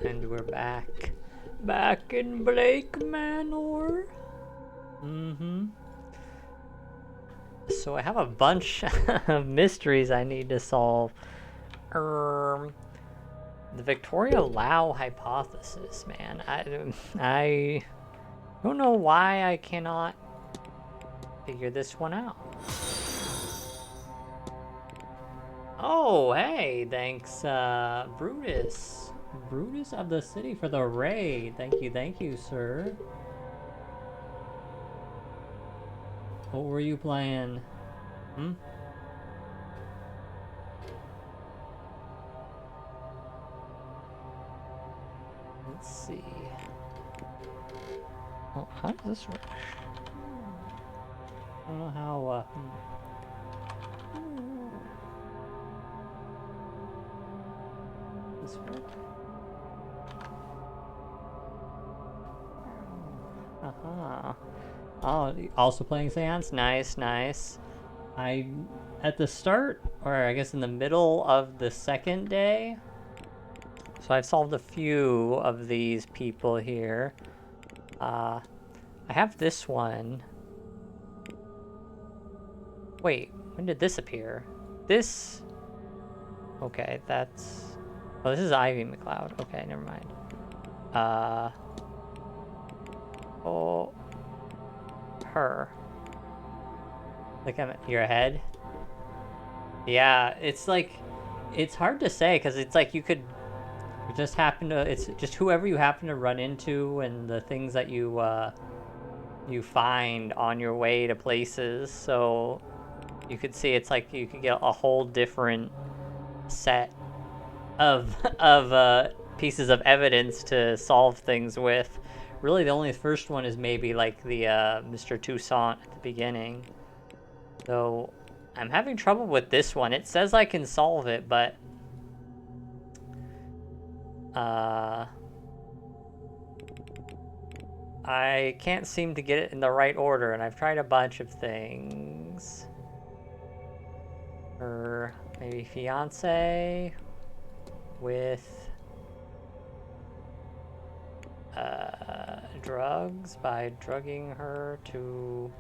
And we're back. Back in Blake Manor. So I have a bunch of mysteries I need to solve. The Victoria Lau hypothesis, man. I don't know why I cannot figure this one out. Oh, hey, thanks, Brutus. Brutus of the City for the raid. Thank you, sir. What were you playing? Let's see. Oh, how does this work? I don't know how, this work? Oh, also playing Séance? Nice, nice. At the start, or I guess in the middle of the second day, so I've solved a few of these people here. I have this one. Wait, when did this appear? This... Okay, that's... Oh, this is Ivy McLeod. Okay, never mind. Oh... Her. Look at your head. Yeah, it's like... It's hard to say, because it's like you could... just happen to... It's just whoever you happen to run into and the things that you, you find on your way to places, so... You could see it's like you could get a whole different set of pieces of evidence to solve things with. Really, the only first one is maybe like the Mr. Toussaint at the beginning. So I'm having trouble with this one. It says I can solve it, but I can't seem to get it in the right order, and I've tried a bunch of things. Her maybe fiance with drugs by drugging her to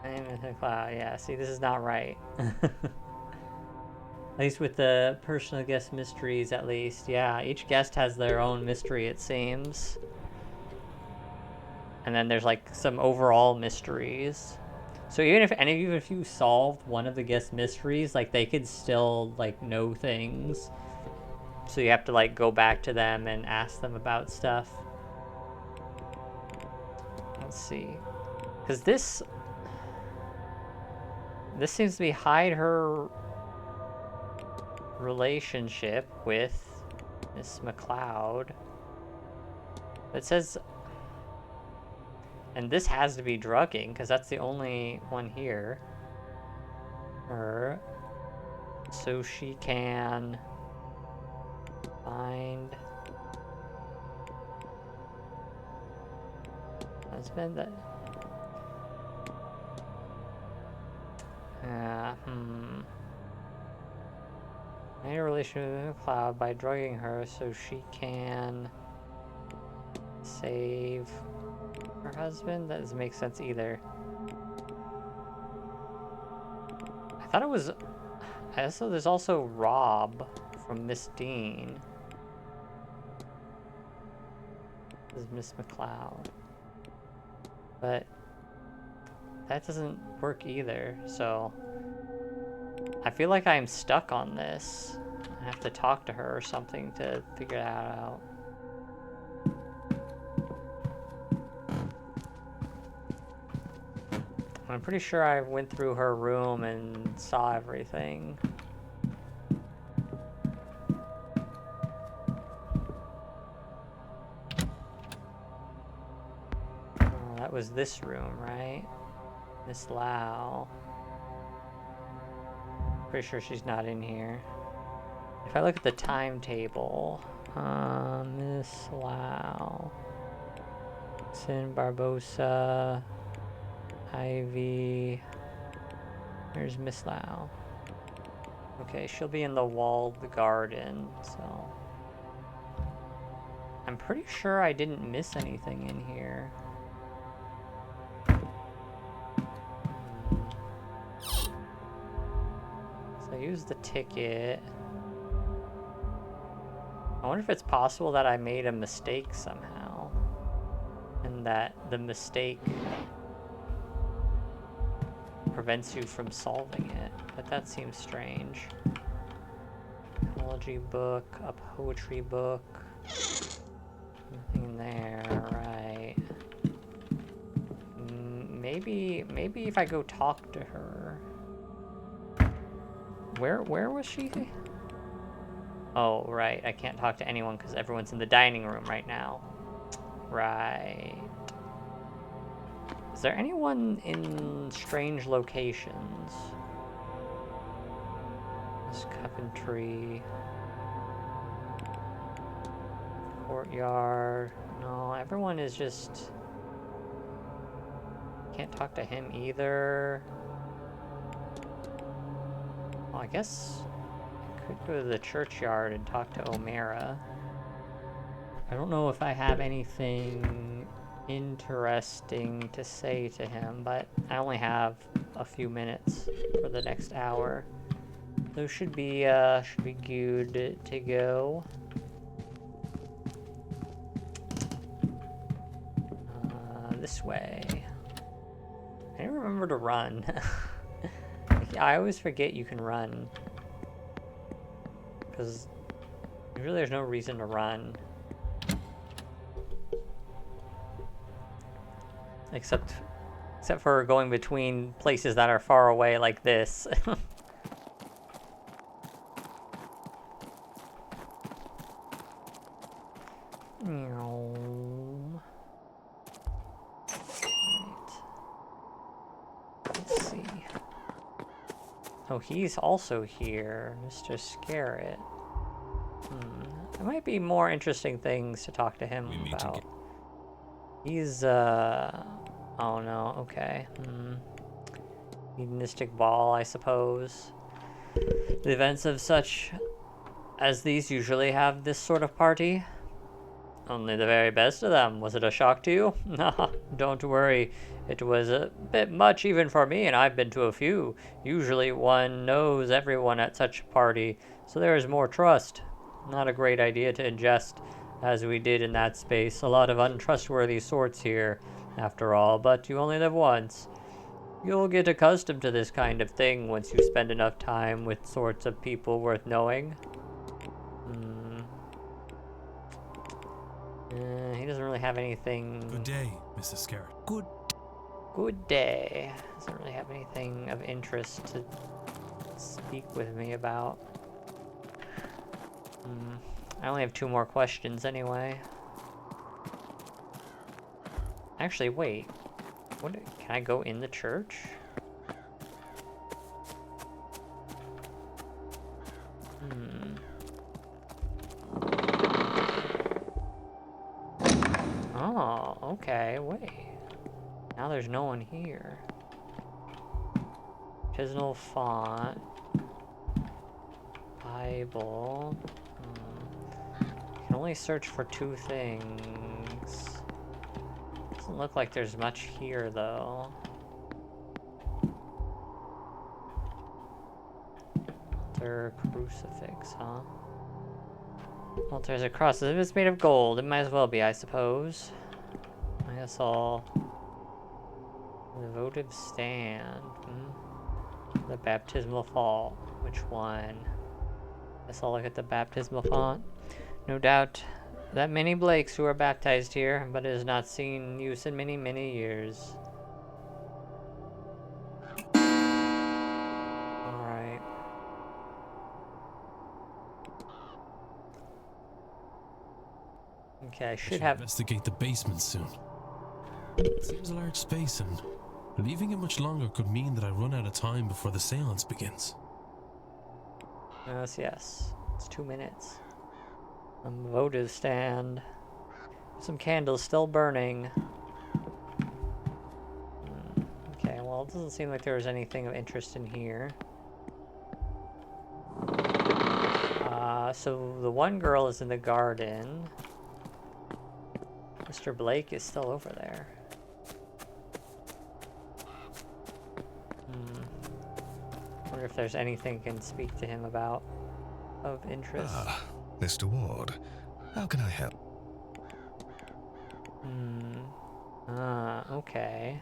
yeah, see, this is not right. At least with the personal guest mysteries, at least. Yeah, each guest has their own mystery, it seems. And then there's like some overall mysteries. So even if you solved one of the guest mysteries, like they could still like know things. So you have to like go back to them and ask them about stuff. Let's see. Because this seems to be hide her relationship with Miss McLeod. It says... And this has to be drugging, because that's the only one here. Her. So she can... find... husband that... Made a relationship with McLeod by drugging her so she can save her husband? That doesn't make sense either. I thought it was... there's also Rob from Miss Dean. This is Miss McLeod. But that doesn't work either, so... I feel like I'm stuck on this. I have to talk to her or something to figure that out. I'm pretty sure I went through her room and saw everything. Oh, that was this room, right? Miss Lau. Pretty sure she's not in here. If I look at the timetable, Miss Lau, Sin Barbosa, Ivy. There's Miss Lau. Okay, she'll be in the walled garden, so... I'm pretty sure I didn't miss anything in here. So I used the ticket. I wonder if it's possible that I made a mistake somehow. And that the mistake prevents you from solving it. But that seems strange. Biology book, a poetry book. Nothing there, right. Maybe if I go talk to her. Where was she? Oh, right. I can't talk to anyone because everyone's in the dining room right now. Right. Is there anyone in strange locations? This Coventry. Courtyard. No, everyone is just... Can't talk to him either. Well, I guess I could go to the churchyard and talk to O'Mara. I don't know if I have anything interesting to say to him, but I only have a few minutes for the next hour. So should be good to go. This way. I didn't remember to run. I always forget you can run. Because usually there's no reason to run. Except for going between places that are far away like this. Let's see. Oh, he's also here, Mr. Scarrett. There might be more interesting things to talk to him about. He's, oh no, okay. Hedonistic ball, I suppose. The events of such as these usually have this sort of party. Only the very best of them. Was it a shock to you? Nah, don't worry. It was a bit much even for me, and I've been to a few. Usually one knows everyone at such a party, so there is more trust. Not a great idea to ingest, as we did in that space. A lot of untrustworthy sorts here, after all, but you only live once. You'll get accustomed to this kind of thing once you spend enough time with sorts of people worth knowing. He doesn't really have anything... Good day, Mrs. Scarrett. Good day. Doesn't really have anything of interest to speak with me about. I only have 2 more questions anyway. Actually, wait. What? Can I go in the church? Oh, okay, wait. Now there's no one here. Artisanal font. Bible. You can only search for 2 things. Doesn't look like there's much here, though. Altar, crucifix, huh? Well, there's a cross. If it's made of gold, it might as well be, I suppose. I guess I'll... The votive stand. The baptismal font. Which one? Guess I'll look at the baptismal font. No doubt that many Blakes who are baptized here, but it has not seen use in many, many years. Alright. Okay, I should have... investigate the basement soon. It seems a large space, and leaving it much longer could mean that I run out of time before the séance begins. Yes. It's 2 minutes. A votive stand. Some candles still burning. Okay, well, it doesn't seem like there was anything of interest in here. So the one girl is in the garden. Mr. Blake is still over there. Wonder if there's anything I can speak to him about of interest. Ah, Mr. Ward. How can I help? Okay.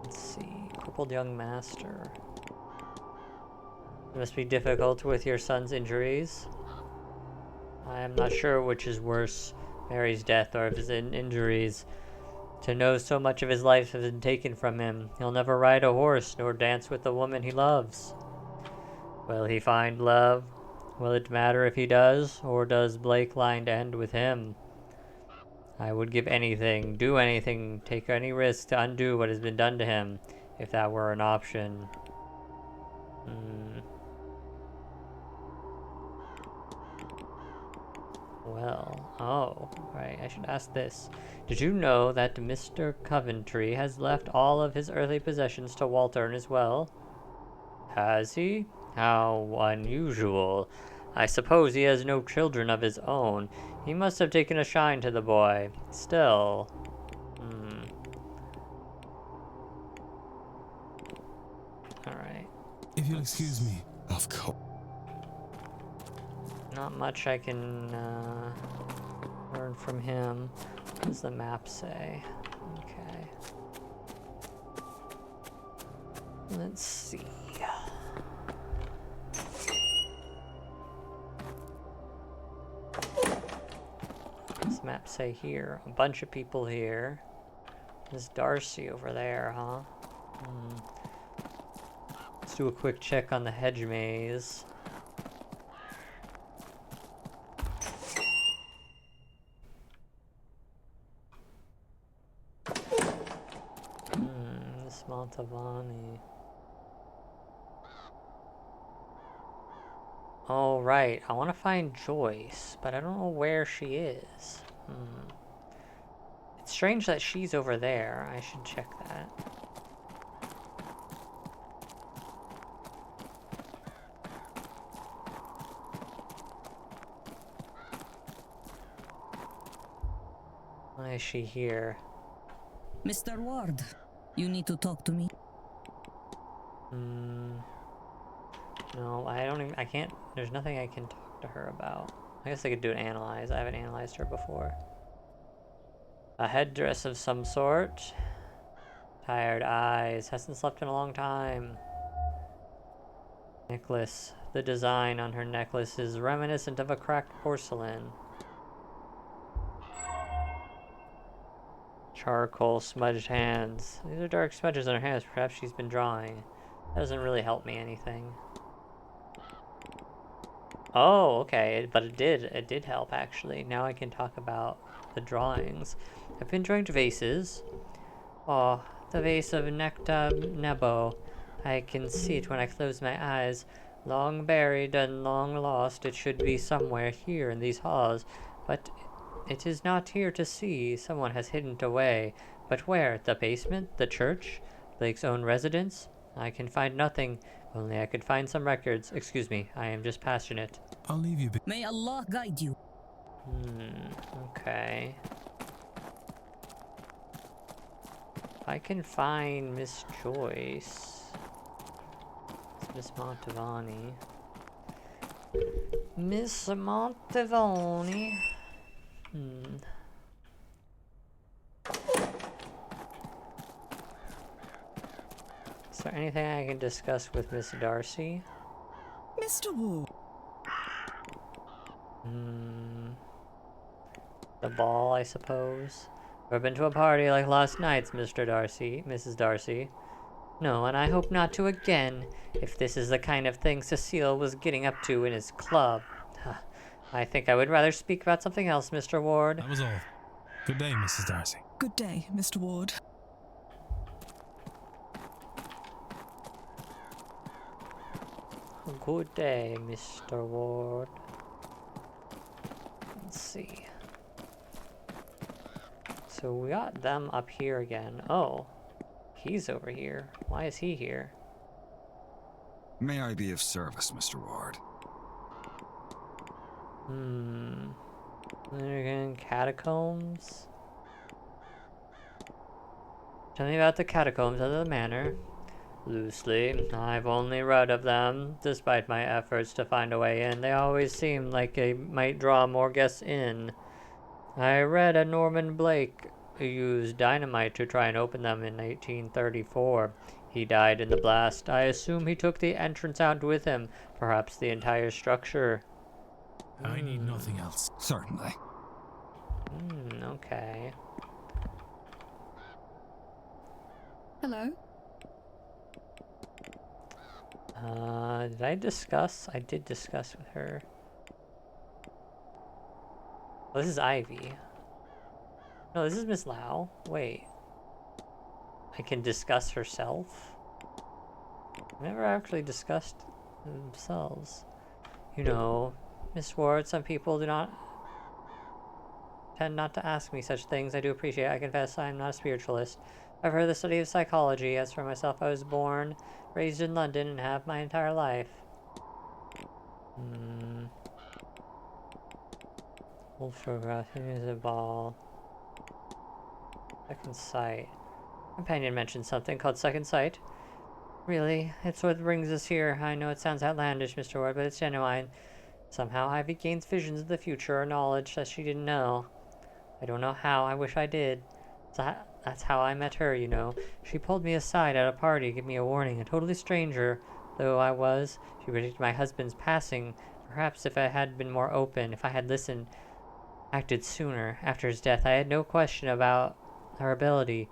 Let's see. Crippled young master. It must be difficult with your son's injuries. I am not sure which is worse, Mary's death or his injuries. To know so much of his life has been taken from him, he'll never ride a horse nor dance with the woman he loves. Will he find love? Will it matter if he does, or does Blake line end with him? I would give anything, do anything, take any risk to undo what has been done to him, if that were an option. Right, I should ask this. Did you know that Mr. Coventry has left all of his earthly possessions to Walter and his well? Has he? How unusual. I suppose he has no children of his own. He must have taken a shine to the boy. Still. Alright. If you'll excuse me. Of course. Not much I can learn from him. What does the map say? Okay. Let's see. What does the map say here? A bunch of people here. There's Darcy over there, huh? Let's do a quick check on the hedge maze. This Montavani. Oh, right. I want to find Joyce, but I don't know where she is. It's strange that she's over there. I should check that. Why is she here? Mr. Ward, you need to talk to me. No, I can't, there's nothing I can talk to her about. I guess I could do an analyze. I haven't analyzed her before. A headdress of some sort. Tired eyes. Hasn't slept in a long time. Necklace. The design on her necklace is reminiscent of a cracked porcelain. Charcoal smudged hands. These are dark smudges on her hands. Perhaps she's been drawing. That doesn't really help me anything. Oh, okay, but it did help actually. Now I can talk about the drawings. I've been drawing vases. Oh, the vase of Nectar Nebo. I can see it when I close my eyes. Long buried and long lost, it should be somewhere here in these halls, but it is not here to see. Someone has hidden it away. But where? The basement? The church? Blake's own residence? I can find nothing. Only I could find some records. Excuse me, I am just passionate. I'll leave you be. May Allah guide you. Okay. I can find Miss Joyce. Miss Montavani. Miss Montavani. Is there anything I can discuss with Miss Darcy? Mr. Ward. The ball, I suppose. Ever been to a party like last night's, Mr. Darcy, Mrs. Darcy? No, and I hope not to again, if this is the kind of thing Cecile was getting up to in his club. I think I would rather speak about something else, Mr. Ward. That was all. Good day, Mrs. Darcy. Good day, Mr. Ward. Good day, Mr. Ward. Let's see. So we got them up here again. Oh, He's over here. Why is he here? May I be of service, Mr. Ward? Again, catacombs. Tell me about the catacombs of the manor. Loosely, I've only read of them. Despite my efforts to find a way in, they always seem like they might draw more guests in. I read a Norman Blake who used dynamite to try and open them in 1834. He died in the blast. I assume he took the entrance out with him, perhaps the entire structure. I need nothing else. Certainly. Okay. Hello? Did I discuss? I did discuss with her. Oh, this is Ivy. No, this is Miss Lau. Wait. I can discuss herself? Never actually discussed themselves. You know, Miss Ward, some people tend not to ask me such things. I do appreciate it. I confess I'm not a spiritualist. I've heard the study of psychology. As for myself, I was born, raised in London, and have my entire life. Old photograph, is a ball. Second sight. Companion mentioned something called second sight. Really, it's what brings us here. I know it sounds outlandish, Mr. Ward, but it's genuine. Somehow Ivy gains visions of the future or knowledge that she didn't know. I don't know how. I wish I did. That's how I met her, you know. She pulled me aside at a party to give me a warning. A totally stranger, though I was. She predicted my husband's passing. Perhaps if I had been more open, if I had listened, acted sooner. After his death, I had no question about her ability.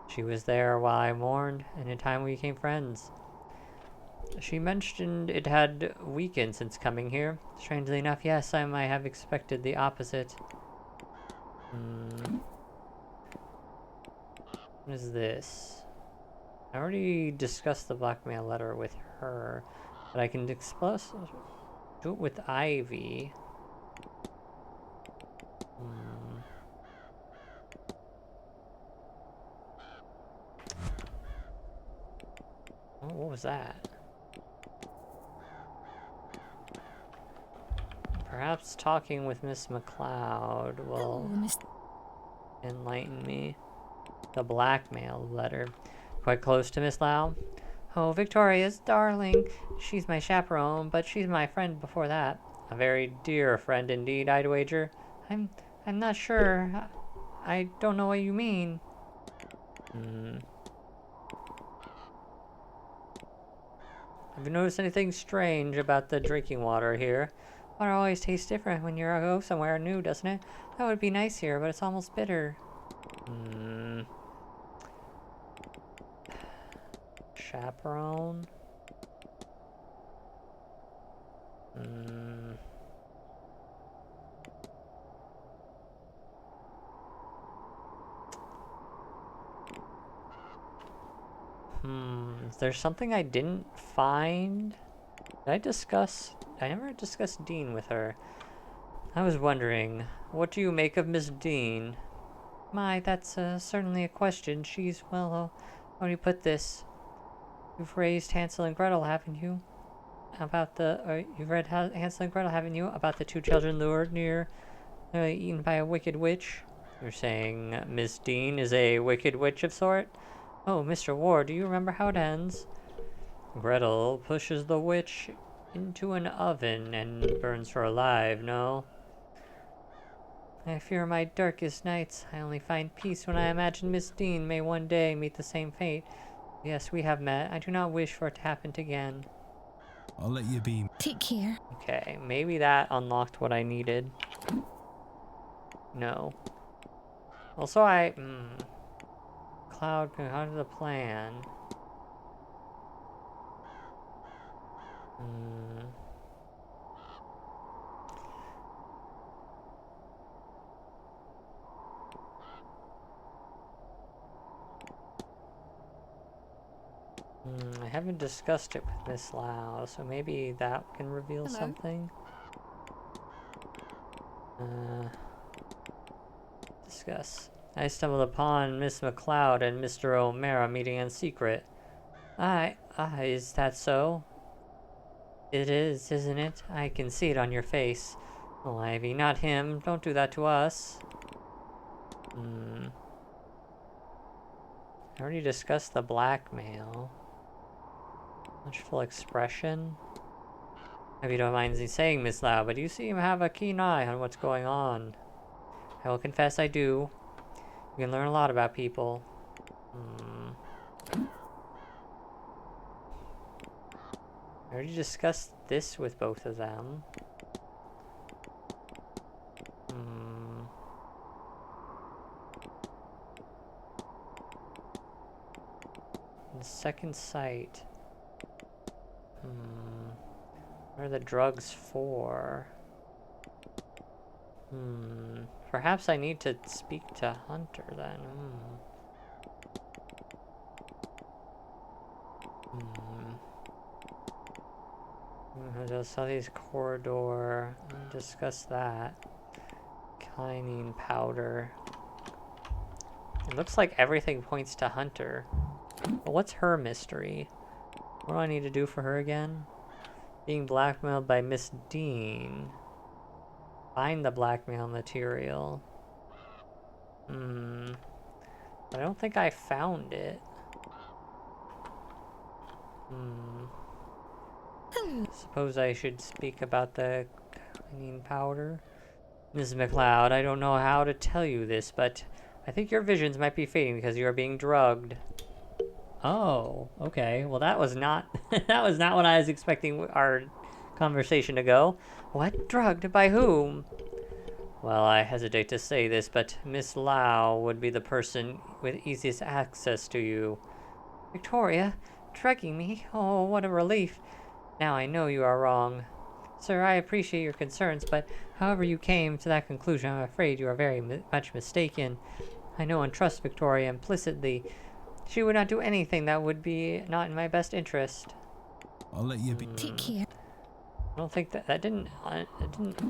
She was there while I mourned, and in time we became friends. She mentioned it had weakened since coming here. Strangely enough, yes, I might have expected the opposite. What is this? I already discussed the blackmail letter with her, but I can do it with Ivy. Oh, what was that? Perhaps talking with Miss McLeod will enlighten me. The blackmail letter. Quite close to Miss Lau. Oh, Victoria's darling. She's my chaperone, but she's my friend before that. A very dear friend indeed, I'd wager. I'm not sure. I don't know what you mean. Have you noticed anything strange about the drinking water here? Water always tastes different when you go somewhere new, doesn't it? That would be nice here, but it's almost bitter. Chaperone? Is there something I didn't find? I never discussed Dean with her. I was wondering, what do you make of Miss Dean? My, that's certainly a question. She's, well, how do you put this? You've raised Hansel and Gretel, haven't you? You've read Hansel and Gretel, haven't you? About the two children lured near, eaten by a wicked witch? You're saying Miss Dean is a wicked witch of sort? Oh, Mr. Ward, do you remember how it ends? Gretel pushes the witch into an oven and burns her alive, no? I fear my darkest nights. I only find peace when I imagine Miss Dean may one day meet the same fate. Yes, we have met. I do not wish for it to happen again. I'll let you be. Take care. Okay, maybe that unlocked what I needed. No. Also, Cloud, how to the plan? I haven't discussed it with Miss Lau, so maybe that can reveal something. Discuss. I stumbled upon Miss McLeod and Mr. O'Mara meeting in secret. Is that so? It is, isn't it? I can see it on your face. Oh, Ivy, not him. Don't do that to us. I already discussed the blackmail. Watchful expression. If you don't mind me saying, Miss Lau, but you seem to have a keen eye on what's going on. I will confess I do. You can learn a lot about people. I already discussed this with both of them. The second sight. What are the drugs for? Perhaps I need to speak to Hunter then. Just saw these corridor. Discuss that. Quinine powder. It looks like everything points to Hunter. But what's her mystery? What do I need to do for her again? Being blackmailed by Miss Dean. Find the blackmail material. I don't think I found it. Suppose I should speak about the quinine powder. Ms. McLeod, I don't know how to tell you this, but I think your visions might be fading because you are being drugged. Oh, okay. Well, that was not that was not what I was expecting our conversation to go. What? Drugged? By whom? Well, I hesitate to say this, but Miss Lau would be the person with easiest access to you. Victoria? Drugging me? Oh, what a relief. Now I know you are wrong. Sir, I appreciate your concerns, but however you came to that conclusion, I'm afraid you are very much mistaken. I know and trust Victoria implicitly. She would not do anything that would be not in my best interest. I'll let you be. Take care. I don't think that didn't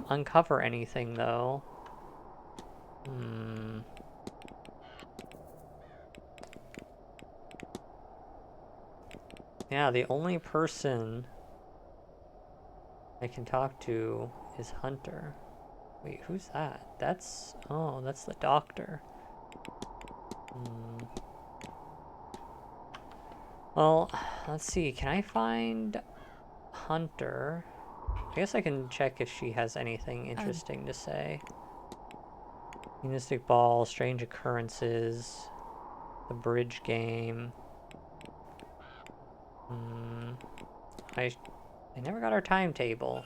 uncover anything though. Yeah, the only person I can talk to is Hunter. Wait, who's that? That's the doctor. Well, let's see. Can I find Hunter? I guess I can check if she has anything interesting to say. Mystic Ball, Strange Occurrences, the Bridge Game. I never got our timetable.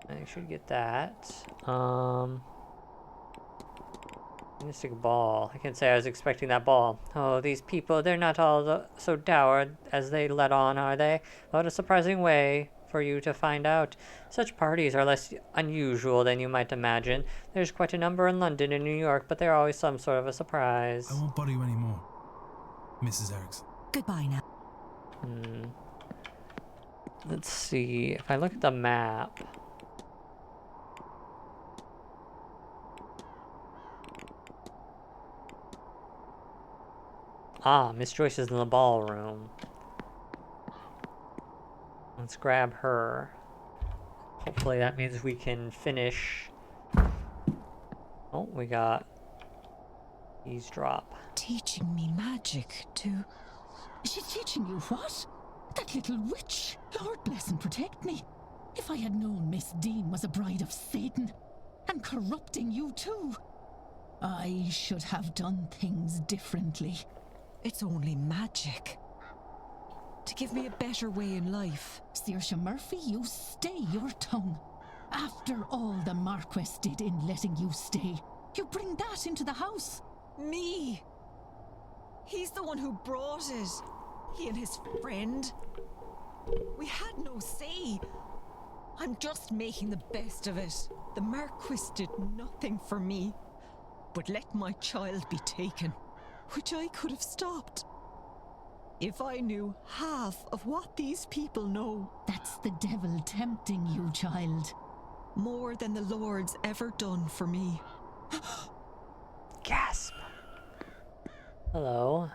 I should get that. Mystic Ball. I can say I was expecting that ball. Oh, these people, they're not all so dour as they let on, are they? What a surprising way for you to find out. Such parties are less unusual than you might imagine. There's quite a number in London and New York, but they're always some sort of a surprise. I won't bother you anymore, Mrs. Erickson. Goodbye now. Let's see. If I look at the map... Ah, Miss Joyce is in the ballroom. Let's grab her. Hopefully that means we can finish. Oh, we got eavesdrop. Teaching me magic to... She's teaching you what? That little witch. Lord bless and protect me. If I had known Miss Dean was a bride of Satan and corrupting you too, I should have done things differently. It's only magic. To give me a better way in life. Saoirse Murphy, you stay your tongue. After all the Marquess did in letting you stay, you bring that into the house. Me? He's the one who brought it. He and his friend. We had no say. I'm just making the best of it. The Marquis did nothing for me, but let my child be taken, which I could have stopped. If I knew half of what these people know. That's the devil tempting you, child. More than the Lord's ever done for me. Gasp. Hello.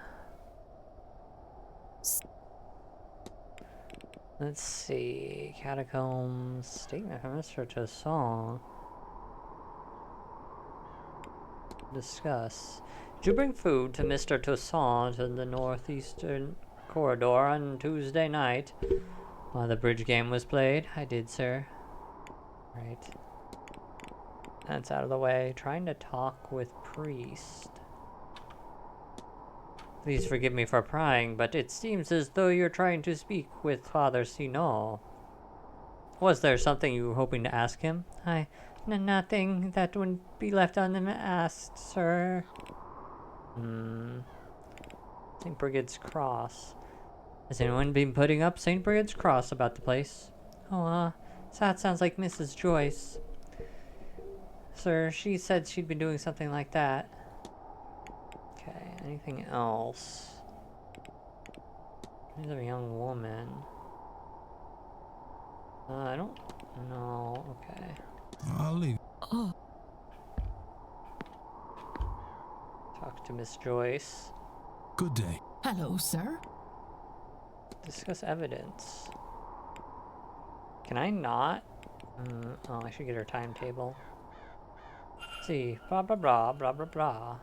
Let's see. Catacombs. Statement from Mr. Toussaint. Discuss. Did you bring food to Mr. Toussaint in the northeastern corridor on Tuesday night while the bridge game was played? I did, sir. Right. That's out of the way. Trying to talk with priest. Please forgive me for prying, but it seems as though you're trying to speak with Father Sino. Was there something you were hoping to ask him? Nothing that wouldn't be left unasked, sir. St. Brigid's Cross. Has anyone been putting up St. Brigid's Cross about the place? Oh, that sounds like Mrs. Joyce. Sir, she said she'd been doing something like that. Okay, anything else? There's a young woman. I don't know. Okay. I'll leave. Oh, Talk to Miss Joyce. Good day. Hello, sir. Discuss evidence. Can I not? Oh, I should get her timetable. Let's see. Blah, blah, blah, blah, blah, blah.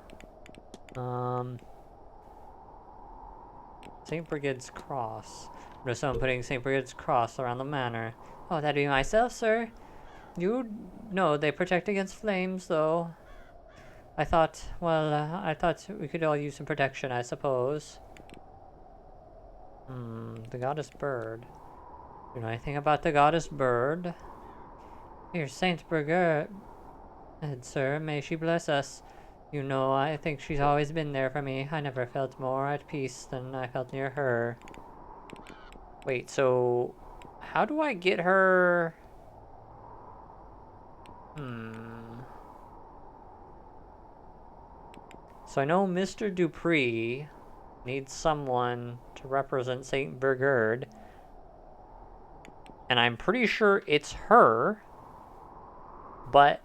St. Brigid's Cross. There's someone putting St. Brigid's Cross around the manor. Oh, that'd be myself, sir. You know they protect against flames, though. I thought we could all use some protection, I suppose. The goddess bird. Do you know anything about the goddess bird? Here's Saint Brigid, sir. May she bless us. You know, I think she's always been there for me. I never felt more at peace than I felt near her. Wait, so how do I get her? So I know Mr. Dupree needs someone to represent Saint Brigid. And I'm pretty sure it's her. But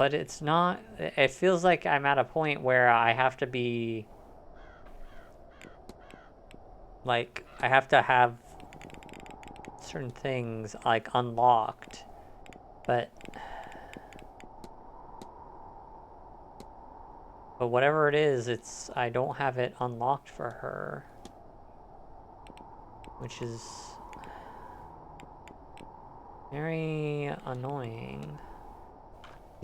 it's not. It feels like I'm at a point where I have to be like, I have to have certain things like unlocked, but whatever it is, I don't have it unlocked for her, which is very annoying.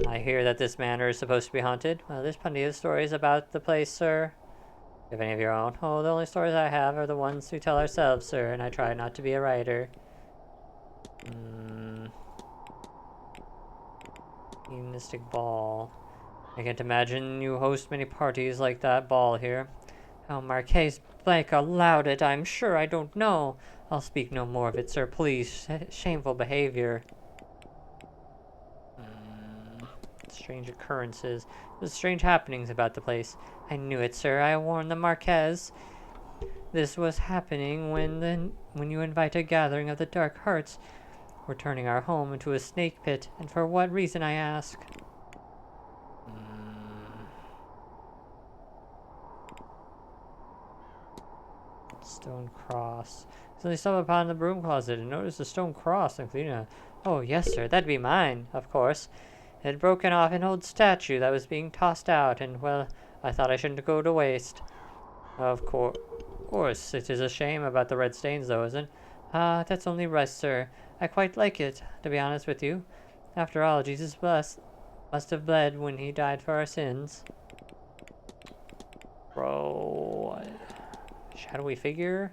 I hear that this manor is supposed to be haunted. Well, there's plenty of stories about the place, sir. Do you have any of your own? Oh, the only stories I have are the ones we tell ourselves, sir, and I try not to be a writer. Mystic ball. I can't imagine you host many parties like that ball here. How Marquise Blake allowed it, I'm sure I don't know. I'll speak no more of it, sir, please. Shameful behavior. Strange occurrences. There's strange happenings about the place. I knew it, sir. I warned the Marquez. This was happening when you invite a gathering of the Dark Hearts. We're turning our home into a snake pit, and for what reason, I ask? Stone cross. So they stumbled upon the broom closet and noticed a stone cross and clean it. Oh, yes, sir. That'd be mine, of course. It had broken off an old statue that was being tossed out, and, well, I thought I shouldn't go to waste. Of course, it is a shame about the red stains, though, isn't it? Ah, that's only rust, sir. I quite like it, to be honest with you. After all, Jesus must have bled when he died for our sins. Bro, shadowy figure?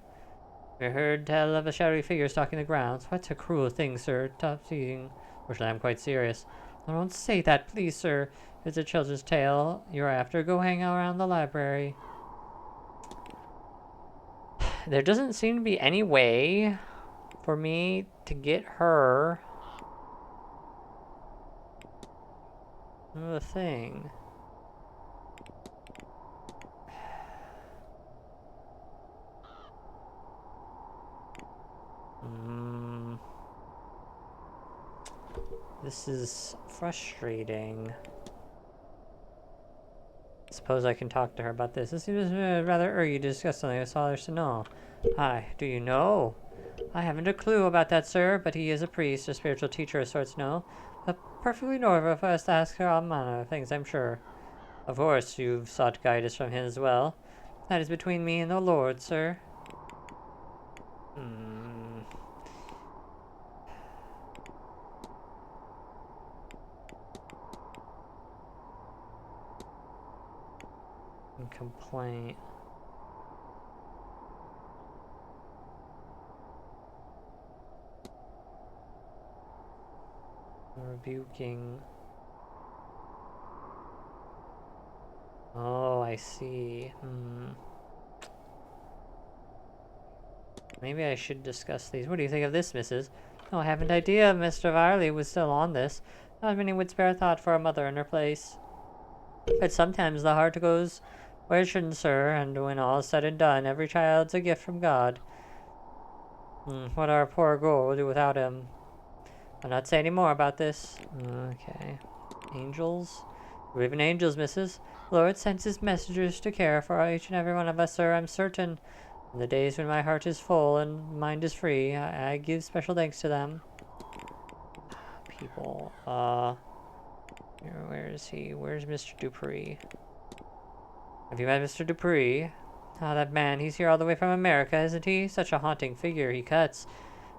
We heard tell of a shadowy figure stalking the grounds. What a cruel thing, sir. Stop teasing. Fortunately, I'm quite serious. Oh, don't say that, please, sir. It's a children's tale you're after. Go hang out around the library. There doesn't seem to be any way for me to get her the thing. This is frustrating. Suppose I can talk to her about this. This seems rather early to discuss something that's all there's to know. Hi, do you know? I haven't a clue about that, sir, but he is a priest, a spiritual teacher of sorts, no? But perfectly normal for us to ask her all manner of things, I'm sure. Of course, you've sought guidance from him as well. That is between me and the Lord, sir. Complaint. Rebuking. Oh, I see. Maybe I should discuss these. What do you think of this, Mrs.? Oh, I haven't idea Mr. Varley was still on this. Not many would spare thought for a mother in her place. But sometimes the heart goes where it shouldn't, sir, and when all is said and done, every child's a gift from God. What our poor girl will do without him. I'll not say any more about this. Okay. Angels? We believe in angels, Mrs. The Lord sends his messengers to care for each and every one of us, sir, I'm certain. In the days when my heart is full and mind is free, I give special thanks to them. People. Where is he? Where's Mr. Dupree? Have you met Mr. Dupree? Ah, that man, he's here all the way from America, isn't he? Such a haunting figure he cuts.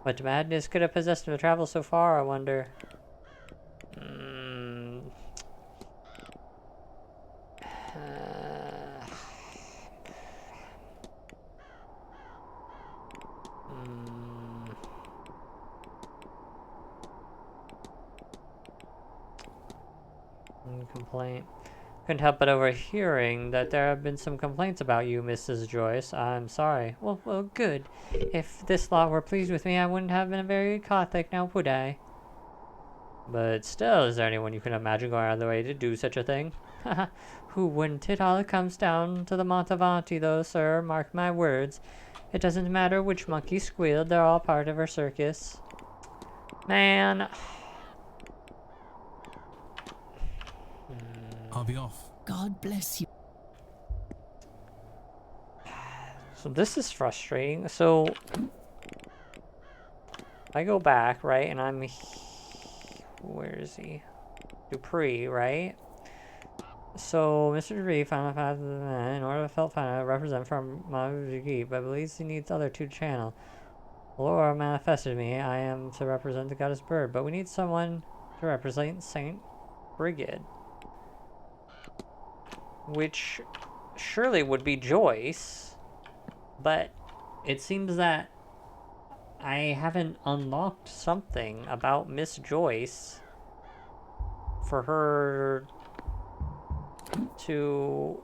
What madness could have possessed him to travel so far, I wonder? Complaint. Couldn't help but overhearing that there have been some complaints about you, Mrs. Joyce. I'm sorry. Well, good. If this lot were pleased with me, I wouldn't have been a very Catholic, now would I? But still, is there anyone you can imagine going out of the way to do such a thing? Haha, who wouldn't? It all comes down to the Montavanti, though, sir. Mark my words. It doesn't matter which monkey squealed, they're all part of her circus. Man. I'll be off. God bless you. So this is frustrating. So I go back, right, and I'm... Where is he? Dupree, right? So Mr. Dupree found out in order to felt final represent from Mavugi, but believes he needs other two to channel. Laura manifested me. I am to represent the goddess bird, but we need someone to represent Saint Brigid. Which surely would be Joyce, but it seems that I haven't unlocked something about Miss Joyce for her to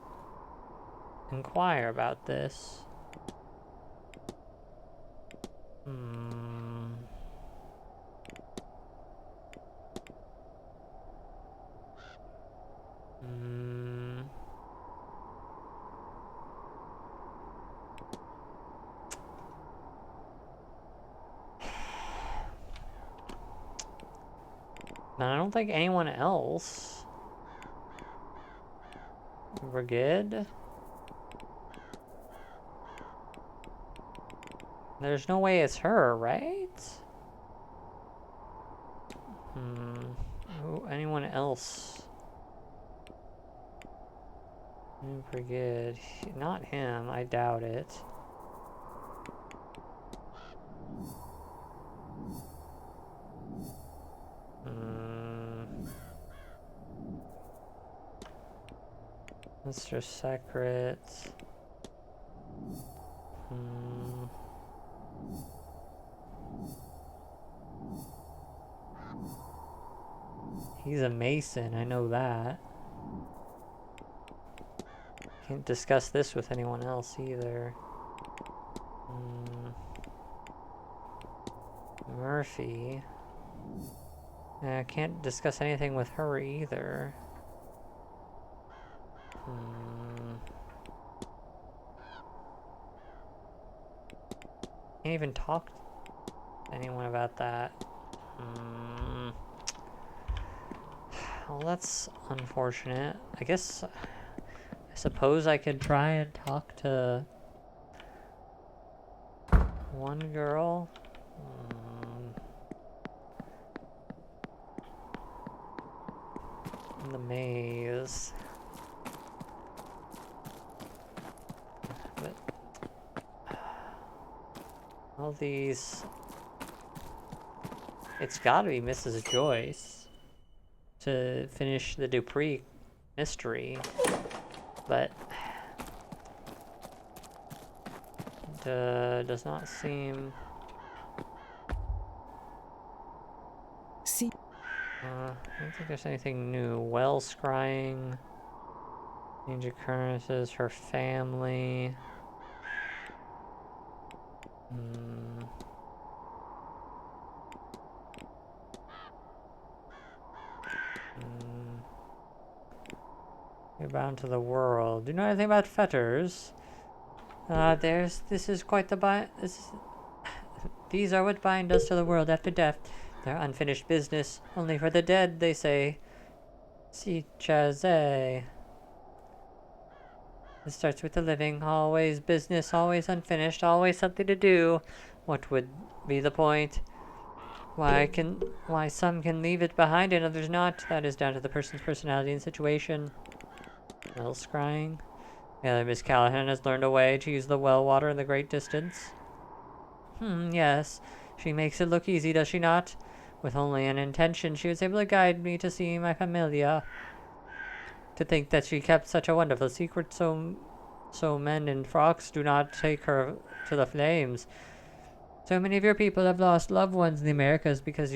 inquire about this. And I don't think anyone else. We're good. There's no way it's her, right? Oh, anyone else? Pretty good. Not him, I doubt it. Mr. Secret. He's a Mason, I know that. Can't discuss this with anyone else either. Murphy. I can't discuss anything with her either. Can't even talk to anyone about that. Well, that's unfortunate. I suppose I could try and talk to one girl. In the maze. But all these... It's gotta be Mrs. Joyce to finish the Dupree mystery, but does not seem... See, I don't think there's anything new. Well scrying, change occurrences, her family. You're bound to the world. Do you know anything about fetters? This is quite the these are what bind us to the world after death. They're unfinished business, only for the dead, they say. Si chaze. It starts with the living, always business, always unfinished, always something to do. What would be the point? Why some can leave it behind and others not? That is down to the person's personality and situation. Well scrying. Yeah, Miss Callahan has learned a way to use the well water in the great distance. Yes. She makes it look easy, does she not? With only an intention, she was able to guide me to see my familia. To think that she kept such a wonderful secret, so men in frocks do not take her to the flames. So many of your people have lost loved ones in the Americas because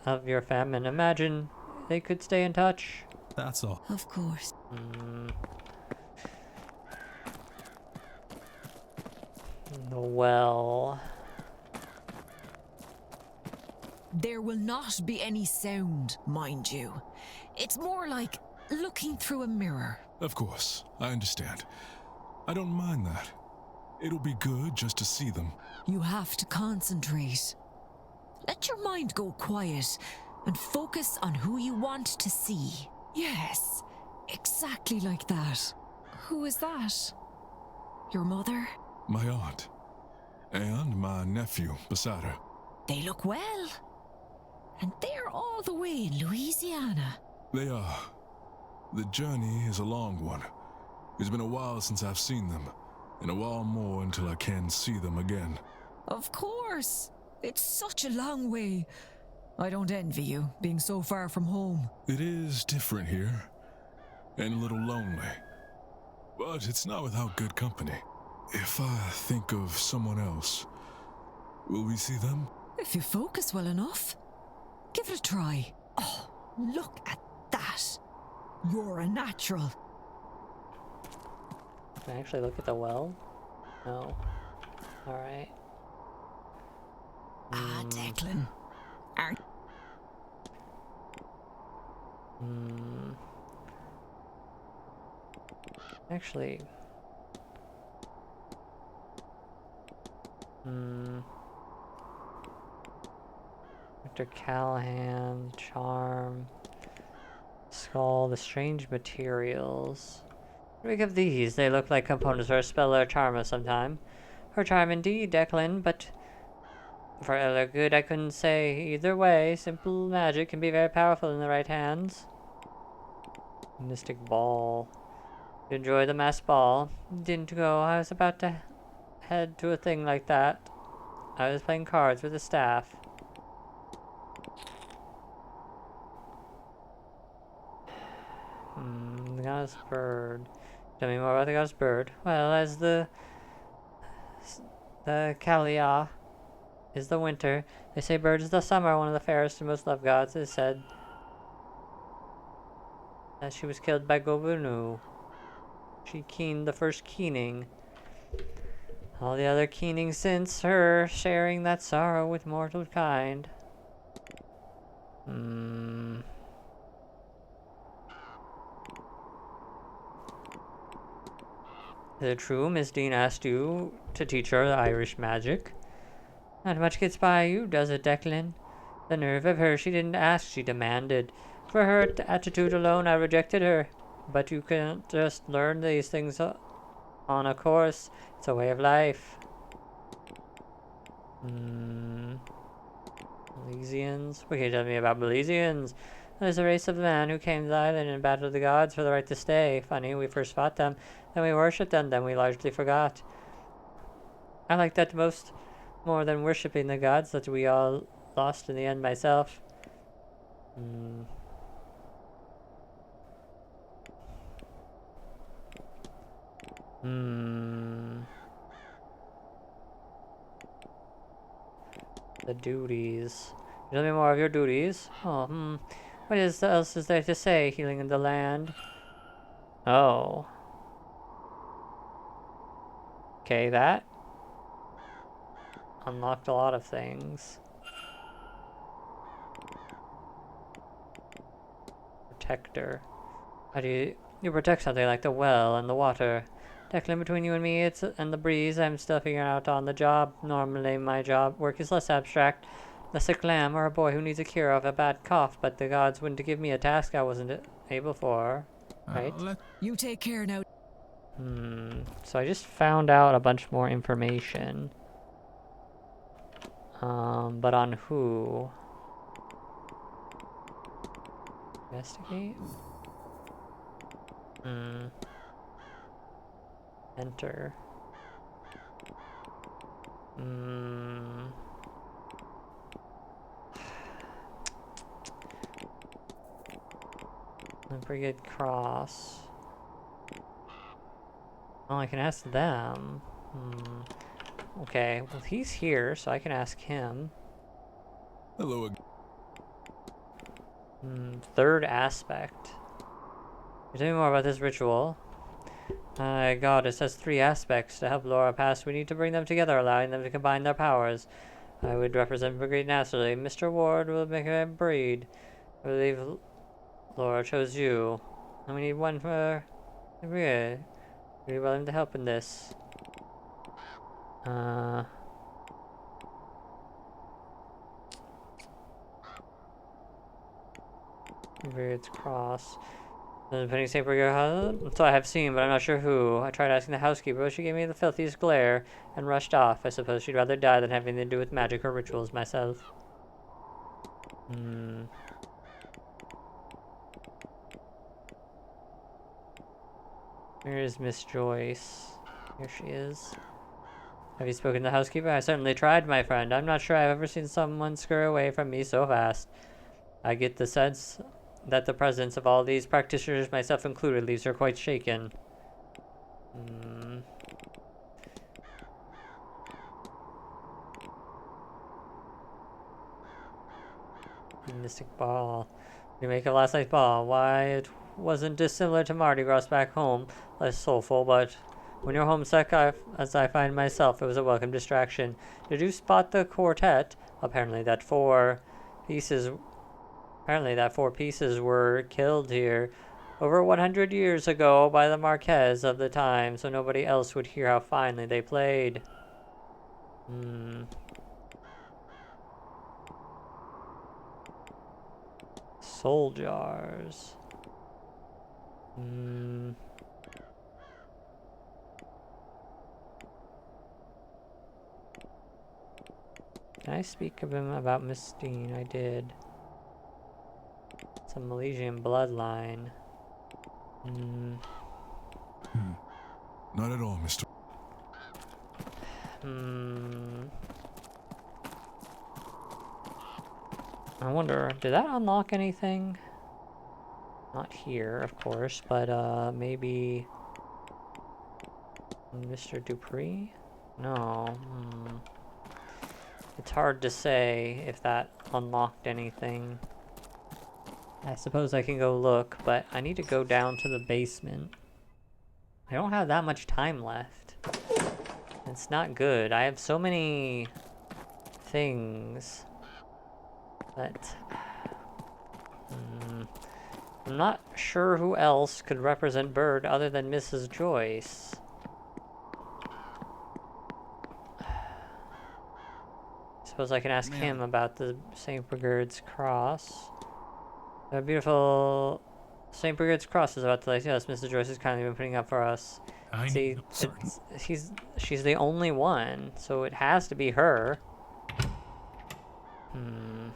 of your famine. Imagine they could stay in touch. That's all. Of course. Well... There will not be any sound, mind you. It's more like looking through a mirror. Of course, I understand. I don't mind that. It'll be good just to see them. You have to concentrate. Let your mind go quiet and focus on who you want to see. Yes, exactly like that. who is that? Your mother? My aunt. And my nephew beside her. They look well. And they're all the way in Louisiana. They are. The journey is a long one. It's been a while since I've seen them, and a while more until I can see them again. Of course. It's such a long way. I don't envy you, being so far from home. It is different here, and a little lonely. But it's not without good company. If I think of someone else, will we see them? If you focus well enough, give it a try. Oh, look at that. You're a natural. Can I actually look at the well? No. Alright. Declan. Aren't... Actually... Dr. Callahan, Charm, Skull, the strange materials. What do we give these? They look like components for a spell or a charm of some time. For charm indeed, Declan, but for ill or good I couldn't say. Either way, simple magic can be very powerful in the right hands. Mystic ball. Enjoy the mass ball. Didn't go. I was about to head to a thing like that. I was playing cards with the staff. The goddess bird. Tell me more about the goddess bird. Well, as the Kalia is the winter. They say bird is the summer, one of the fairest and most loved gods. It is said that she was killed by Gobunu. She keened the first keening. All the other keenings since her, sharing that sorrow with mortal kind. Is it true Miss Dean asked you to teach her the Irish magic? Not much gets by you, does it, Declan? The nerve of her, she didn't ask, she demanded. For her attitude alone, I rejected her. But you can't just learn these things on a course. It's a way of life. Belizeans? What can you tell me about Belizeans? There's a race of men who came to the island and battled the gods for the right to stay. Funny, we first fought them, then we worshipped them, then we largely forgot. I like that most more than worshipping the gods that we all lost in the end myself. The duties. Tell me more of your duties. Oh, What else is there to say? Healing in the land. Oh. Okay, that unlocked a lot of things. Protector. How do you protect something like the well and the water? Declan, between you and me, and the breeze, I'm still figuring out on the job. Normally, my work is less abstract, less a glam or a boy who needs a cure of a bad cough, but the gods wouldn't give me a task I wasn't able for, right? You take care now. So I just found out a bunch more information. But on who? Investigate? Enter. Brigade Cross. Oh, I can ask them. Okay, well he's here, so I can ask him. Hello. Third aspect. Tell me more about this ritual. Goddess has 3 aspects. To help Laura pass, we need to bring them together, allowing them to combine their powers. I would represent Brigade naturally. Mr. Ward will make a breed. I believe Laura chose you. And we need one for the Brigade. Are you willing to help in this? Brigade's Cross. Depending St. Brigade, that's all I have seen, but I'm not sure who. I tried asking the housekeeper, but she gave me the filthiest glare and rushed off. I suppose she'd rather die than have anything to do with magic or rituals myself. Where is Miss Joyce? Here she is. Have you spoken to the housekeeper? I certainly tried, my friend. I'm not sure I've ever seen someone scurry away from me so fast. I get the sense that the presence of all these practitioners, myself included, leaves her quite shaken. Mystic ball. You make of last night's ball. Why, it wasn't dissimilar to Mardi Gras back home. Less soulful, but when you're homesick, as I find myself, it was a welcome distraction. Did you spot the quartet? Apparently that four pieces were killed here over 100 years ago by the Marquez of the time, so nobody else would hear how finely they played. Soul jars. Can I speak of him about Miss Dean? I did. It's a Milesian bloodline. Not at all, Mr. I wonder, did that unlock anything? Not here, of course, but maybe Mr. Dupree? No. It's hard to say if that unlocked anything. I suppose I can go look, but I need to go down to the basement. I don't have that much time left. It's not good. I have so many things that I'm not sure who else could represent Bird other than Mrs. Joyce. Suppose I can ask him about the St. Brigard's Cross. A beautiful St. Brigid's Cross is about to let us. Mrs. Joyce has kindly been putting up for us. I See, need certain. she's the only one, so it has to be her. Hmm.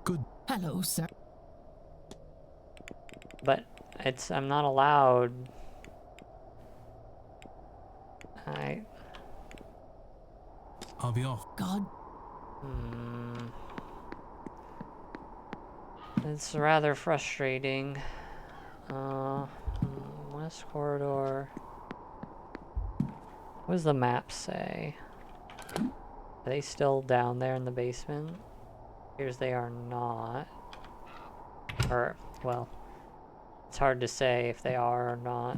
Good. Hello, sir. But I'm not allowed. I'll be off. God. It's rather frustrating. West corridor. What does the map say? Are they still down there in the basement? Here's they are not. Or, well, it's hard to say if they are or not.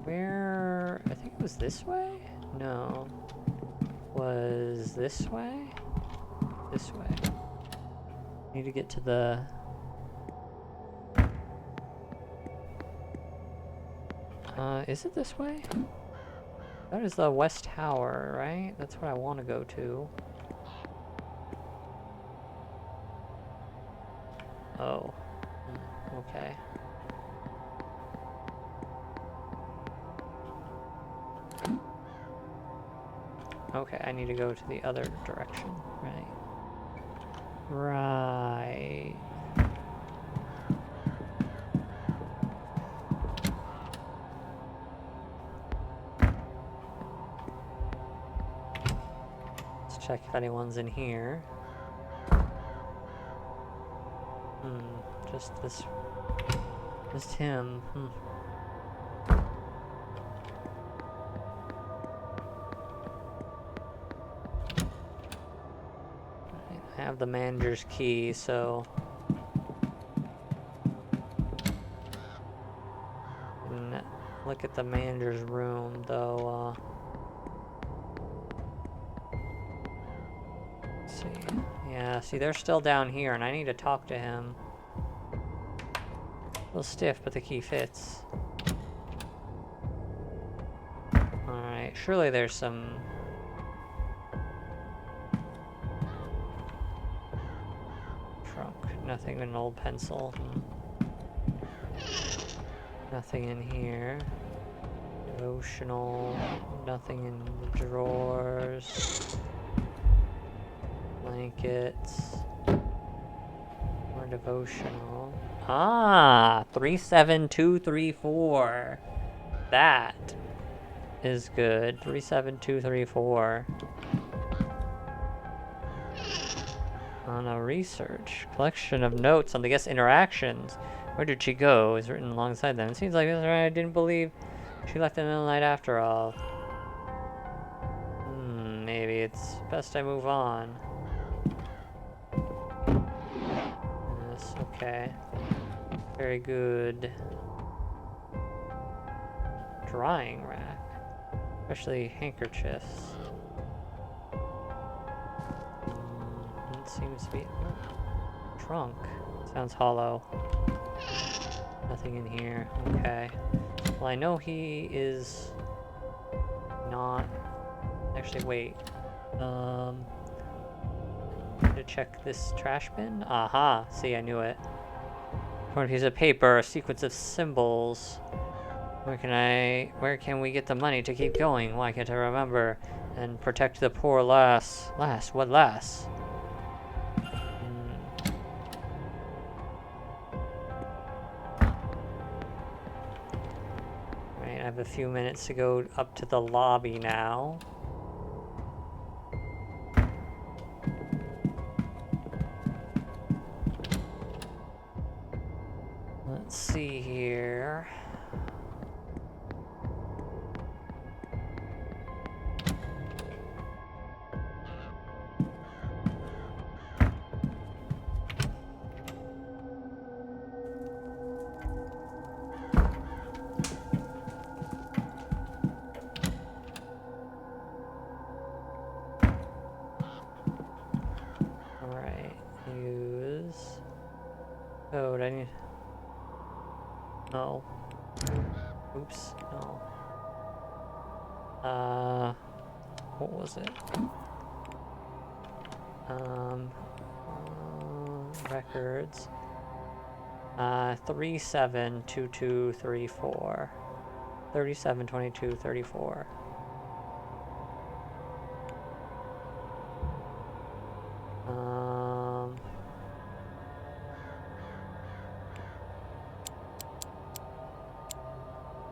Where? I think it was this way? No. Was this way? This way. Need to get to the... is it this way? That is the West Tower, right? That's what I want to go to. Oh. Okay. Okay, I need to go to the other direction, right? Right. Let's check if anyone's in here. Just this. Just him. I have the manager's key, so... Look at the manager's room, though, let's see. Yeah, see, they're still down here, and I need to talk to him. A little stiff, but the key fits. Alright, surely there's some... trunk. Nothing but an old pencil. Nothing in here. Devotional. Nothing in the drawers. Blankets. More devotional. Ah! 37234. That is good. 37234. On a research. Collection of notes on the guest interactions. Where did she go? Is written alongside them. It seems like this right. I didn't believe she left in the middle of the night after all. Maybe it's best I move on. Yes, okay. Very good. Drying rack. Especially handkerchiefs. It seems to be... trunk. Sounds hollow. Nothing in here. Okay. Well, I know he is not... Actually, wait. To check this trash bin? Aha! See, I knew it. Torn piece of paper, a sequence of symbols. Where can we get the money to keep going? Why can't I remember? And protect the poor lass. Lass? What lass? Right, I have a few minutes to go up to the lobby now. Let's see here. Alright, use code. I need... No. Oops, no. what was it? Records. 372234. 372234.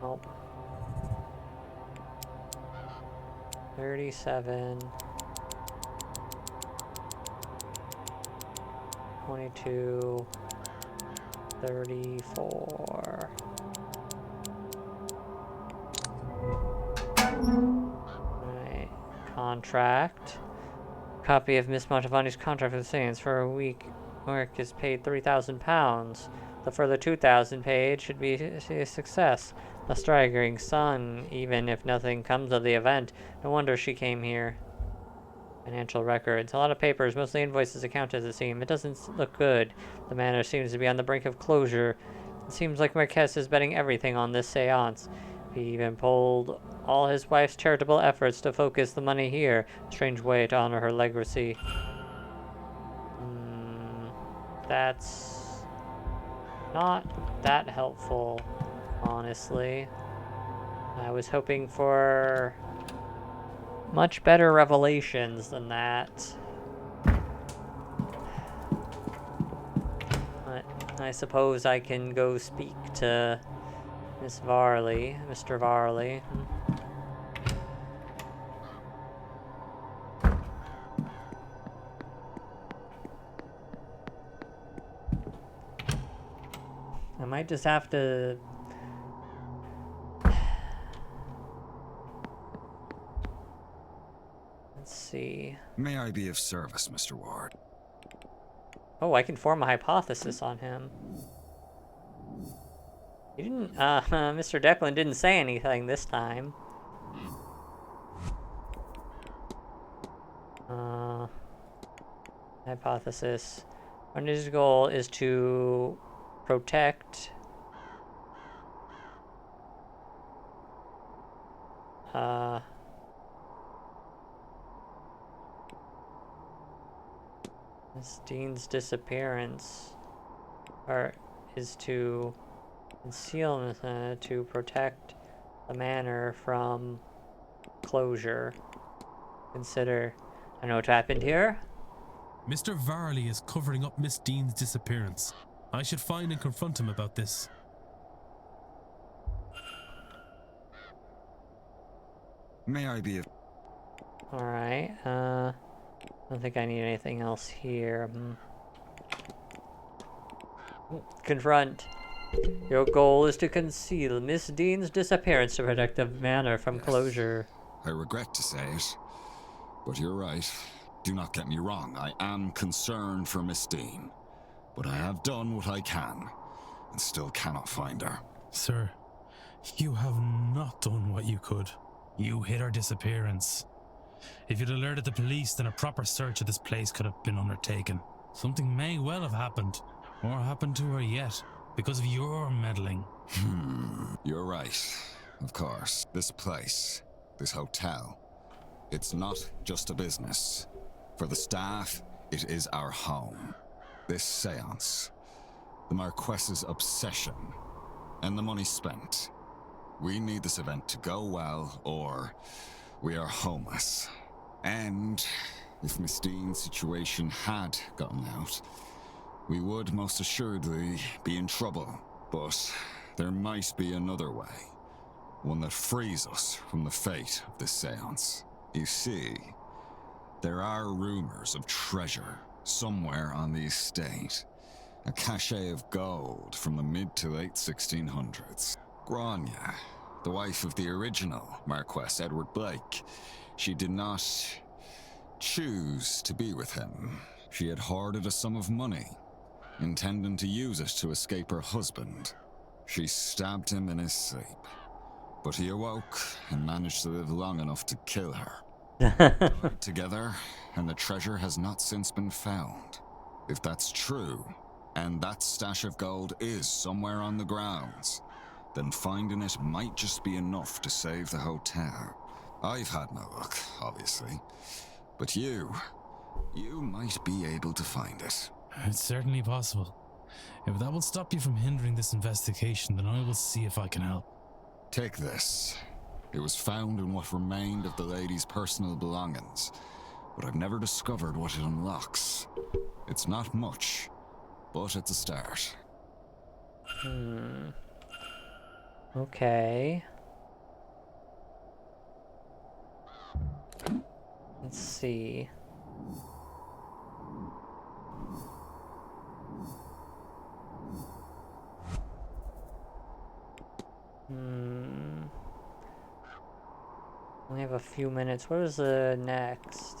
Nope. 37 22 34. Alright. Contract. Copy of Miss Montavani's contract with the Séance for a week work is paid £3,000. The further 2,000 paid should be a success. A staggering sum, even if nothing comes of the event. No wonder she came here. Financial records. A lot of papers, mostly invoices, account as it seems. It doesn't look good. The manor seems to be on the brink of closure. It seems like Marquez is betting everything on this seance. He even pulled all his wife's charitable efforts to focus the money here. Strange way to honor her legacy. That's not that helpful, honestly. I was hoping for much better revelations than that. But I suppose I can go speak to Miss Varley, Mr. Varley. I might just have to... Let's see. May I be of service, Mr. Ward? Oh, I can form a hypothesis on him. He didn't, Mr. Declan didn't say anything this time. Hypothesis. His goal is to protect Miss Dean's disappearance, or is to conceal, to protect the manor from closure. Consider, I know what happened here. Mr. Varley is covering up Miss Dean's disappearance. I should find and confront him about this. May I be of... Alright, I don't think I need anything else here. Confront. Your goal is to conceal Miss Dean's disappearance to protect the manor from closure. I regret to say it, but you're right. Do not get me wrong, I am concerned for Miss Dean. But I have done what I can, and still cannot find her. Sir, you have not done what you could. You hid her disappearance. If you'd alerted the police, then a proper search of this place could have been undertaken. Something may well have happened, or happened to her yet, because of your meddling. You're right. Of course. This place, this hotel, it's not just a business. For the staff, it is our home. This seance, the Marquess's obsession, and the money spent. We need this event to go well, or we are homeless. And if Miss Dean's situation had gotten out, we would most assuredly be in trouble. But there might be another way. One that frees us from the fate of this seance. You see, there are rumors of treasure somewhere on the estate. A cachet of gold from the mid to late 1600s. Grania, the wife of the original Marquess Edward Blake, she did not choose to be with him. She had hoarded a sum of money, intending to use it to escape her husband. She stabbed him in his sleep, but he awoke and managed to live long enough to kill her. Together, and the treasure has not since been found. If that's true, and that stash of gold is somewhere on the grounds, then finding it might just be enough to save the hotel. I've had no luck, obviously. But you might be able to find it. It's certainly possible. If that will stop you from hindering this investigation, then I will see if I can help. Take this. It was found in what remained of the lady's personal belongings, but I've never discovered what it unlocks. It's not much, but it's a start. Okay. Let's see. Only have a few minutes. What is the next?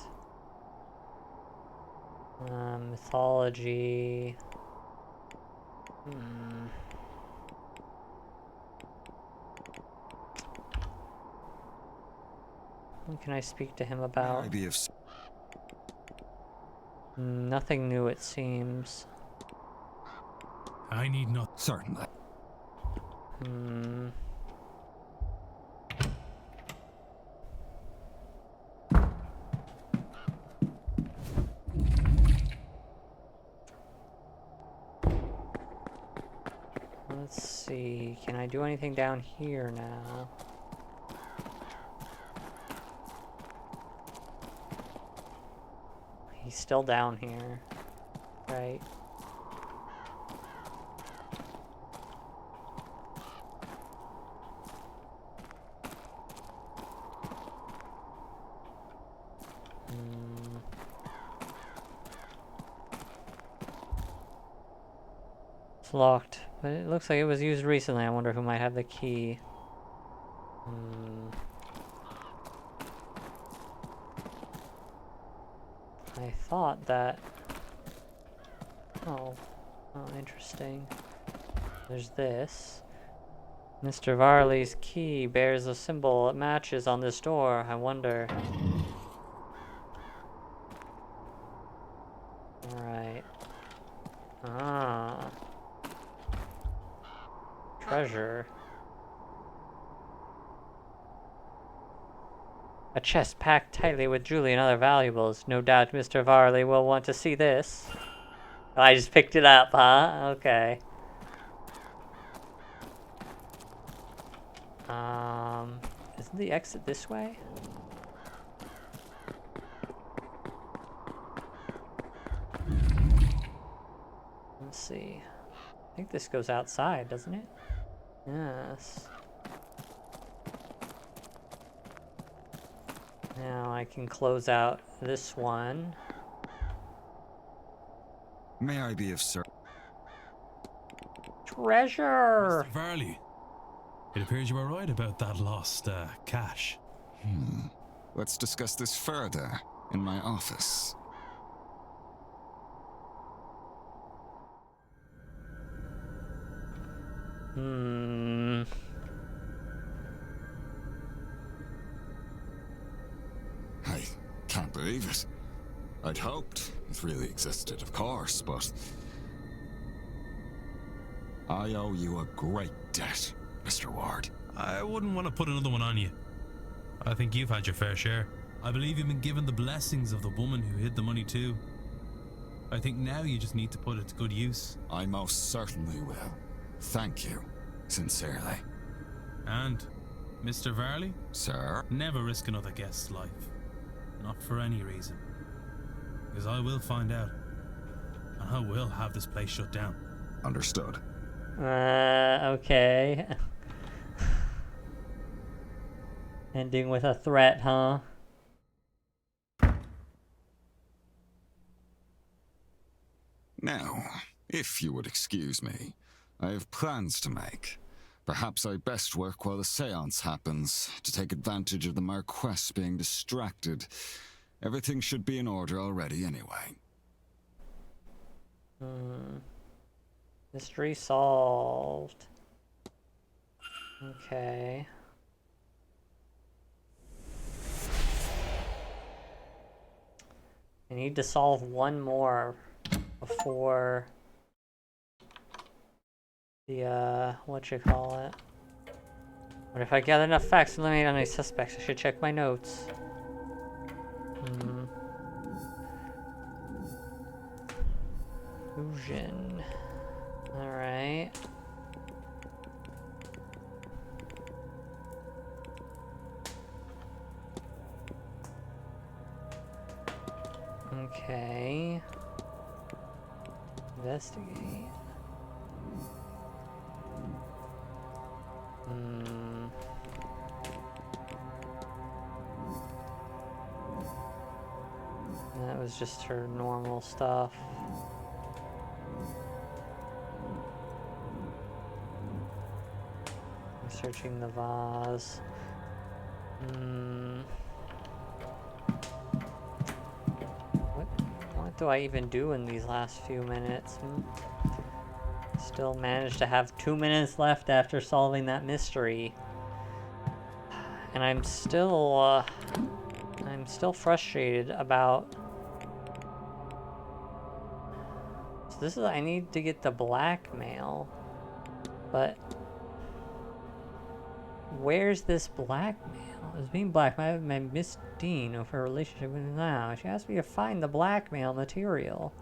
Mythology. What can I speak to him about? Maybe if Nothing new, it seems. I need not. certainly. Let's see. Can I do anything down here now? He's still down here, right? It's locked, but it looks like it was used recently. I wonder who might have the key. I thought that... Oh, interesting. There's this. Mr. Varley's key bears a symbol that matches on this door. I wonder... Alright. Ah. Treasure. A chest packed tightly with jewelry and other valuables. No doubt Mr. Varley will want to see this. I just picked it up, huh? Okay. Isn't the exit this way? Let's see. I think this goes outside, doesn't it? Yes. Now I can close out this one. May I be of service? Treasure! Mr. Varley, it appears you were right about that lost cash. Let's discuss this further in my office. I can't believe it. I'd hoped it really existed, of course, but I owe you a great debt, Mr. Ward. I wouldn't want to put another one on you. I think you've had your fair share. I believe you've been given the blessings of the woman who hid the money too. I think now you just need to put it to good use. I most certainly will. Thank you, sincerely. And, Mr. Varley? Sir? Never risk another guest's life. Not for any reason. Because I will find out. And I will have this place shut down. Understood. Okay. Ending with a threat, huh? Now, if you would excuse me, I have plans to make. Perhaps I best work while the séance happens, to take advantage of the Marquess being distracted. Everything should be in order already anyway. Mystery solved. Okay. I need to solve one more before the, But if I gather enough facts to eliminate any suspects, I should check my notes. Fusion. Alright. Okay. Investigate. That was just her normal stuff. I'm searching the vase. What do I even do in these last few minutes? Still managed to have 2 minutes left after solving that mystery. And I'm still frustrated about... So this is, I need to get the blackmail, but where's this blackmail? I was being blackmailed by Miss Dean over her relationship with me now. She asked me to find the blackmail material.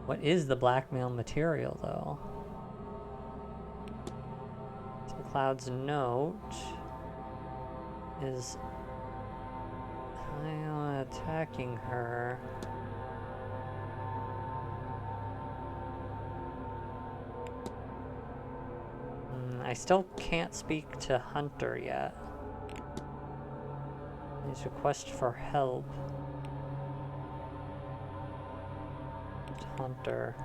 What is the blackmail material, though? So Cloud's note is attacking her. I still can't speak to Hunter yet. His request for help. Hunter.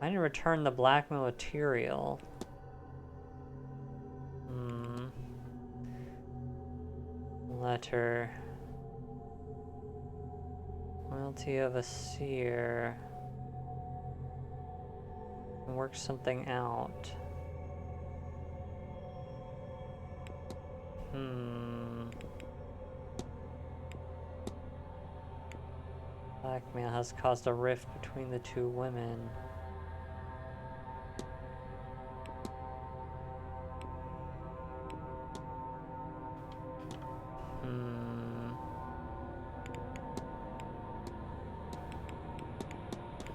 I need to return the blackmail material. Letter. Loyalty of a seer. Work something out. Blackmail has caused a rift between the two women.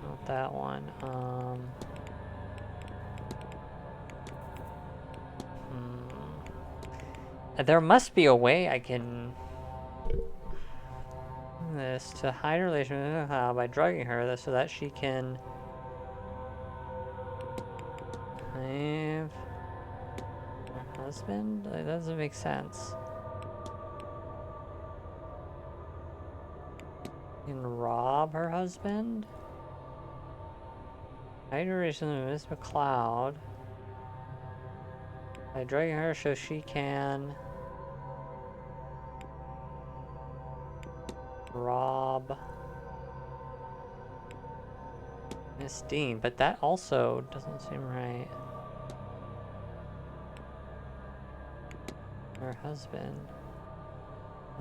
Not that one. There must be a way I can this to hide her relation with her by drugging her so that she can leave her husband? That doesn't make sense. You can rob her husband? Hide her relation with Miss McCloud by drugging her so she can rob Miss Dean, but that also doesn't seem right. Her husband.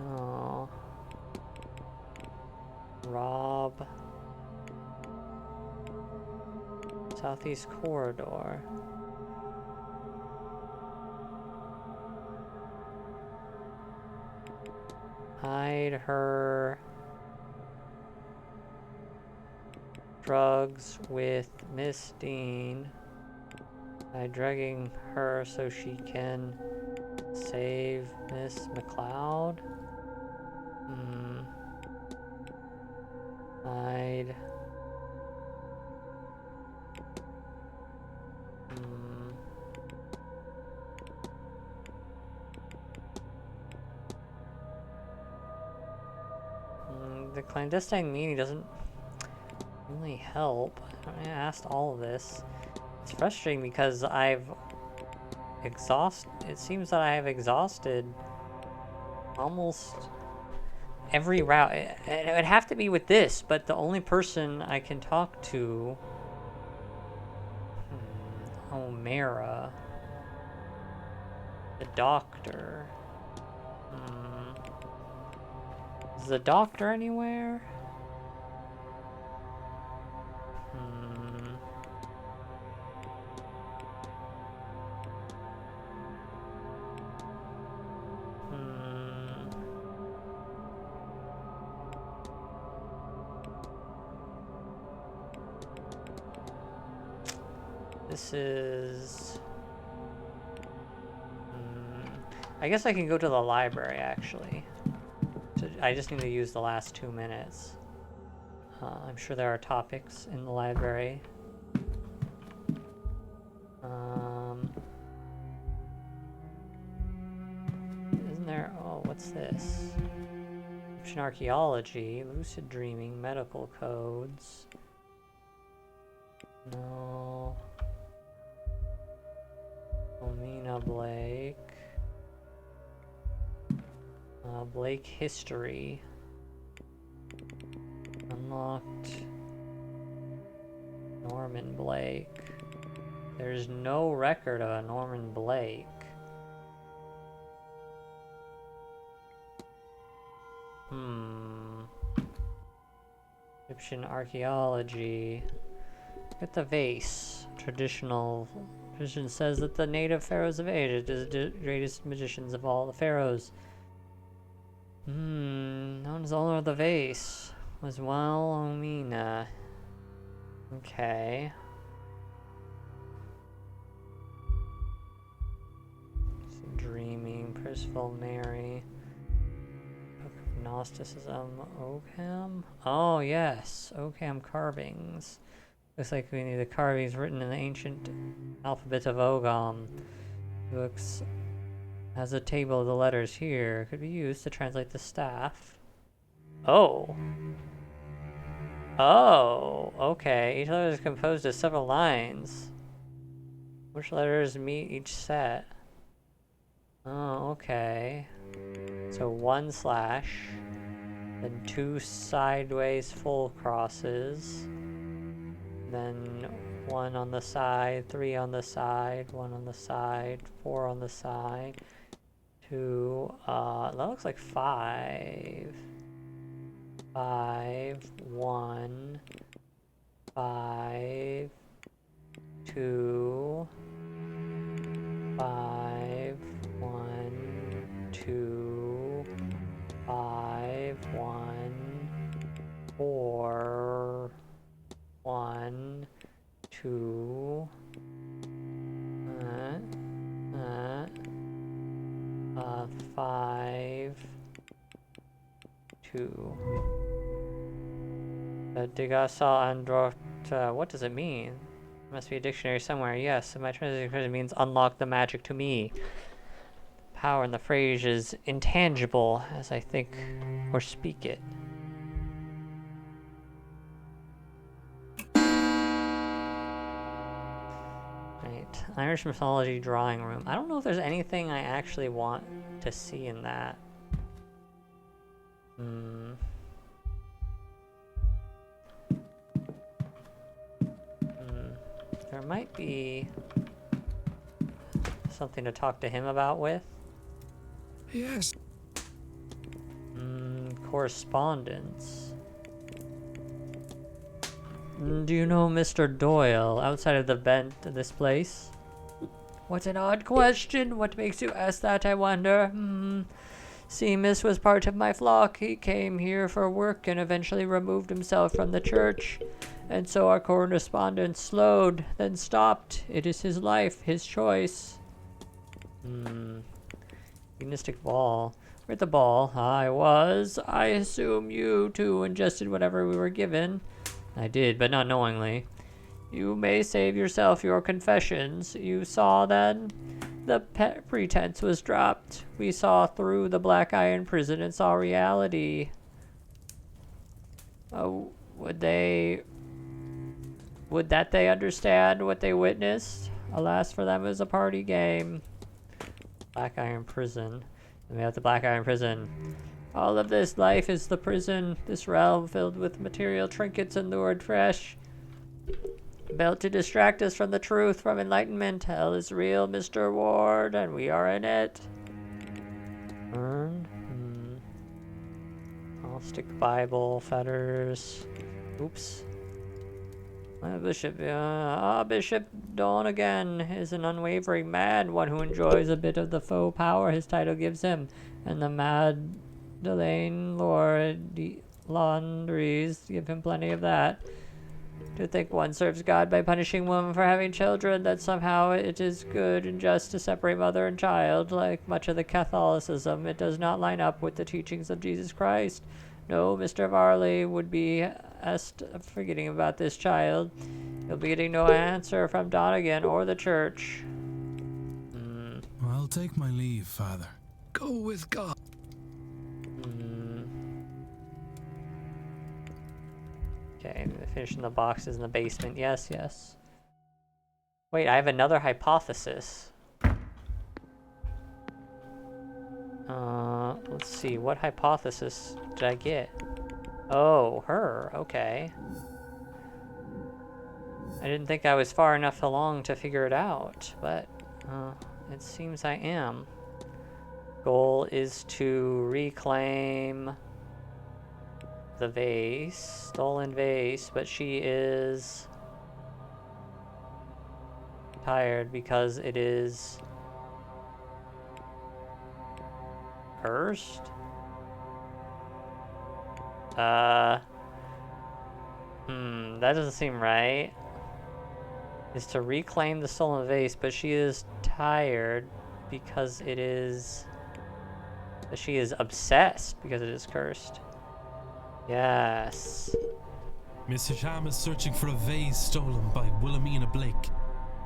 Oh. Rob. Southeast Corridor. Hide her drugs with Miss Dean by drugging her so she can save Miss McCloud. Hide. The clandestine meeting doesn't really help. I asked all of this. It's frustrating because it seems that I have exhausted almost every route. It would have to be with this, but the only person I can talk to O'Mara. The doctor. Is the doctor anywhere? This is... I guess I can go to the library, actually. I just need to use the last 2 minutes. I'm sure there are topics in the library. Isn't there... Oh, what's this? Egyptian archaeology, lucid dreaming, medical codes. No. Omina Blake. Blake history. Unlocked. Norman Blake. There's no record of a Norman Blake. Egyptian archaeology. Look at the vase. Traditional tradition says that the native pharaohs of Egypt is the greatest magicians of all the pharaohs. Known as owner of the vase was Omina. Okay. Dreaming, Percival Mary. Book of Gnosticism, Ogham? Oh yes, Ogham carvings. Looks like we need the carvings written in the ancient alphabet of Ogham. Looks has a table of the letters here. Could be used to translate the staff. Oh. Oh, okay. Each letter is composed of several lines. Which letters meet each set? Oh, okay. So 1 slash, then 2 sideways full crosses, then 1 on the side, 3 on the side, 1 on the side, 4 on the side, 2, that looks like 5. 5, 1, 5, 2, 5, 1, 2, 5, 1, 4, 1, 2, 5, 2. Digasa Androta, what does it mean? Must be a dictionary somewhere. Yes, my translation means unlock the magic to me. Power in the phrase is intangible, as I think or speak it. Right, Irish mythology drawing room. I don't know if there's anything I actually want to see in that. There might be something to talk to him about with. Yes. Correspondence. Do you know Mr. Doyle outside of the vent of this place? What an odd question. What makes you ask that, I wonder? Seamus was part of my flock. He came here for work and eventually removed himself from the church. And so our correspondence slowed, then stopped. It is his life, his choice. Mystic ball. Where'd the ball? I assume you two ingested whatever we were given. I did, but not knowingly. You may save yourself your confessions. You saw then? The pretense was dropped. We saw through the black eye in prison and saw reality. Oh, would they understand what they witnessed? Alas, for them it was a party game. Black Iron Prison. And we have the Black Iron Prison. All of this life is the prison, this realm filled with material trinkets and lured fresh. Built to distract us from the truth, from enlightenment. Hell is real, Mr. Ward, and we are in it. I'll stick Bible, fetters. Oops. Bishop Dawn again is an unwavering man, one who enjoys a bit of the faux power his title gives him, and the Madeleine laundries give him plenty of that. To think one serves God by punishing women for having children, that somehow it is good and just to separate mother and child, like much of the Catholicism, it does not line up with the teachings of Jesus Christ. No, Mr. Varley would be forgetting about this child. He'll be getting no answer from Donegan or the church. I'll take my leave, Father. Go with God. Okay, finishing the boxes in the basement. Yes, yes. Wait, I have another hypothesis. Let's see. What hypothesis did I get? Oh, her. Okay. I didn't think I was far enough along to figure it out, but it seems I am. Goal is to reclaim the vase, stolen vase, but she is tired because it is cursed. That doesn't seem right. Is to reclaim the stolen vase, but she is tired because it is. She is obsessed because it is cursed. Yes. Miss Hisham is searching for a vase stolen by Wilhelmina Blake,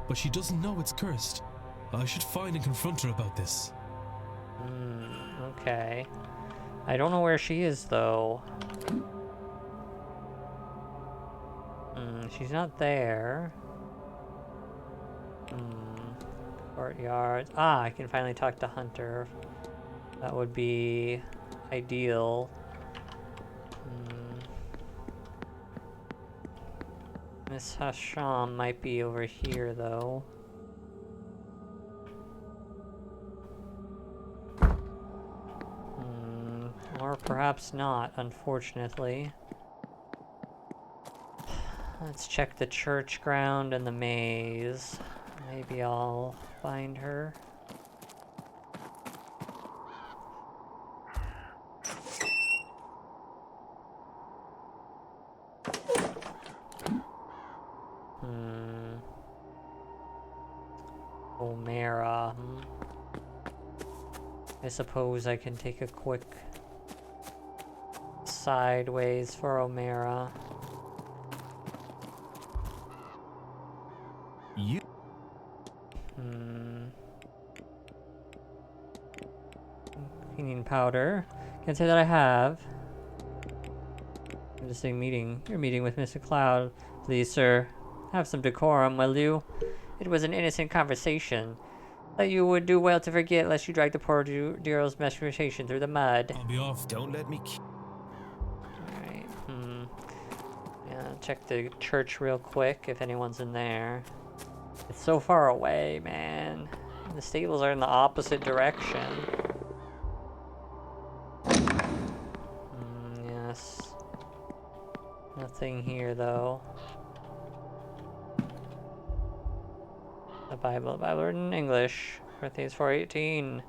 but she doesn't know it's cursed. I should find and confront her about this. Okay. I don't know where she is, though. She's not there. Courtyard. Ah, I can finally talk to Hunter. That would be ideal. Miss Hasham might be over here, though. Or perhaps not, unfortunately. Let's check the church ground and the maze. Maybe I'll find her. O'Mara. I suppose I can take a quick sideways for O'Mara. You. Cleaning powder. Can't say that I have. I'm just saying meeting. You're meeting with Mr. Cloud. Please, sir. Have some decorum, will you? It was an innocent conversation that you would do well to forget lest you drag the poor girl's reputation through the mud. I'll be off. Don't let me. Alright, yeah, check the church real quick if anyone's in there. It's so far away, man. The stables are in the opposite direction. Yes. Nothing here, though. The Bible written in English. Corinthians 4:18.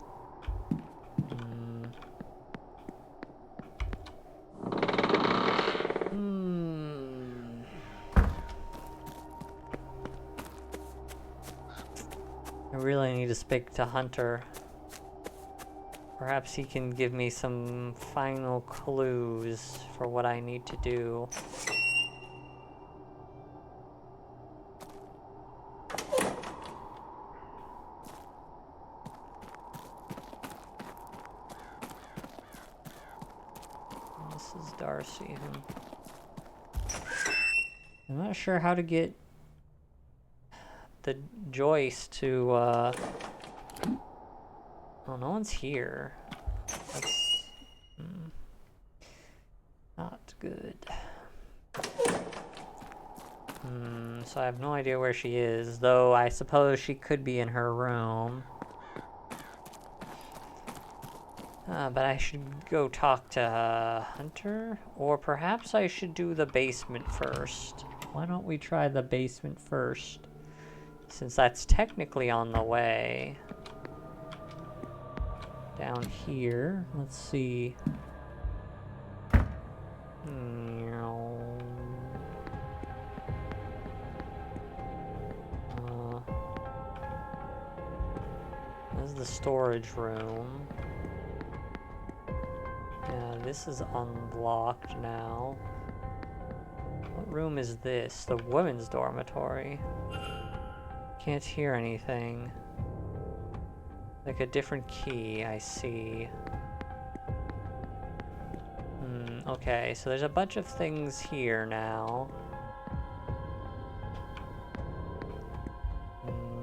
I really need to speak to Hunter. Perhaps he can give me some final clues for what I need to do. This is Darcy. I'm not sure how to get the Joyce to, oh, no one's here. That's not good. So I have no idea where she is, though I suppose she could be in her room. But I should go talk to Hunter, or perhaps I should do the basement first. Why don't we try the basement first? Since that's technically on the way. Down here, let's see. This is the storage room. Yeah, this is unlocked now. What room is this? The women's dormitory. Can't hear anything. Like a different key, I see. Okay, so there's a bunch of things here now.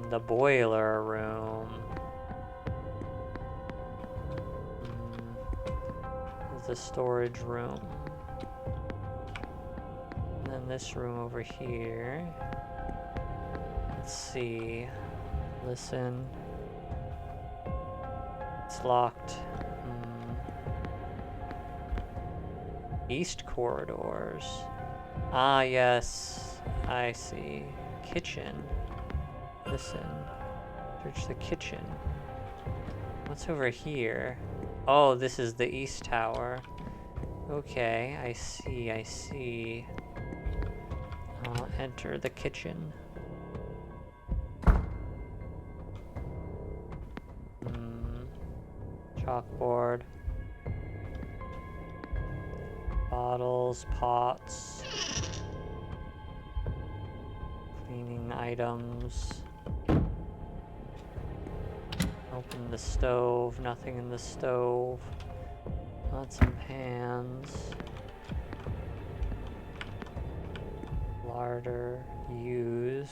The boiler room. There's the storage room. And then this room over here. Let's see. Listen. It's locked. East corridors. Ah, yes. I see. Kitchen. Listen. Search the kitchen. What's over here? Oh, this is the east tower. Okay, I see, I see. I'll enter the kitchen. Chalkboard. Bottles, pots. Cleaning items. Open the stove, nothing in the stove. Lots of pans. Larder, use,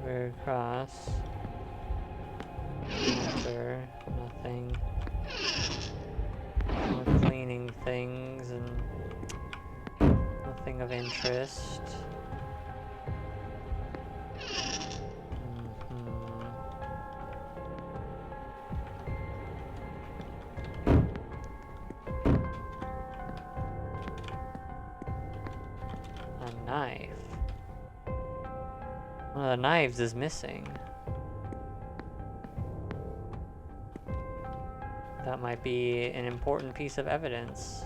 right across. Water, nothing. More cleaning things and nothing of interest. A knife. One of the knives is missing. That might be an important piece of evidence.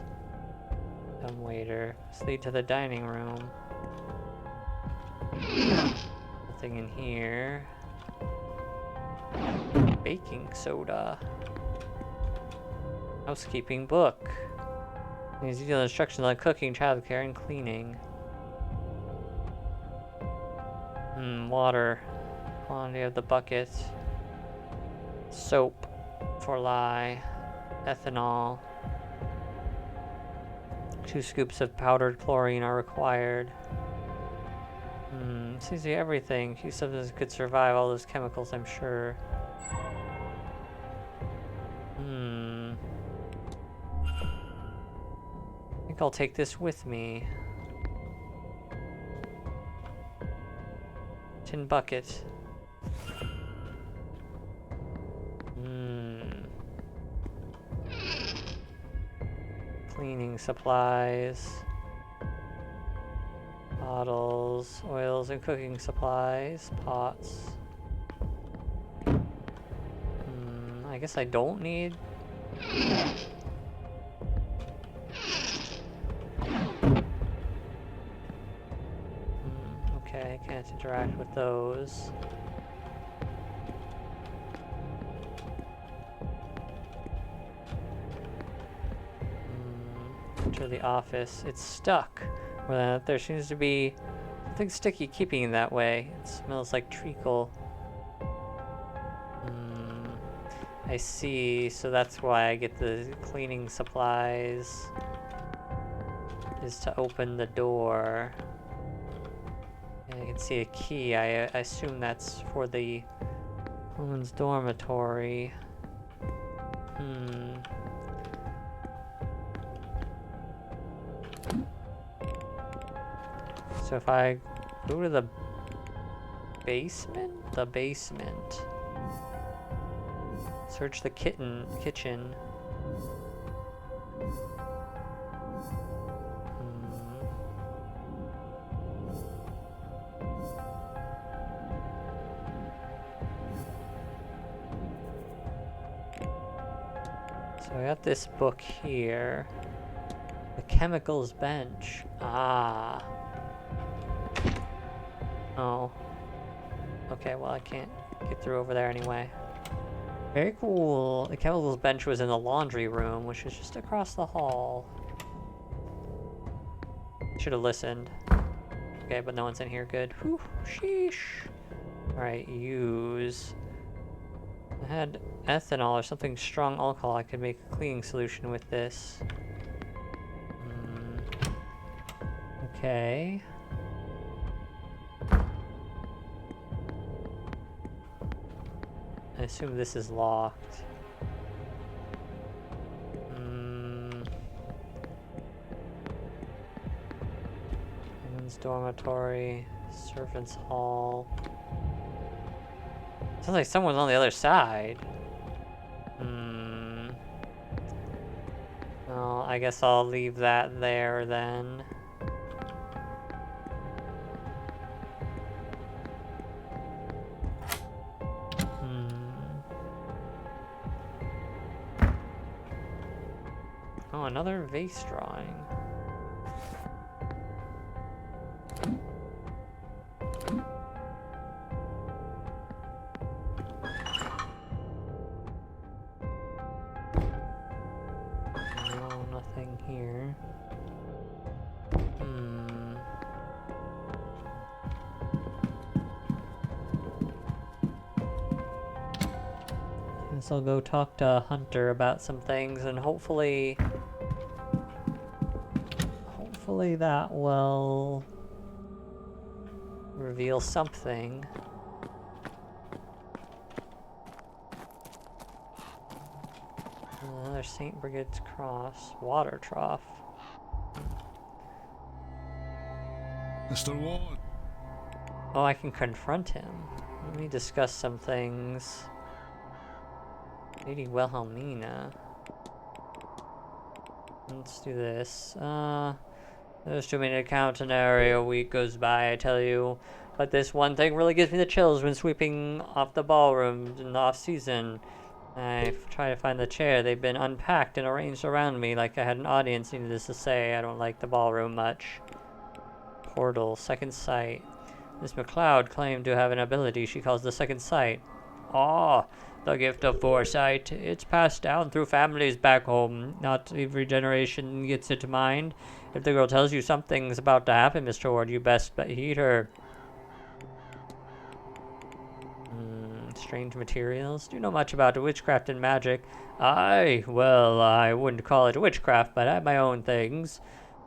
Dumb waiter. Let's lead to the dining room. Nothing in here. Baking soda. Housekeeping book. These detailed instructions on cooking, childcare, and cleaning. Water. Quantity of the bucket. Soap. For lye. Ethanol. 2 scoops of powdered chlorine are required. Seems to be everything. Few substances could survive all those chemicals, I'm sure. I think I'll take this with me. Tin bucket. Cleaning supplies. Bottles, oils and cooking supplies, pots. I guess I don't need. Okay, I can't interact with those. Enter the office. It's stuck. There seems to be something sticky keeping it that way. It smells like treacle. I see. So that's why I get the cleaning supplies. Is to open the door. And I can see a key. I assume that's for the women's dormitory. So if I go to the basement? The basement. Search the kitchen. So I got this book here. The chemicals bench. Ah. Oh. Okay, well I can't get through over there anyway. Very cool. The chemicals bench was in the laundry room, which is just across the hall. Should have listened. Okay, but no one's in here. Good. Whew, sheesh. Alright, use. I had ethanol or something strong alcohol. I could make a cleaning solution with this. Okay. I assume this is locked. Women's dormitory, servants' hall. Sounds like someone's on the other side. Well, I guess I'll leave that there then. Oh, another vase drawing. No, nothing here. Guess I'll go talk to Hunter about some things and hopefully that will reveal something. Another St. Brigid's Cross. Water trough. Mr. Ward. Oh, I can confront him. Let me discuss some things. Lady Wilhelmina. Let's do this. There's too many to count. An area a week goes by, I tell you. But this one thing really gives me the chills when sweeping off the ballroom in the off-season. I try to find the chair. They've been unpacked and arranged around me like I had an audience. Needless to say, I don't like the ballroom much. Portal, second sight. Miss McLeod claimed to have an ability she calls the second sight. Ah, the gift of foresight. It's passed down through families back home. Not every generation gets it to mind. If the girl tells you something's about to happen, Mr. Ward, you best heed her. Strange materials. Do you know much about witchcraft and magic? Aye, well, I wouldn't call it witchcraft, but I have my own things.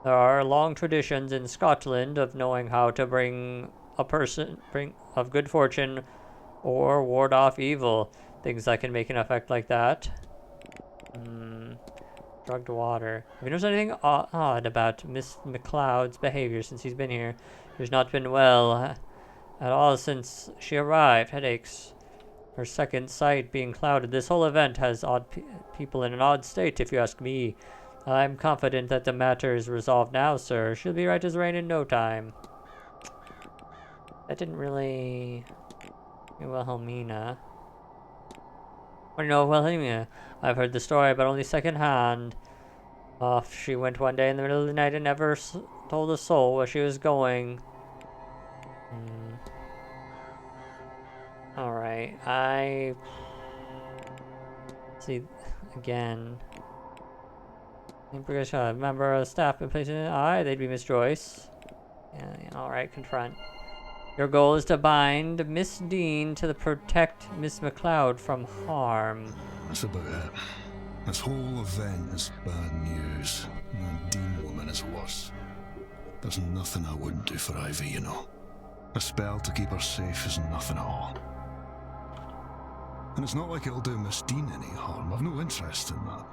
There are long traditions in Scotland of knowing how to bring of good fortune or ward off evil. Things that can make an effect like that. Drugged water. Have you noticed anything odd about Miss McLeod's behavior since he's been here? She's not been well at all since she arrived. Headaches. Her second sight being clouded. This whole event has odd people in an odd state, if you ask me. I'm confident that the matter is resolved now, sir. She'll be right as rain in no time. That didn't really... Wilhelmina. What do you know of Wilhelmina? I've heard the story, but only second-hand. Off she went one day in the middle of the night and never told a soul where she was going. Alright, see, again. Member of the staff been placed in it. Aye, they'd be Miss Joyce. Yeah, alright, confront. Your goal is to bind Miss Dean to protect Miss McLeod from harm. That's about it. This whole event is bad news. The Dean woman is worse. There's nothing I wouldn't do for Ivy, you know. A spell to keep her safe is nothing at all. And it's not like it'll do Miss Dean any harm. I've no interest in that.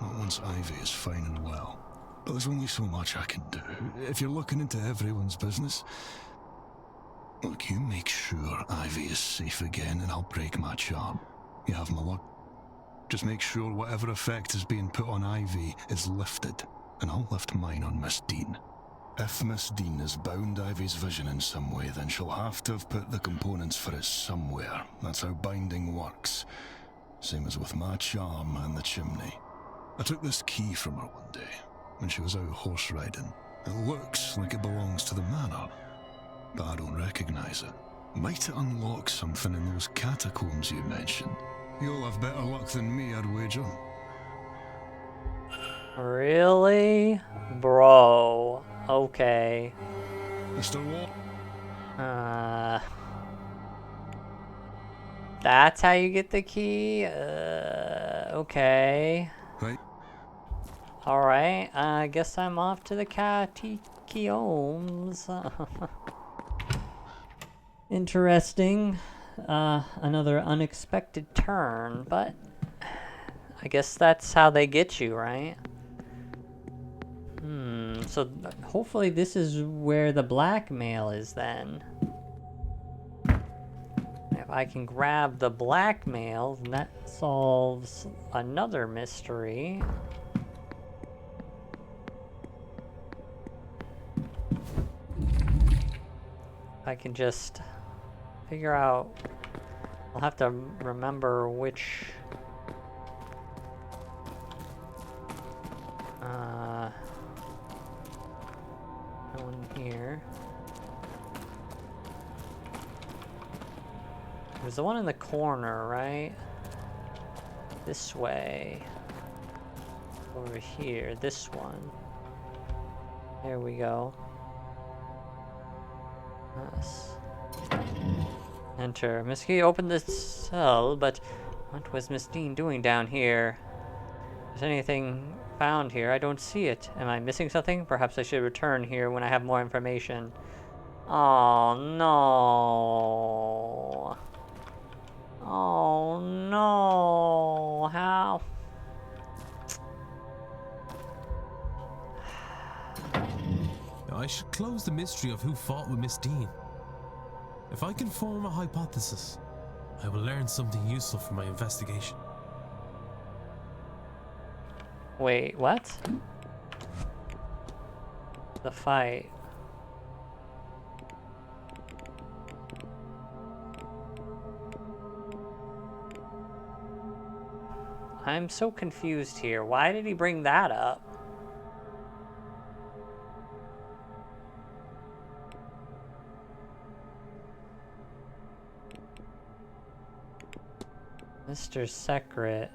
Not once Ivy is fine and well. But there's only so much I can do. If you're looking into everyone's business, Look, you make sure Ivy is safe again and I'll break my charm. You have my luck. Just make sure whatever effect is being put on Ivy is lifted, and I'll lift mine on Miss Dean. If Miss Dean has bound Ivy's vision in some way, then she'll have to have put the components for it somewhere. That's how binding works. Same as with my charm and the chimney. I took this key from her one day, when she was out horse riding. It looks like it belongs to the manor, but I don't recognize it. Might it unlock something in those catacombs you mentioned? You'll have better luck than me, I'd wager. Really? Bro. Okay. Mr. Wall? That's how you get the key? Okay. Right. Alright, I guess I'm off to the catacombs. Interesting. Another unexpected turn, but I guess that's how they get you, right? So hopefully this is where the blackmail is then. If I can grab the blackmail, then that solves another mystery. I can just figure out. I'll have to remember which one here. There's the one in the corner, right? This way. Over here, this one. There we go. Yes. Enter. Miss Key opened the cell, but what was Miss Dean doing down here? Is anything found here? I don't see it. Am I missing something? Perhaps I should return here when I have more information. Oh no. Oh no. How? I should close the mystery of who fought with Miss Dean. If I can form a hypothesis, I will learn something useful from my investigation. Wait, what? The fight. I'm so confused here. Why did he bring that up? Mr. Secret.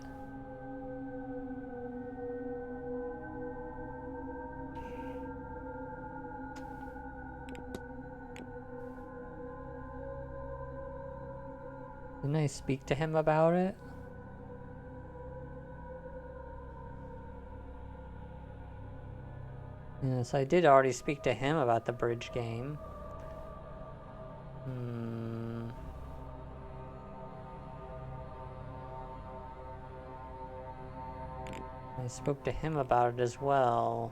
Didn't I speak to him about it? Yes, I did already speak to him about the bridge game. I spoke to him about it as well.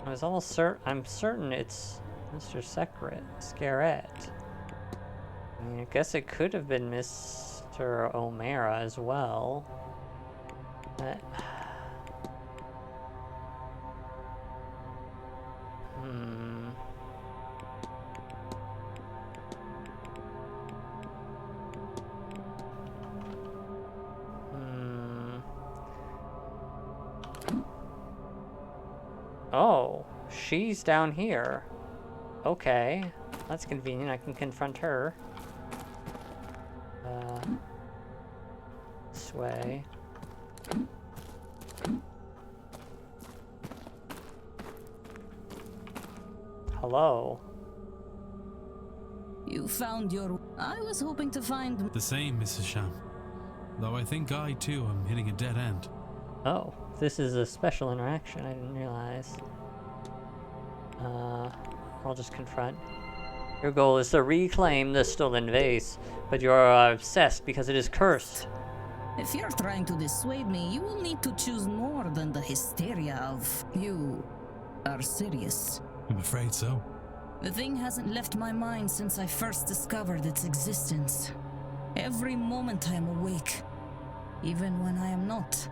I was almost certain. I'm certain it's Mr. Scarrett. I mean, I guess it could have been Mr. O'Mara as well. But... Oh, she's down here. Okay, that's convenient. I can confront her. This way. Hello. You found your... I was hoping to find... The same, Mrs. Sham. Though I think I, too, am hitting a dead end. Oh, this is a special interaction. I didn't realize. I'll just confront. Your goal is to reclaim the stolen vase, but you are obsessed because it is cursed. If you're trying to dissuade me, you will need to choose more than the hysteria of you are serious. I'm afraid so. The thing hasn't left my mind since I first discovered its existence. Every moment I am awake, even when I am not,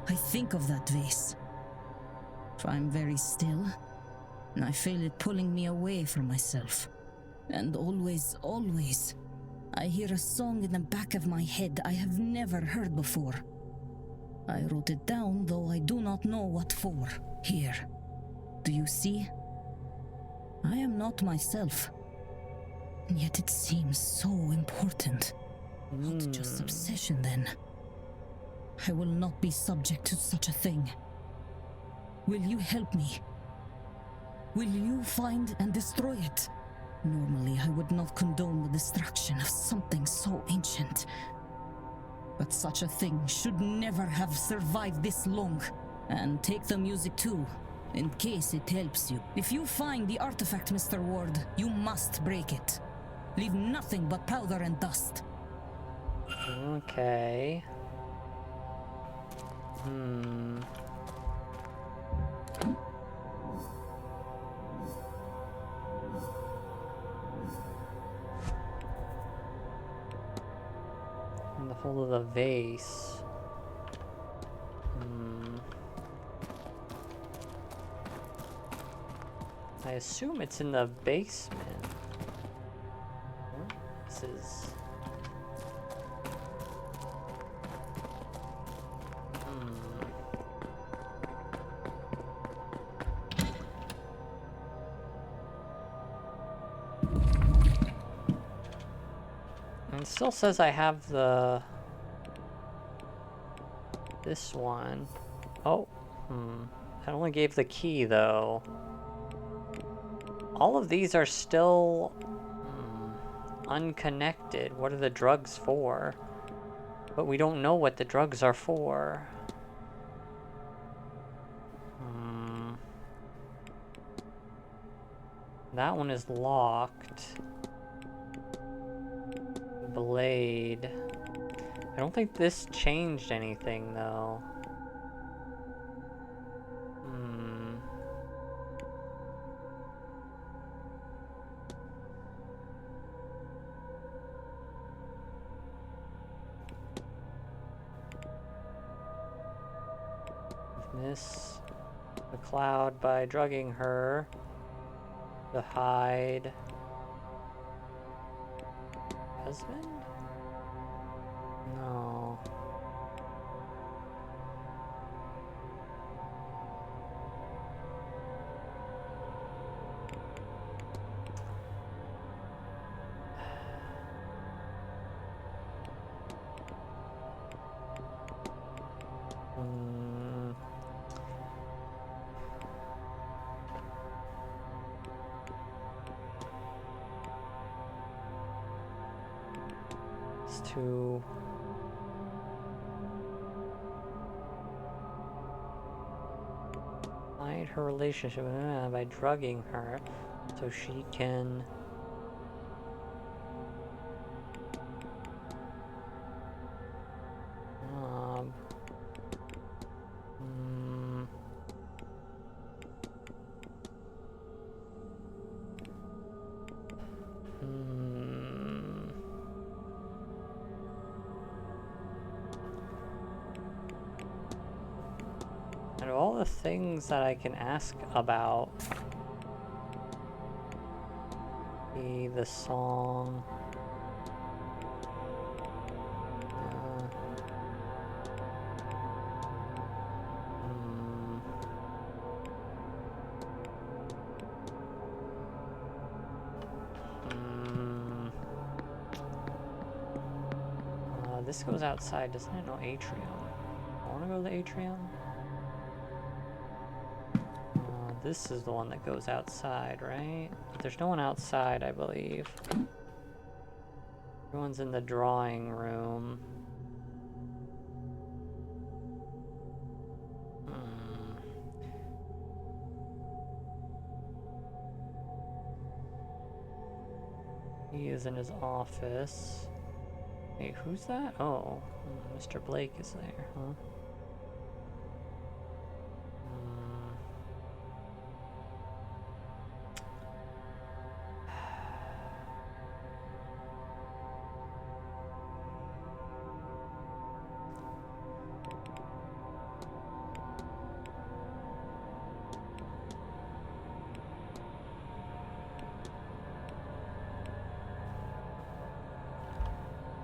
I think of that vase. If I'm very still, I feel it pulling me away from myself. And always, always, I hear a song in the back of my head I have never heard before. I wrote it down, though I do not know what for. Here. Do you see? I am not myself. And yet it seems so important. Not just obsession, then. I will not be subject to such a thing. Will you help me? Will you find and destroy it? Normally, I would not condone the destruction of something so ancient. But such a thing should never have survived this long. And take the music too, in case it helps you. If you find the artifact, Mr. Ward, you must break it. Leave nothing but powder and dust. Okay. In the hole of the vase. I assume it's in the basement. This is... And it still says I have the... this one. Oh, I only gave the key though. All of these are still unconnected. What are the drugs for? But we don't know what the drugs are for. That one is locked. Blade. I don't think this changed anything though. Miss the cloud by drugging her. The hide. Husband? No. To hide her relationship with him by drugging her so she can out of all the things that I can ask about, the song, this goes outside, doesn't it? No, atrium. I want to go to the atrium. This is the one that goes outside, right? But there's no one outside, I believe. Everyone's in the drawing room. He is in his office. Wait, who's that? Oh, Mr. Blake is there, huh?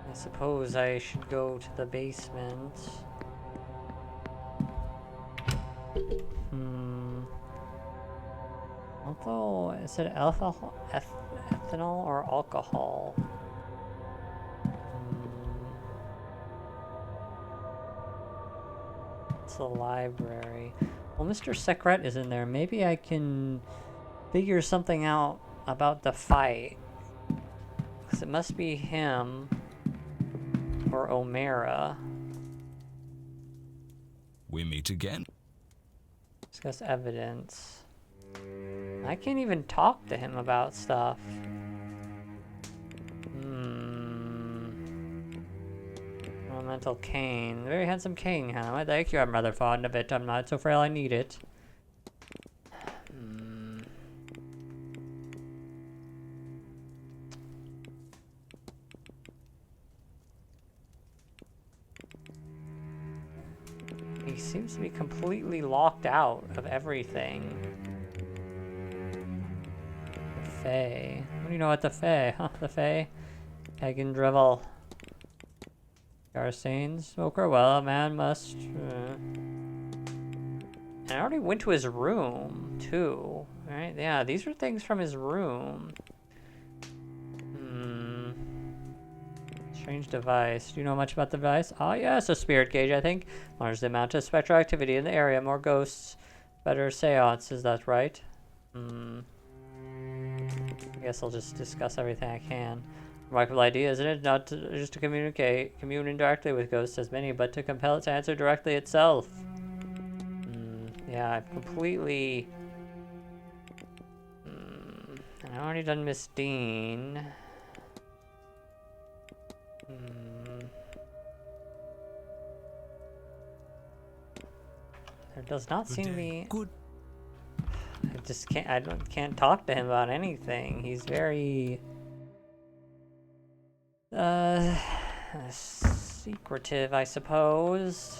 I suppose I should go to the basement. Although, is it ethanol or alcohol? It's the library. Well, Mr. Secret is in there. Maybe I can figure something out about the fight. Because it must be him or O'Mara. We meet again. Discuss evidence. I can't even talk to him about stuff. Elemental cane. Very handsome cane, huh? Thank you, I'm rather fond of it. I'm not so frail I need it. He seems to be completely locked out of everything. The Fae. What do you know about the Fae? Huh? The Fae? Pagan drivel. Garsane smoker. Well, a man must. And I already went to his room too. Right? Yeah, these are things from his room. Strange device. Do you know much about the device? Oh yes, a spirit gauge, I think. Monitors the amount of spectral activity in the area. More ghosts, better seance. Is that right? I guess I'll just discuss everything I can. Remarkable idea, isn't it? Not just to commune indirectly with ghosts as many, but to compel it to answer directly itself. Yeah, I've completely... I've already done Miss Dean. There does not seem to be... Good. I just can't talk to him about anything. He's very... secretive, I suppose.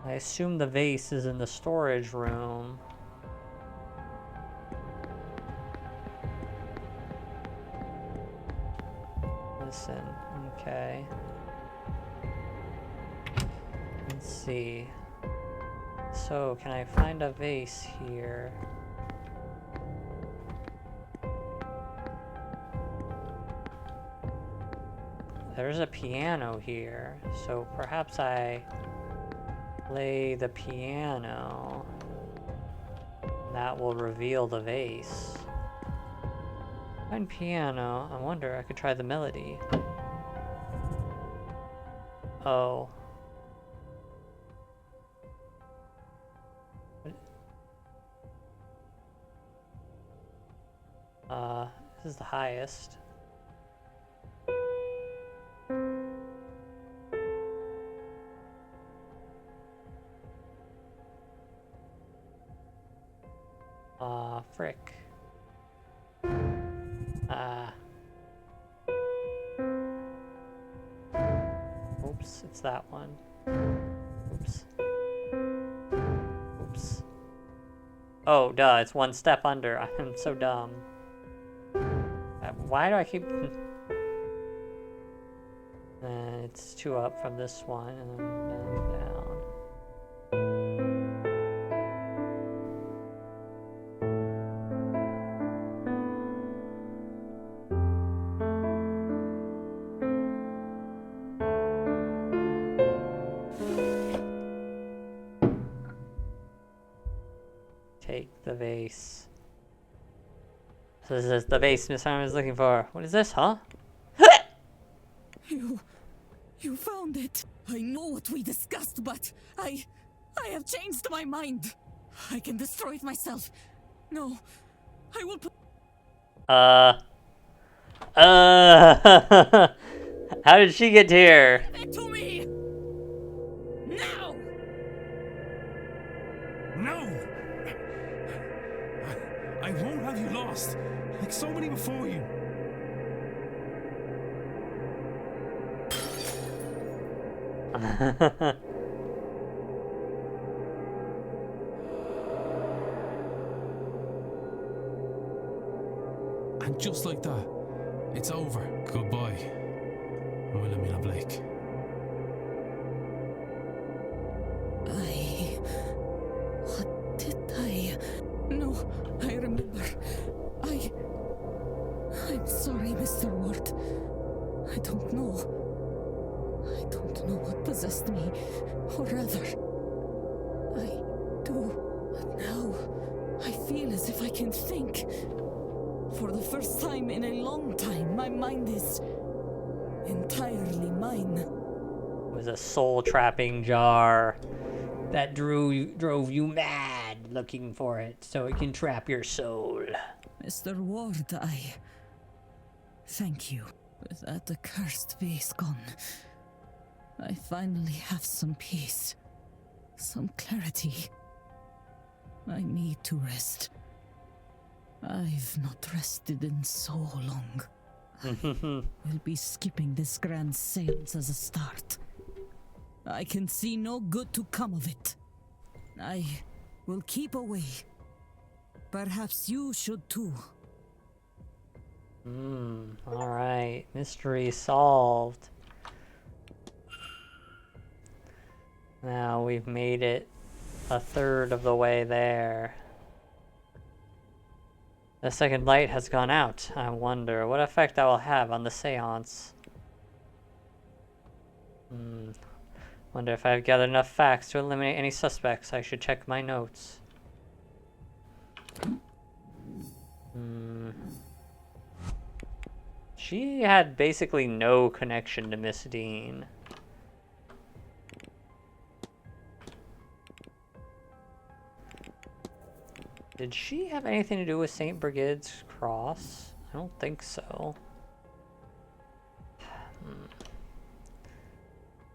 I assume the vase is in the storage room. Listen, okay. Let's see. So, can I find a vase here? There's a piano here, so perhaps I play the piano. That will reveal the vase. Find piano. I wonder, I could try the melody. Oh. This is the highest. Frick. Oops, it's that one. Oops. Oops. Oh, duh, it's one step under. I'm so dumb. Why do I keep... it's two up from this one, and then down. Take the vase. So this is the vase Miss Harmon is looking for. What is this, huh? You found it. I know what we discussed, but I have changed my mind. I can destroy it myself. No, I will How did she get here? Give it to me! Now! No! I won't have you lost, like so many before you. And just like that, it's over. Goodbye, Wilhelmina Blake. What did I... No, I remember. I'm sorry, Mr. Ward. I don't know. I don't know what possessed me. Or rather, I do. But now, I feel as if I can think. For the first time in a long time, my mind is entirely mine. It was a soul-trapping jar that drove you mad looking for it so it can trap your soul. Mr. Ward, I thank you. With that accursed vase gone, I finally have some peace, some clarity. I need to rest. I've not rested in so long. We'll be skipping this grand séance as a start. I can see no good to come of it. I will keep away. Perhaps you should too. Alright. Mystery solved. Now we've made it a third of the way there. The second light has gone out. I wonder what effect that will have on the séance. Wonder if I've gathered enough facts to eliminate any suspects. I should check my notes. She had basically no connection to Miss Dean. Did she have anything to do with St. Brigide's Cross? I don't think so.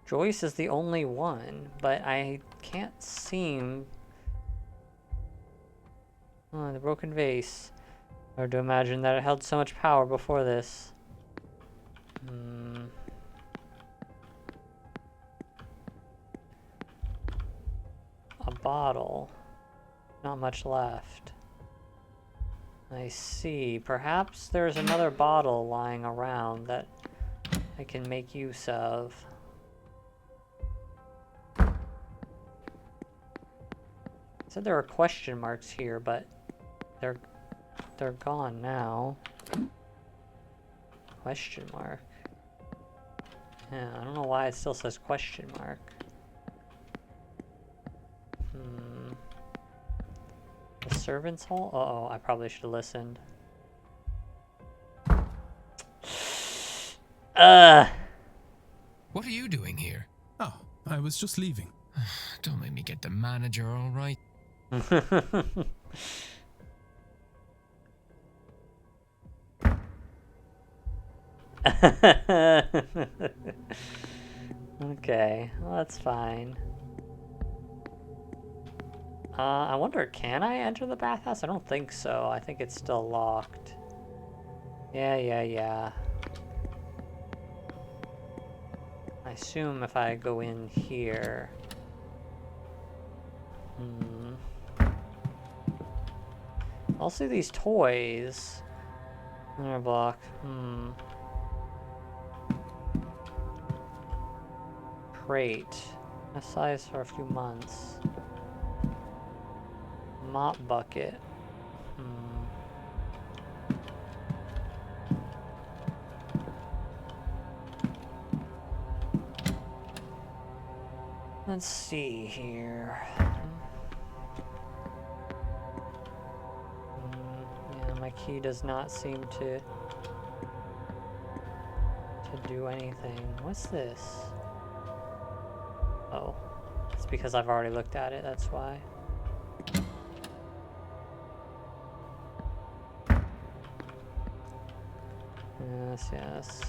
Joyce is the only one, but I can't seem... Oh, the broken vase. Hard to imagine that it held so much power before this. A bottle. Not much left. I see. Perhaps there's another bottle lying around that I can make use of. Said there were question marks here, but they're gone now. Question mark. Yeah, I don't know why it still says question mark. The servants' hall? Uh-oh, I probably should have listened. What are you doing here? Oh, I was just leaving. Don't make me get the manager, all right? Okay, well, that's fine. I wonder, can I enter the bathhouse? I don't think so. I think it's still locked. Yeah. I assume if I go in here... Also these toys. Another block. Crate. A size for a few months. Mop bucket. Let's see here. Yeah, my key does not seem to do anything. What's this? Oh, it's because I've already looked at it, that's why. Yes, yes.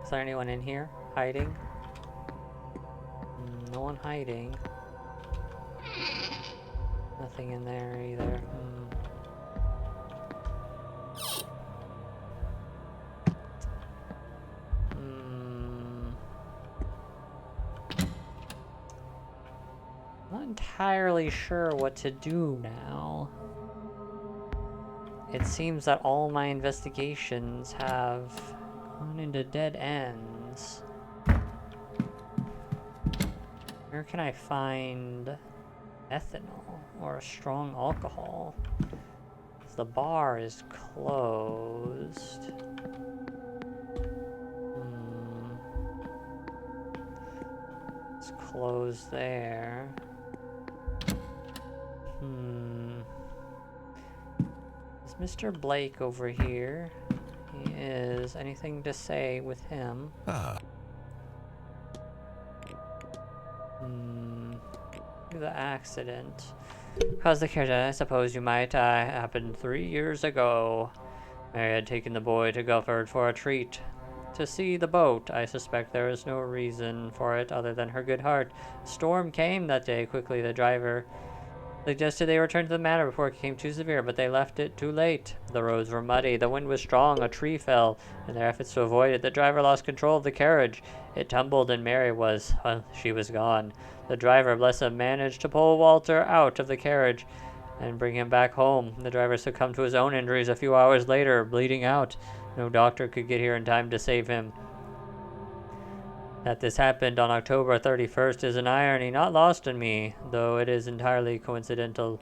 Is there anyone in here hiding? No one hiding. Nothing in there either. Not entirely sure what to do now. It seems that all my investigations have gone into dead ends. Where can I find ethanol or strong alcohol? The bar is closed. It's closed there. Is Mr. Blake over here? He is. Anything to say with him? The accident caused the carriage. I suppose you might. Happened 3 years ago. Mary had taken the boy to Guilford for a treat. To see the boat. I suspect there is no reason for it other than her good heart. A storm came that day. Quickly the driver suggested they return to the manor before it became too severe, but they left it too late. The roads were muddy, the wind was strong, a tree fell. In their efforts to avoid it, the driver lost control of the carriage. It tumbled and Mary was, well, she was gone. The driver, bless him, managed to pull Walter out of the carriage and bring him back home. The driver succumbed to his own injuries a few hours later, bleeding out. No doctor could get here in time to save him. That this happened on October 31st is an irony not lost on me, though it is entirely coincidental.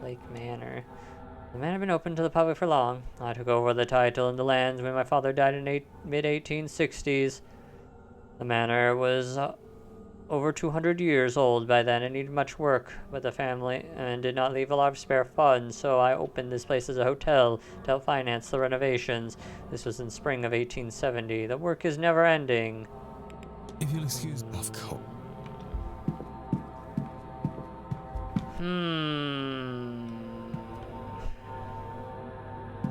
Lake Manor. The manor had been open to the public for long. I took over the title and the lands when my father died in mid-1860s. The manor was over 200 years old by then. It needed much work with the family and did not leave a lot of spare funds, so I opened this place as a hotel to help finance the renovations. This was in spring of 1870. The work is never ending. If you'll excuse, of course.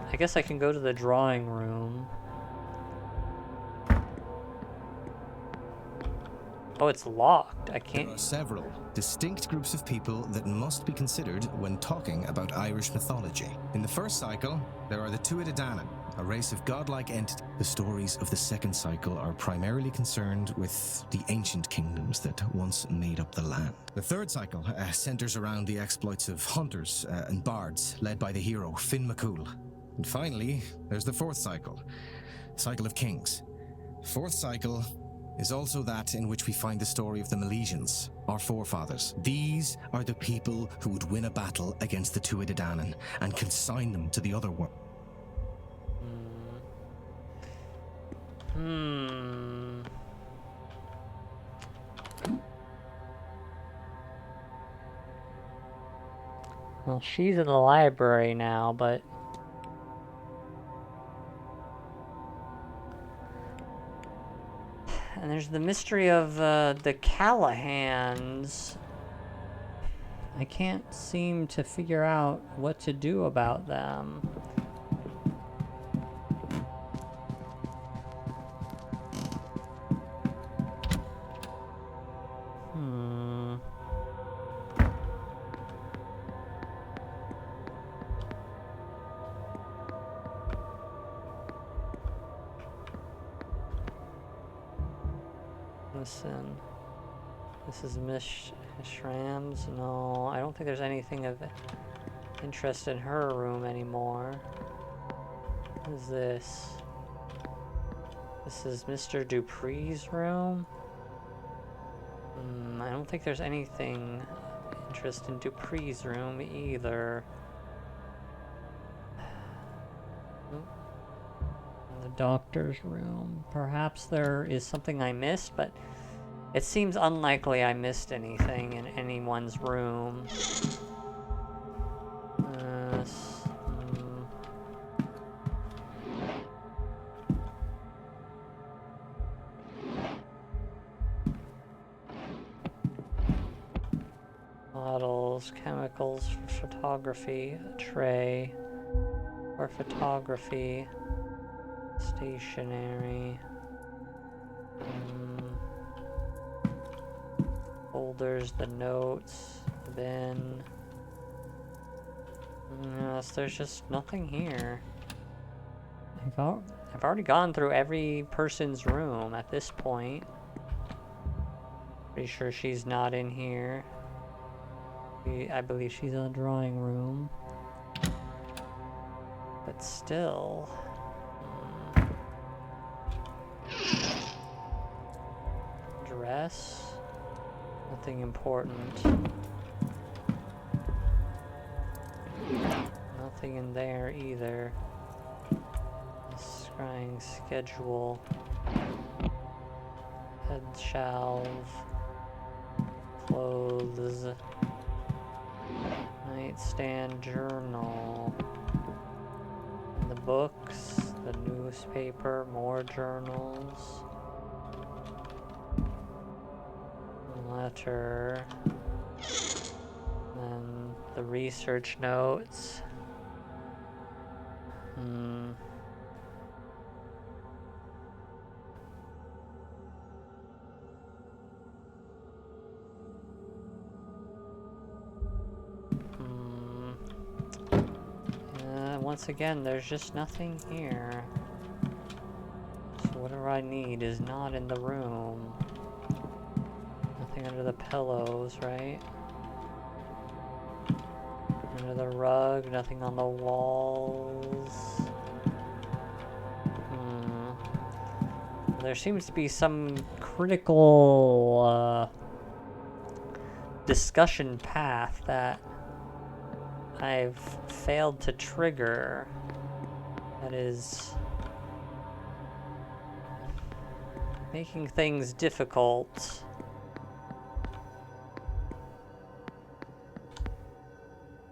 I guess I can go to the drawing room. Oh, it's locked. I can't. There are several distinct groups of people that must be considered when talking about Irish mythology. In the first cycle, there are the Tuatha Dé Danann, a race of godlike entities. The stories of the second cycle are primarily concerned with the ancient kingdoms that once made up the land. The third cycle centers around the exploits of hunters and bards, led by the hero Finn McCool. And finally, there's the fourth cycle of Kings. Fourth cycle is also that in which we find the story of the Milesians, our forefathers. These are the people who would win a battle against the Tuatha Dé Danann and consign them to the other world. Well, she's in the library now, but and there's the mystery of the Callahans. I can't seem to figure out what to do about them. Listen, this is Miss Shram's. No, I don't think there's anything of interest in her room anymore. What is this? This is Mr. Dupree's room. I don't think there's anything of interest in Dupree's room either. The doctor's room. Perhaps there is something I missed, but it seems unlikely I missed anything in anyone's room. circles for photography, a tray for photography, stationery, folders, the notes, the bin. Yes, there's just nothing here. I've already gone through every person's room at this point. Pretty sure she's not in here. I believe she's in the drawing room. But still... Dress? Nothing important. Nothing in there either. Scrying schedule. Head shelf. Clothes. Nightstand journal. The books. The newspaper. More journals. Letter. And the research notes. Once again, there's just nothing here. So whatever I need is not in the room. Nothing under the pillows, right? Under the rug, nothing on the walls. There seems to be some critical discussion path that I've failed to trigger. That is making things difficult.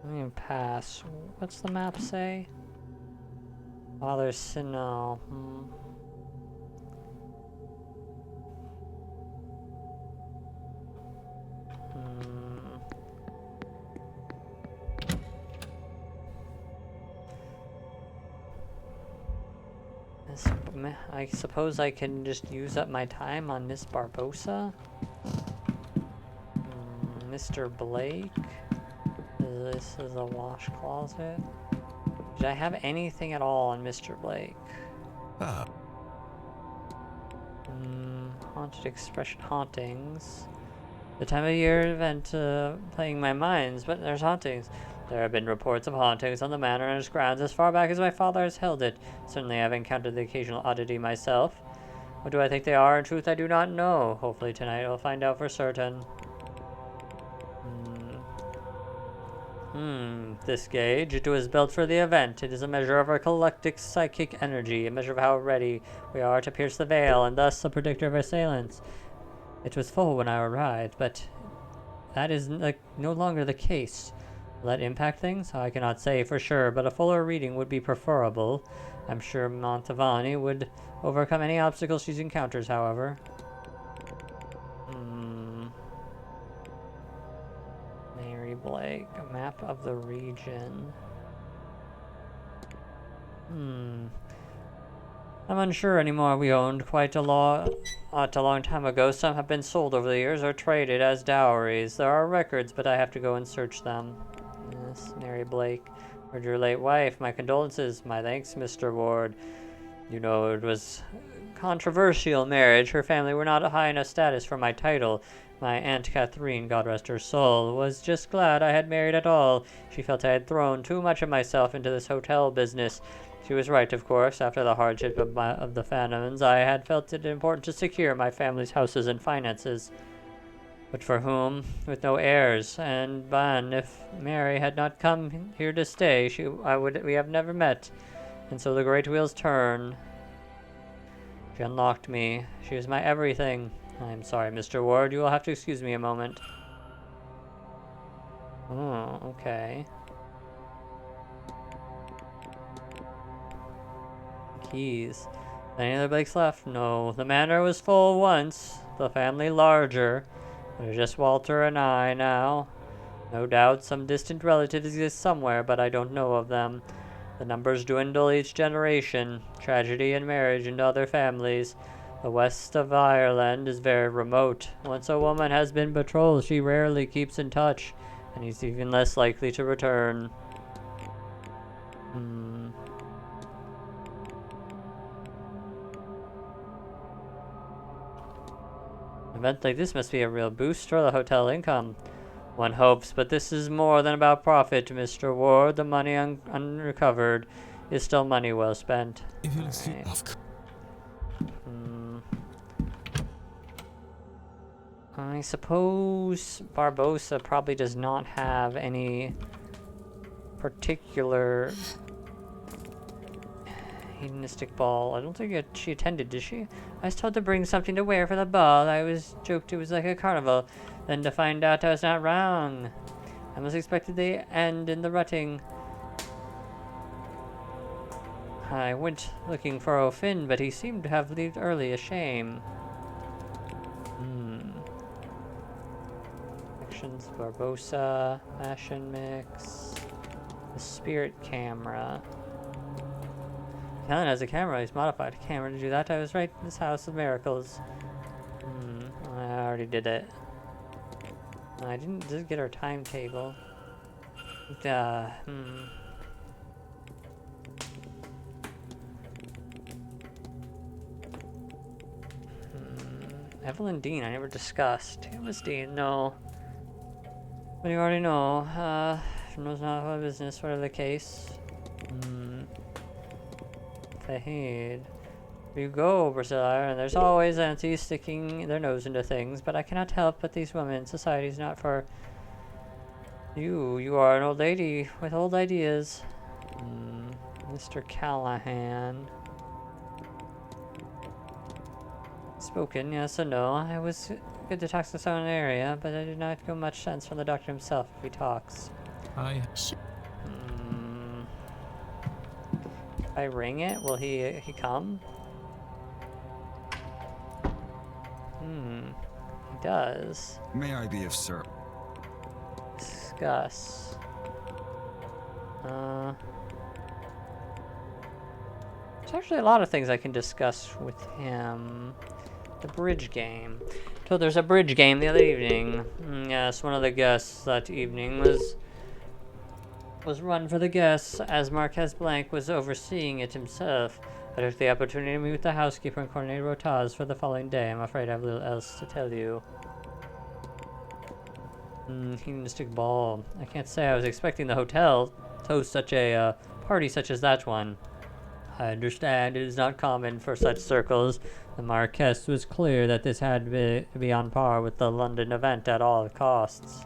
Let me pass. What's the map say? Oh, there's Sinnoh. I suppose I can just use up my time on Miss Barbosa. Mr. Blake. This is a wash closet. Did I have anything at all on Mr. Blake? Haunted expression, hauntings. The time of year event playing my minds, but there's hauntings. There have been reports of hauntings on the manor and its grounds as far back as my father has held it. Certainly I've encountered the occasional oddity myself. What do I think they are? In truth, I do not know. Hopefully tonight I'll find out for certain. This gauge. It was built for the event. It is a measure of our collective psychic energy, a measure of how ready we are to pierce the veil, and thus a predictor of assailants. It was full when I arrived, but that is no longer the case. Will that impact things? I cannot say for sure, but a fuller reading would be preferable. I'm sure Montavani would overcome any obstacles she encounters, however. Mary Blake, a map of the region. I'm unsure anymore. We owned quite a long time ago. Some have been sold over the years or traded as dowries. There are records, but I have to go and search them. Yes, Mary Blake. Heard your late wife. My condolences. My thanks, Mr. Ward. You know, it was a controversial marriage. Her family were not high enough status for my title. My Aunt Catherine, God rest her soul, was just glad I had married at all. She felt I had thrown too much of myself into this hotel business. She was right, of course. After the hardship of the famines, I had felt it important to secure my family's houses and finances. But for whom? With no heirs. And if Mary had not come here to stay, we have never met. And so the great wheels turn. She unlocked me. She was my everything. I am sorry, Mr. Ward. You will have to excuse me a moment. Oh, okay. Keys. Any other Blakes left? No. The manor was full once. The family larger. There's just Walter and I now. No doubt some distant relatives exist somewhere, but I don't know of them. The numbers dwindle each generation. Tragedy and marriage into other families. The west of Ireland is very remote. Once a woman has been betrothed, she rarely keeps in touch, and is even less likely to return. An event like this must be a real boost for the hotel income. One hopes, but this is more than about profit, Mr. Ward. The money unrecovered is still money well spent. If you'll excuse I suppose Barbosa probably does not have any particular hedonistic ball. I don't think she attended, did she? I was told to bring something to wear for the ball. I was joked it was like a carnival. Then to find out I was not wrong. I must expected the end in the rutting. I went looking for O'Finn, but he seemed to have leaved early, a shame. Actions, Barbosa, Fashion Mix, the Spirit Camera. Helen has a camera, he's modified a camera to do that. I was right, this House of Miracles. I already did it. I didn't get our timetable. Evelyn Dean, I never discussed. Who was Dean? No. But you already know. Knows not what business, whatever the case. Fahid. You go, Brazil, and there's always aunties sticking their nose into things, but I cannot help but these women. Society is not for you. You are an old lady with old ideas. Mr. Callahan. Spoken, yes and no. I was good to talk to someone in the area, but I did not get much sense from the doctor himself if he talks. If I ring it, will he come? He does. May I be of service? Discuss. There's actually a lot of things I can discuss with him. The bridge game. So there's a bridge game the other evening. Yes, one of the guests that evening was run for the guests, as Marquez Blanc was overseeing it himself. I took the opportunity to meet with the housekeeper and coordinate rotas for the following day. I'm afraid I have little else to tell you. Hedonistic ball. I can't say I was expecting the hotel to host such a party such as that one. I understand it is not common for such circles. The Marquess was clear that this had to be on par with the London event at all costs.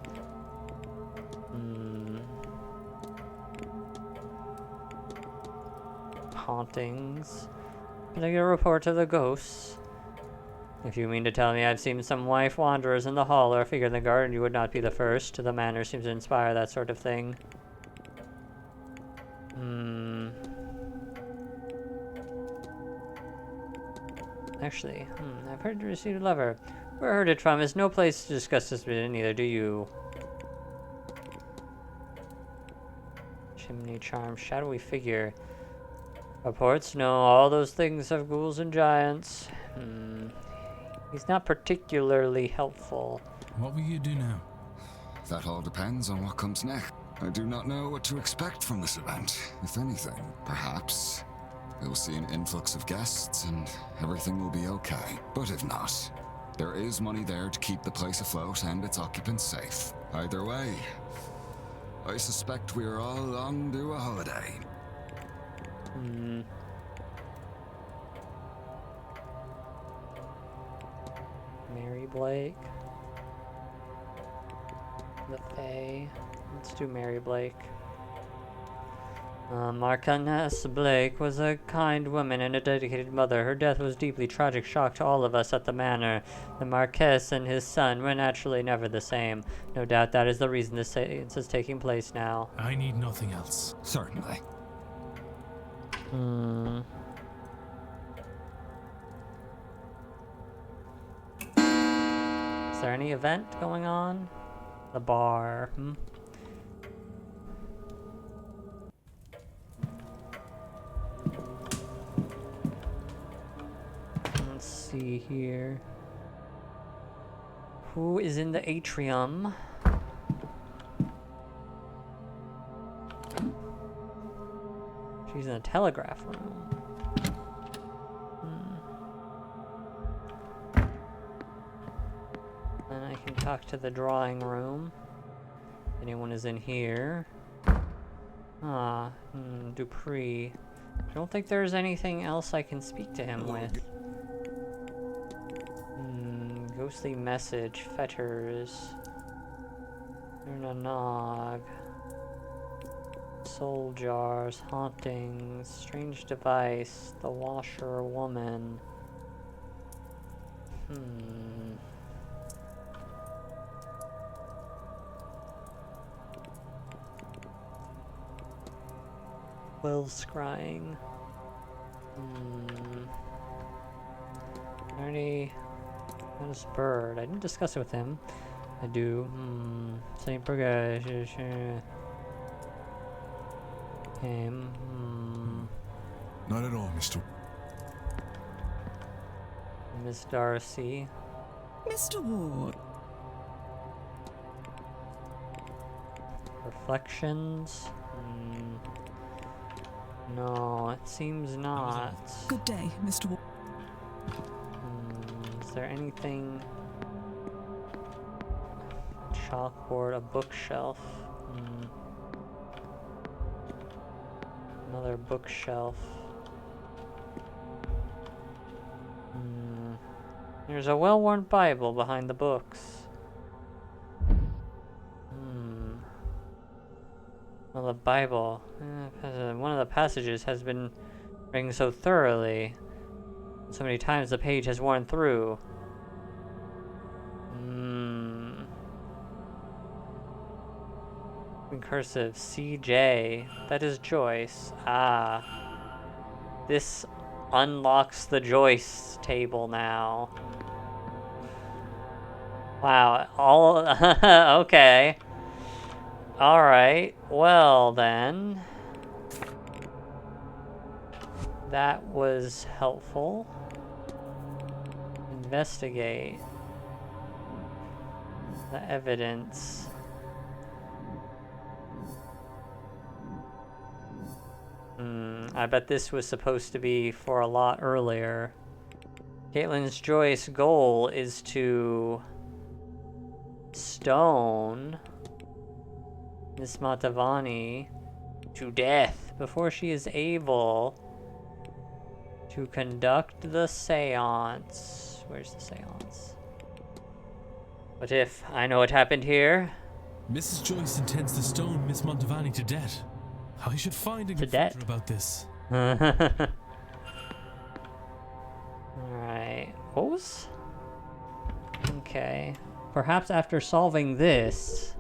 Hauntings. Can I get a report of the ghosts? If you mean to tell me I've seen some wife wanderers in the hall or a figure in the garden, you would not be the first. The manor seems to inspire that sort of thing. Actually, I've heard you received a lover. Where I heard it from is no place to discuss this with, neither do you. Chimney charm, shadowy figure. Reports? No, all those things have ghouls and giants. He's not particularly helpful. What will you do now? That all depends on what comes next. I do not know what to expect from this event. If anything, perhaps we'll see an influx of guests and everything will be okay. But if not, there is money there to keep the place afloat and its occupants safe. Either way, I suspect we are all on to a holiday. Mary Blake. The Fae. Let's do Mary Blake. Marchioness Blake was a kind woman and a dedicated mother. Her death was a deeply tragic shock to all of us at the manor. The Marquess and his son were naturally never the same. No doubt that is the reason this seance is taking place now. I need nothing else. Certainly. Is there any event going on? The bar. Let's see here. Who is in the atrium? She's in the telegraph room. Then I can talk to the drawing room. Anyone is in here. Dupree. I don't think there's anything else I can speak to him with. Ghostly message. Fetters. Nog. Soul jars. Hauntings. Strange device. The washer woman. Will's scrying. Already. What is bird? I didn't discuss it with him. I do. Saint Burgess. Him. Not at all, Mr. Miss Darcy. Mr. Ward. Reflections. No, it seems not. Good day, Mr. Ward. Is there anything? A chalkboard, a bookshelf. Another bookshelf. There's a well-worn Bible behind the books. Well, the Bible. One of the passages has been reading so thoroughly. So many times the page has worn through. In cursive, CJ. That is Joyce. This unlocks the Joyce table now. Wow, all... okay. Alright, well then. That was helpful. Investigate the evidence. I bet this was supposed to be for a lot earlier. Caitlin's Joyce goal is to stone Miss Matavani to death before she is able to conduct the seance. Where's the seance? What if I know what happened here? Mrs. Joyce intends to stone Miss Montavani to death. I should find a good her about this. Alright. What was... Okay. Perhaps after solving this,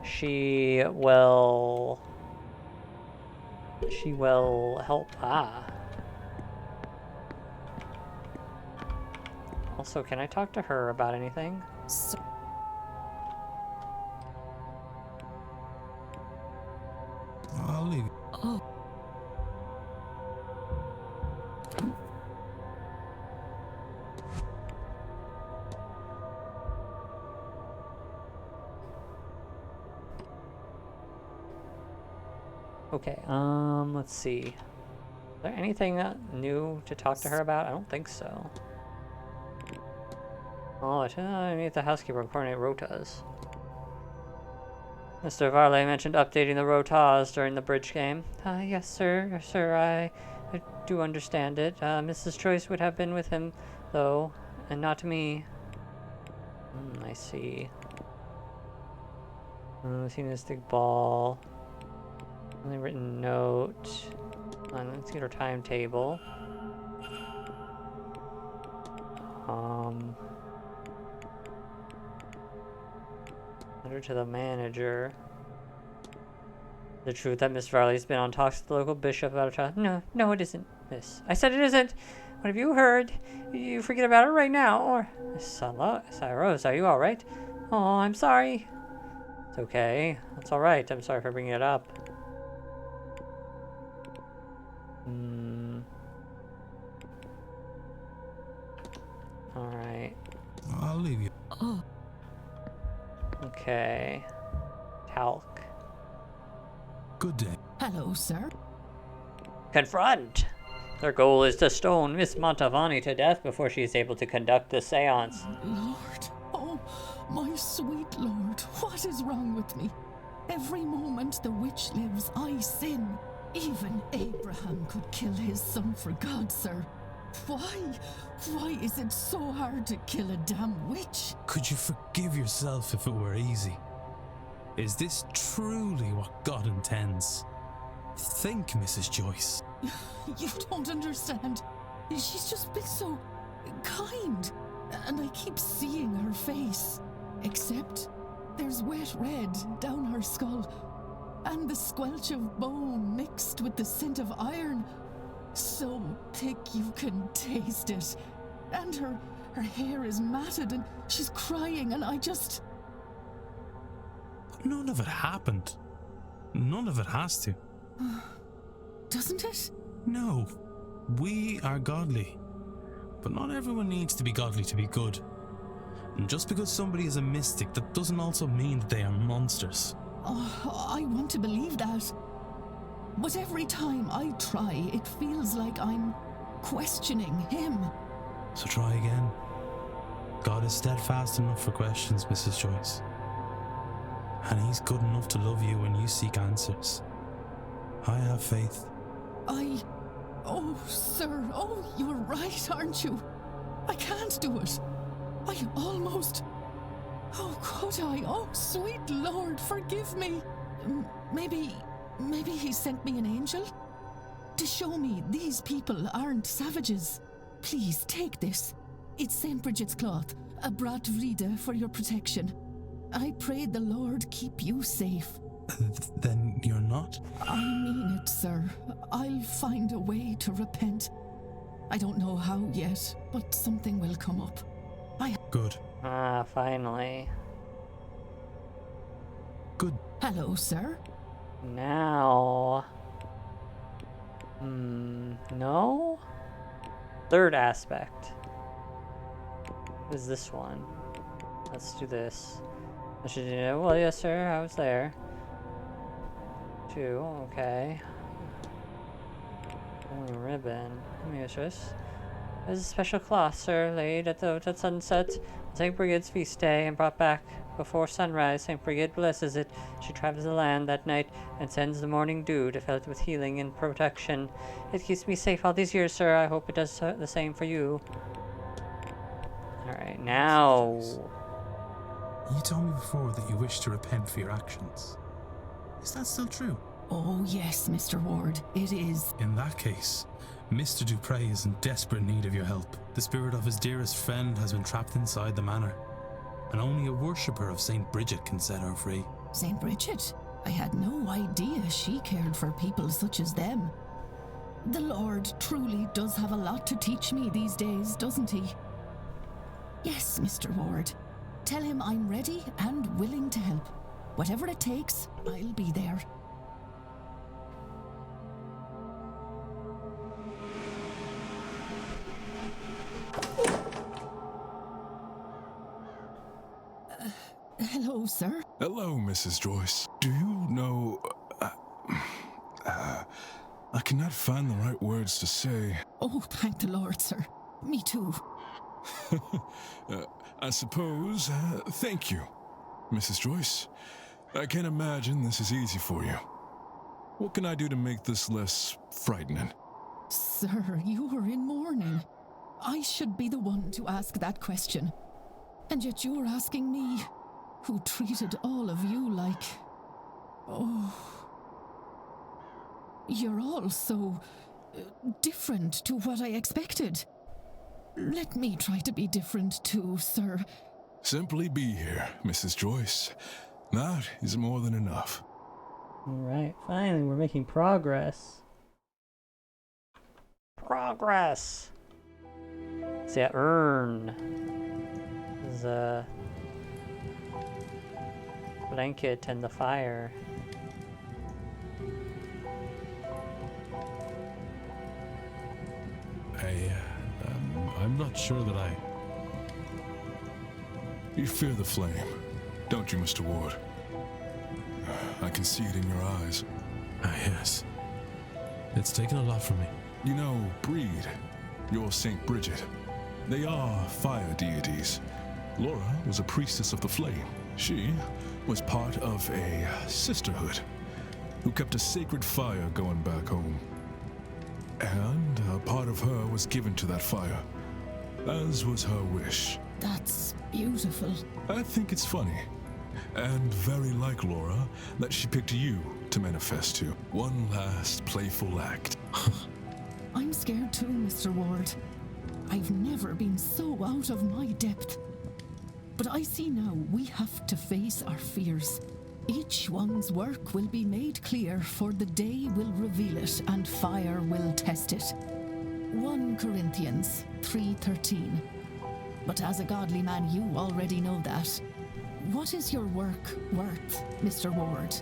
she will help. Also, can I talk to her about anything? I'll leave. Oh. Okay, let's see. Is there anything new to talk to her about? I don't think so. Oh, I need the housekeeper to coordinate rotas. Mr. Varley mentioned updating the rotas during the bridge game. Yes, sir. Sir, I do understand it. Mrs. Joyce would have been with him, though, and not me. I see. Stick ball. Only written note. Let's get her timetable. Letter to the manager. The truth that Miss Varley's been on talks with the local bishop about a child. No, it isn't, miss. I said it isn't. What have you heard? You forget about it right now, or... Miss Rose, are you alright? Oh, I'm sorry. okay. That's alright. I'm sorry for bringing it up. Alright. I'll leave you. Oh, Okay. Talc. Good day. Hello, sir. Confront! Their goal is to stone Miss Montavani to death before she is able to conduct the seance. Lord, oh, my sweet Lord, what is wrong with me? Every moment the witch lives, I sin. Even Abraham could kill his son for God, sir. Why? Why is it so hard to kill a damn witch? Could you forgive yourself if it were easy? Is this truly what God intends? Think, Mrs. Joyce. You don't understand. She's just been so kind. And I keep seeing her face. Except there's wet red down her skull. And the squelch of bone mixed with the scent of iron. So thick you can taste it. And her hair is matted and she's crying and I just... None of it happened. None of it has to. Doesn't it? No. We are godly. But not everyone needs to be godly to be good. And just because somebody is a mystic, that doesn't also mean that they are monsters. Oh, I want to believe that. But every time I try, it feels like I'm questioning him. So try again. God is steadfast enough for questions, Mrs. Joyce. And he's good enough to love you when you seek answers. I have faith. Oh, sir, oh, you're right, aren't you? I can't do it. I almost... Oh, could I? Oh, sweet Lord, forgive me. Maybe he sent me an angel? To show me these people aren't savages. Please, take this. It's St. Bridget's cloth, a brat vrida for your protection. I pray the Lord keep you safe. Then you're not? I mean it, sir. I'll find a way to repent. I don't know how yet, but something will come up. Good. Ah, finally. Good. Hello, sir. Now... no? Third aspect. What is this one? Let's do this. I should do it. Well, yes, sir, I was there. 2, okay. Only ribbon. Let me just. There's a special cloth, sir, laid at sunset on St. Brigide's feast day and brought back before sunrise. St. Brigide blesses it. She travels the land that night and sends the morning dew to fill it with healing and protection. It keeps me safe all these years, sir. I hope it does the same for you. Alright, now... You told me before that you wish to repent for your actions. Is that still true? Oh, yes, Mr. Ward, it is. In that case, Mr. Dupre is in desperate need of your help. The spirit of his dearest friend has been trapped inside the manor, and only a worshipper of St. Bridget can set her free. St. Bridget? I had no idea she cared for people such as them. The Lord truly does have a lot to teach me these days, doesn't he? Yes, Mr. Ward. Tell him I'm ready and willing to help. Whatever it takes, I'll be there. Hello, sir. Hello, Mrs. Joyce. Do you know... I cannot find the right words to say. Oh, thank the Lord, sir. Me too. I suppose, thank you, Mrs. Joyce. I can't imagine this is easy for you. What can I do to make this less frightening? Sir, you are in mourning. I should be the one to ask that question. And yet you're asking me, who treated all of you like... Oh... You're all so... different to what I expected. Let me try to be different too, sir. Simply be here, Mrs. Joyce. That is more than enough. Alright, finally, we're making progress. Progress! See, urn. This is blanket and the fire. I'm not sure that I... You fear the flame, don't you, Mr. Ward? I can see it in your eyes. Yes. It's taken a lot from me. You know, Breed, your Saint Bridget, they are fire deities. Laura was a priestess of the flame. She was part of a sisterhood who kept a sacred fire going back home. And a part of her was given to that fire, as was her wish. That's beautiful. I think it's funny, and very like Laura, that she picked you to manifest to. One last playful act. I'm scared too, Mr. Ward. I've never been so out of my depth. But I see now we have to face our fears. Each one's work will be made clear, for the day will reveal it and fire will test it. 1 Corinthians 3:13. But as a godly man, you already know that. What is your work worth, Mr. Ward?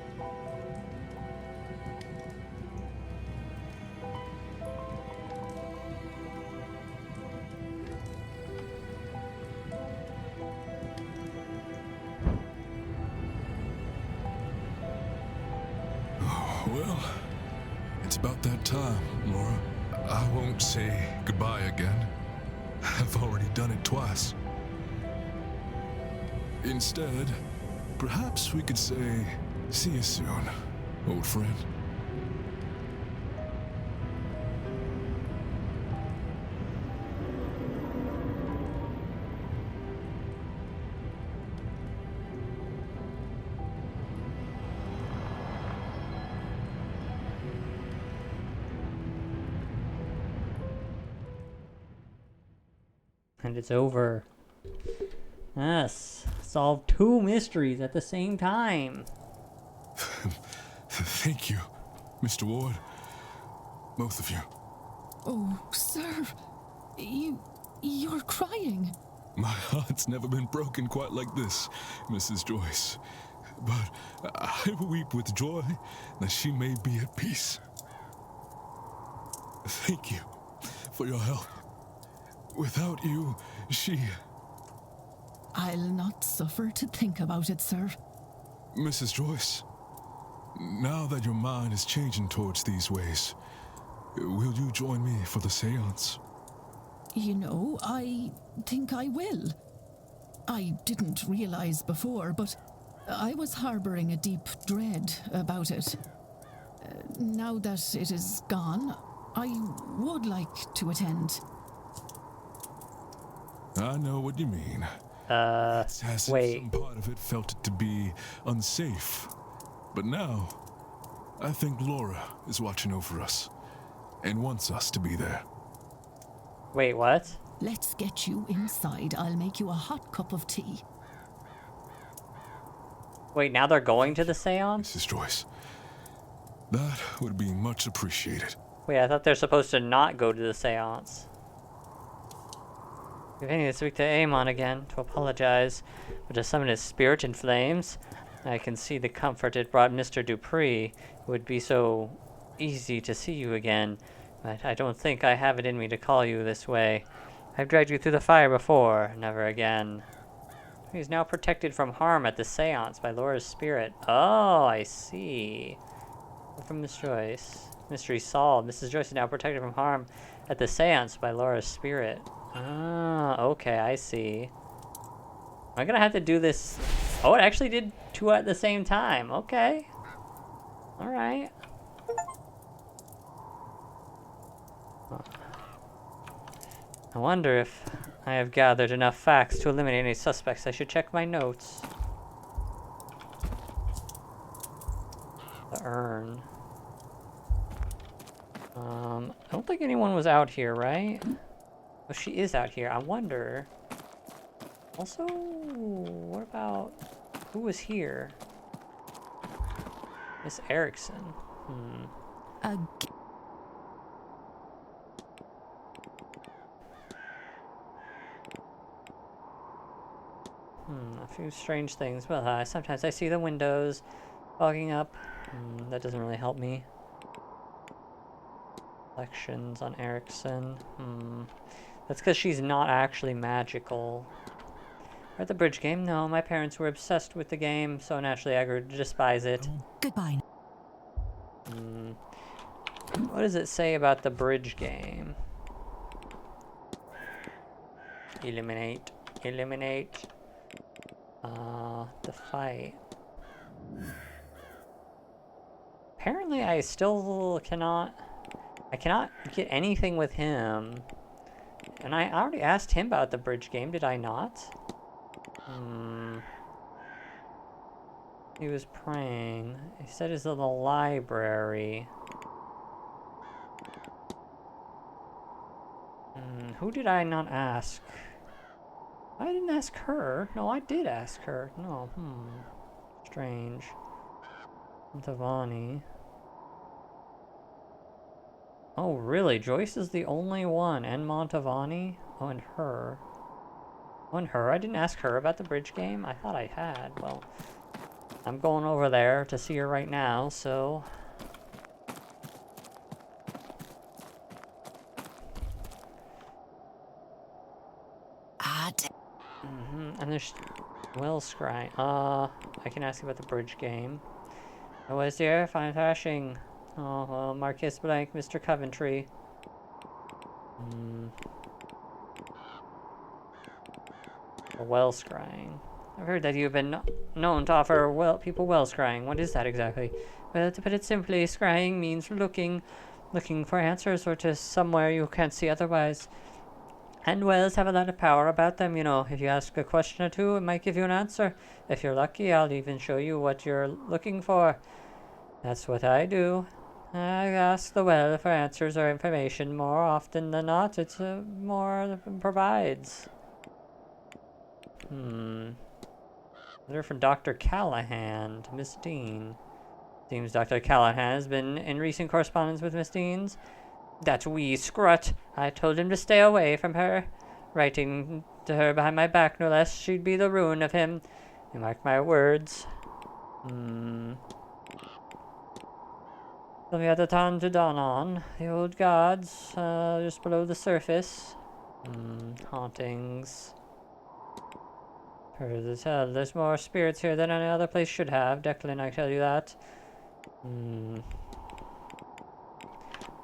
Well, it's about that time, Laura. I won't say goodbye again. I've already done it twice. Instead, perhaps we could say, see you soon, old friend. And it's over. Yes, solve 2 mysteries at the same time. Thank you, Mr. Ward. Both of you. Oh, sir. You're crying. My heart's never been broken quite like this, Mrs. Joyce. But I weep with joy that she may be at peace. Thank you for your help. Without you, she... I'll not suffer to think about it, sir. Mrs. Joyce, now that your mind is changing towards these ways, will you join me for the séance? You know, I think I will. I didn't realize before, but I was harboring a deep dread about it. Now that it is gone, I would like to attend. I know what you mean. It's as if some part of it felt it to be unsafe. But now, I think Laura is watching over us and wants us to be there. Wait, what? Let's get you inside. I'll make you a hot cup of tea. Wait, now they're going to the seance? Mrs. Joyce, that would be much appreciated. Wait, I thought they're supposed to not go to the seance. I need to speak to Amon again to apologize, but to summon his spirit in flames. I can see the comfort it brought Mr. Dupree. It would be so easy to see you again, but I don't think I have it in me to call you this way. I've dragged you through the fire before, never again. He is now protected from harm at the seance by Laura's spirit. Oh, I see. From Miss Joyce. Mystery solved. Mrs. Joyce is now protected from harm at the seance by Laura's spirit. Ah, okay, I see. I'm gonna have to do this. Oh, it actually did 2 at the same time. Okay. Alright. I wonder if I have gathered enough facts to eliminate any suspects. I should check my notes. The urn. I don't think anyone was out here, right? Oh, she is out here. I wonder. Also, what about who was here? Miss Erickson. A few strange things. Well, sometimes I see the windows fogging up. That doesn't really help me. Lections on Erickson. That's because she's not actually magical. Or the bridge game? No, my parents were obsessed with the game, so naturally I grew to despise it. Goodbye. What does it say about the bridge game? Eliminate. Eliminate. The fight. Apparently I still cannot... I cannot get anything with him. And I already asked him about the bridge game, did I not? He was praying. He said he's in the library. Who did I not ask? I didn't ask her. No, I did ask her. No, strange. Tavani. Oh, really? Joyce is the only one. And Montavani? Oh, and her. Oh, and her? I didn't ask her about the bridge game? I thought I had. Well, I'm going over there to see her right now, so... And there's Will Scry. I can ask you about the bridge game. Oh, was dear? Fine thrashing. Oh, well, Marcus Blank, Mr. Coventry. Well scrying. I've heard that you've been known to offer people well scrying. What is that exactly? Well, to put it simply, scrying means looking for answers or to somewhere you can't see otherwise. And wells have a lot of power about them, you know. If you ask a question or two, it might give you an answer. If you're lucky, I'll even show you what you're looking for. That's what I do. I ask the well for answers or information. More often than not, it's more provides. Letter from Dr. Callahan to Miss Dean. Seems Dr. Callahan has been in recent correspondence with Miss Dean's. That wee scrut. I told him to stay away from her. Writing to her behind my back, no less. She'd be the ruin of him. You mark my words. So we had the time to dawn on. The old gods, just below the surface. Hauntings. Heard the tell. There's more spirits here than any other place should have. Declan, I tell you that.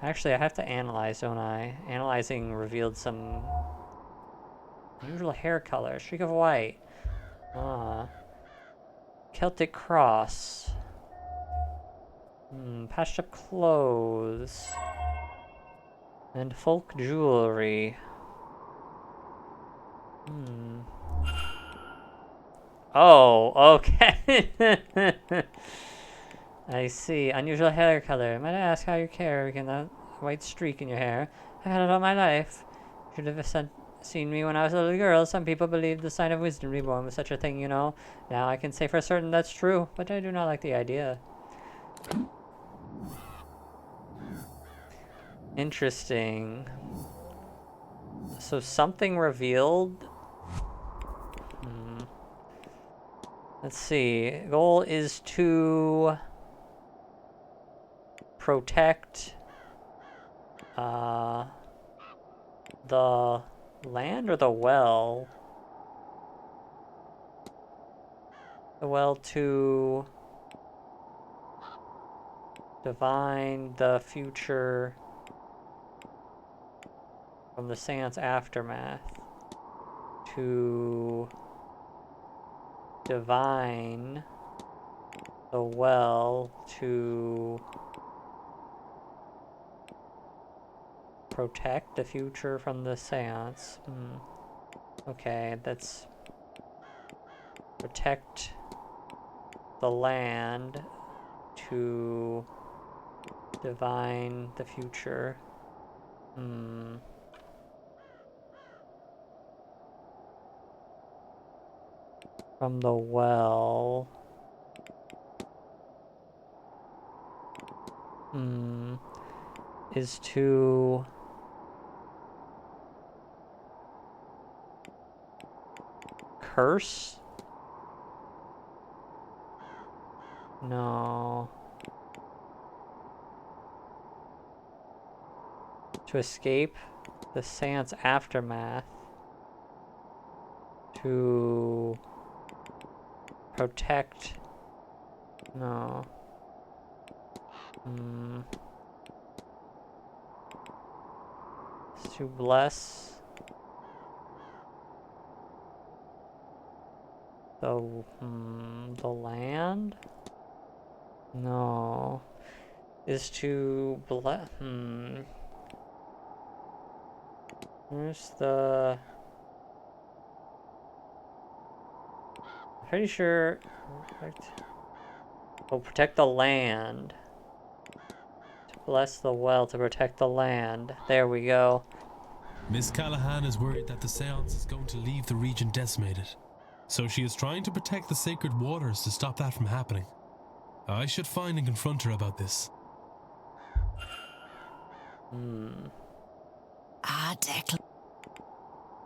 Actually, I have to analyze, don't I? Analyzing revealed some unusual hair color. Streak of white. Celtic cross. Patched up clothes. And folk jewelry. Oh, okay. I see. Unusual hair color. Might I ask how you care again that white streak in your hair? I've had it all my life. Should have seen me when I was a little girl. Some people believe the sign of wisdom reborn was such a thing, you know. Now I can say for certain that's true, but I do not like the idea. Interesting. So something revealed. Let's see. Goal is to protect the land or the well? The well to divine the future from the Séance aftermath. To divine the well to protect the future from the Séance. Okay, that's protect the land to divine the future. From the well. Is to curse No. To escape the Séance aftermath. To protect. No. To bless the land? No. Is to bless. Where's the. I'm pretty sure. Oh, protect the land. To bless the well, to protect the land. There we go. Miss Callahan is worried that the seance is going to leave the region decimated. So she is trying to protect the sacred waters to stop that from happening. I should find and confront her about this. Declan.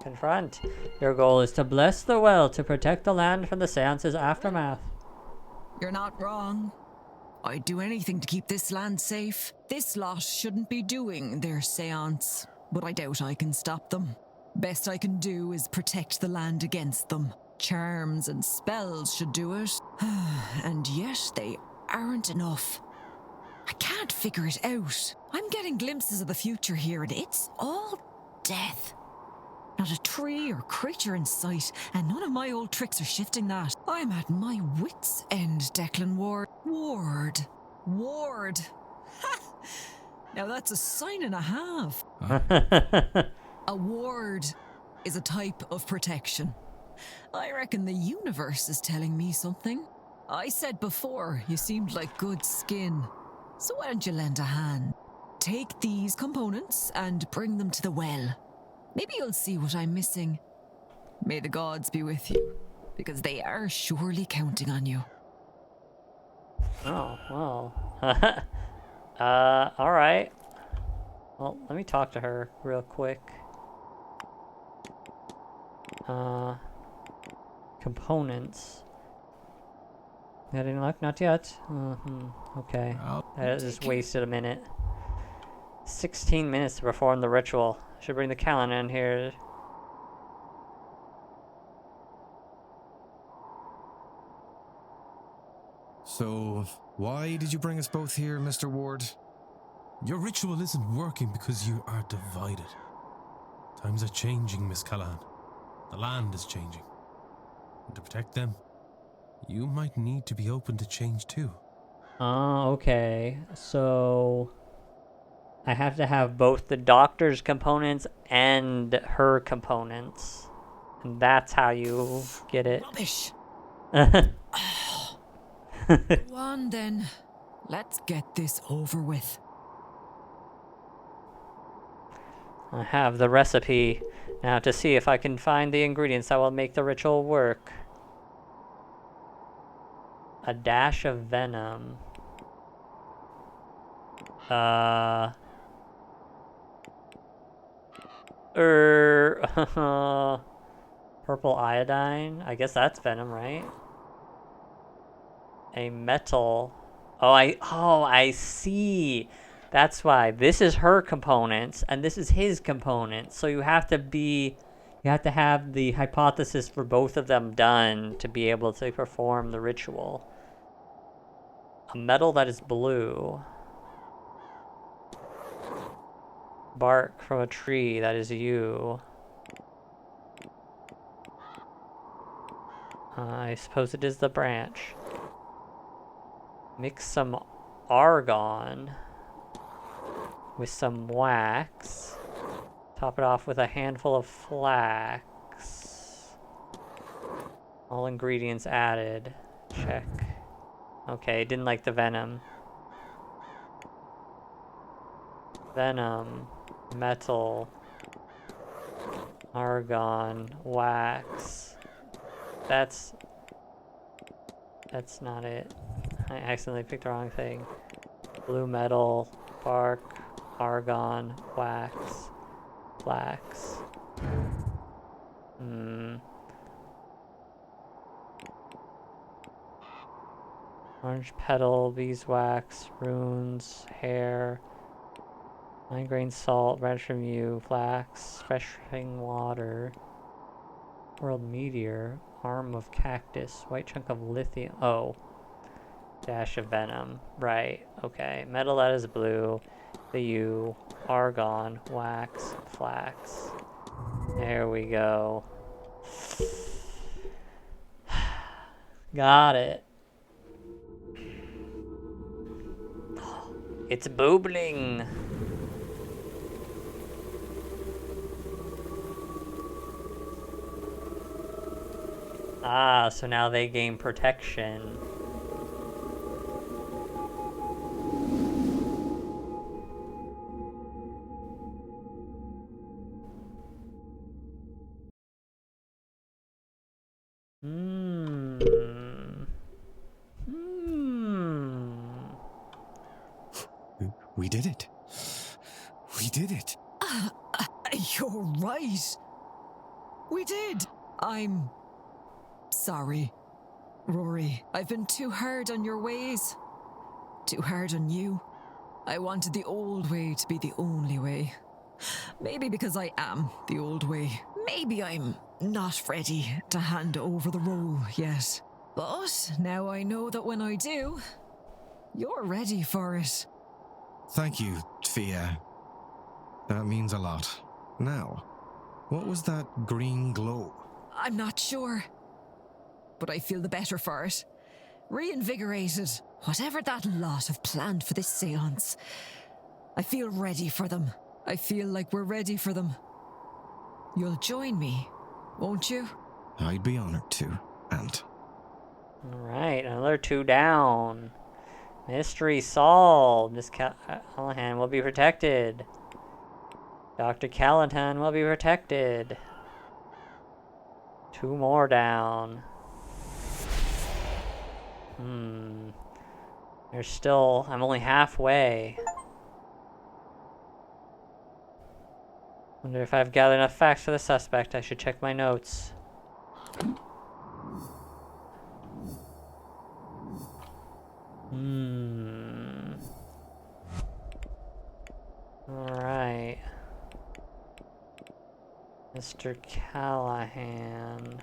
Confront. Your goal is to bless the well to protect the land from the seance's aftermath. You're not wrong. I'd do anything to keep this land safe. This lot shouldn't be doing their seance, but I doubt I can stop them. Best I can do is protect the land against them. Charms and spells should do it. And yet they aren't enough. I can't figure it out. I'm getting glimpses of the future here, and it's all death. Not a tree or creature in sight, and none of my old tricks are shifting that. I'm at my wits' end, Declan Ward. Ward. Ha! Now that's a sign and a half. A ward is a type of protection. I reckon the universe is telling me something. I said before, you seemed like good skin. So why don't you lend a hand? Take these components and bring them to the well. Maybe you'll see what I'm missing. May the gods be with you, because they are surely counting on you. Oh, well. Alright. Well, let me talk to her real quick. Components. Got any luck? Not yet. Okay. That just wasted a minute. 16 minutes to perform the ritual. Should bring the calendar in here. So, why did you bring us both here, Mr. Ward? Your ritual isn't working because you are divided. Times are changing, Miss Callahan. The land is changing. And to protect them, you might need to be open to change too. Okay. So I have to have both the doctor's components and her components. And that's how you get it. Rubbish. Go on then. Let's get this over with. I have the recipe now to see if I can find the ingredients that will make the ritual work. A dash of venom. Purple iodine. I guess that's venom, right? A metal. Oh, I see. That's why this is her components and this is his components. So you have to have the hypothesis for both of them done to be able to perform the ritual. A metal that is blue. Bark from a tree, that is you. I suppose it is the branch. Mix some argon with some wax. Top it off with a handful of flax. All ingredients added. Check. Okay, didn't like the venom. Venom, metal, argon, wax. That's not it. I accidentally picked the wrong thing. Blue metal, bark, argon, wax, flax. Orange petal, beeswax, runes, hair, 9 grain salt, red from you, flax, refreshing water, world meteor, arm of cactus, white chunk of lithium. Oh, dash of venom. Right. Okay. Metal that is blue. The U, argon, wax, flax. There we go. Got it. It's bubbling. Ah, so now they gain protection. We did it. We did it. You're right. We did. I'm sorry, Rory. I've been too hard on your ways. Too hard on you. I wanted the old way to be the only way. Maybe because I am the old way. Maybe I'm not ready to hand over the role yet. But now I know that when I do, you're ready for it. Thank you, Fia. That means a lot. Now, what was that green glow? I'm not sure, but I feel the better for it. Reinvigorated. Whatever that lot have planned for this seance, I feel ready for them. I feel like we're ready for them. You'll join me, won't you? I'd be honored to, Aunt. Alright, another 2 down. Mystery solved. Miss Callahan will be protected. Dr. Callahan will be protected. 2 more down. There's still... I'm only halfway. Wonder if I've gathered enough facts for the suspect. I should check my notes. Alright. Mr. Callahan.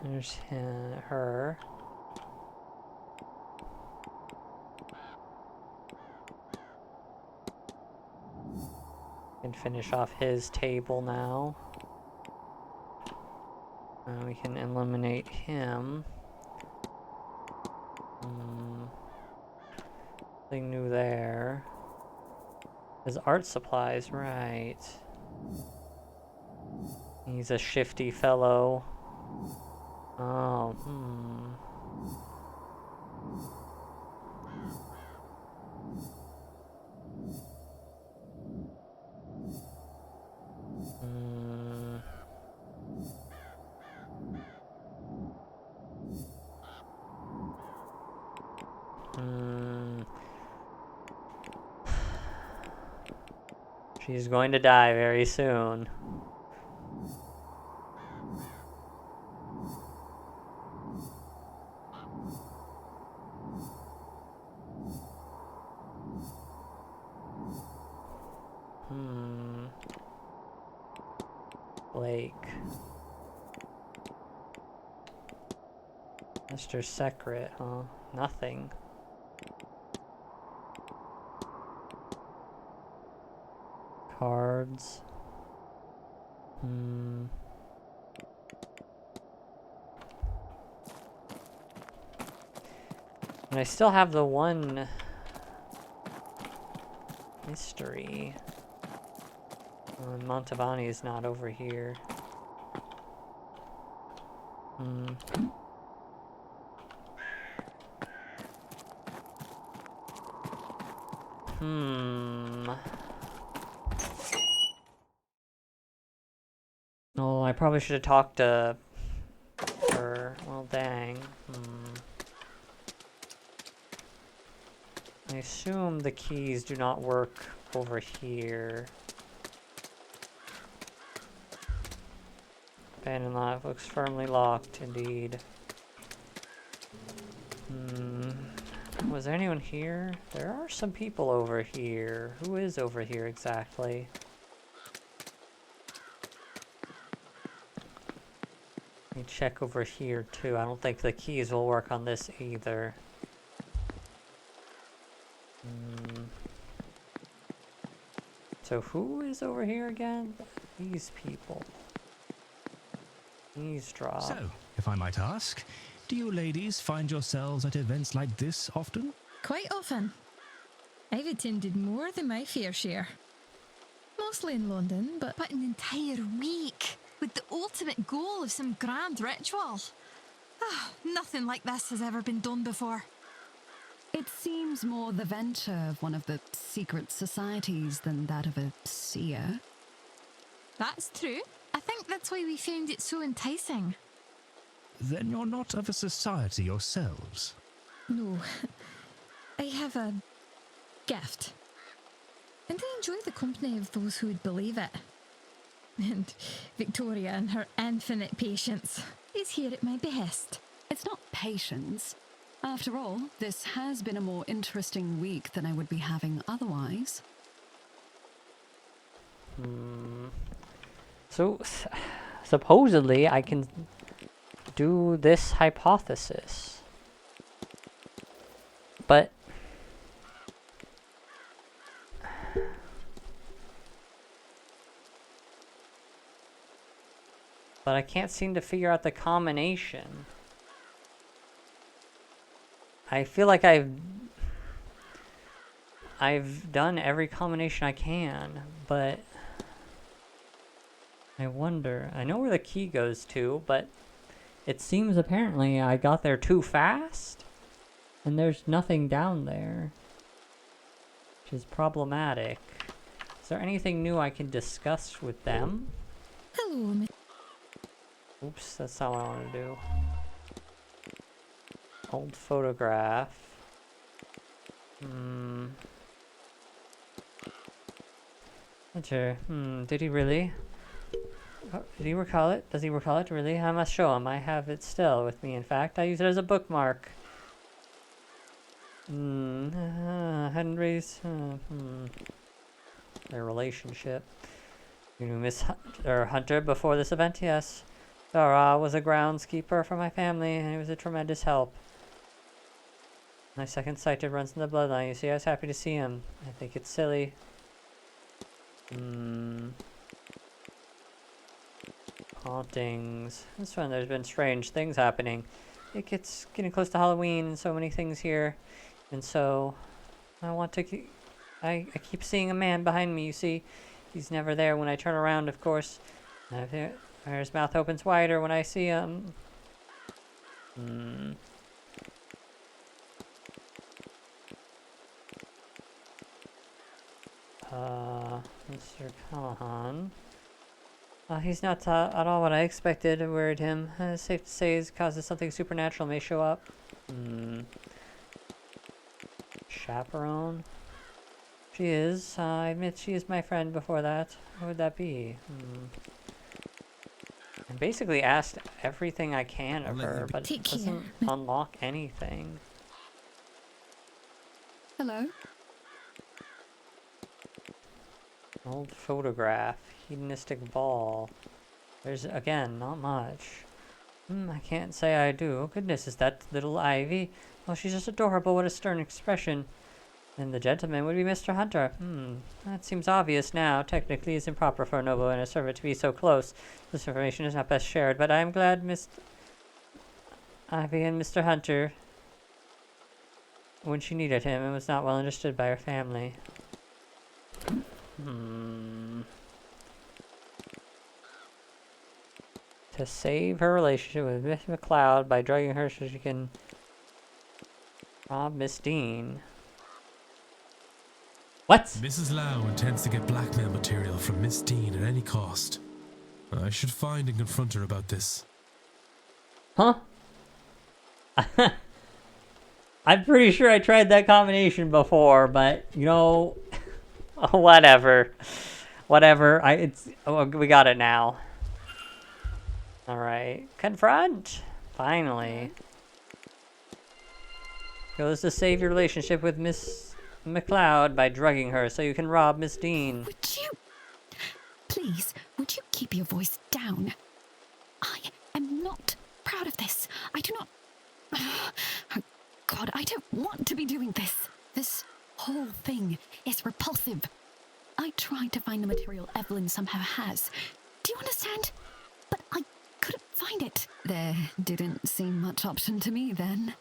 There's her. Can finish off his table now. We can eliminate him. Nothing new there. His art supplies, right. He's a shifty fellow. Oh, She's going to die very soon. Blake. Mr. Secret, huh? Nothing. Cards. And I still have the one mystery. Montavani is not over here. Oh, I probably should have talked to her. Well, dang. I assume the keys do not work over here. Abandoned lot looks firmly locked, indeed. Was there anyone here? There are some people over here. Who is over here exactly? Let me check over here too. I don't think the keys will work on this either. So who is over here again? These people. Eavesdrop. So, if I might ask, do you ladies find yourselves at events like this often? Quite often. I've attended more than my fair share. Mostly in London, but an entire week with the ultimate goal of some grand ritual. Nothing like this has ever been done before. It seems more the venture of one of the secret societies than that of a seer. That's true. I think that's why we found it so enticing. Then you're not of a society yourselves? No. I have a gift. And I enjoy the company of those who would believe it. And Victoria and her infinite patience is here at my behest. It's not patience. After all, this has been a more interesting week than I would be having otherwise. So, supposedly, I can do this hypothesis. But I can't seem to figure out the combination. I feel like I've done every combination I can, but I wonder. I know where the key goes to, but it seems apparently I got there too fast, and there's nothing down there, which is problematic. Is there anything new I can discuss with them? Hello, Miss. Oops, that's not what I want to do. Old photograph. Not sure. Did he really? Oh, did he recall it? Does he recall it? Really? I must show him. I have it still with me, in fact. I use it as a bookmark. Hadn't raised... Their relationship. You knew Miss Hunter before this event? Yes. Dara was a groundskeeper for my family, and he was a tremendous help. My second sighted runs in the bloodline. You see, I was happy to see him. I think it's silly. Hauntings. This one, there's been strange things happening. It gets getting close to Halloween, and so many things here. And so, I want to keep... I keep seeing a man behind me, you see. He's never there when I turn around, of course. His mouth opens wider when I see him. Mr. Callahan. He's not at all what I expected. I worried him. It's safe to say it's causes something supernatural may show up. Chaperone? She is. I admit she is my friend before that. What would that be? I basically asked everything I can of her, but it doesn't unlock anything. Hello? Old photograph. Hedonistic ball. There's, again, not much. I can't say I do. Oh, goodness, is that little Ivy? Oh, she's just adorable. What a stern expression. And the gentleman would be Mr. Hunter. That seems obvious now. Technically, it's improper for a noble and a servant to be so close. This information is not best shared, but I am glad Miss Ivy and Mr. Hunter, when she needed him, and was not well understood by her family. To save her relationship with Miss McLeod by drugging her so she can rob Miss Dean. What? Mrs. Lau intends to get blackmail material from Miss Dean at any cost. I should find and confront her about this. Huh? I'm pretty sure I tried that combination before, but you know, whatever. We got it now. Alright. Confront! Finally. Goes to save your relationship with Miss McLeod by drugging her so you can rob Miss Dean. Would you... Please, would you keep your voice down? I am not proud of this. I do not... Oh, God, I don't want to be doing this. This whole thing is repulsive. I tried to find the material Evelyn somehow has. Do you understand? But I couldn't find it. There didn't seem much option to me then.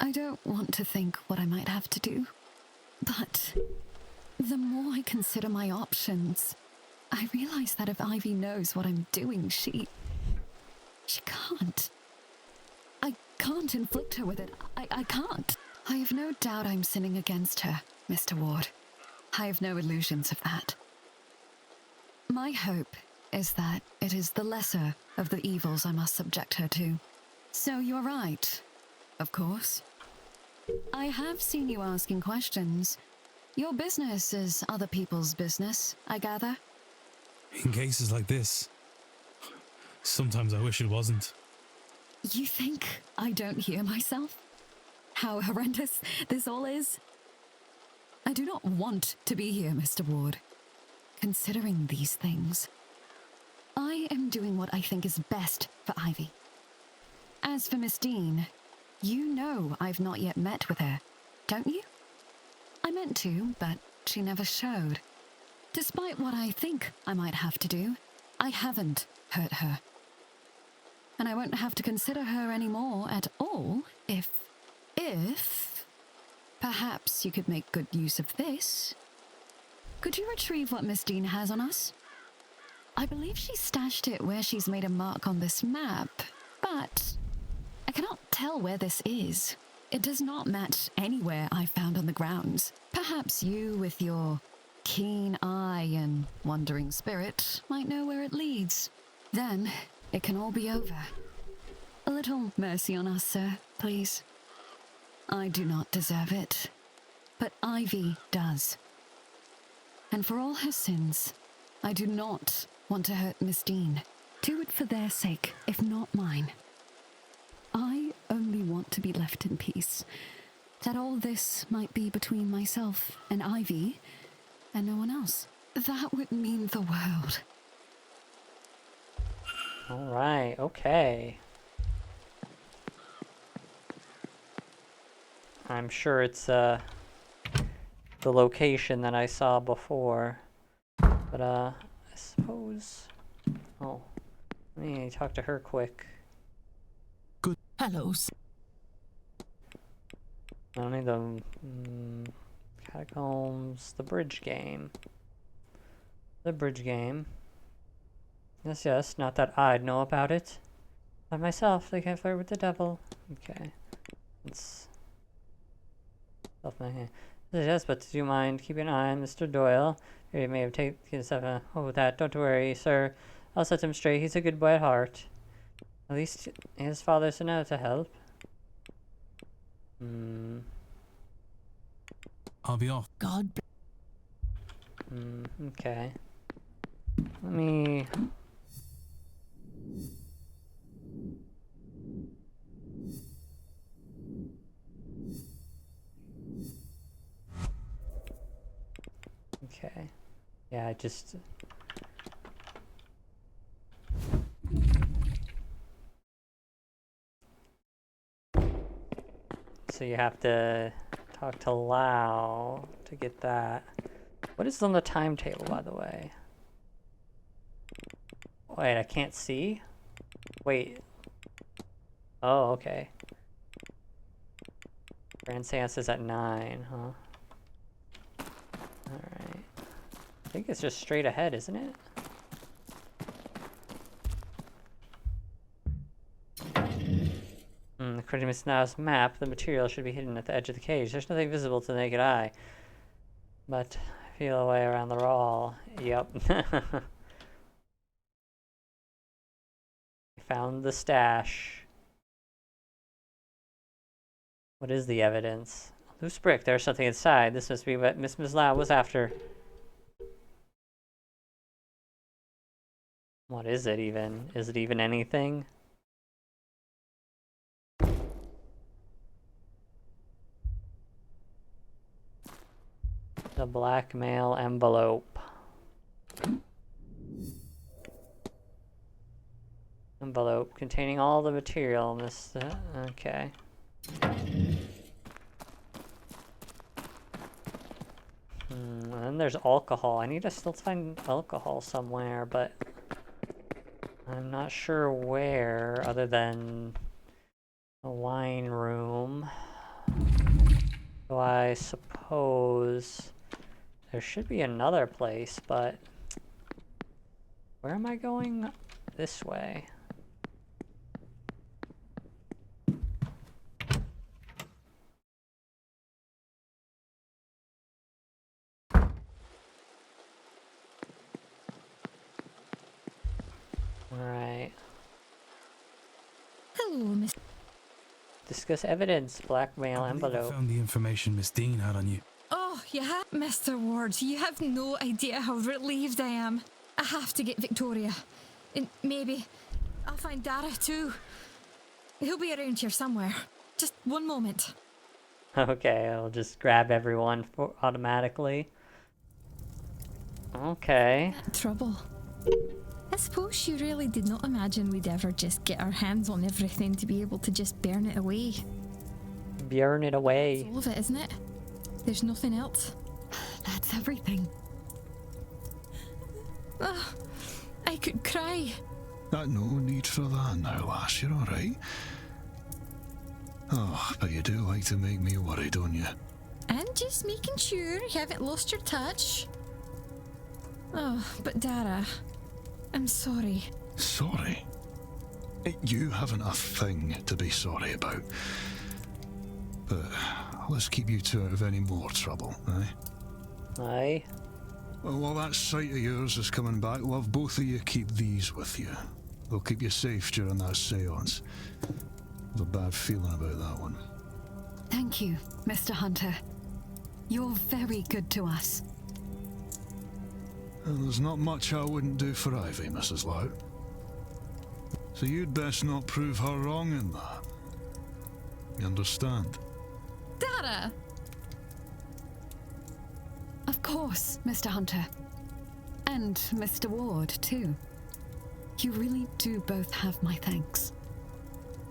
I don't want to think what I might have to do. But the more I consider my options, I realize that if Ivy knows what I'm doing, she can't. I can't inflict her with it. I can't. I have no doubt I'm sinning against her, Mr. Ward. I have no illusions of that. My hope is that it is the lesser of the evils I must subject her to. So you're right, of course. I have seen you asking questions. Your business is other people's business, I gather. In cases like this, sometimes I wish it wasn't. You think I don't hear myself? How horrendous this all is? I do not want to be here, Mr. Ward. Considering these things, I am doing what I think is best for Ivy. As for Miss Dean, you know I've not yet met with her, don't you? I meant to, but she never showed. Despite what I think I might have to do, I haven't hurt her. And I won't have to consider her anymore at all if perhaps you could make good use of this. Could you retrieve what Miss Dean has on us? I believe she stashed it where she's made a mark on this map, but I cannot tell where this is. It does not match anywhere I found on the grounds. Perhaps you, with your keen eye and wandering spirit, might know where it leads. Then it can all be over. A little mercy on us, sir, please. I do not deserve it, but Ivy does. And for all her sins, I do not want to hurt Miss Dean. Do it for their sake, if not mine. I only want to be left in peace. That all this might be between myself and Ivy, and no one else. That would mean the world. Alright, okay. I'm sure it's the location that I saw before. But I suppose... Oh. Let me talk to her quick. Good. Hello. Only the catacombs, the bridge game. The bridge game. Yes, yes, not that I'd know about it. By myself, they can't flirt with the devil. Okay. It's off my hand. Yes, but do you mind keeping an eye on Mr. Doyle? He may have taken stuff. Oh, that. Don't worry, sir. I'll set him straight. He's a good boy at heart. At least his father's now to help. I'll be off. God. Okay. Let me... Okay. Yeah, I just... So you have to talk to Lau to get that. What is on the timetable, by the way? Wait, I can't see? Wait. Oh, okay. Grand Séance is at 9, huh? Alright. I think it's just straight ahead, isn't it? According to Miss Nau's map, the material should be hidden at the edge of the cage. There's nothing visible to the naked eye. But I feel a way around the wall. Yep. Found the stash. What is the evidence? Loose brick. There's something inside. This must be what Miss Lau was after. What is it even? Is it even anything? The blackmail envelope. Envelope containing all the material in this. Okay. And then there's alcohol. I need to still find alcohol somewhere, but I'm not sure where other than the wine room. So I suppose there should be another place, but where am I going? This way. Alright. Hello, Miss. Discuss evidence. Blackmail I envelope. found the information Miss Dean had on you. Oh, you have, Mr. Ward. You have no idea how relieved I am. I have to get Victoria. And maybe I'll find Dara too. He'll be around here somewhere. Just one moment. Okay, I'll just grab everyone automatically. Okay. Trouble. I suppose you really did not imagine we'd ever just get our hands on everything to be able to just burn it away. Burn it away. That's all of it, isn't it? There's nothing else. That's everything. Oh, I could cry. No need for that now, lass. You're alright. Oh, but you do like to make me worry, don't you? I'm just making sure you haven't lost your touch. Oh, but Dara, I'm sorry. Sorry? You haven't a thing to be sorry about. But let's keep you two out of any more trouble, eh? Aye. Well, while that sight of yours is coming back, we'll have both of you keep these with you. They'll keep you safe during that séance. I've a bad feeling about that one. Thank you, Mr. Hunter. You're very good to us. Well, there's not much I wouldn't do for Ivy, Mrs. Lowe. So you'd best not prove her wrong in that. You understand? Dara! Of course, Mr. Hunter. And Mr. Ward, too. You really do both have my thanks.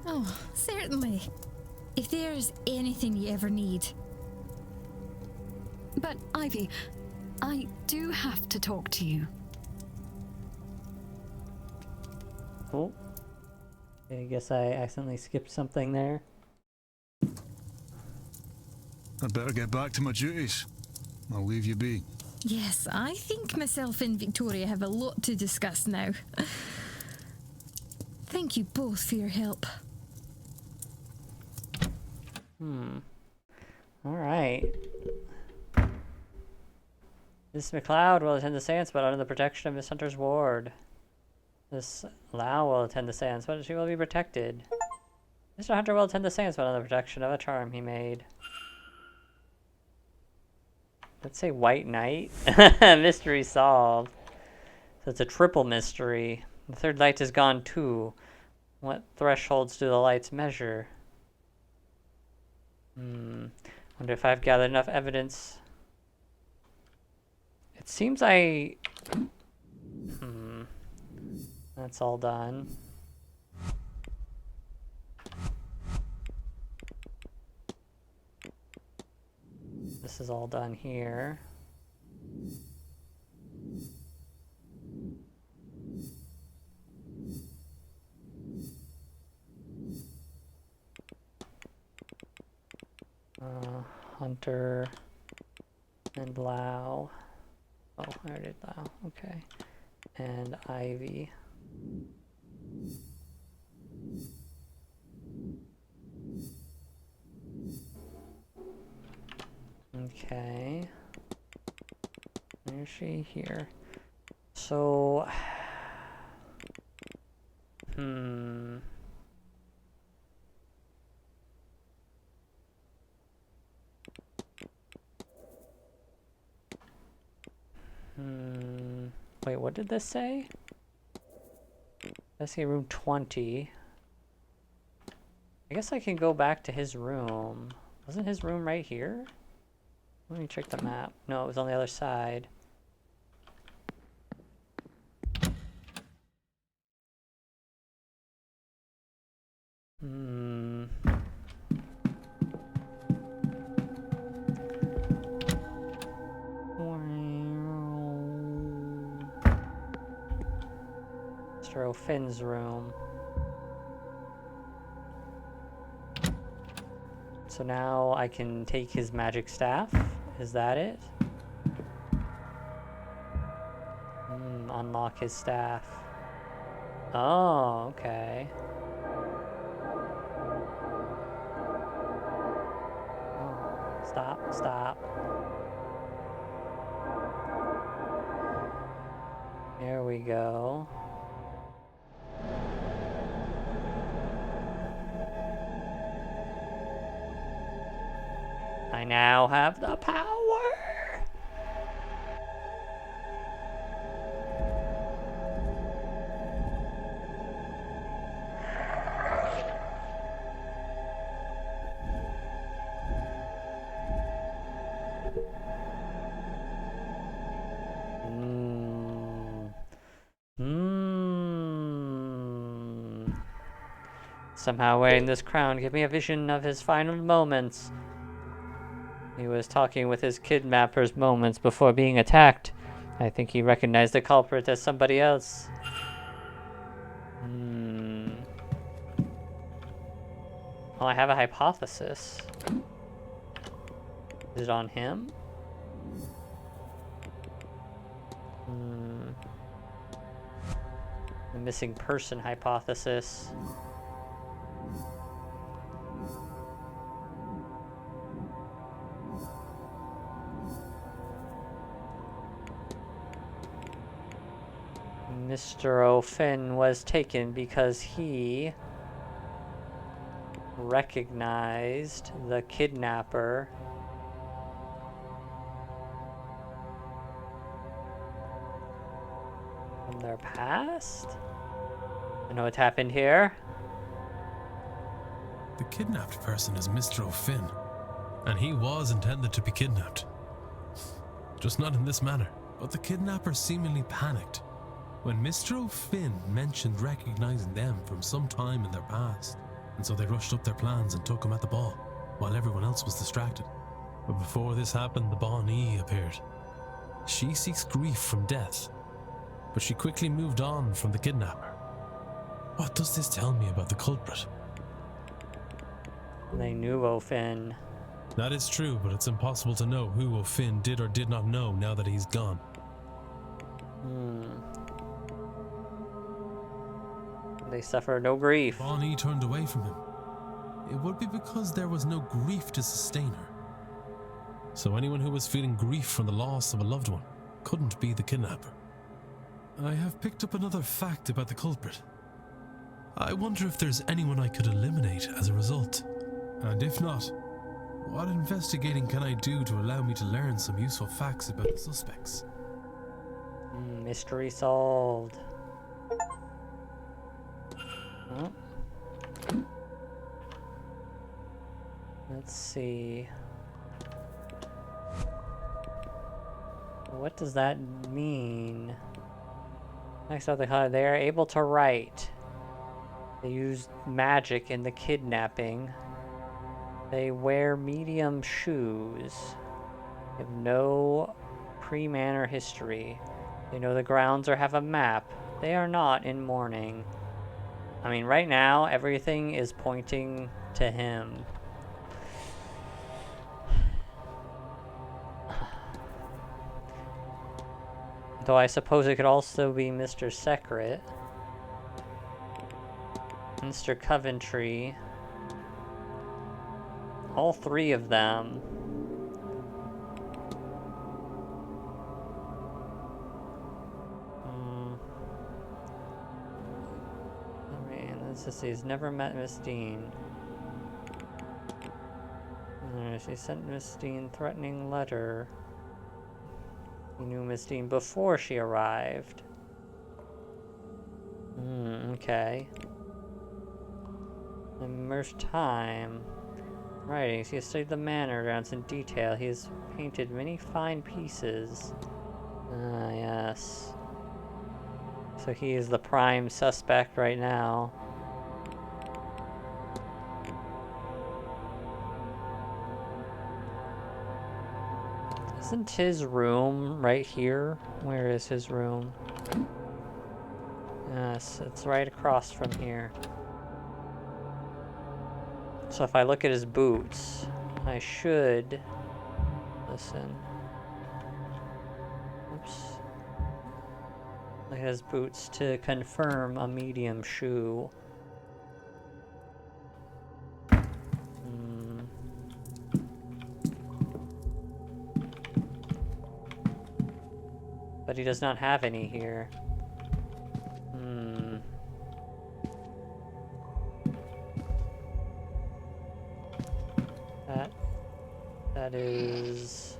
Oh, certainly. If there's anything you ever need. But, Ivy, I do have to talk to you. Oh. I guess I accidentally skipped something there. I'd better get back to my duties. I'll leave you be. Yes, I think myself and Victoria have a lot to discuss now. Thank you both for your help. Alright. Miss McLeod will attend the séance, but under the protection of Miss Hunter's ward. Miss Lau will attend the séance, but she will be protected. Mr. Hunter will attend the séance, but under the protection of a charm he made. Let's say White Knight. Mystery solved. So it's a triple mystery. The third light is gone too. What thresholds do the lights measure? Wonder if I've gathered enough evidence. It seems that's all done. This is all done here. Hunter and Lau. Oh, I already did Lau. Okay. And Ivy. Okay. Where is she? Here. So... Wait, what did this say? Investigate room 20. I guess I can go back to his room. Wasn't his room right here? Let me check the map. No, it was on the other side. Mr. O'Finn's room. So now I can take his magic staff. Is that it? Unlock his staff. Oh, okay. Stop, stop. There we go. I now have the power! Somehow wearing this crown gave me a vision of his final moments. He was talking with his kidnappers moments before being attacked. I think he recognized the culprit as somebody else. Well, I have a hypothesis. Is it on him? The missing person hypothesis. Mr. O'Finn was taken because he recognized the kidnapper from their past? I know what happened here. The kidnapped person is Mr. O'Finn, and he was intended to be kidnapped. Just not in this manner. But the kidnapper seemingly panicked when Mr. O'Finn mentioned recognizing them from some time in their past, and so they rushed up their plans and took him at the ball, while everyone else was distracted. But before this happened, the Bonnie appeared. She seeks grief from death, but she quickly moved on from the kidnapper. What does this tell me about the culprit? They knew O'Finn. That is true, but it's impossible to know who O'Finn did or did not know now that he's gone. They suffer no grief. Bonnie turned away from him. It would be because there was no grief to sustain her. So anyone who was feeling grief from the loss of a loved one couldn't be the kidnapper. I have picked up another fact about the culprit. I wonder if there's anyone I could eliminate as a result. And if not, what investigating can I do to allow me to learn some useful facts about the suspects? Mystery solved. Oh. Let's see. What does that mean? Next up, they are able to write. They use magic in the kidnapping. They wear medium shoes. They have no pre-Manor history. They know the grounds or have a map. They are not in mourning. I mean, right now, everything is pointing to him. Though I suppose it could also be Mr. Secret. Mr. Coventry. All three of them. Let's just see, he's never met Miss Dean. She sent Miss Dean a threatening letter. He knew Miss Dean before she arrived. Okay. Immersed time. Writings. He has studied the manor grounds in detail. He has painted many fine pieces. Ah, yes. So he is the prime suspect right now. Isn't his room right here? Where is his room? Yes, it's right across from here. So if I look at his boots, I should... Listen. Oops. Look at his boots to confirm a medium shoe. But he does not have any here. That is...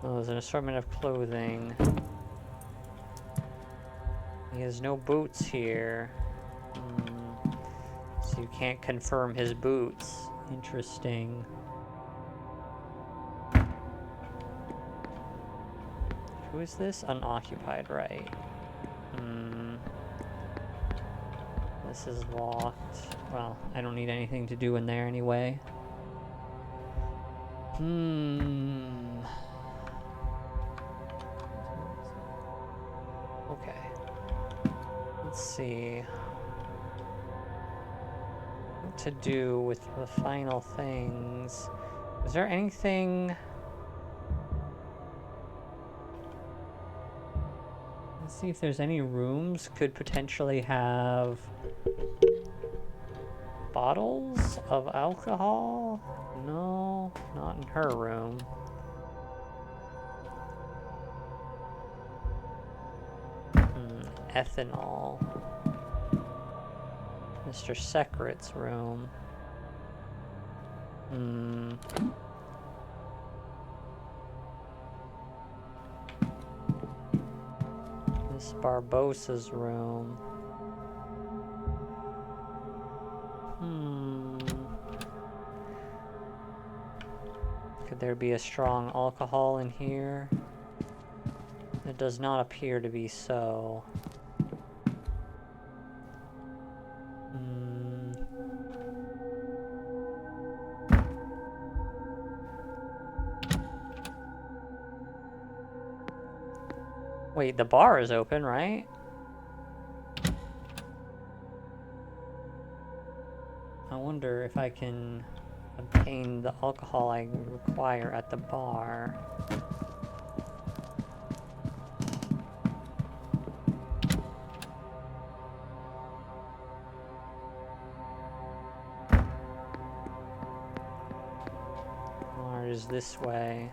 Oh, there's an assortment of clothing. He has no boots here. So you can't confirm his boots. Interesting. Who is this? Unoccupied, right? This is locked. Well, I don't need anything to do in there anyway. Okay. Let's see. What to do with the final things. Is there anything... Let's see if there's any rooms could potentially have bottles of alcohol? No, not in her room. Ethanol. Mr. Secret's room. Miss Barbossa's room. Could there be a strong alcohol in here? It does not appear to be so. Wait, the bar is open, right? I wonder if I can obtain the alcohol I require at the bar. Or is this way?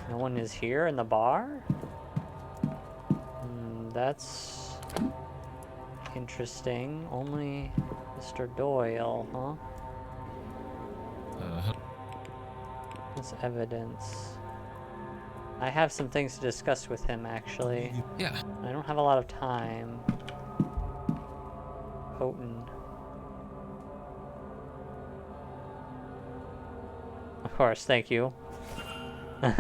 No one is here in the bar? That's interesting. Only Mr. Doyle, huh? That's evidence. I have some things to discuss with him, actually. Yeah. I don't have a lot of time. Potent. Of course, thank you. Put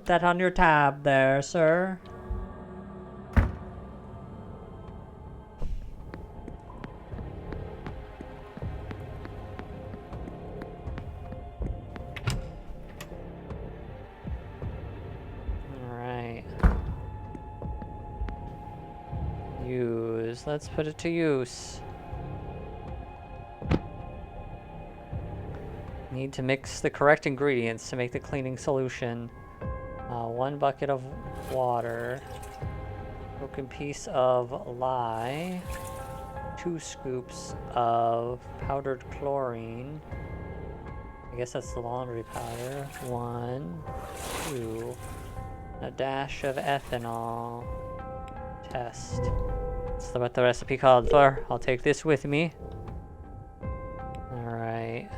that on your tab there, sir. Let's put it to use. Need to mix the correct ingredients to make the cleaning solution. 1 bucket of water. Broken piece of lye. 2 scoops of powdered chlorine. I guess that's the laundry powder. 1, 2. A dash of ethanol. Test. That's what the recipe called for. I'll take this with me. Alright.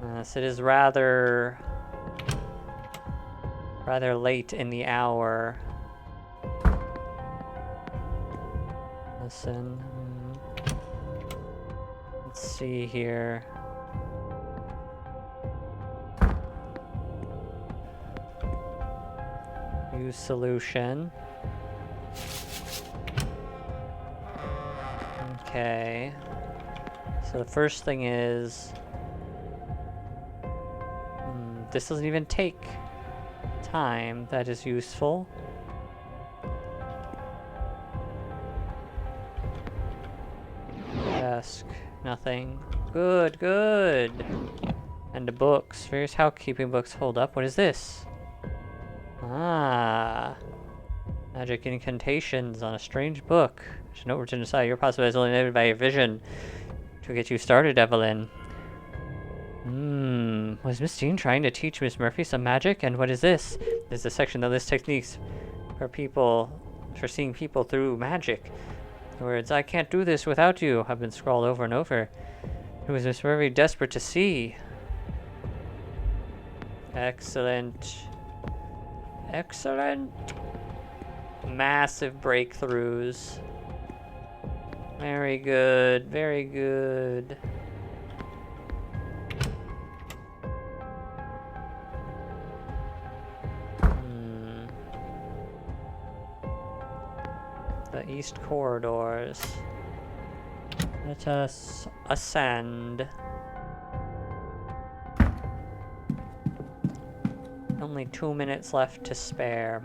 Yes, it is rather late in the hour. Listen. Let's see here. Use solution. Okay. So the first thing is... this doesn't even take time. That is useful. Desk. Nothing. Good, good. And the books. Various housekeeping books hold up. What is this? Ah. Magic incantations on a strange book. There's no written inside. Your possibility is only limited by your vision. To get you started, Evelyn. Was Miss Dean trying to teach Miss Murphy some magic? And what is this? This is a section that lists techniques for seeing people through magic. The words, I can't do this without you, have been scrawled over and over. Who is Miss Murphy desperate to see? Excellent. Excellent. Massive breakthroughs. Very good, very good. The east corridors. Let us ascend. Only 2 minutes left to spare.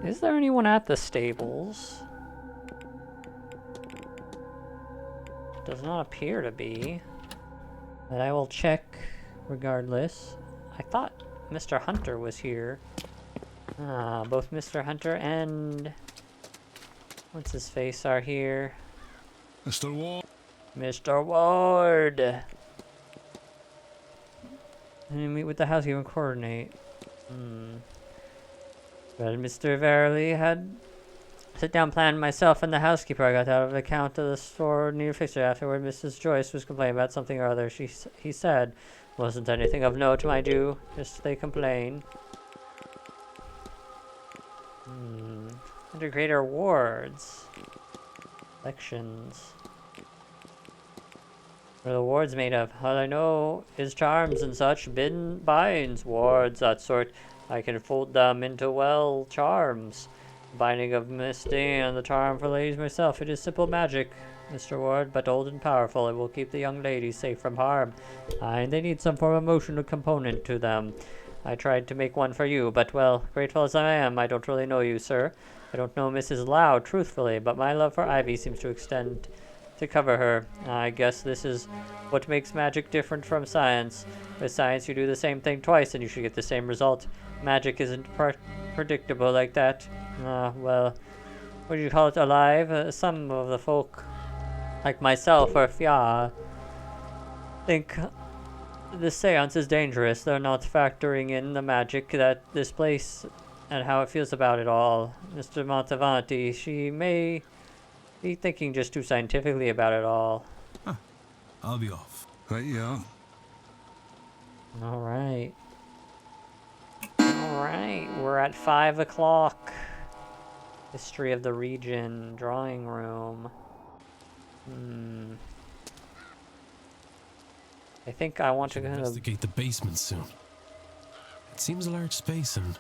Is there anyone at the stables? Does not appear to be. But I will check regardless. I thought Mr. Hunter was here. Ah, both Mr. Hunter and... what's his face are here. Mr. Ward. Mr. Ward! And meet with the housekeeper and coordinate. Well, Mr. Verily had sit down plan myself and the housekeeper. I got out of the account of the store near fixture. Afterward, Mrs. Joyce was complaining about something or other. He said, wasn't anything of note, mind you. Just they complain. Under greater wards. Lections. What are the wards made of? All I know is charms and such. Binds, wards, that sort. I can fold them into, well, charms. Binding of misty and the charm for ladies myself. It is simple magic, Mr. Ward, but old and powerful. It will keep the young ladies safe from harm. And they need some form of emotional component to them. I tried to make one for you, but, well, grateful as I am, I don't really know you, sir. I don't know Mrs. Lau, truthfully, but my love for Ivy seems to extend to cover her. I guess this is what makes magic different from science. With science, you do the same thing twice and you should get the same result. Magic isn't predictable like that. Well, what do you call it, alive? Some of the folk, like myself or Fia, think this seance is dangerous. They're not factoring in the magic that this place and how it feels about it all. Mr. Montevanti, she may be thinking just too scientifically about it all. I'll be off. Right, yeah. Alright. Alright, we're at 5 o'clock. History of the region, drawing room. I think I want to investigate the basement soon. It seems a large space, and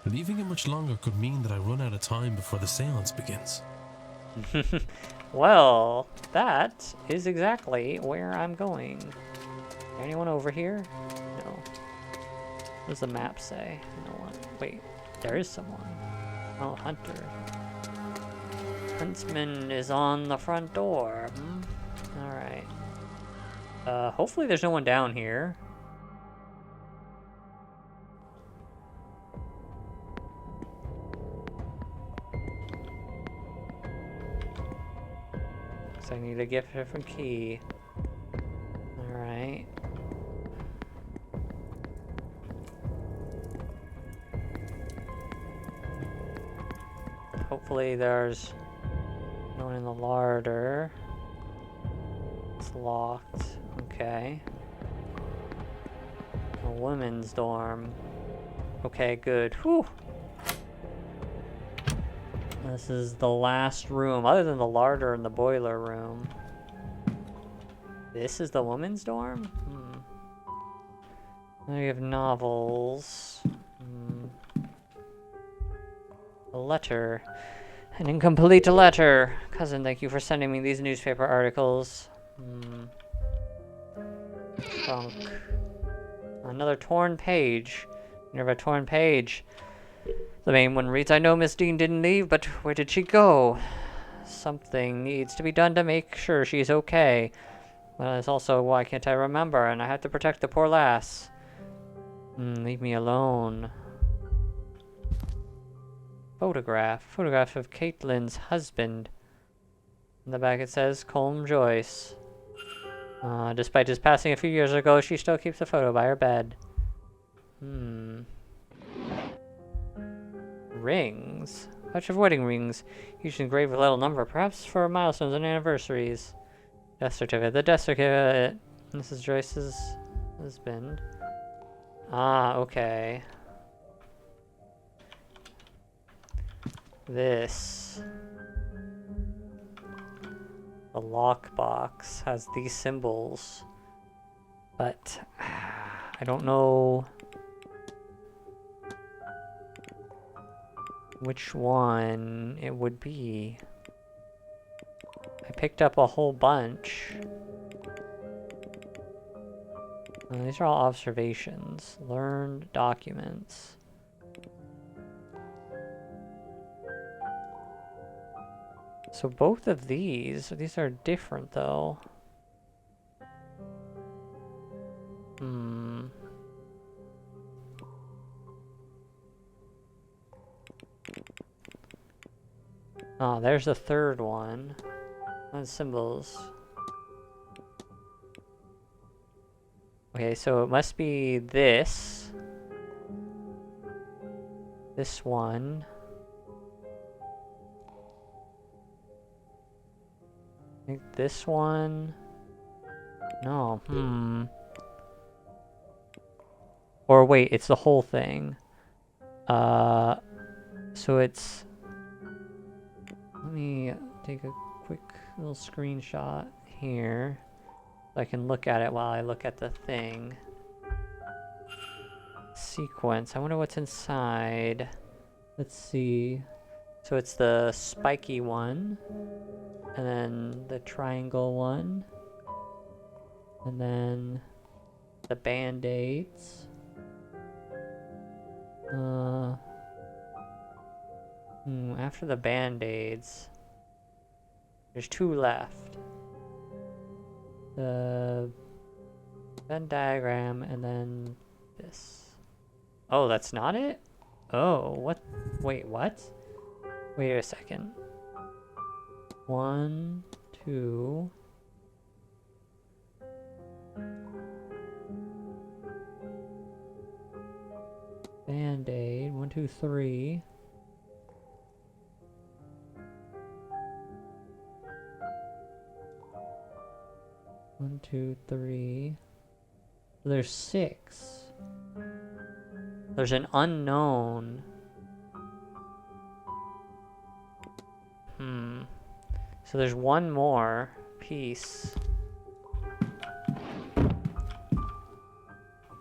leaving it much longer could mean that I run out of time before the seance begins. Well, that is exactly where I'm going. Anyone over here? No. What does the map say? No one. Wait, there is someone. Oh, Hunter. Huntsman is on the front door. Alright. Hopefully there's no one down here. I need a different key. Alright. Hopefully there's no one in the larder. It's locked. Okay. A women's dorm. Okay, good. Whew! This is the last room, other than the larder and the boiler room. This is the women's dorm? We have novels. A letter. An incomplete letter. Cousin, thank you for sending me these newspaper articles. Trunk. Another torn page. Never a torn page. The main one reads, I know Miss Dean didn't leave, but where did she go? Something needs to be done to make sure she's okay. But it's also, why can't I remember? And I have to protect the poor lass. Leave me alone. Photograph. Photograph of Caitlin's husband. In the back it says, Colm Joyce. Despite his passing a few years ago, she still keeps the photo by her bed. Rings? Bunch of wedding rings. Usually engraved with a little number, perhaps for milestones and anniversaries. Death certificate. The death certificate. Mrs. Joyce's husband. Ah, okay. This. The lockbox has these symbols. But I don't know which one it would be. I picked up a whole bunch. These are all observations. Learned documents. So both of these are different though. Oh, there's the third one. And symbols. Okay, so it must be this. This one. I think this one. No, Or wait, it's the whole thing. So it's... Let me take a quick little screenshot here. So I can look at it while I look at the thing. Sequence. I wonder what's inside. Let's see. So it's the spiky one. And then the triangle one. And then the band-aids. After the band-aids, there's two left. The Venn diagram and then this. Oh, that's not it? Oh, what? Wait, what? Wait a second. 1, 2. Band-aid. 1, 2, 3. One, 2, 3. There's 6. There's an unknown. So there's one more piece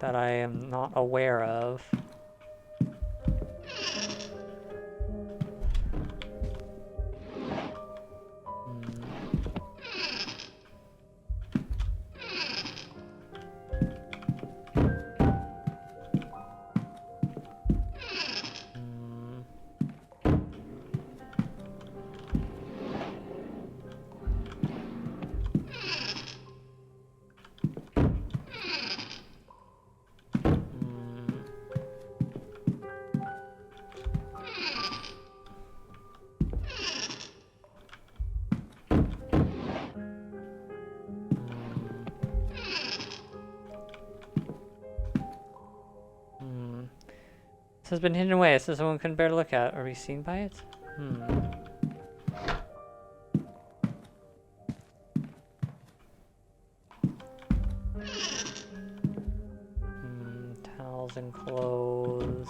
that I am not aware of. has been hidden away so someone couldn't bear to look at or be seen by it. Towels and clothes.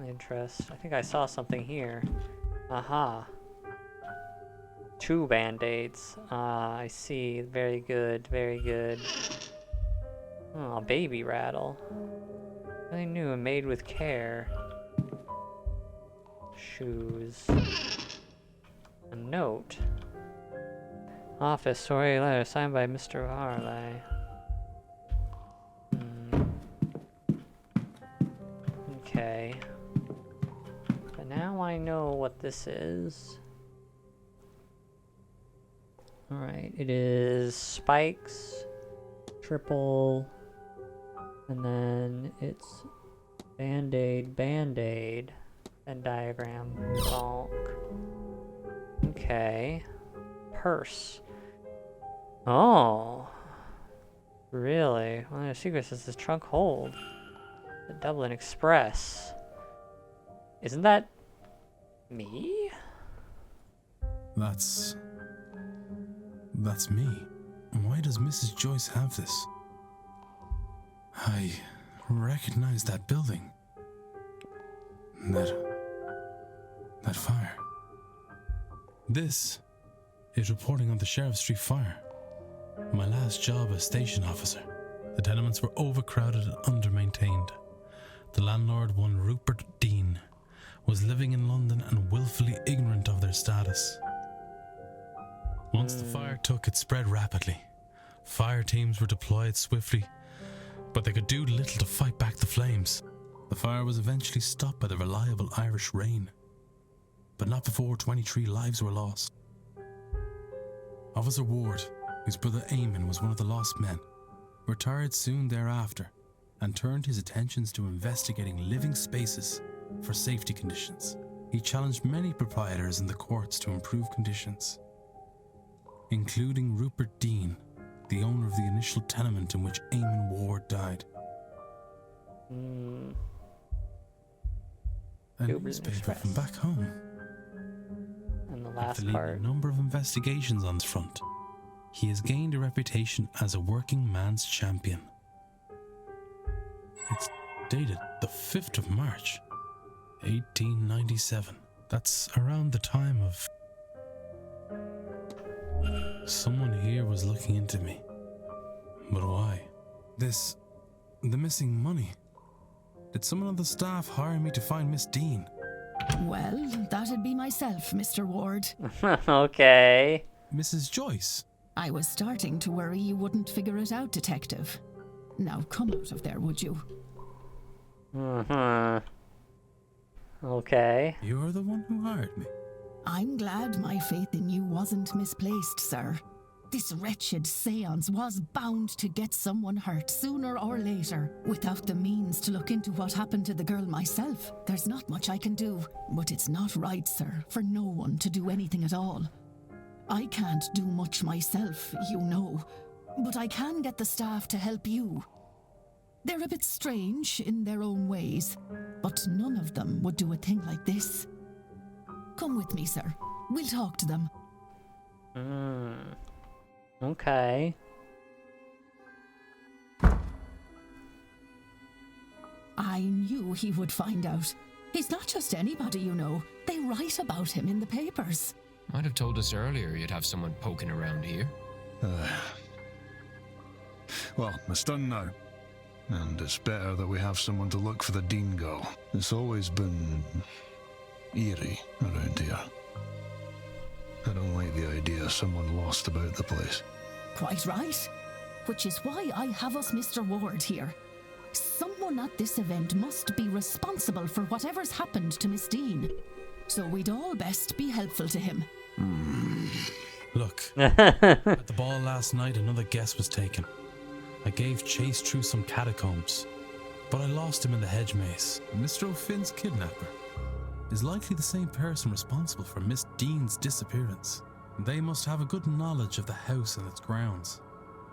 Interest. I think I saw something here. Aha. 2 band-aids. Ah, I see. Very good, very good. Oh, baby rattle. Really new and made with care. Shoes. A note. Office, sorry letter signed by Mr. Harley. Okay. But now I know what this is. Alright, it is spikes, triple, and then it's band-aid, band-aid, and diagram, bonk. Okay. Purse. Oh. Really? One of the secrets is this trunk hold. The Dublin Express. Isn't that me? That's me. Why does Mrs. Joyce have this? I recognize that building. That fire. This is reporting on the Sheriff Street fire. My last job as station officer. The tenements were overcrowded and under-maintained. The landlord, one Rupert Dean, was living in London and willfully ignorant of their status. Once the fire took, it spread rapidly. Fire teams were deployed swiftly, but they could do little to fight back the flames. The fire was eventually stopped by the reliable Irish rain, but not before 23 lives were lost. Officer Ward, whose brother Eamon was one of the lost men, retired soon thereafter and turned his attentions to investigating living spaces for safety conditions. He challenged many proprietors in the courts to improve conditions, including Rupert Dean, the owner of the initial tenement in which Eamon Ward died. A newspaper from back home. And the last After leading a number of investigations on this front, he has gained a reputation as a working man's champion. It's dated the 5th of March, 1897. That's around the time of... Someone here was looking into me. But why? The missing money. Did someone on the staff hire me to find Miss Dean? Well, that'd be myself, Mr. Ward. Okay. Mrs. Joyce? I was starting to worry you wouldn't figure it out, Detective. Now come out of there, would you? Okay. You're the one who hired me. I'm glad my faith in you wasn't misplaced, sir. This wretched Séance was bound to get someone hurt sooner or later. Without the means to look into what happened to the girl myself, there's not much I can do. But it's not right, sir, for no one to do anything at all. I can't do much myself, you know, but I can get the staff to help you. They're a bit strange in their own ways, but none of them would do a thing like this. Come with me, sir. We'll talk to them. Okay. I knew he would find out. He's not just anybody, you know. They write about him in the papers. Might have told us earlier you'd have someone poking around here. Well, it's done now. And it's better that we have someone to look for the Dean girl. It's always been eerie around here. I don't like the idea of someone lost about the place. Quite right. Which is why I have us Mr. Ward here. Someone at this event must be responsible for whatever's happened to Miss Dean. So we'd all best be helpful to him. Look, at the ball last night, another guess was taken. I gave chase through some catacombs, but I lost him in the hedge maze. Mr. O'Finn's kidnapper is likely the same person responsible for Miss Dean's disappearance. They must have a good knowledge of the house and its grounds.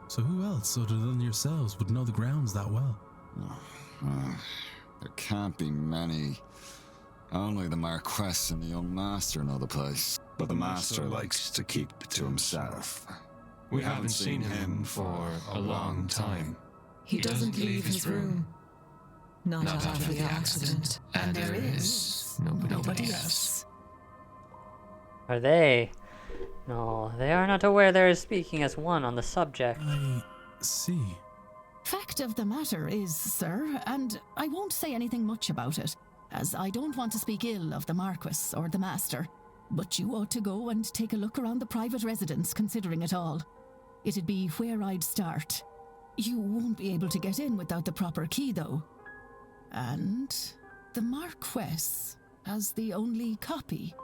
So who else other than yourselves would know the grounds that well? There can't be many. Only the Marquess and the young master know the place. But the master likes to keep to himself. We haven't seen him for a long time. He doesn't leave his room. Not after the accident. And there is nobody else. Are they? No, they are not aware there is speaking as one on the subject. I see. Fact of the matter is, sir, and I won't say anything much about it, as I don't want to speak ill of the Marquis or the Master, but you ought to go and take a look around the private residence, considering it all. It'd be where I'd start. You won't be able to get in without the proper key, though. And the Marquess has the only copy.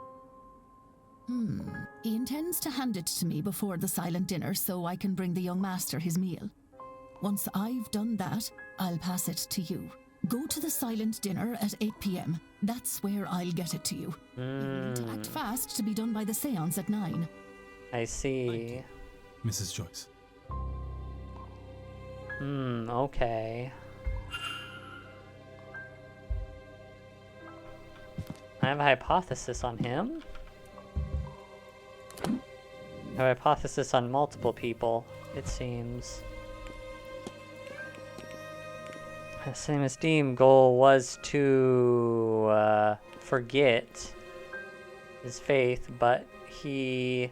He intends to hand it to me before the silent dinner so I can bring the young master his meal. Once I've done that, I'll pass it to you. Go to the silent dinner at 8 p.m. That's where I'll get it to you. You need to act fast to be done by the séance at 9. I see. Mrs. Joyce. Okay. I have a hypothesis on him. I have a hypothesis on multiple people, it seems. Same as Steam goal was to forget his faith, but he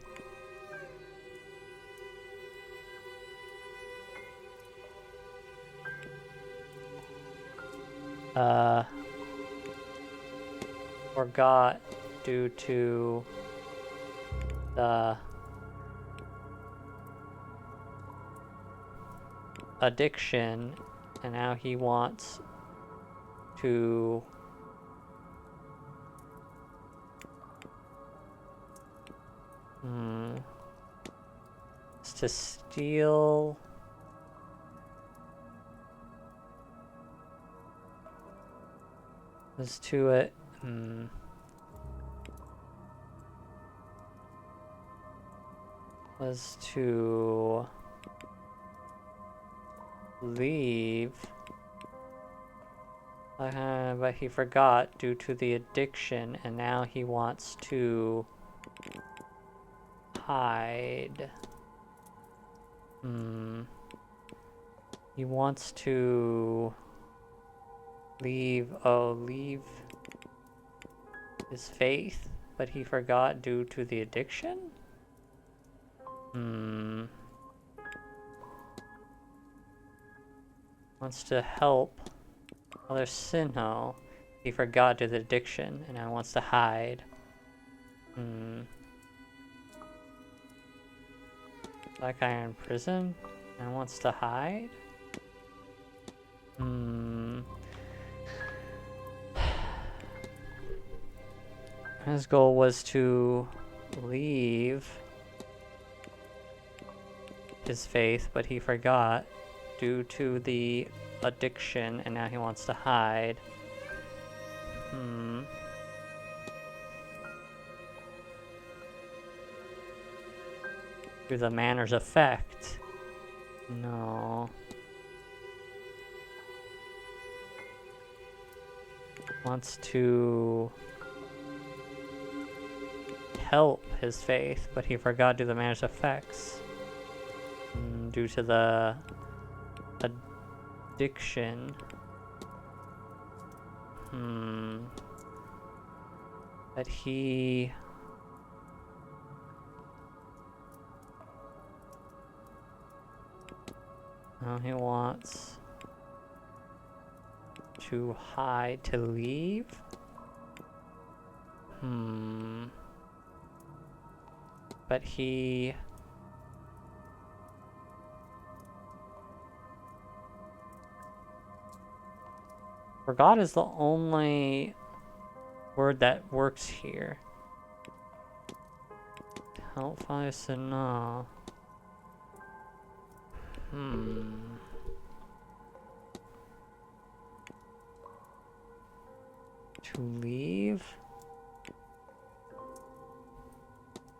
forgot due to the addiction, and now he wants to steal was to it was to leave, but he forgot due to the addiction, and now he wants to hide. He wants to leave his faith, but he forgot due to the addiction? Wants to help Mother Sinho. He forgot due to the addiction, and now wants to hide. Black guy in prison and wants to hide? His goal was to leave his faith, but he forgot due to the addiction, and now he wants to hide. Through the Manor's effect. No. Wants to help his faith, but he forgot due to the Manor's effects. Due to the addiction. But he he wants to hide, to leave. But he forgot is the only word that works here. Hellfire Sinah. To leave?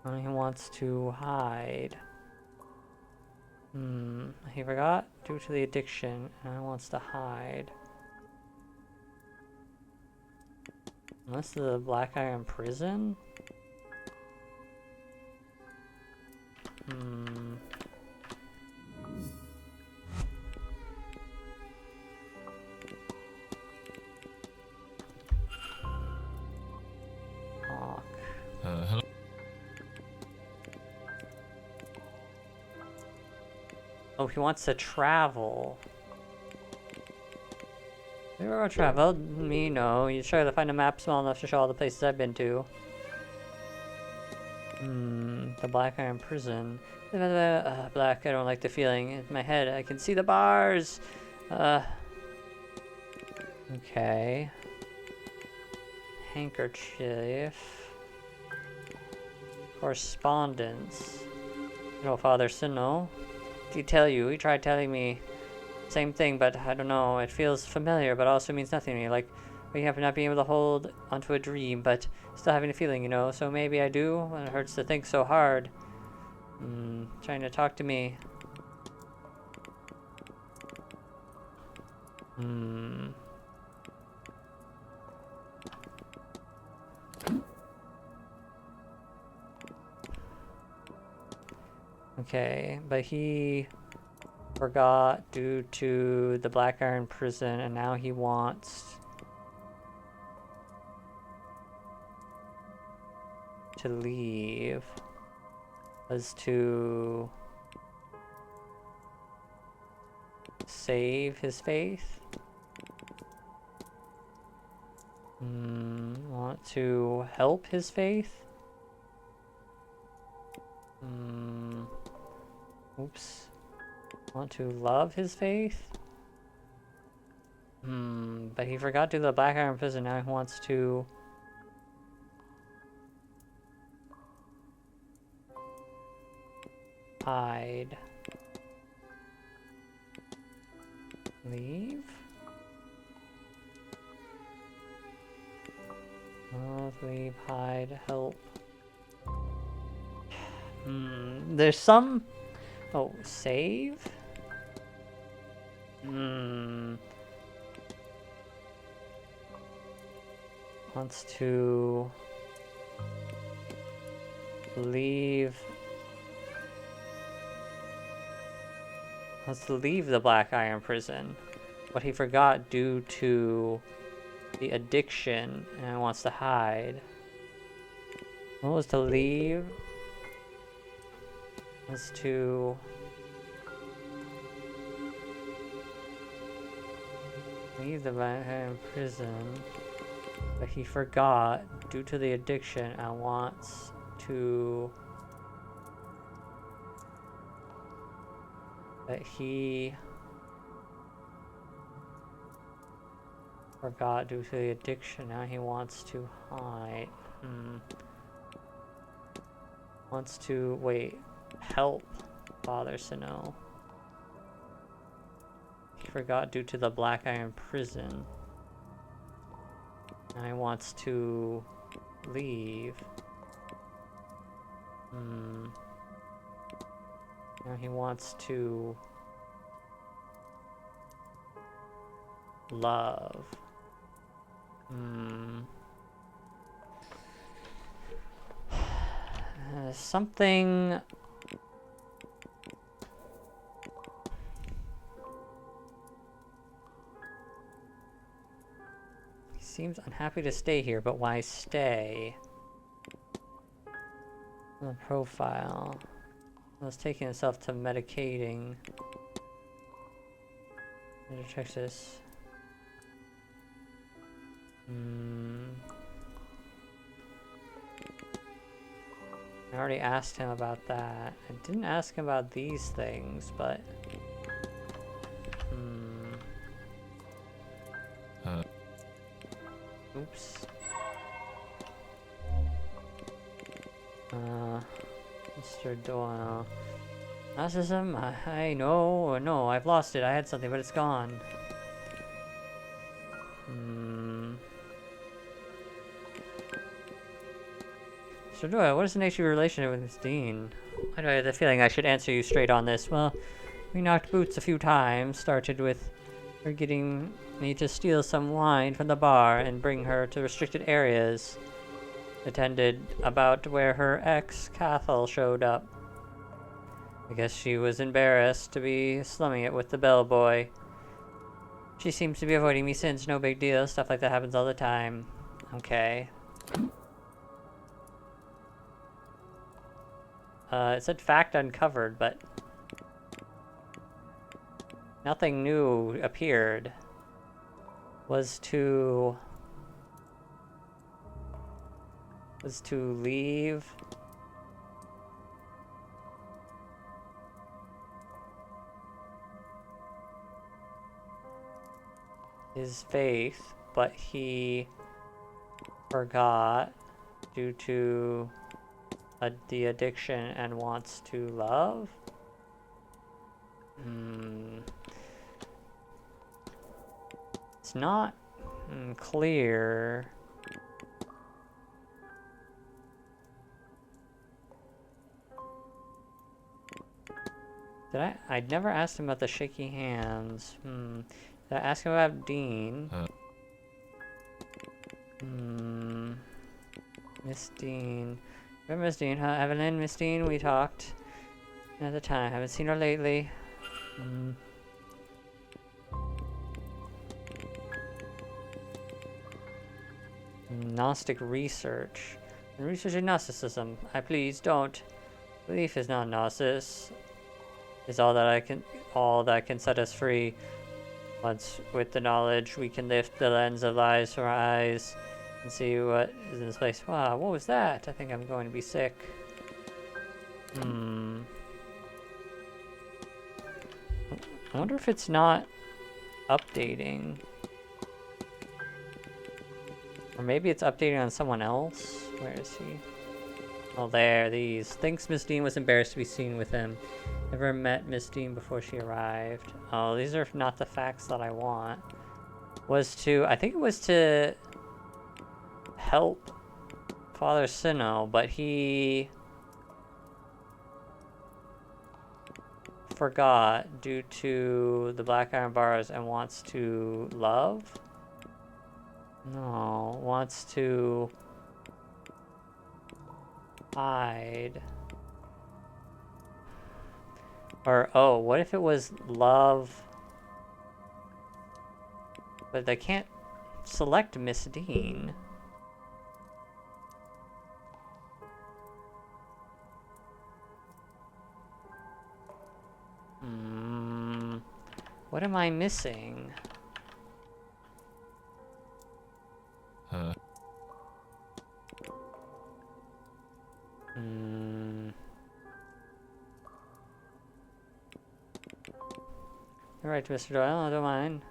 And he wants to hide. He forgot due to the addiction, and he wants to hide. Unless the Black Iron Prison? Hawk. Hello? Oh, he wants to travel. You ever traveled? Me, no. You try to find a map small enough to show all the places I've been to. The Black Iron Prison. Black, I don't like the feeling. In my head, I can see the bars! Okay. Handkerchief. Correspondence. No, Father Sinnoh. Did he tell you? He tried telling me same thing, but I don't know. It feels familiar, but also means nothing to me. Like waking up and not being able to hold onto a dream, but still having a feeling, you know? So maybe I do, and it hurts to think so hard. Trying to talk to me. Okay, but he forgot due to the Black Iron Prison, and now he wants to leave. Was to save his faith? Want to help his faith? Oops. Want to love his faith? But he forgot to do the Black Iron Prison, now he wants to hide. Leave? Leave, hide, help. There's some... Oh, save? Wants to leave... Wants to leave the Black Iron Prison, but he forgot due to the addiction and wants to hide. What was to leave? Was to leave the Black Iron Prison, but he forgot due to the addiction and wants to... But he forgot due to the addiction, now he wants to hide. Wants to, wait, help Father Sinnoh. He forgot due to the Black Iron Prison. Now he wants to leave. Now he wants to love. Something... He seems unhappy to stay here, but why stay? The profile. I was taking himself to medicating. Check this. I already asked him about that. I didn't ask him about these things, but... Oops. Mr. Doyle. Narcissism? I know. No, I've lost it. I had something, but it's gone. Mr. Doyle, what is the nature of your relationship with Miss Dean? Why do I have the feeling I should answer you straight on this? Well, we knocked boots a few times. Started with for getting me to steal some wine from the bar and bring her to restricted areas. Attended about where her ex, Cathal, showed up. I guess she was embarrassed to be slumming it with the bellboy. She seems to be avoiding me since, no big deal. Stuff like that happens all the time. Okay. It said fact uncovered, but nothing new appeared. Was to leave. His faith, but he forgot due to the addiction and wants to love? It's not clear. I'd never asked him about the shaky hands. Did I ask him about Dean? Miss Dean. Remember Miss Dean, huh? Evelyn, Miss Dean, we talked at the time. Haven't seen her lately. Gnostic research. Researching Gnosticism. Please don't. Belief is not Gnosis. Is all that can set us free. Once with the knowledge, we can lift the lens of lies from our eyes and see what is in this place. Wow, what was that? I think I'm going to be sick. I wonder if it's not updating. Or maybe it's updating on someone else? Where is he? Oh, there, these. Thinks Miss Dean was embarrassed to be seen with him. Never met Miss Dean before she arrived. Oh, these are not the facts that I want. I think it was to help Father Sinnoh, but he forgot due to the Black Iron Bars and wants to love? No, wants to hide. Or, oh, what if it was love? But they can't select Miss Dean. What am I missing? You're right, Mr. Doyle, I don't mind.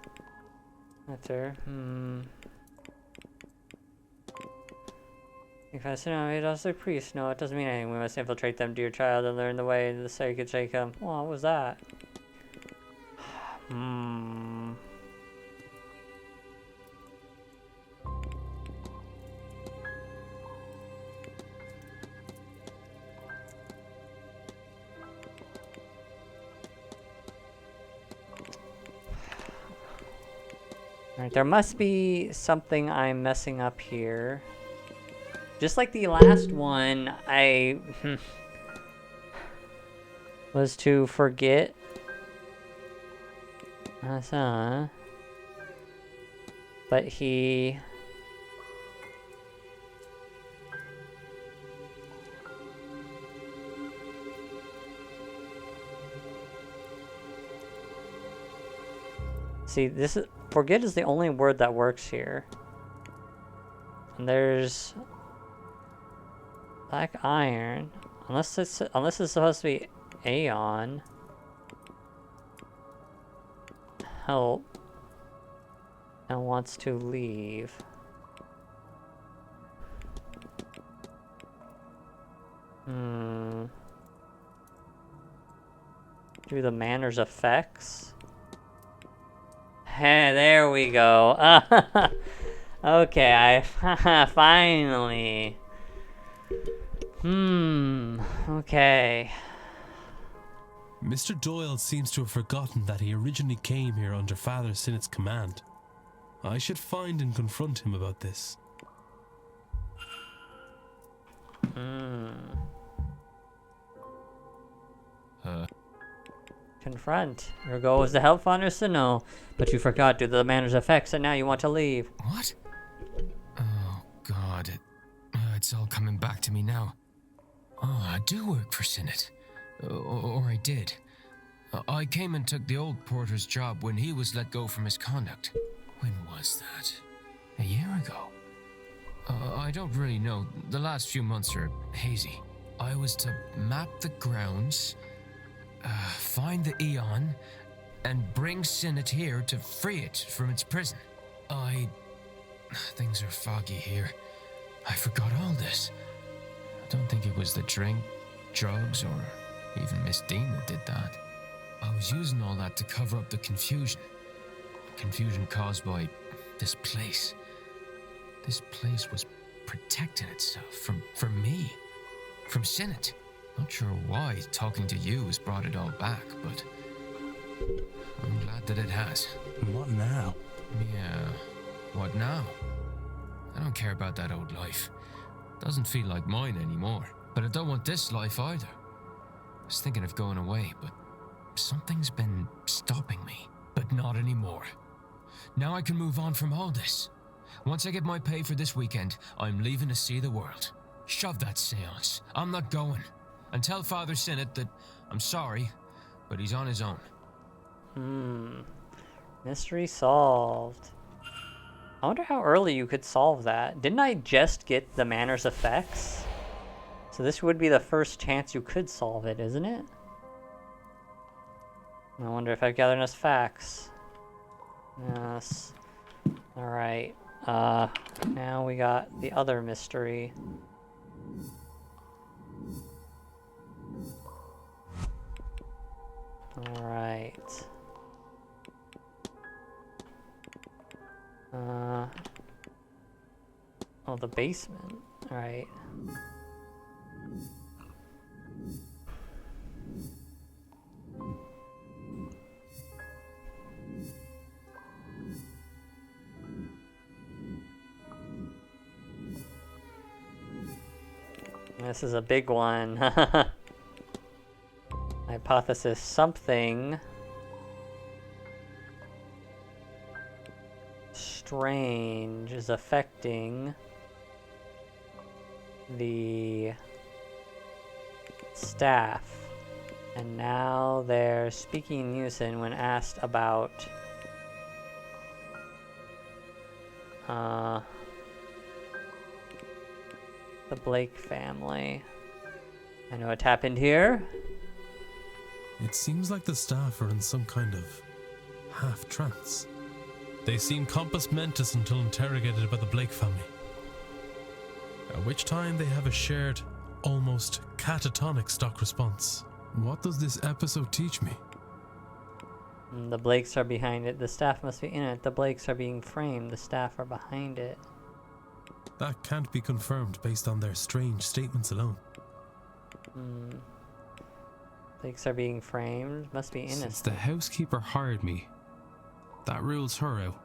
That's her. If I sit down, it does the priest. No, it doesn't mean anything. We must infiltrate them, dear child, and learn the way the sacred Jacob. Oh, what was that? Alright, there must be something I'm messing up here. Just like the last one, I was to forget. But he see, this is forget is the only word that works here. And there's black iron, unless it's supposed to be Aeon. Help and wants to leave. Through the Manor's effects. Hey, there we go. Okay, I finally. Okay. Mr. Doyle seems to have forgotten that he originally came here under Father Sinnott's command. I should find and confront him about this. Confront. Your goal was to help Father Sinnoh, but you forgot due to the Manor's effects, and now you want to leave. What? Oh, God. It's all coming back to me now. Oh, I do work for Sinnott. Or I did. I came and took the old porter's job when he was let go for misconduct. When was that? A year ago? I don't really know. The last few months are hazy. I was to map the grounds, find the Eon, and bring Sinnott here to free it from its prison. Things are foggy here. I forgot all this. I don't think it was the drink, drugs, or even Miss Dean that did that. I was using all that to cover up the confusion. Confusion caused by this place. This place was protecting itself from me, from Sinnott. Not sure why talking to you has brought it all back, but I'm glad that it has. What now? Yeah, what now? I don't care about that old life. Doesn't feel like mine anymore. But I don't want this life either. I was thinking of going away, but something's been stopping me. But not anymore. Now I can move on from all this. Once I get my pay for this weekend, I'm leaving to see the world. Shove that seance. I'm not going. And tell Father Sinnott that I'm sorry, but he's on his own. Mystery solved. I wonder how early you could solve that. Didn't I just get the Manor's effects? So this would be the first chance you could solve it, isn't it? I wonder if I've gathered enough facts. Yes. Alright. Now we got the other mystery. Alright. Oh, the basement. Alright. This is a big one. Hypothesis: something strange is affecting the staff, and now they're speaking in unison when asked about the Blake family. I know what happened here. It seems like the staff are in some kind of half-trance. They seem compos mentis until interrogated by the Blake family. At which time they have a shared, almost catatonic stock response. What does this episode teach me? The Blakes are behind it. The staff must be in it. The Blakes are being framed. The staff are behind it. That can't be confirmed based on their strange statements alone. Blakes are being framed. Must be innocent. Since the housekeeper hired me, that rules her out.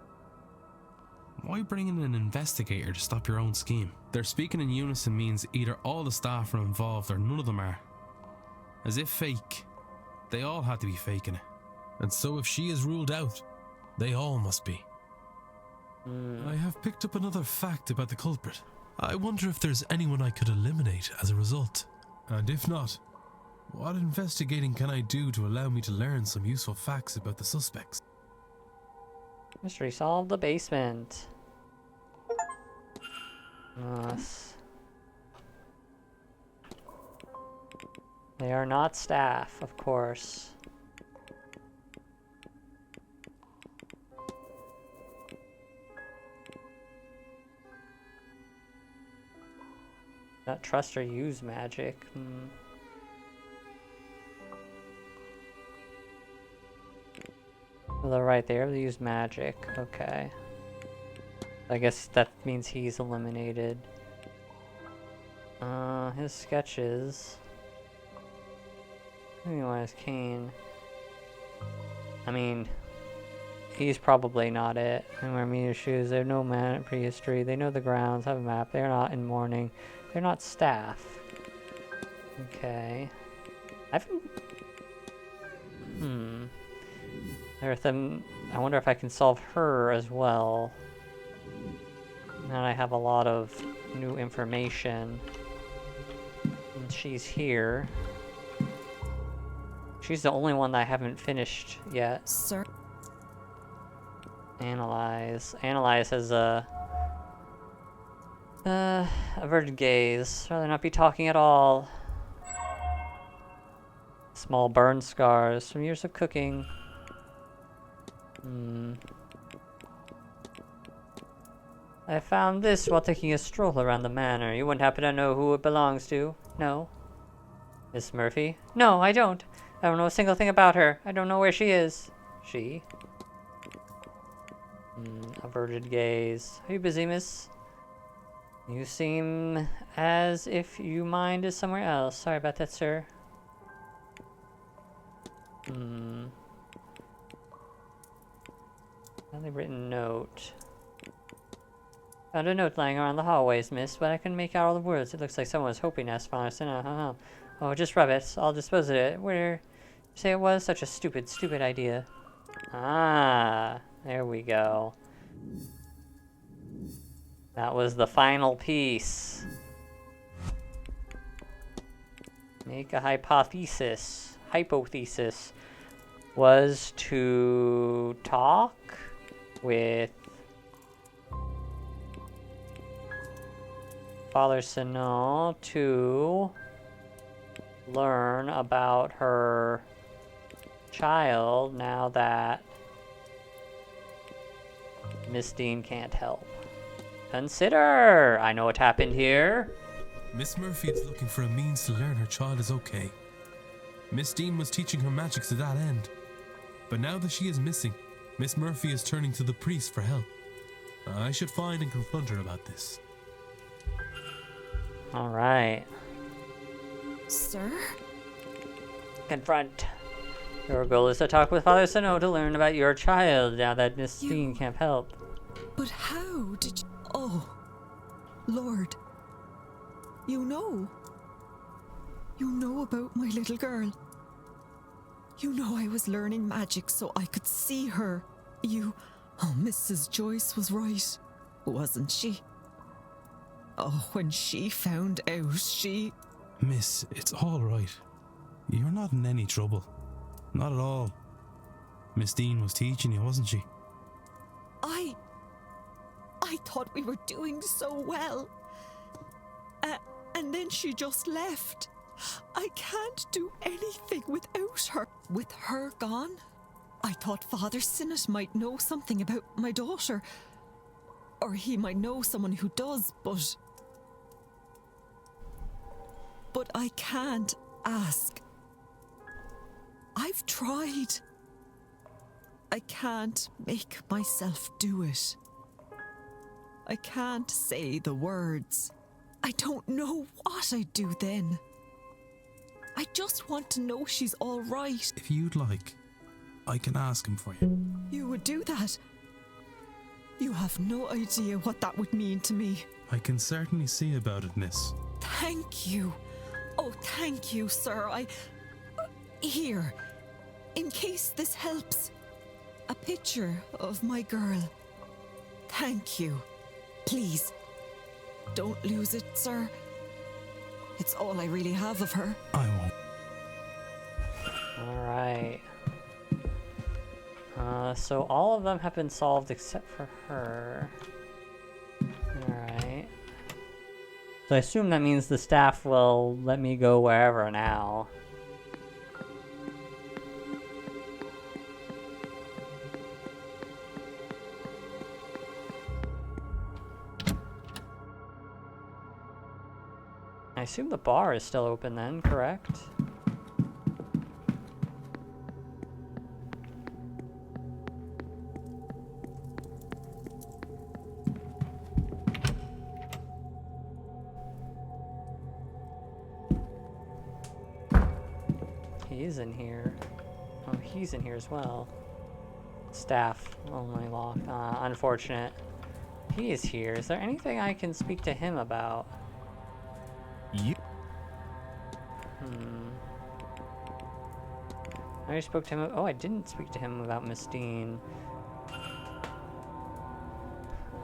Why bring in an investigator to stop your own scheme? Their speaking in unison means either all the staff are involved or none of them are. As if fake. They all had to be faking it. And so if she is ruled out, they all must be. I have picked up another fact about the culprit. I wonder if there's anyone I could eliminate as a result. And if not, what investigating can I do to allow me to learn some useful facts about the suspects? Mystery solved. The basement. Yes. They are not staff, of course. Not trust or use magic. Well, they're right there. They use magic. Okay. I guess that means he's eliminated. His sketches. Anyways, Kane. I mean, he's probably not it. They wear meter shoes. They have no man prehistory. They know the grounds. Have a map. They're not in mourning. They're not staff. Okay. I wonder if I can solve her as well. Now I have a lot of new information. And she's here. She's the only one that I haven't finished yet. Sir. Analyze. Analyze has a averted gaze. Rather not be talking at all. Small burn scars from years of cooking. I found this while taking a stroll around the manor. You wouldn't happen to know who it belongs to? No. Miss Murphy? No, I don't. I don't know a single thing about her. I don't know where she is. She? Averted gaze. Are you busy, miss? You seem as if your mind is somewhere else. Sorry about that, sir. Another written note. Found a note lying around the hallways, miss, but I couldn't make out all the words. It looks like someone was hoping to ask Father Sinner. Oh, just rub it. I'll dispose of it. Where you say it was? Such a stupid idea. Ah, there we go. That was the final piece. Make a hypothesis. Hypothesis was to talk with Father Sinner to learn about her child now that Miss Dean can't help. Consider! I know what happened here. Miss Murphy is looking for a means to learn her child is okay. Miss Dean was teaching her magic to that end. But now that she is missing, Miss Murphy is turning to the priest for help. I should find and confront her about this. Alright. Sir? Confront. Your goal is to talk with Father Sinner to learn about your child now that Miss Dean can't help. But how did you... Oh, Lord. You know. You know about my little girl. You know I was learning magic so I could see her. You... Oh, Mrs. Joyce was right, wasn't she? Oh, when she found out, she... Miss, it's all right. You're not in any trouble. Not at all. Miss Dean was teaching you, wasn't she? I thought we were doing so well. And then she just left. I can't do anything without her. With her gone? I thought Father Sinnott might know something about my daughter. Or he might know someone who does, but I can't ask. I've tried. I can't make myself do it. I can't say the words. I don't know what I'd do then. I just want to know she's all right. If you'd like, I can ask him for you. You would do that? You have no idea what that would mean to me. I can certainly see about it, miss. Thank you. Oh, thank you, sir. Here, in case this helps, a picture of my girl. Thank you. Please, don't lose it, sir. It's all I really have of her. I won't. Alright. So all of them have been solved except for her. Alright. So I assume that means the staff will let me go wherever now. I assume the bar is still open then, correct? he is in here. Oh, he's in here as well. Staff only locked. Unfortunate. He is here. Is there anything I can speak to him about? I already spoke to him. Oh, I didn't speak to him about Miss Dean.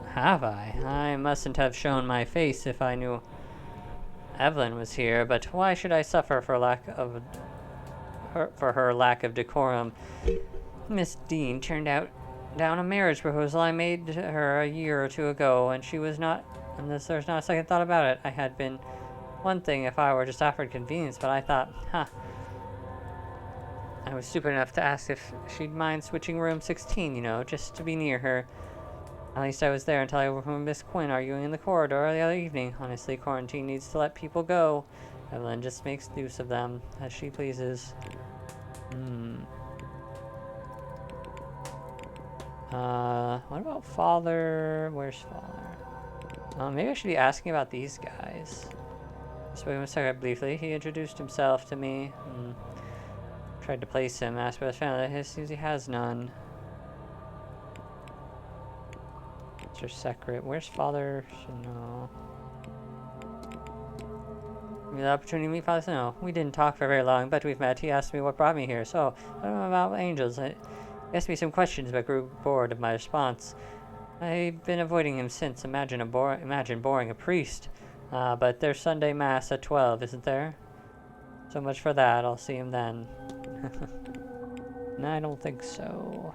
Have I? I mustn't have shown my face if I knew Evelyn was here, but why should I suffer for her lack of decorum? Miss Dean turned down a marriage proposal I made to her a year or two ago, and she was not, and there's not a second thought about it. I had been one thing if I were just offered convenience, but I thought, I was stupid enough to ask if she'd mind switching room 16, you know, just to be near her. At least I was there until I overheard Miss Quinn arguing in the corridor the other evening. Honestly, quarantine needs to let people go. Evelyn just makes use of them as she pleases. What about Father? Where's Father? Maybe I should be asking about these guys. I spoke to him briefly. He introduced himself to me. Tried to place him, asked about his family. He seems he has none. Mr. Secret. Where's Father? No. Give me the opportunity to meet Father Snow. We didn't talk for very long, but we've met. He asked me what brought me here, so I don't know about angels. He asked me some questions, but grew bored of my response. I've been avoiding him since. Imagine boring a priest. But there's Sunday Mass at 12, isn't there? So much for that. I'll see him then. No, I don't think so.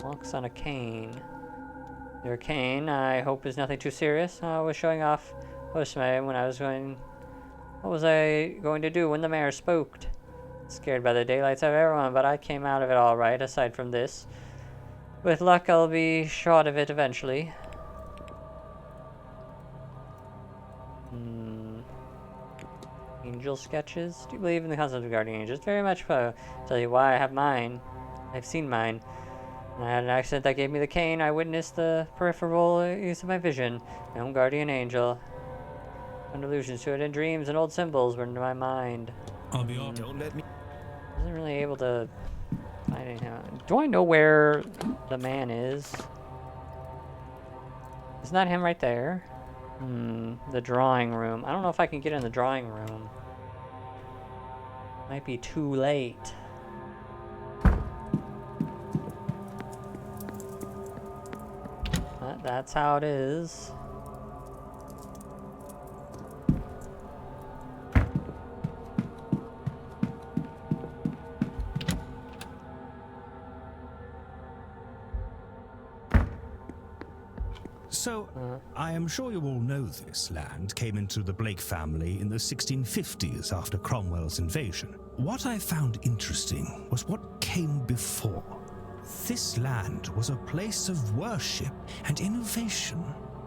Walks on a cane. Your cane, I hope, is nothing too serious. I was showing off Osme when I was going... What was I going to do when the mayor spoke? Scared by the daylights of everyone, but I came out of it all right, aside from this. With luck, I'll be short of it eventually. Angel sketches? Do you believe in the concept of guardian angels? Very much so. Tell you why I have mine. I've seen mine. When I had an accident that gave me the cane, I witnessed the peripheral use of my vision. My own guardian angel. Found allusions to it in dreams, and old symbols were in my mind. I'll be off. Don't let me. I wasn't really able to find anything. Do I know where the man is? Isn't that him right there? The drawing room. I don't know if I can get in the drawing room. Might be too late. But that's how it is. So, I am sure you all know this land came into the Blake family in the 1650s after Cromwell's invasion. What I found interesting was what came before. This land was a place of worship and innovation,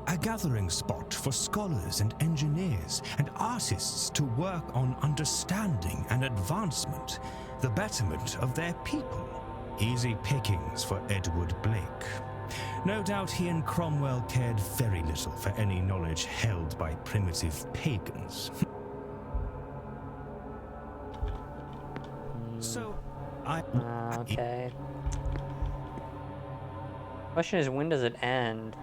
a gathering spot for scholars and engineers and artists to work on understanding and advancement, the betterment of their people. Easy pickings for Edward Blake. No doubt he and Cromwell cared very little for any knowledge held by primitive pagans. So, okay. Question is, when does it end?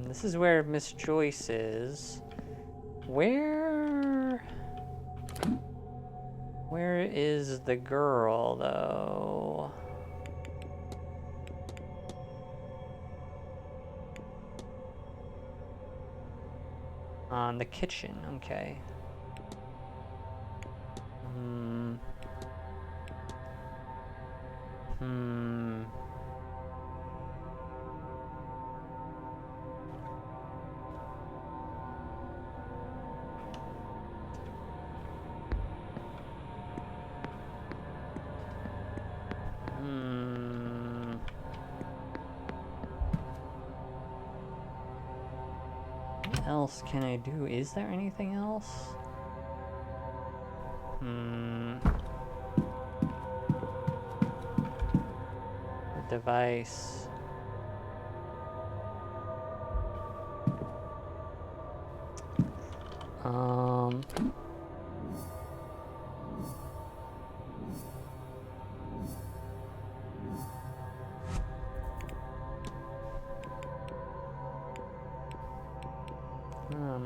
This is where Miss Joyce is. Where is the girl, though? The kitchen, okay. What else can I do? Is there anything else? device.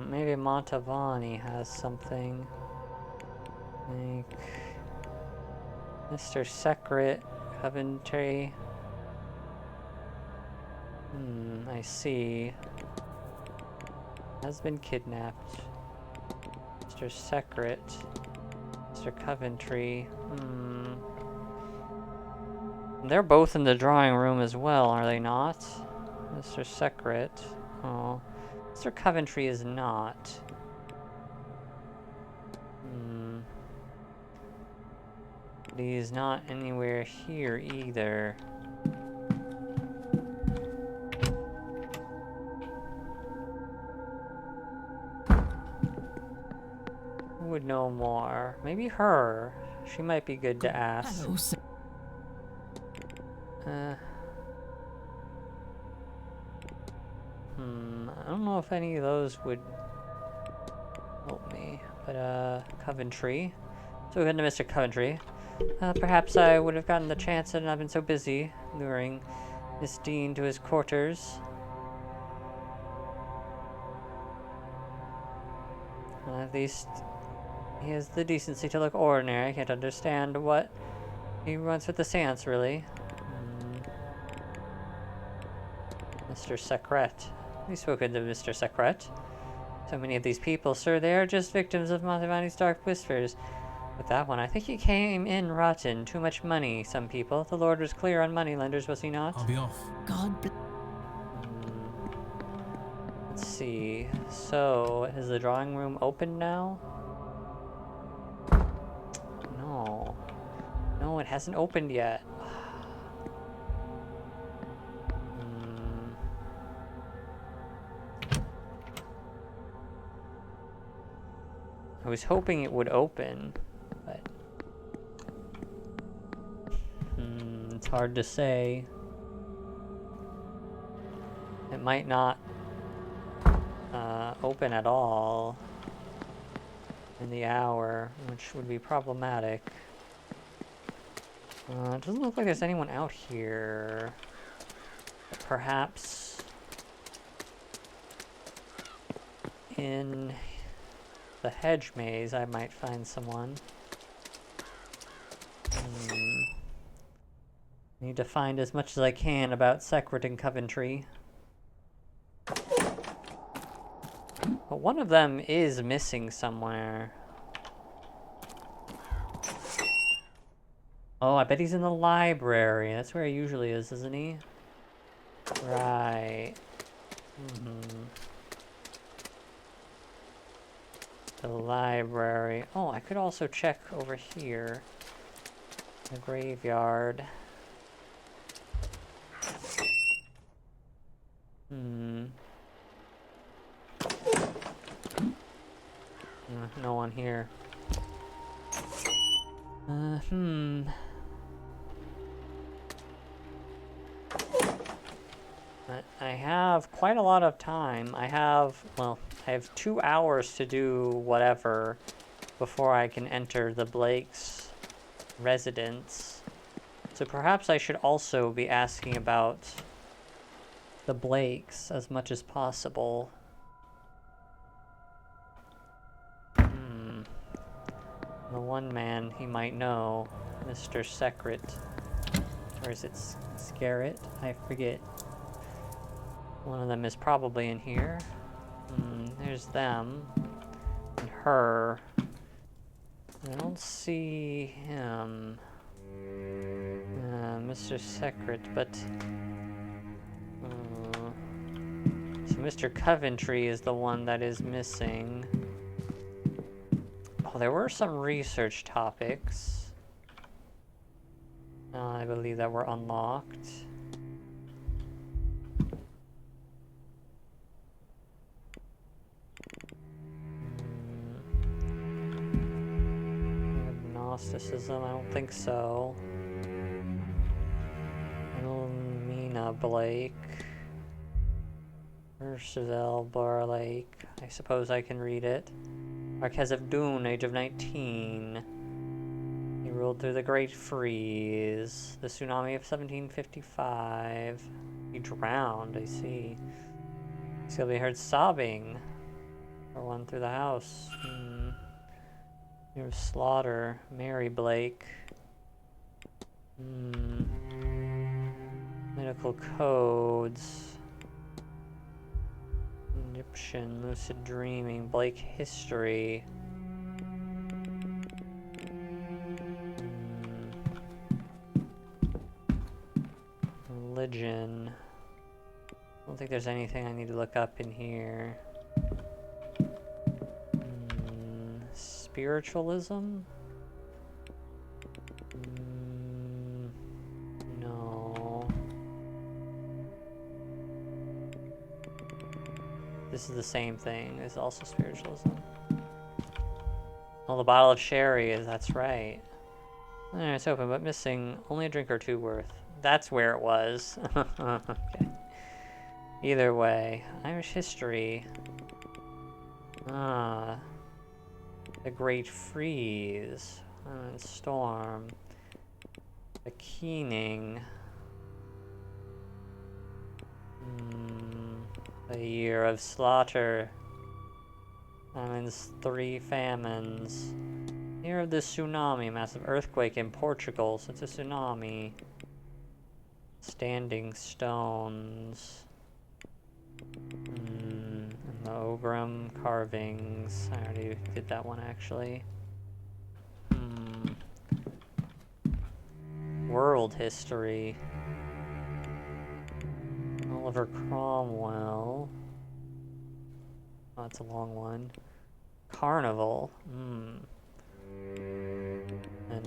Maybe Montavani has something. Like Mr. Secret, Coventry. I see. Has been kidnapped. Mr. Secret. Mr. Coventry. They're both in the drawing room as well, are they not? Mr. Secret. Oh. Mr. Coventry is not. But he's not anywhere here either. Who would know more? Maybe her. She might be good to ask. I don't know if any of those would help me, but Coventry. So we head to Mr. Coventry. Perhaps I would have gotten the chance had I not been so busy luring Miss Dean to his quarters. At least he has the decency to look ordinary. I can't understand what he wants with the Séance, really. Mr. Secret. We've spoken to Mr. Secret. So many of these people, sir, they are just victims of Montavani's dark whispers. With that one, I think he came in rotten. Too much money, some people. The Lord was clear on moneylenders, was he not? I'll be off. God bless. Let's see. So, is the drawing room open now? No. No, it hasn't opened yet. I was hoping it would open, but it's hard to say. It might not open at all in the hour, which would be problematic. It doesn't look like there's anyone out here. Perhaps in the hedge maze I might find someone. Need to find as much as I can about Secret and Coventry. But one of them is missing somewhere. Oh, I bet he's in the library. That's where he usually is, isn't he? Right. The library. Oh, I could also check over here. The graveyard. No one here. I have quite a lot of time. I have 2 hours to do whatever before I can enter the Blake's residence. So perhaps I should also be asking about the Blakes as much as possible. The one man he might know, Mr. Secret. Or is it Scarret? I forget. One of them is probably in here. There's them. And her. I don't see him. Mr. Secret, but... so Mr. Coventry is the one that is missing. Oh, there were some research topics. I believe that were unlocked. Gnosticism, I don't think so. Blake. Percival Barlake. I suppose I can read it. Marquez of Dune, age of 19. He ruled through the Great Freeze. The tsunami of 1755. He drowned, I see. He's gonna be heard sobbing. Or one through the house. There was Slaughter. Mary Blake. Medical codes. Egyptian, lucid dreaming, Blake history. Religion. I don't think there's anything I need to look up in here. Spiritualism? No. This is the same thing. It's also spiritualism. Oh, the bottle of sherry is, that's right. It's open, but missing only a drink or two worth. That's where it was. Okay. Either way. Irish history. Ah. The Great Freeze. Storm. The Keening. The Year of Slaughter. Famines, 3 famines. Year of the tsunami, massive earthquake in Portugal, so it's a tsunami. Standing stones. And the Ogram carvings. I already did that one actually. World history. Oliver Cromwell. Oh, that's a long one. Carnival. And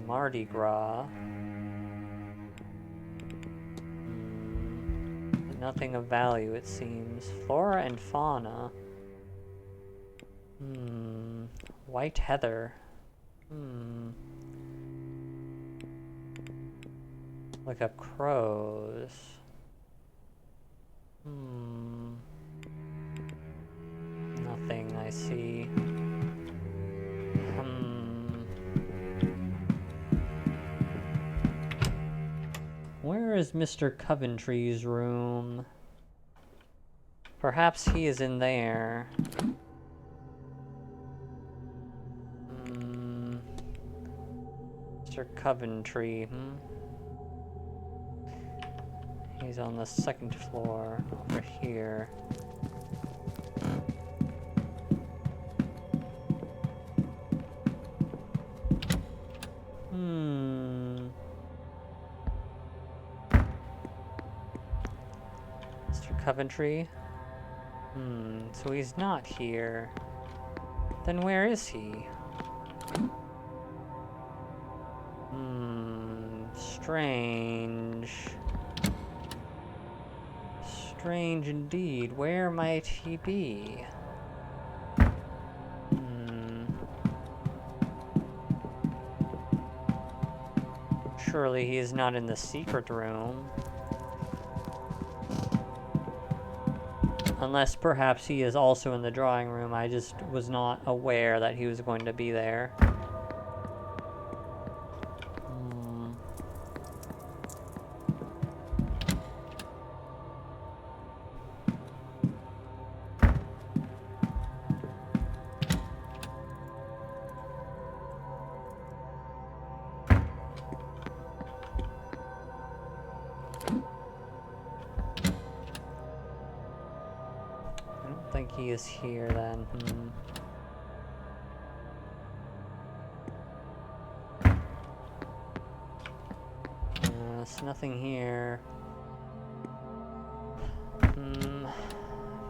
Mardi Gras. But nothing of value, it seems. Flora and fauna. White heather. Look up crows. Nothing I see. Where is Mr. Coventry's room? Perhaps he is in there. Mr. Coventry, He's on the 2nd floor, over here. Mr. Coventry? So he's not here. Then where is he? Strange. Strange indeed. Where might he be? Surely he is not in the secret room. Unless perhaps he is also in the drawing room. I just was not aware that he was going to be there. He is here then. There's nothing here.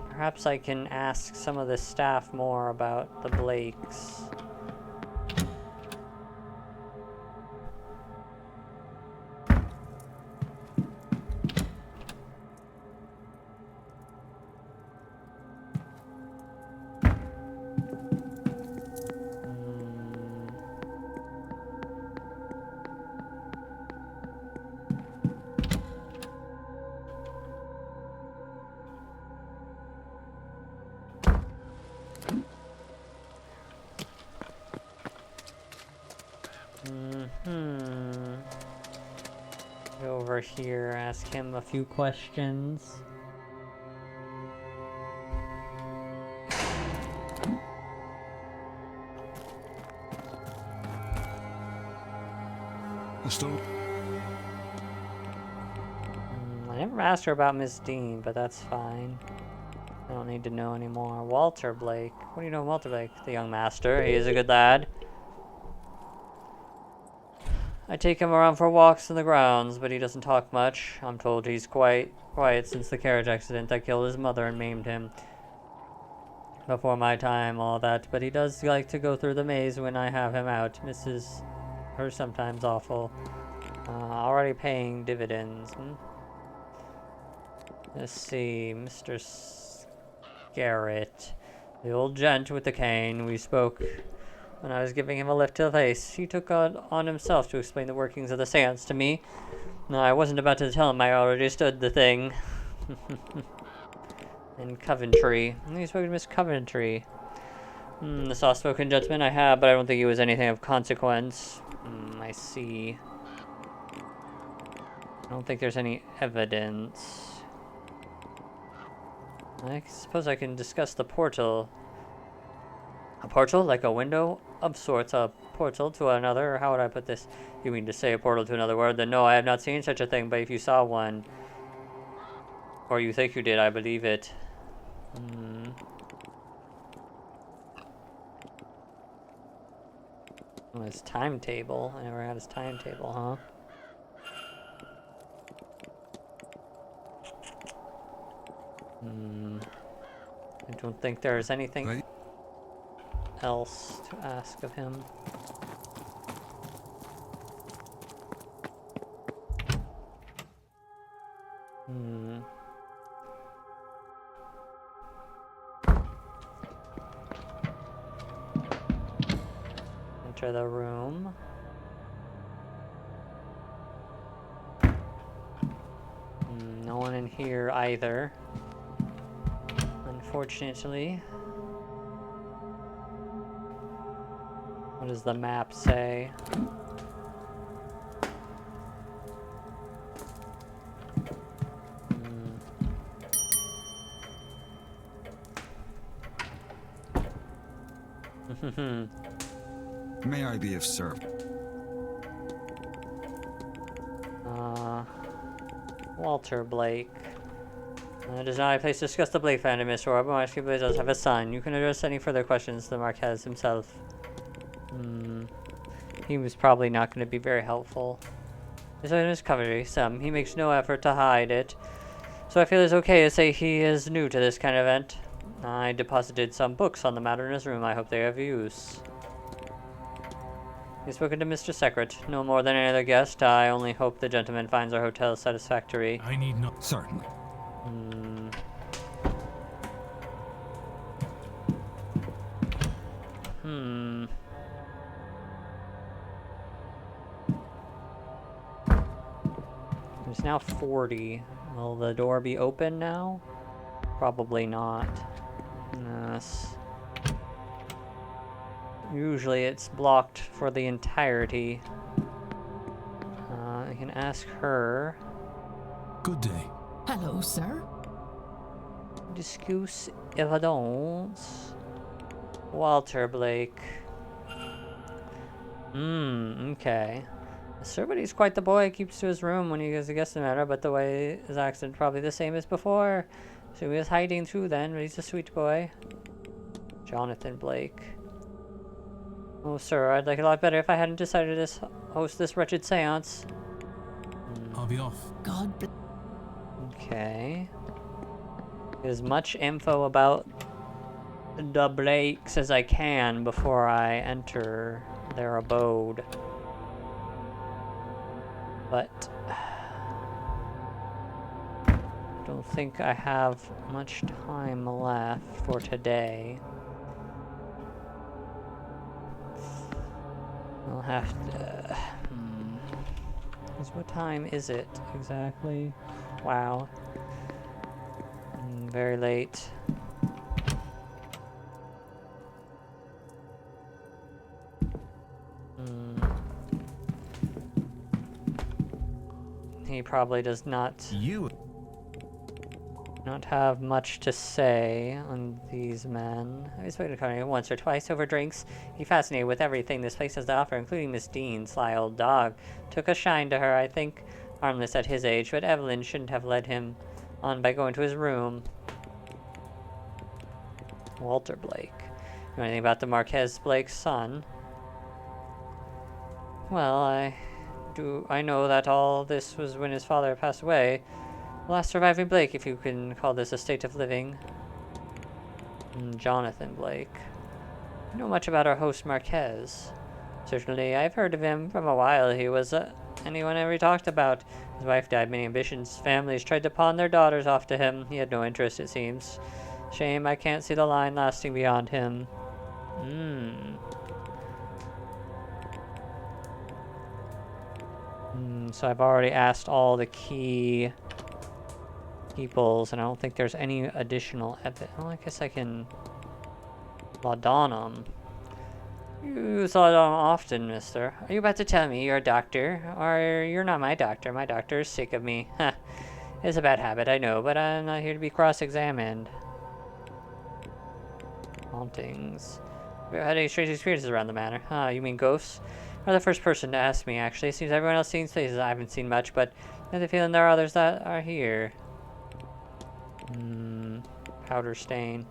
Perhaps I can ask some of the staff more about the Blakes. over here, ask him a few questions. I never asked her about Miss Dean, but that's fine. I don't need to know anymore. Walter Blake. What do you know of Walter Blake? The young master. He is a good lad. I take him around for walks in the grounds, but he doesn't talk much. I'm told he's quite quiet since the carriage accident that killed his mother and maimed him. Before my time, all that. But he does like to go through the maze when I have him out. Misses her sometimes awful. Already paying dividends. Let's see, Mr. Garrett, the old gent with the cane. We spoke when I was giving him a lift to the face. He took on himself to explain the workings of the séance to me. No, I wasn't about to tell him I already stood the thing. And Coventry. You spoke to Miss Coventry. The soft-spoken gentleman I have, but I don't think he was anything of consequence. I see. I don't think there's any evidence. I suppose I can discuss the portal. A portal? Like a window of sorts. A portal to another? Or how would I put this? You mean to say a portal to another world? Then no, I have not seen such a thing, but if you saw one, or you think you did, I believe it. Oh, his timetable. I never had his timetable, huh? I don't think there's anything else to ask of him. Enter the room. No one in here either. Unfortunately. What does the map say? May I be of service? Walter Blake. It is not a place to discuss the Blake family, Mr. Orr, but my people does have a son. You can address any further questions to the Marquez himself. He was probably not going to be very helpful. His name is Coventry. He makes no effort to hide it. So I feel it's okay to say he is new to this kind of event. I deposited some books on the matter in his room. I hope they have use. He's spoken to Mr. Secret. No more than any other guest. I only hope the gentleman finds our hotel satisfactory. I need not. Certainly. There's now 40. Will the door be open now? Probably not. Yes. Usually it's blocked for the entirety. I can ask her. Good day. Hello, sir. Discuss evidence. Walter Blake. Okay. Sir, but he's quite the boy. Keeps to his room when he goes to guest the matter, but the way his accent probably the same as before. So he was hiding through then, but he's a sweet boy. Jonathan Blake. Oh, sir, I'd like it a lot better if I hadn't decided to host this wretched séance. I'll be off. God bless. Okay. As much info about the Blakes as I can before I enter their abode. But I don't think I have much time left for today. I'll have to... What time is it exactly? Wow. Very late. he probably does not have much to say on these men. I've spoken to Connie once or twice over drinks. He's fascinated with everything this place has to offer, including Miss Dean. Sly old dog. Took a shine to her, I think. Harmless at his age, but Evelyn shouldn't have led him on by going to his room. Walter Blake. You know anything about the Marquez Blake's son? Well, I know that all this was when his father passed away. The last surviving Blake, if you can call this a state of living. Jonathan Blake. You know much about our host Marquez? Certainly, I've heard of him from a while. He was anyone ever talked about. His wife died, many ambitions. Families tried to pawn their daughters off to him. He had no interest, it seems. Shame I can't see the line lasting beyond him. So I've already asked all the key peoples, and I don't think there's any additional evidence. Well, I guess I can laudanum. You laudanum often, mister. Are you about to tell me you're a doctor? Or you're not my doctor. My doctor is sick of me. It's a bad habit, I know, but I'm not here to be cross-examined. Hauntings. Have you had any strange experiences around the manor? You mean ghosts? You're the first person to ask me, actually. Seems everyone else sees places I haven't seen much, but I have the feeling there are others that are here. Powder stain.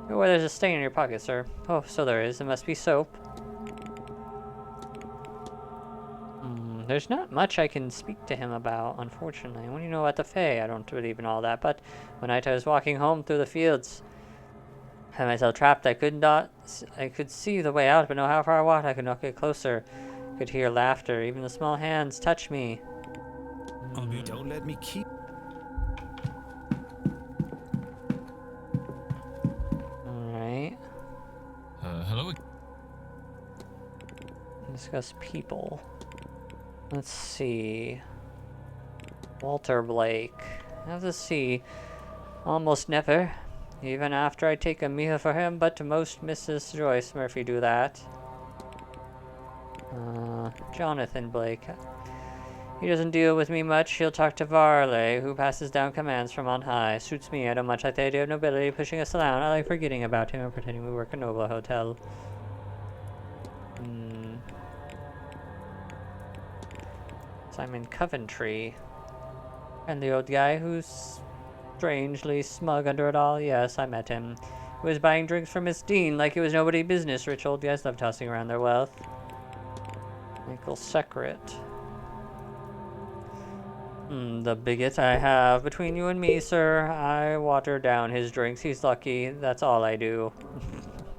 Oh, well, there's a stain in your pocket, sir. Oh, so there is. It must be soap. There's not much I can speak to him about, unfortunately. What do you know about the Fae? I don't believe in all that, but one night I was walking home through the fields. I had myself trapped. I could see the way out, but know how far I walked. I could not get closer. I could hear laughter. Even the small hands touch me. Don't let me keep... Alright. Hello? Discuss people. Let's see. Walter Blake. I have to see. Almost never. Even after I take a meal for him, but to most Mrs. Joyce Murphy do that. Jonathan Blake. He doesn't deal with me much. He'll talk to Varley, who passes down commands from on high. Suits me. I don't much like the idea of nobility pushing us around. I like forgetting about him and pretending we work a noble hotel. Simon Coventry. And the old guy who's strangely smug under it all. Yes, I met him. He was buying drinks for Miss Dean like it was nobody's business. Rich old guys love tossing around their wealth. Michael Secret. The bigot I have. Between you and me, sir, I water down his drinks. He's lucky. That's all I do.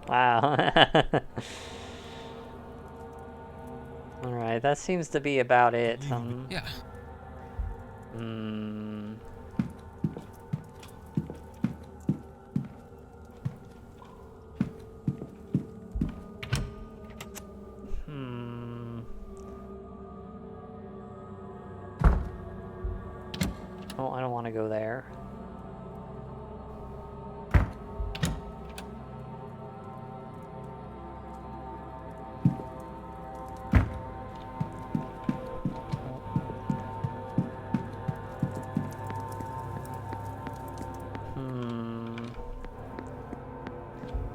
Wow. Alright, that seems to be about it. Yeah. Oh, I don't want to go there.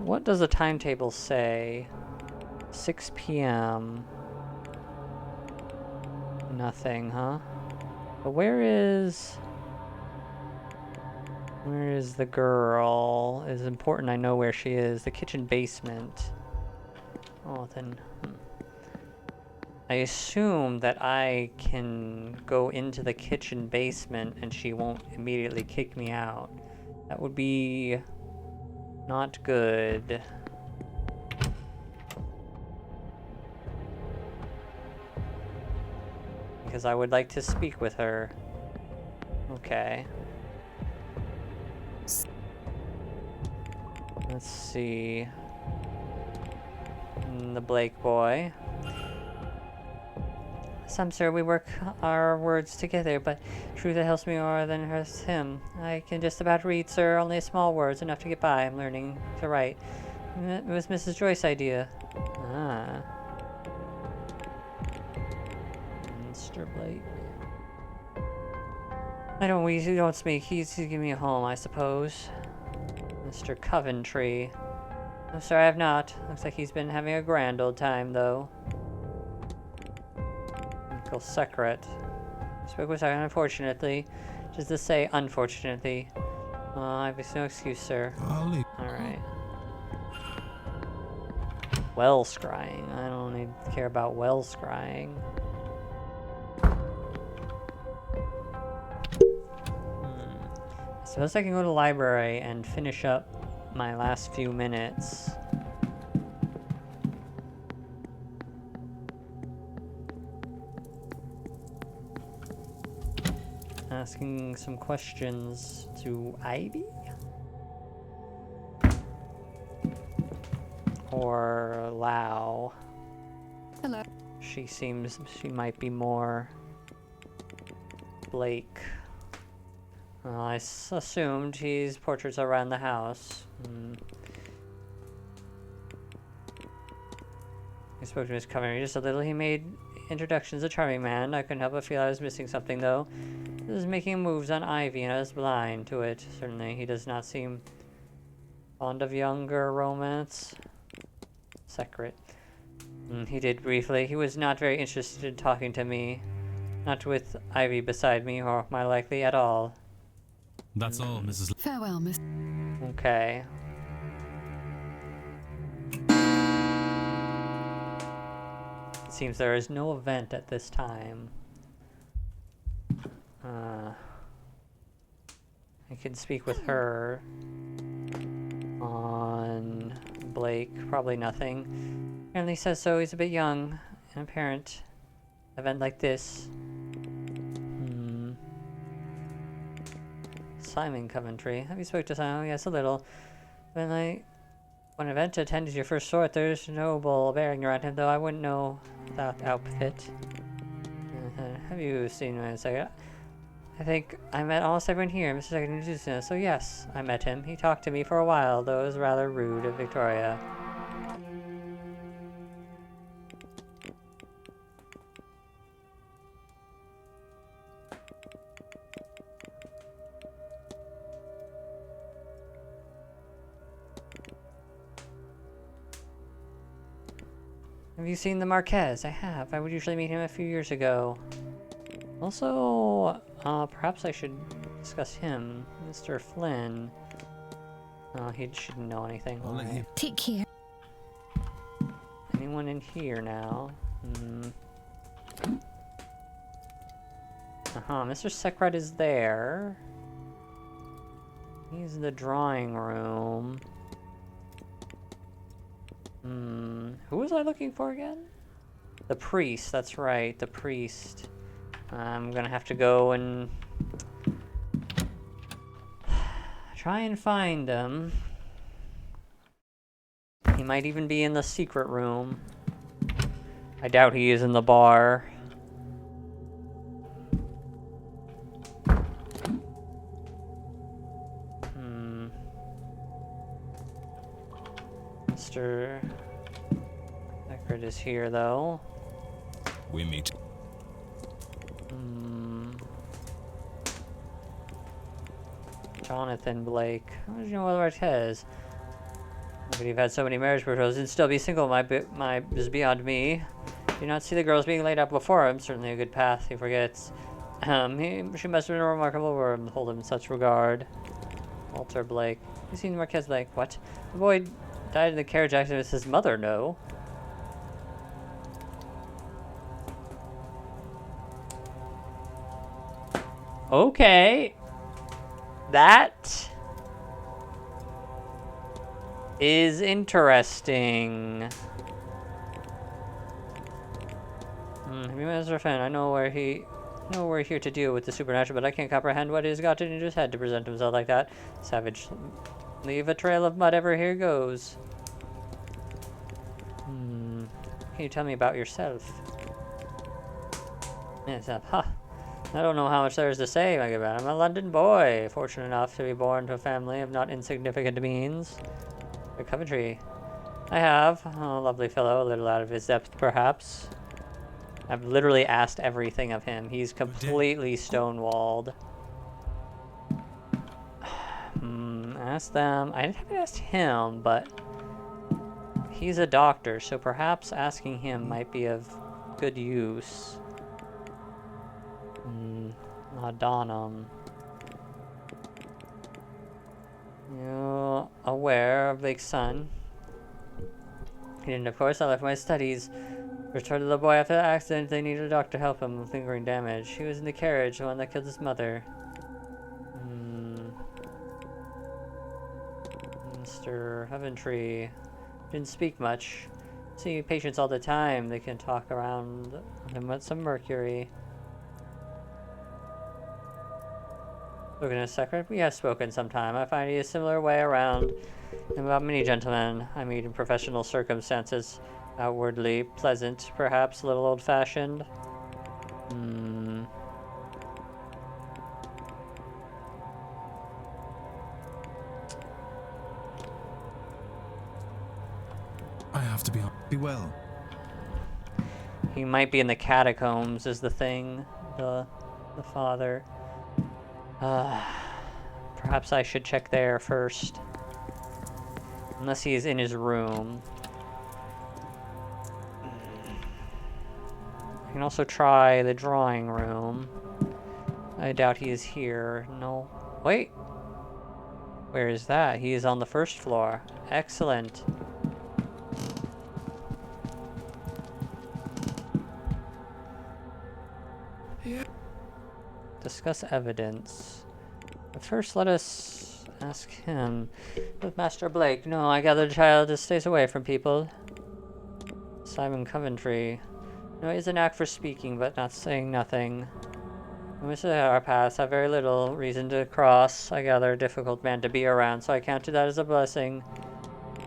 What does the timetable say? 6 p.m. Nothing, huh? But where is the girl? It's important I know where she is. The kitchen basement. Oh, then... I assume that I can go into the kitchen basement and she won't immediately kick me out. That would be... not good. Because I would like to speak with her. Okay. Let's see. The Blake boy. Some sir, we work our words together, but truth that helps me more than hurts him. I can just about read, sir, only small words, enough to get by. I'm learning to write. It was Mrs. Joyce's idea. Ah. Mr. Blake. We don't speak. He's giving me a home, I suppose. Mr. Coventry. I'm sorry, I have not. Looks like he's been having a grand old time, though. Uncle Secret. I spoke with her, unfortunately. Just to say, unfortunately. I have no excuse, sir. Alright. Well scrying. I don't need to care about well scrying. I suppose I can go to the library and finish up my last few minutes. Asking some questions to Ivy? Or Lau. Hello. She might be more Blake. Well, I assumed his portraits around the house. I spoke to Miss Coventry just a little. He made introductions, a charming man. I couldn't help but feel I was missing something, though. He was making moves on Ivy, and I was blind to it. Certainly, he does not seem fond of younger romance. Secret. He did briefly. He was not very interested in talking to me. Not with Ivy beside me, or more likely at all. That's all, Mrs. Farewell, Miss. Okay. It seems there is no event at this time. I can speak with her on Blake. Probably nothing. Apparently says so. He's a bit young and a parent. An event like this. Simon Coventry. Have you spoke to Simon? Yes, a little. When an event to attend is your first sort, there's no bull bearing around him, though I wouldn't know that outfit. Have you seen him in a second? I think I met almost everyone here. Mr. Second introduced us, so yes, I met him. He talked to me for a while, though it was rather rude of Victoria. Have you seen the Marquez? I have. I would usually meet him a few years ago. Also, perhaps I should discuss him. Mr. Flynn. He shouldn't know anything. Right. Take care. Anyone in here now? Mr. Secret is there. He's in the drawing room. Who was I looking for again? The priest, that's right, the priest. I'm gonna have to go and try and find him. He might even be in the secret room. I doubt he is in the bar. Mr. Eckert is here, though. We meet. Jonathan Blake. How did you know what Marquez? But you've had so many marriage proposals and still be single. My is beyond me. Do not see the girls being laid out before him. Certainly a good path. He forgets. She must have been a remarkable woman to hold him in such regard. Walter Blake. You seen Marquez Blake? What? The boy died in the carriage accident with his mother. No. Okay. That is interesting. Mr. Finn, I know we're here to deal with the supernatural, but I can't comprehend what he's got into his head to present himself like that. Savage. Leave a trail of mud ever here goes. Can you tell me about yourself? Yes, I don't know how much there is to say, my good man. I'm a London boy, fortunate enough to be born to a family of not insignificant means. The Coventry. I have. Oh, lovely fellow, a little out of his depth, perhaps. I've literally asked everything of him. He's completely stonewalled. ask them. I haven't asked him, but he's a doctor, so perhaps asking him might be of good use. Laudanum. You aware of Lake's son? And of course, I left my studies. Returned to the boy after the accident. They needed a doctor to help him with lingering damage. He was in the carriage, the one that killed his mother. Mr. Heaventree didn't speak much. See patients all the time. They can talk around him with some mercury. Spoken to a secretary? We have spoken sometime. I find he a similar way around him about many gentlemen I meet in professional circumstances. Outwardly pleasant, perhaps a little old-fashioned. I have to be on. Be well. He might be in the catacombs is the thing. The father. Perhaps I should check there first. Unless he is in his room. I can also try the drawing room. I doubt he is here. No. Wait. Where is that? He is on the first floor. Excellent. Yeah. Discuss evidence. But first, let us ask him. With Master Blake. No, I gather the child just stays away from people. Simon Coventry. No, he has a knack for speaking, but not saying nothing. When we say our paths have very little reason to cross, I gather a difficult man to be around, so I counted that as a blessing.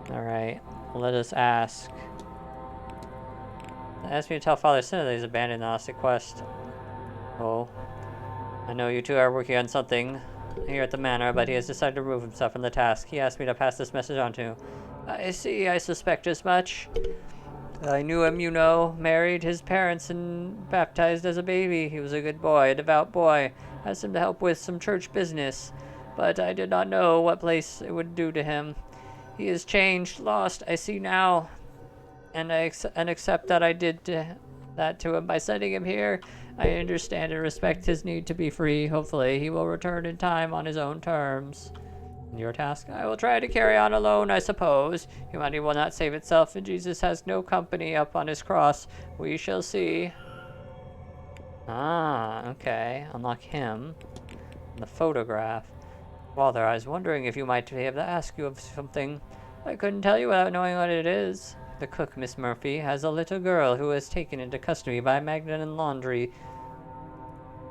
Alright, let us ask. Ask me to tell Father Sinner that he's abandoned the Gnostic quest. Oh. I know you two are working on something here at the Manor, but he has decided to remove himself from the task. He asked me to pass this message on to you. I see, I suspect as much. I knew him, you know, married his parents and baptized as a baby. He was a good boy, a devout boy. Asked him to help with some church business, but I did not know what place it would do to him. He is changed, lost, I see now, and I accept that I did that to him by sending him here. I understand and respect his need to be free. Hopefully, he will return in time on his own terms. Your task? I will try to carry on alone, I suppose. Humanity will not save itself, and Jesus has no company up on his cross. We shall see. Ah, okay. Unlock him. The photograph. Father, I was wondering if you might be able to ask you of something. I couldn't tell you without knowing what it is. The cook, Miss Murphy, has a little girl who was taken into custody by Magdalen Laundry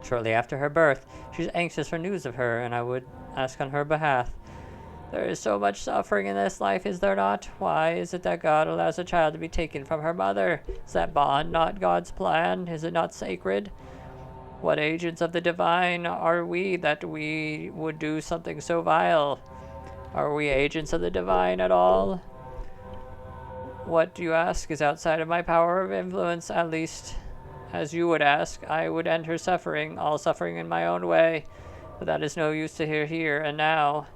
shortly after her birth. She's anxious for news of her, and I would ask on her behalf. There is so much suffering in this life, is there not? Why is it that God allows a child to be taken from her mother? Is that bond not God's plan? Is it not sacred? What agents of the divine are we that we would do something so vile? Are we agents of the divine at all? What you ask is outside of my power of influence, at least as you would ask. I would end her suffering, all suffering in my own way, but that is no use to hear here and now.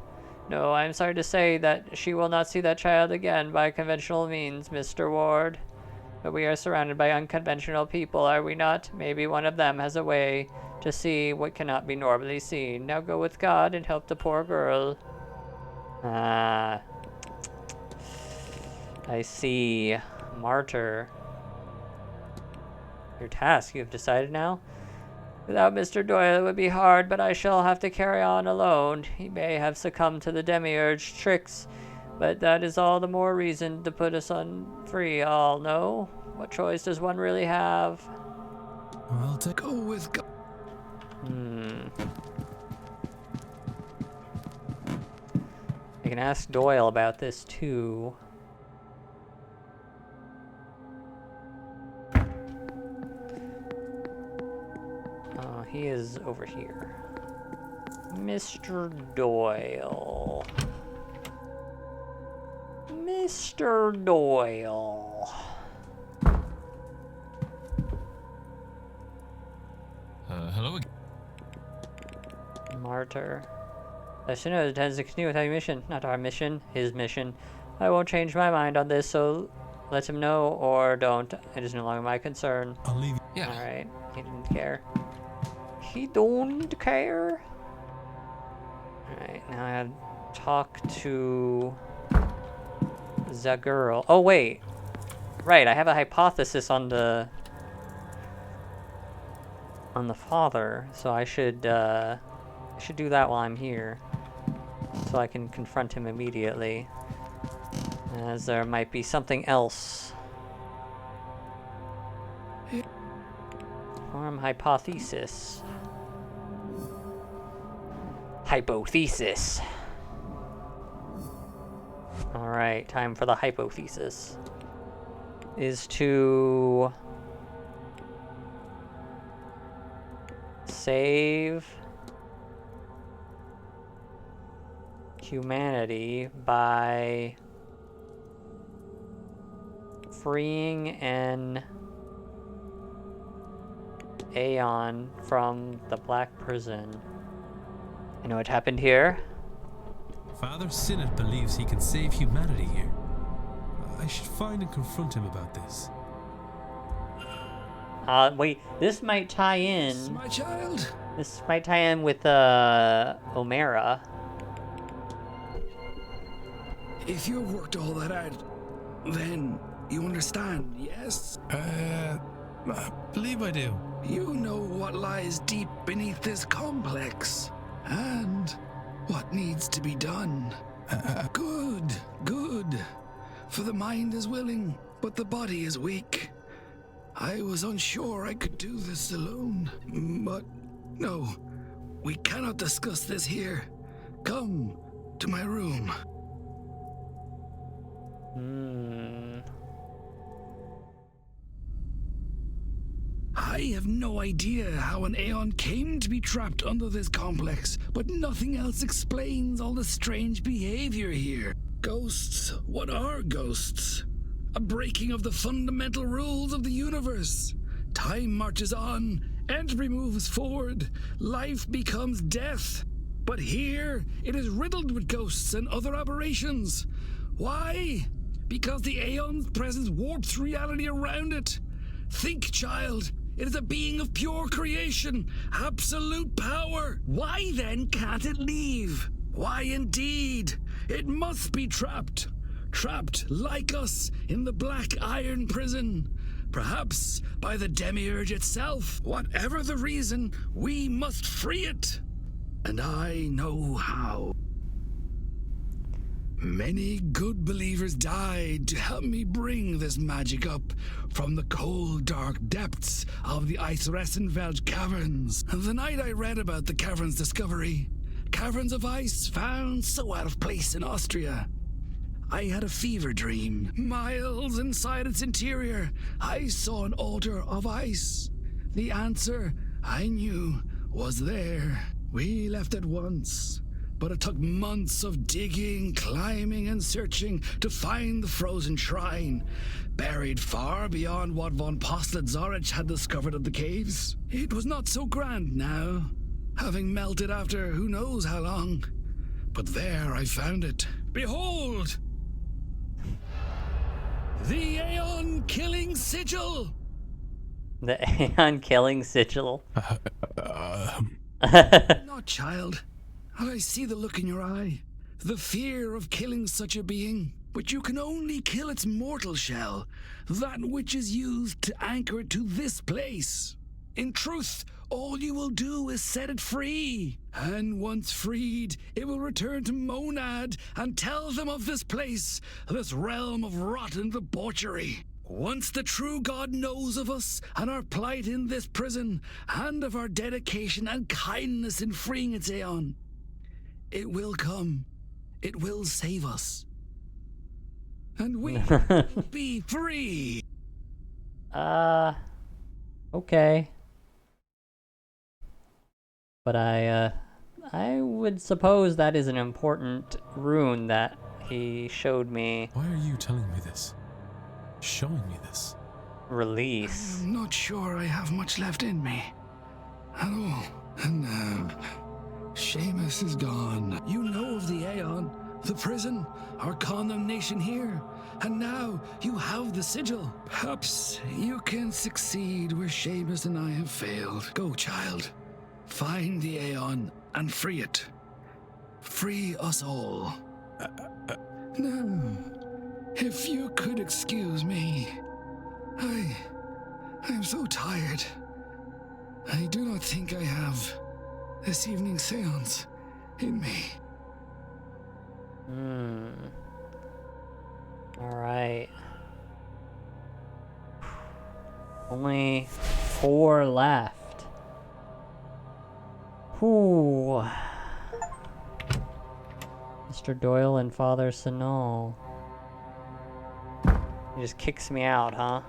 No, I am sorry to say that she will not see that child again by conventional means, Mr. Ward. But we are surrounded by unconventional people, are we not? Maybe one of them has a way to see what cannot be normally seen. Now go with God and help the poor girl. Ah. I see. Martyr. Your task, you have decided now? Without Mr. Doyle, it would be hard, but I shall have to carry on alone. He may have succumbed to the demiurge tricks, but that is all the more reason to put us on free, all know. What choice does one really have? I'll go with God. I can ask Doyle about this too. He is over here. Mr. Doyle. Mr. Doyle. Hello again. Martyr. As soon as it intends to continue with our mission, not our mission, his mission. I won't change my mind on this, so let him know or don't. It is no longer my concern. I'll leave you. Yeah. Alright, he didn't care. He don't care. Alright, now I gotta talk to the girl. Oh, wait. Right, I have a hypothesis on the father, so I should do that while I'm here, so I can confront him immediately, as there might be something else. Form hypothesis. Hypothesis. Alright, time for the hypothesis. Is to save humanity by freeing an Aeon from the Black Prison. You know what happened here? Father Sinnott believes he can save humanity here. I should find and confront him about this. Wait, this might tie in. My child. This might tie in with Omera. If you've worked all that out, then you understand, yes? I believe I do. You know what lies deep beneath this complex, and what needs to be done. Good, good. For the mind is willing, but the body is weak. I was unsure I could do this alone, but no, we cannot discuss this here. Come to my room. I have no idea how an Aeon came to be trapped under this complex, but nothing else explains all the strange behavior here. Ghosts? What are ghosts? A breaking of the fundamental rules of the universe. Time marches on, entropy moves forward, life becomes death. But here, it is riddled with ghosts and other aberrations. Why? Because the Aeon's presence warps reality around it. Think, child. It is a being of pure creation, absolute power. Why then can't it leave? Why indeed? It must be trapped. Trapped, like us, in the black iron prison. Perhaps by the demiurge itself. Whatever the reason, we must free it. And I know how. Many good believers died to help me bring this magic up from the cold, dark depths of the Eisressenfeld caverns. The night I read about the caverns' discovery, caverns of ice found so out of place in Austria, I had a fever dream. Miles inside its interior, I saw an altar of ice. The answer, I knew, was there. We left at once, but it took months of digging, climbing, and searching to find the frozen shrine, buried far beyond what von Postlet-Zorich had discovered of the caves. It was not so grand now, having melted after who knows how long. But there I found it. Behold! The Aeon Killing Sigil! The Aeon Killing Sigil. Not, child. I see the look in your eye. The fear of killing such a being. But you can only kill its mortal shell, that which is used to anchor it to this place. In truth, all you will do is set it free. And once freed, it will return to Monad and tell them of this place, this realm of rotten debauchery. Once the true God knows of us and our plight in this prison, and of our dedication and kindness in freeing its Aeon, it will come. It will save us. And we will be free. Okay. But I would suppose that is an important rune that he showed me. Why are you telling me this? Showing me this? Release. I'm not sure I have much left in me. At all. And Seamus is gone. You know of the Aeon, the prison, our condemnation here. And now you have the sigil. Perhaps you can succeed where Seamus and I have failed. Go, child. Find the Aeon and free it. Free us all. Now, if you could excuse me. I'm so tired. I do not think I have this evening's seance in me. Alright. Only 4 left. Whew. Mr. Doyle and Father Sinol. He just kicks me out, huh?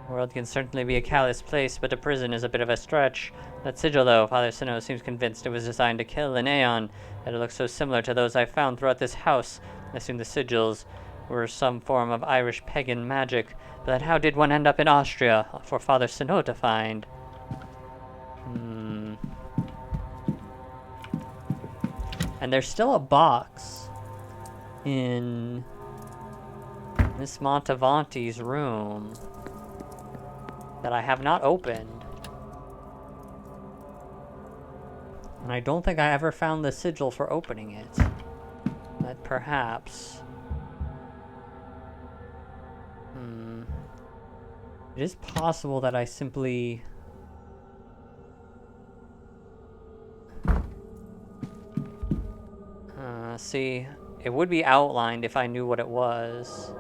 The world can certainly be a callous place, but a prison is a bit of a stretch. That sigil, though, Father Sinnoh seems convinced it was designed to kill an Aeon, that it looks so similar to those I found throughout this house. I assume the sigils were some form of Irish pagan magic, but how did one end up in Austria for Father Sinnoh to find? And there's still a box in Miss Montevanti's room that I have not opened. And I don't think I ever found the sigil for opening it. But perhaps... It is possible that I simply... see, it would be outlined if I knew what it was.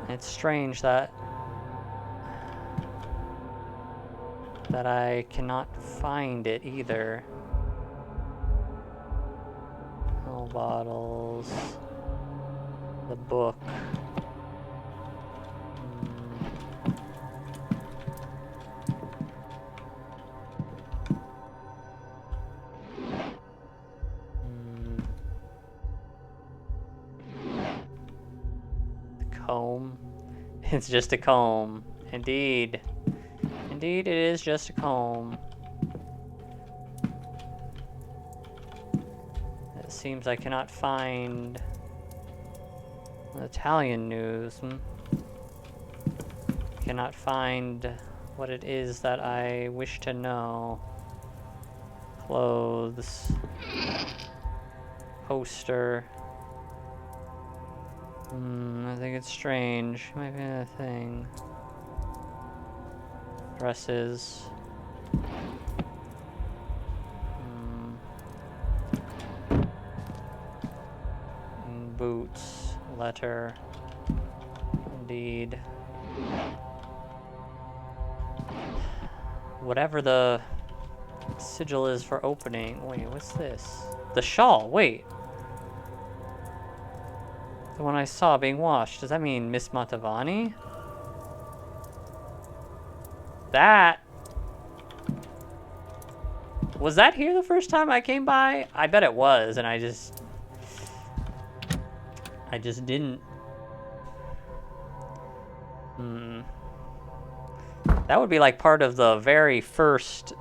It's strange that I cannot find it either. Pill bottles. The book. The comb. It's just a comb. Indeed. Indeed, it is just a comb. It seems I cannot find the Italian news. Cannot find what it is that I wish to know. Clothes. Poster. I think it's strange. Might be a thing. Dresses. Boots. Letter. Indeed. Whatever the sigil is for opening. Wait, what's this? The shawl. Wait. The one I saw being washed. Does that mean Miss Montavani? That... Was that here the first time I came by? I bet it was, and I just didn't. That would be like part of the very first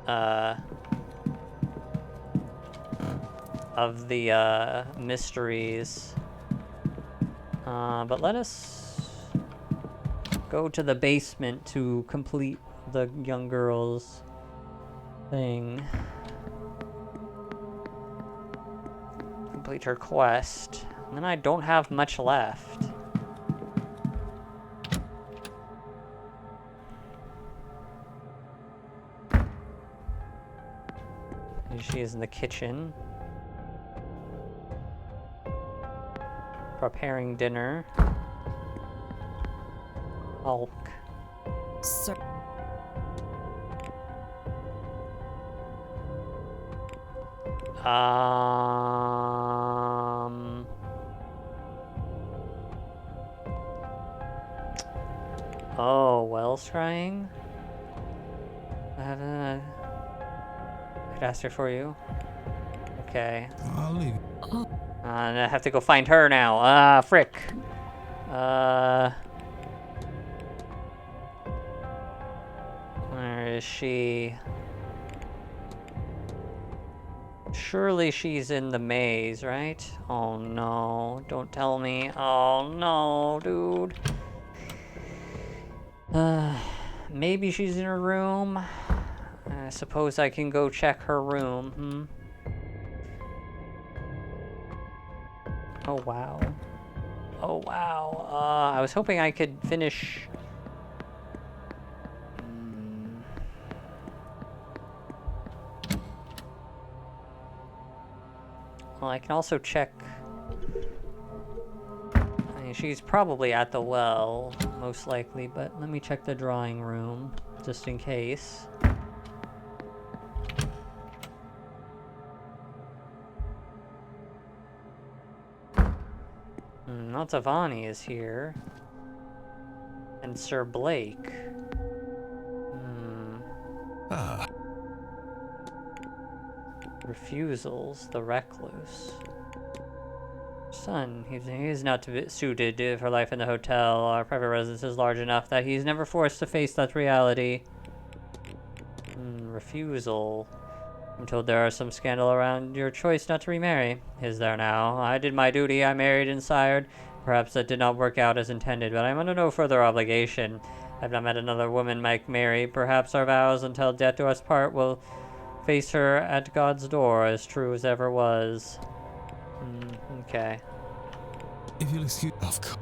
of the mysteries. But let us go to the basement to complete the young girl's thing. Complete her quest. And then I don't have much left. Here she is in the kitchen. Preparing dinner. Hulk. Sir. Oh, well scrying? Faster for you. Okay. I'll leave. And I have to go find her now. Ah, frick. Where is she? Surely she's in the maze, right? Oh no, don't tell me. Oh no, dude. Maybe she's in her room. I suppose I can go check her room, Oh wow. Oh wow. I was hoping I could finish. Well, I can also check. I mean, she's probably at the well, most likely, but let me check the drawing room, just in case. Notavani is here. And Sir Blake. Refusals, the recluse. Son, he's not suited for life in the hotel. Our private residence is large enough that he's never forced to face that reality. Refusal. I'm told there are some scandal around your choice not to remarry. Is there now? I did my duty. I married and sired. Perhaps that did not work out as intended, but I'm under no further obligation. I've not met another woman like Mary. Perhaps our vows until death do us part will face her at God's door, as true as ever was. Okay. If you'll excuse... Of course.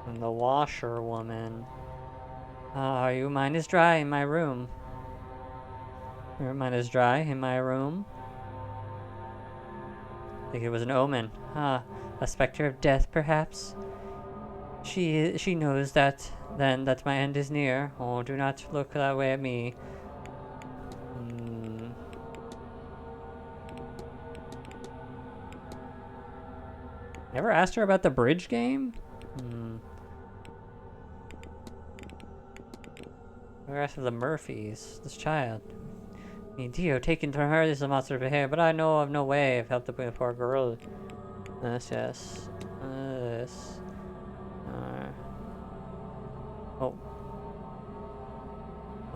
And the washerwoman. Mine is dry in my room. Mine is dry in my room. I think it was an omen. A specter of death, perhaps? She knows that, then, that my end is near. Oh, do not look that way at me. Never asked her about the bridge game? Never asked for the Murphys. This child. Dio, taken from her, this is a monster behavior, but I know of no way of helping the poor girl. Yes. This. Oh,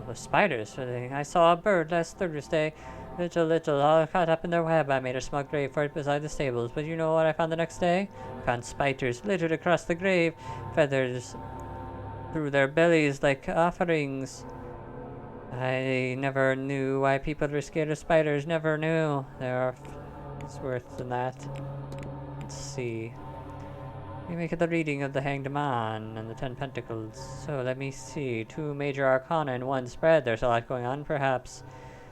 the spiders. I saw a bird last Thursday. Little, all caught up in their web. I made a small grave for it beside the stables. But you know what I found the next day? I found spiders littered across the grave. Feathers through their bellies like offerings. I never knew why people were scared of spiders. Never knew. It's worse than that. Let's see. We make the reading of the Hanged Man and the 10 Pentacles. So let me see. 2 major arcana in one spread. There's a lot going on, perhaps.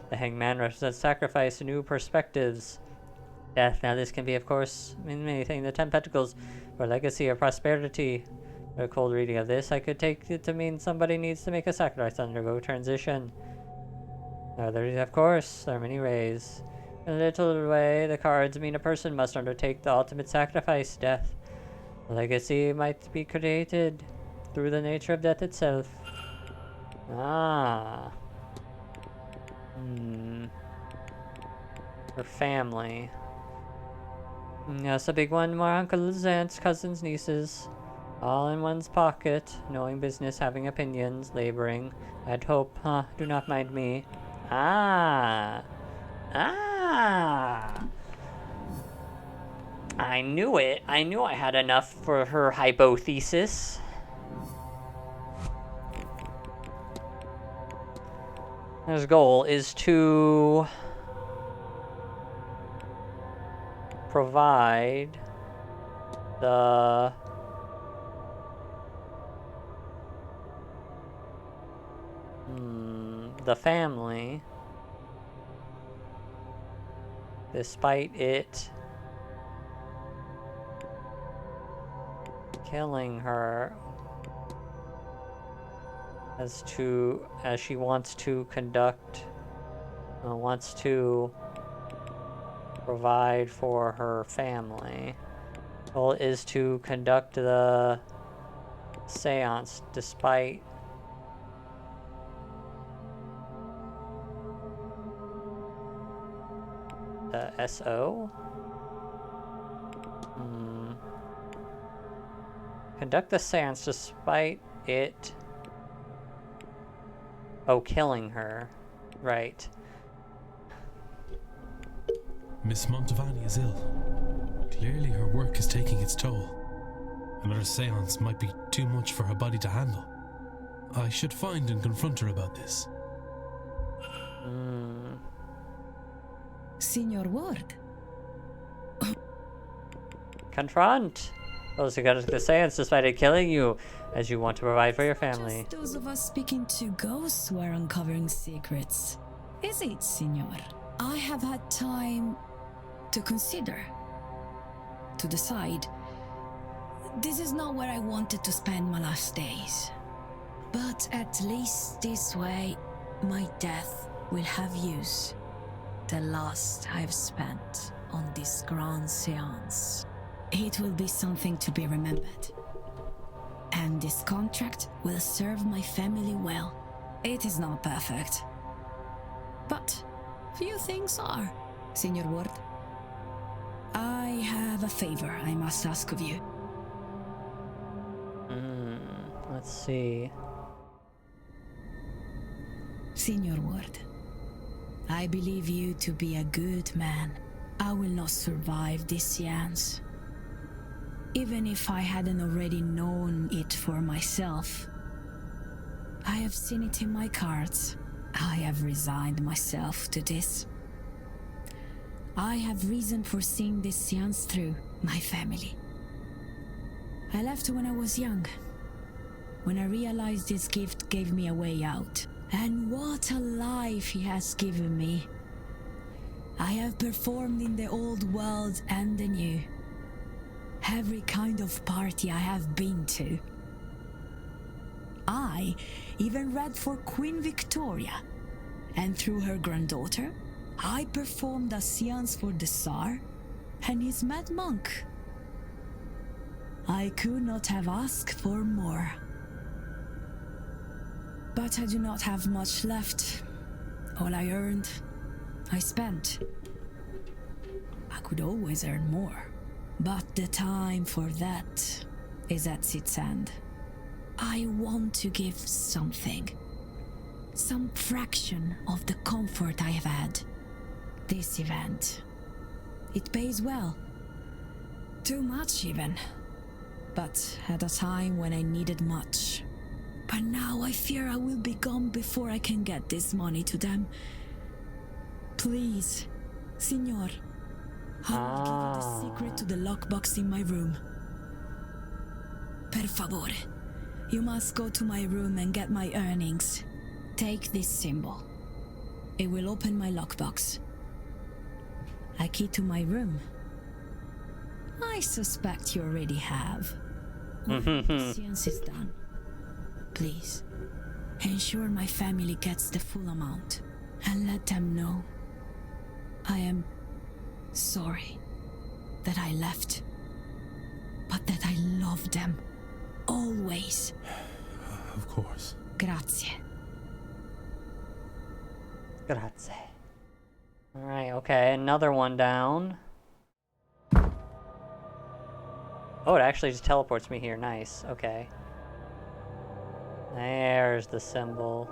The Hanged Man represents sacrifice and new perspectives. Death. Now this can be, of course, many things. The 10 Pentacles for legacy or prosperity. A cold reading of this, I could take it to mean somebody needs to make a sacrifice, undergo transition. Of course, there are many ways. In a little way, the cards mean a person must undertake the ultimate sacrifice, death. A legacy might be created through the nature of death itself. Her family. Yes, a big one. More uncles, aunts, cousins, nieces. All in one's pocket. Knowing business, having opinions, laboring. I'd hope. Do not mind me. I knew it. I knew I had enough for her hypothesis. His goal is to provide the family, despite it killing her, as she wants to provide for her family. Goal is to conduct the Séance despite the SO? Conduct the séance despite it... Oh, killing her. Right. Miss Montavani is ill. Clearly her work is taking its toll. Another séance might be too much for her body to handle. I should find and confront her about this. Signor Ward. Confront those who conduct the séance despite it killing you, as you want to provide for your family. Just those of us speaking to ghosts who are uncovering secrets. Is it, Signor? I have had time to consider, to decide. This is not where I wanted to spend my last days. But at least this way, my death will have use. The last I've spent on this grand séance. It will be something to be remembered. And this contract will serve my family well. It is not perfect. But few things are, Signor Ward. I have a favor I must ask of you. Let's see. Signor Ward, I believe you to be a good man. I will not survive this seance. Even if I hadn't already known it for myself. I have seen it in my cards. I have resigned myself to this. I have reason for seeing this seance through, my family. I left when I was young, when I realized this gift gave me a way out. And what a life he has given me. I have performed in the old world and the new. Every kind of party I have been to. I even read for Queen Victoria. And through her granddaughter, I performed a seance for the Tsar and his mad monk. I could not have asked for more. But I do not have much left. All I earned, I spent. I could always earn more. But the time for that is at its end. I want to give something. Some fraction of the comfort I have had. This event. It pays well. Too much even. But at a time when I needed much. But now I fear I will be gone before I can get this money to them. Please, Signor, I will give you the secret to the lockbox in my room. Per favore, you must go to my room and get my earnings. Take this symbol. It will open my lockbox. A key to my room. I suspect you already have. When the seance is done, please, ensure my family gets the full amount. And let them know I am sorry that I left. But that I love them. Always. Of course. Grazie. Grazie. Alright, okay, another one down. Oh, it actually just teleports me here. Nice, okay. There's the symbol.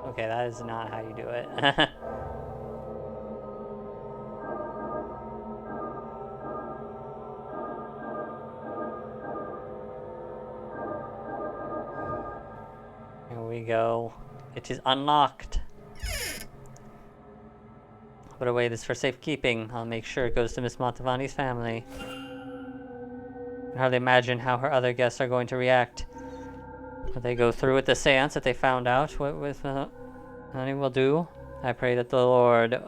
Okay, that is not how you do it. Here we go. It is unlocked. Put away this for safekeeping. I'll make sure it goes to Miss Montavani's family. I can hardly imagine how her other guests are going to react. Will they go through with the seance that they found out what honey will do? I pray that the Lord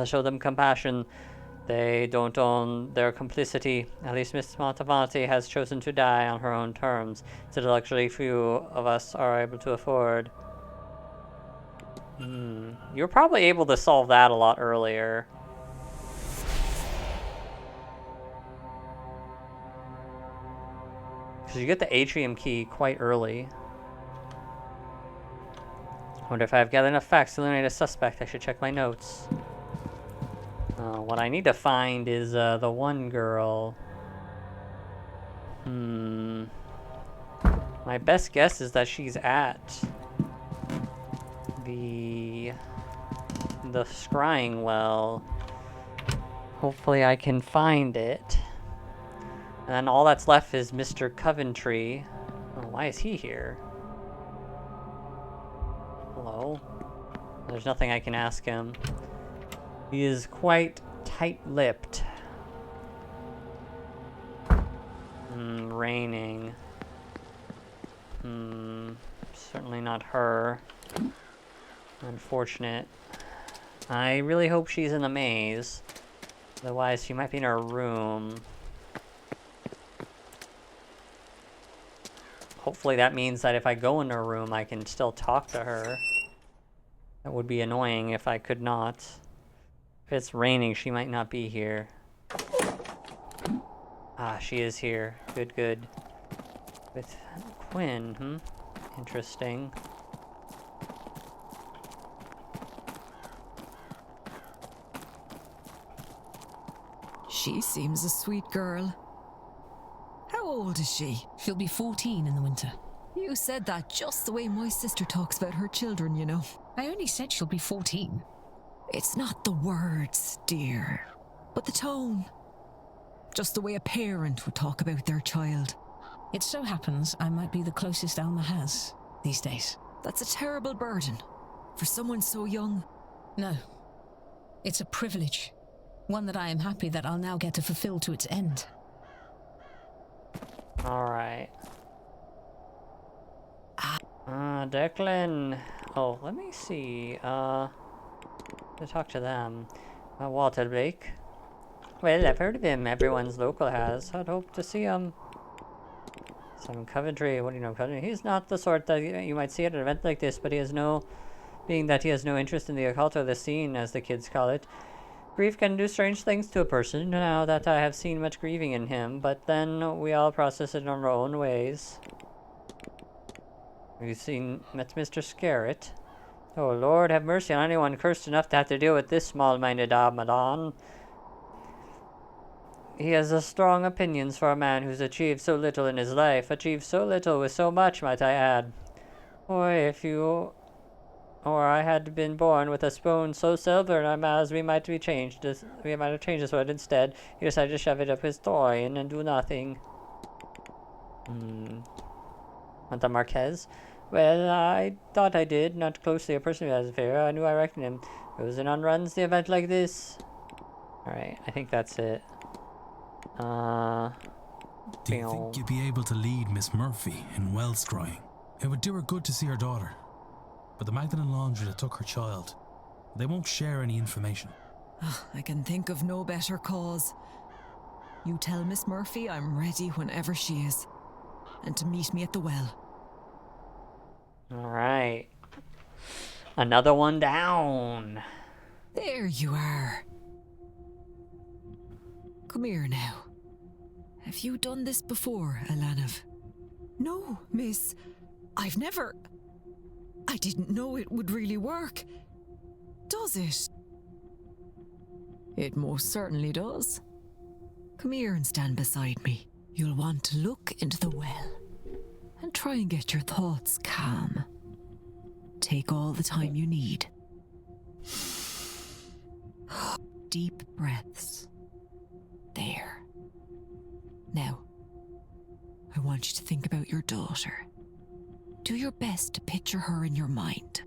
show them compassion. They don't own their complicity. At least Miss Montavani has chosen to die on her own terms. It's a luxury few of us are able to afford. You're probably able to solve that a lot earlier. Because you get the atrium key quite early. I wonder if I've gathered enough facts to eliminate a suspect. I should check my notes. What I need to find is the one girl. My best guess is that she's at the scrying well. Hopefully I can find it. And then all that's left is Mr. Coventry. Oh, why is he here? Hello? There's nothing I can ask him. He is quite tight-lipped. Raining. Certainly not her. Unfortunate. I really hope she's in the maze. Otherwise, she might be in her room. Hopefully that means that if I go in her room, I can still talk to her. That would be annoying if I could not. If it's raining, she might not be here. Ah, she is here. Good, good. With Quinn, Interesting. She seems a sweet girl. How old is she? She'll be 14 in the winter. You said that just the way my sister talks about her children, you know. I only said she'll be 14. It's not the words, dear, but the tone. Just the way a parent would talk about their child. It so happens I might be the closest Alma has these days. That's a terrible burden for someone so young. No. It's a privilege. One that I am happy that I'll now get to fulfill to its end. Alright. Declan. Oh, let me see. To talk to them. Walter Blake. Well, I've heard of him. Everyone's local has. I'd hope to see him. Simon Coventry. What do you know, Coventry? He's not the sort that you might see at an event like this, but he has no... Being that he has no interest in the occult or the scene, as the kids call it. Grief can do strange things to a person, now that I have seen much grieving in him, but then we all process it in our own ways. Have you met Mr. Scarrett? Oh, Lord, have mercy on anyone cursed enough to have to deal with this small-minded Amadon. He has strong opinions for a man who's achieved so little in his life. Achieved so little with so much, might I add. Or I had been born with a spoon so silver in our mouths we might have changed this word instead. He decided to shove it up his groin and do nothing. Want the Marquez? Well, I thought I did. Not closely a person who has a fair. I knew I reckoned him. Goes in on runs the event like this. Alright, I think that's it. Do you think you'd be able to lead Miss Murphy in well scrying? It would do her good to see her daughter. But the Magdalen Laundry that took her child, they won't share any information. I can think of no better cause. You tell Miss Murphy I'm ready whenever she is. And to meet me at the well. Alright. Another one down. There you are. Come here now. Have you done this before, Alanov? No, miss. I've never... I didn't know it would really work. Does it? It most certainly does. Come here and stand beside me. You'll want to look into the well and try and get your thoughts calm. Take all the time you need. Deep breaths. There. Now, I want you to think about your daughter. Do your best to picture her in your mind.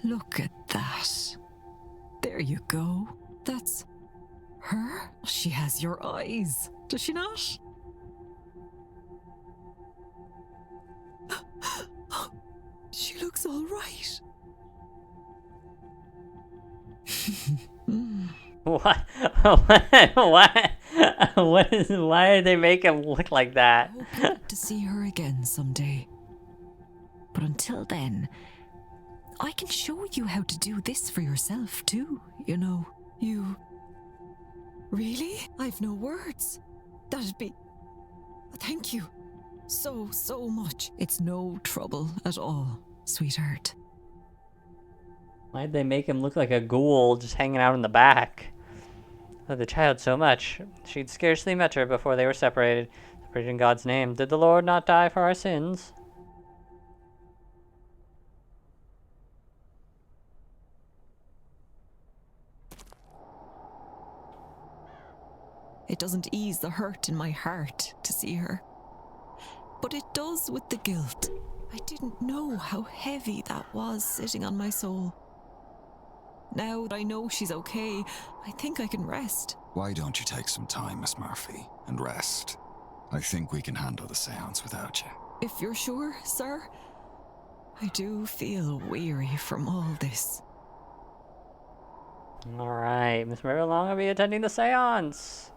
Look at that. There you go. That's her. She has your eyes, does she not? She looks all right. What? Why did they make him look like that? I hope to see her again someday. But until then, I can show you how to do this for yourself too, you know. Really? I've no words. That'd be... Thank you. So much. It's no trouble at all, sweetheart. Why'd they make him look like a ghoul just hanging out in the back? Loved the child so much. She'd scarcely met her before they were separated. Separated in God's name. Did the Lord not die for our sins? It doesn't ease the hurt in my heart to see her. But it does with the guilt. I didn't know how heavy that was sitting on my soul. Now that I know she's okay, I think I can rest. Why don't you take some time, Miss Murphy, and rest? I think we can handle the seance without you. If you're sure, sir. I do feel weary from all this. Alright, Miss Murphy will long be attending the seance.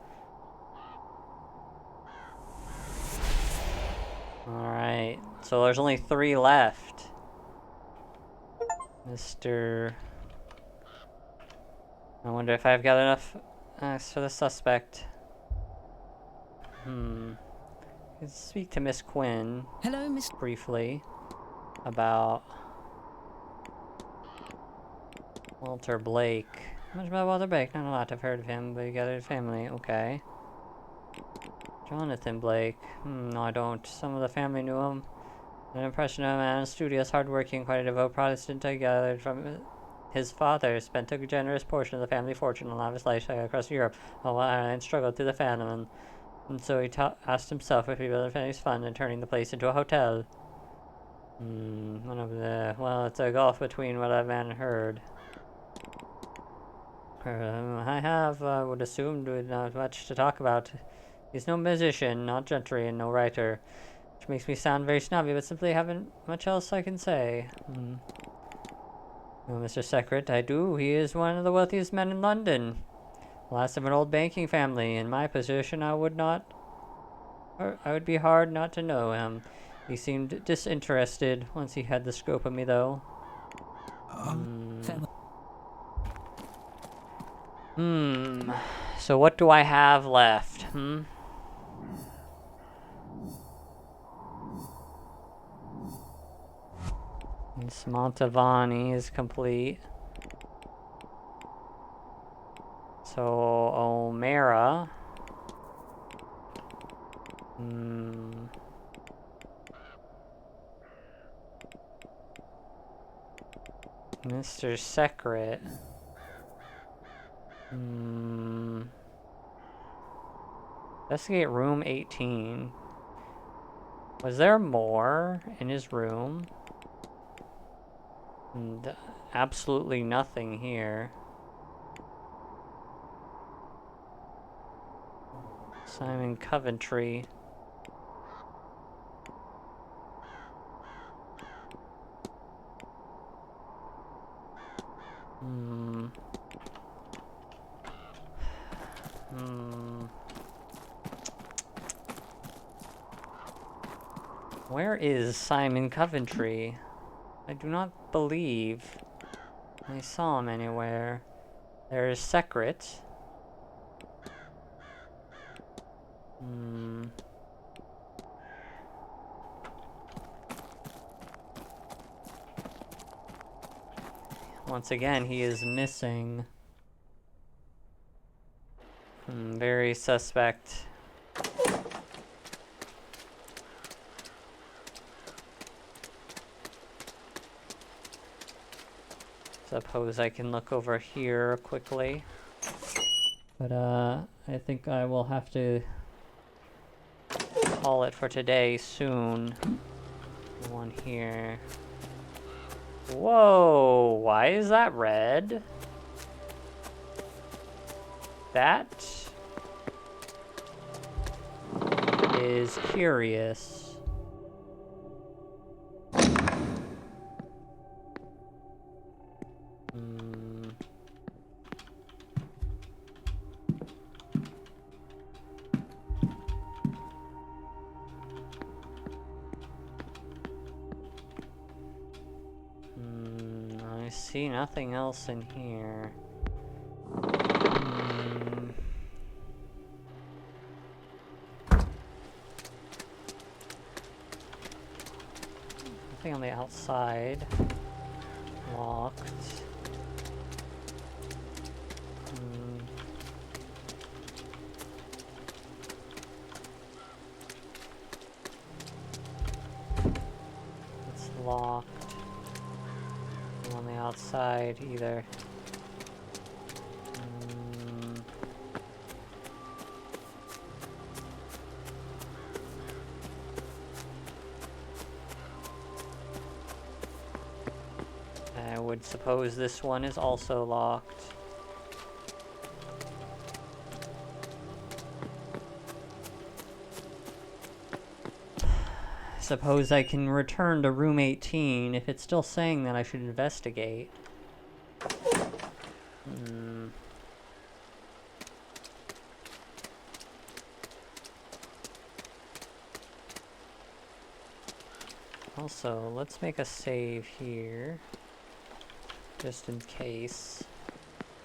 Alright, so there's only 3 left. Mr. I wonder if I've got enough for the suspect. Let's speak to Miss Quinn. Hello, Miss... Briefly. About... Walter Blake. How much about Walter Blake? Not a lot. I've heard of him, but you got a family. Okay. Jonathan Blake. No, I don't. Some of the family knew him. An impression of a man, studious, hardworking, quite a devout Protestant. I gathered from his father spent a generous portion of the family fortune on lavish lifestyle across Europe, while Ireland struggled through the famine. And so he asked himself if he would the family's fund in turning the place into a hotel. Well, it's a gulf between what I've heard. I would assume not much to talk about. He's no musician, not gentry, and no writer. Which makes me sound very snobby, but simply haven't much else I can say. Well, Mr. Secret, I do. He is one of the wealthiest men in London. Last of an old banking family. In my position, I would be hard not to know him. He seemed disinterested once he had the scope of me, though. So what do I have left? Miss Montavani is complete. So, O'Mara. Mr. Secret. Investigate room 18. Was there more in his room? And absolutely nothing here. Simon Coventry. Where is Simon Coventry? I do not believe I saw him anywhere. There is Secret. Once again, he is missing. Very suspect. Suppose I can look over here quickly. But I think I will have to call it for today soon. One here. Whoa, why is that red? That is curious. I see nothing else in here. nothing on the outside. Locked. It's locked. And on the outside either. I would suppose this one is also locked. Suppose I can return to room 18 if it's still saying that I should investigate. Also, let's make a save here. Just in case.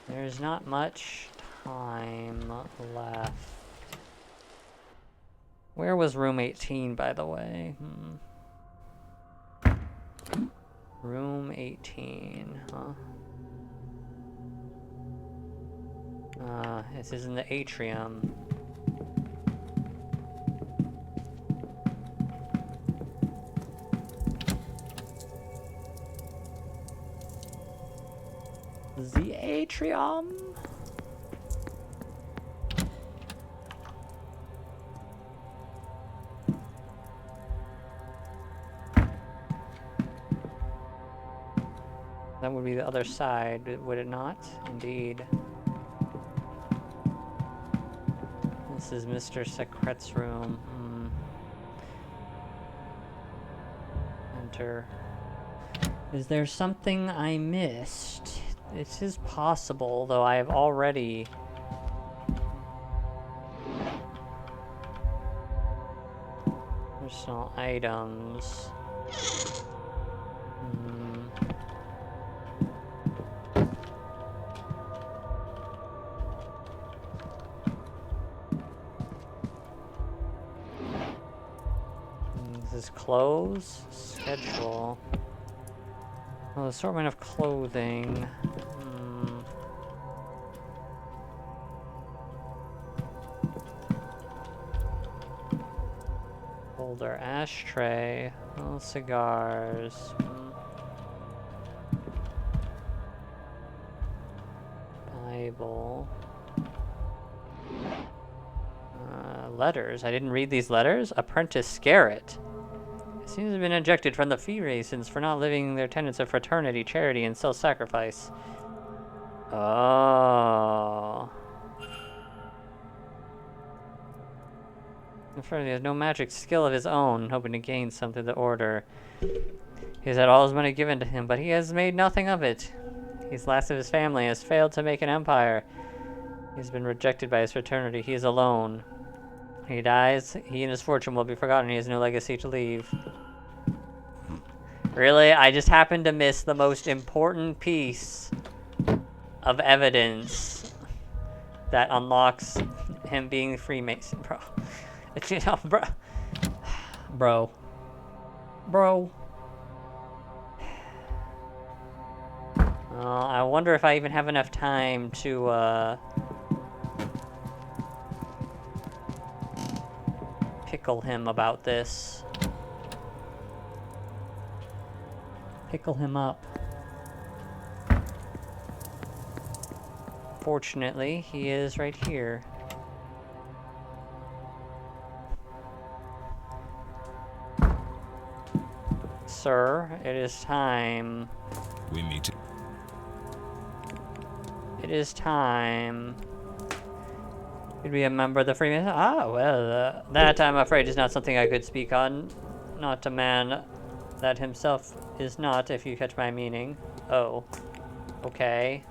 There's not much time left. Where was room 18, by the way? Room 18, huh? This is in the atrium. The atrium. That would be the other side, would it not? Indeed. This is Mr. Secret's room. Enter. Is there something I missed? This is possible, though I have already... Personal items. This is clothes? Schedule. Well, assortment of clothing. Holder, ashtray. Oh, cigars. Bible. Letters. I didn't read these letters. Apprentice Garrett. Seems to have been ejected from the Freemasons for not living their tenets of fraternity, charity, and self-sacrifice. Oh. In front of he has no magic skill of his own, hoping to gain something to the order. He has had all his money given to him, but he has made nothing of it. He's last of his family, has failed to make an empire. He has been rejected by his fraternity. He is alone. When he dies, he and his fortune will be forgotten. He has no legacy to leave. Really? I just happened to miss the most important piece of evidence that unlocks him being Freemason, bro. You know, bro. I wonder if I even have enough time to, pickle him about this. Pickle him up. Fortunately, he is right here. Sir, it is time. We meet. It is time. Could be a member of the Freemasons? Ah, well, that I'm afraid is not something I could speak on. Not a man that himself is not, if you catch my meaning. Oh. Okay.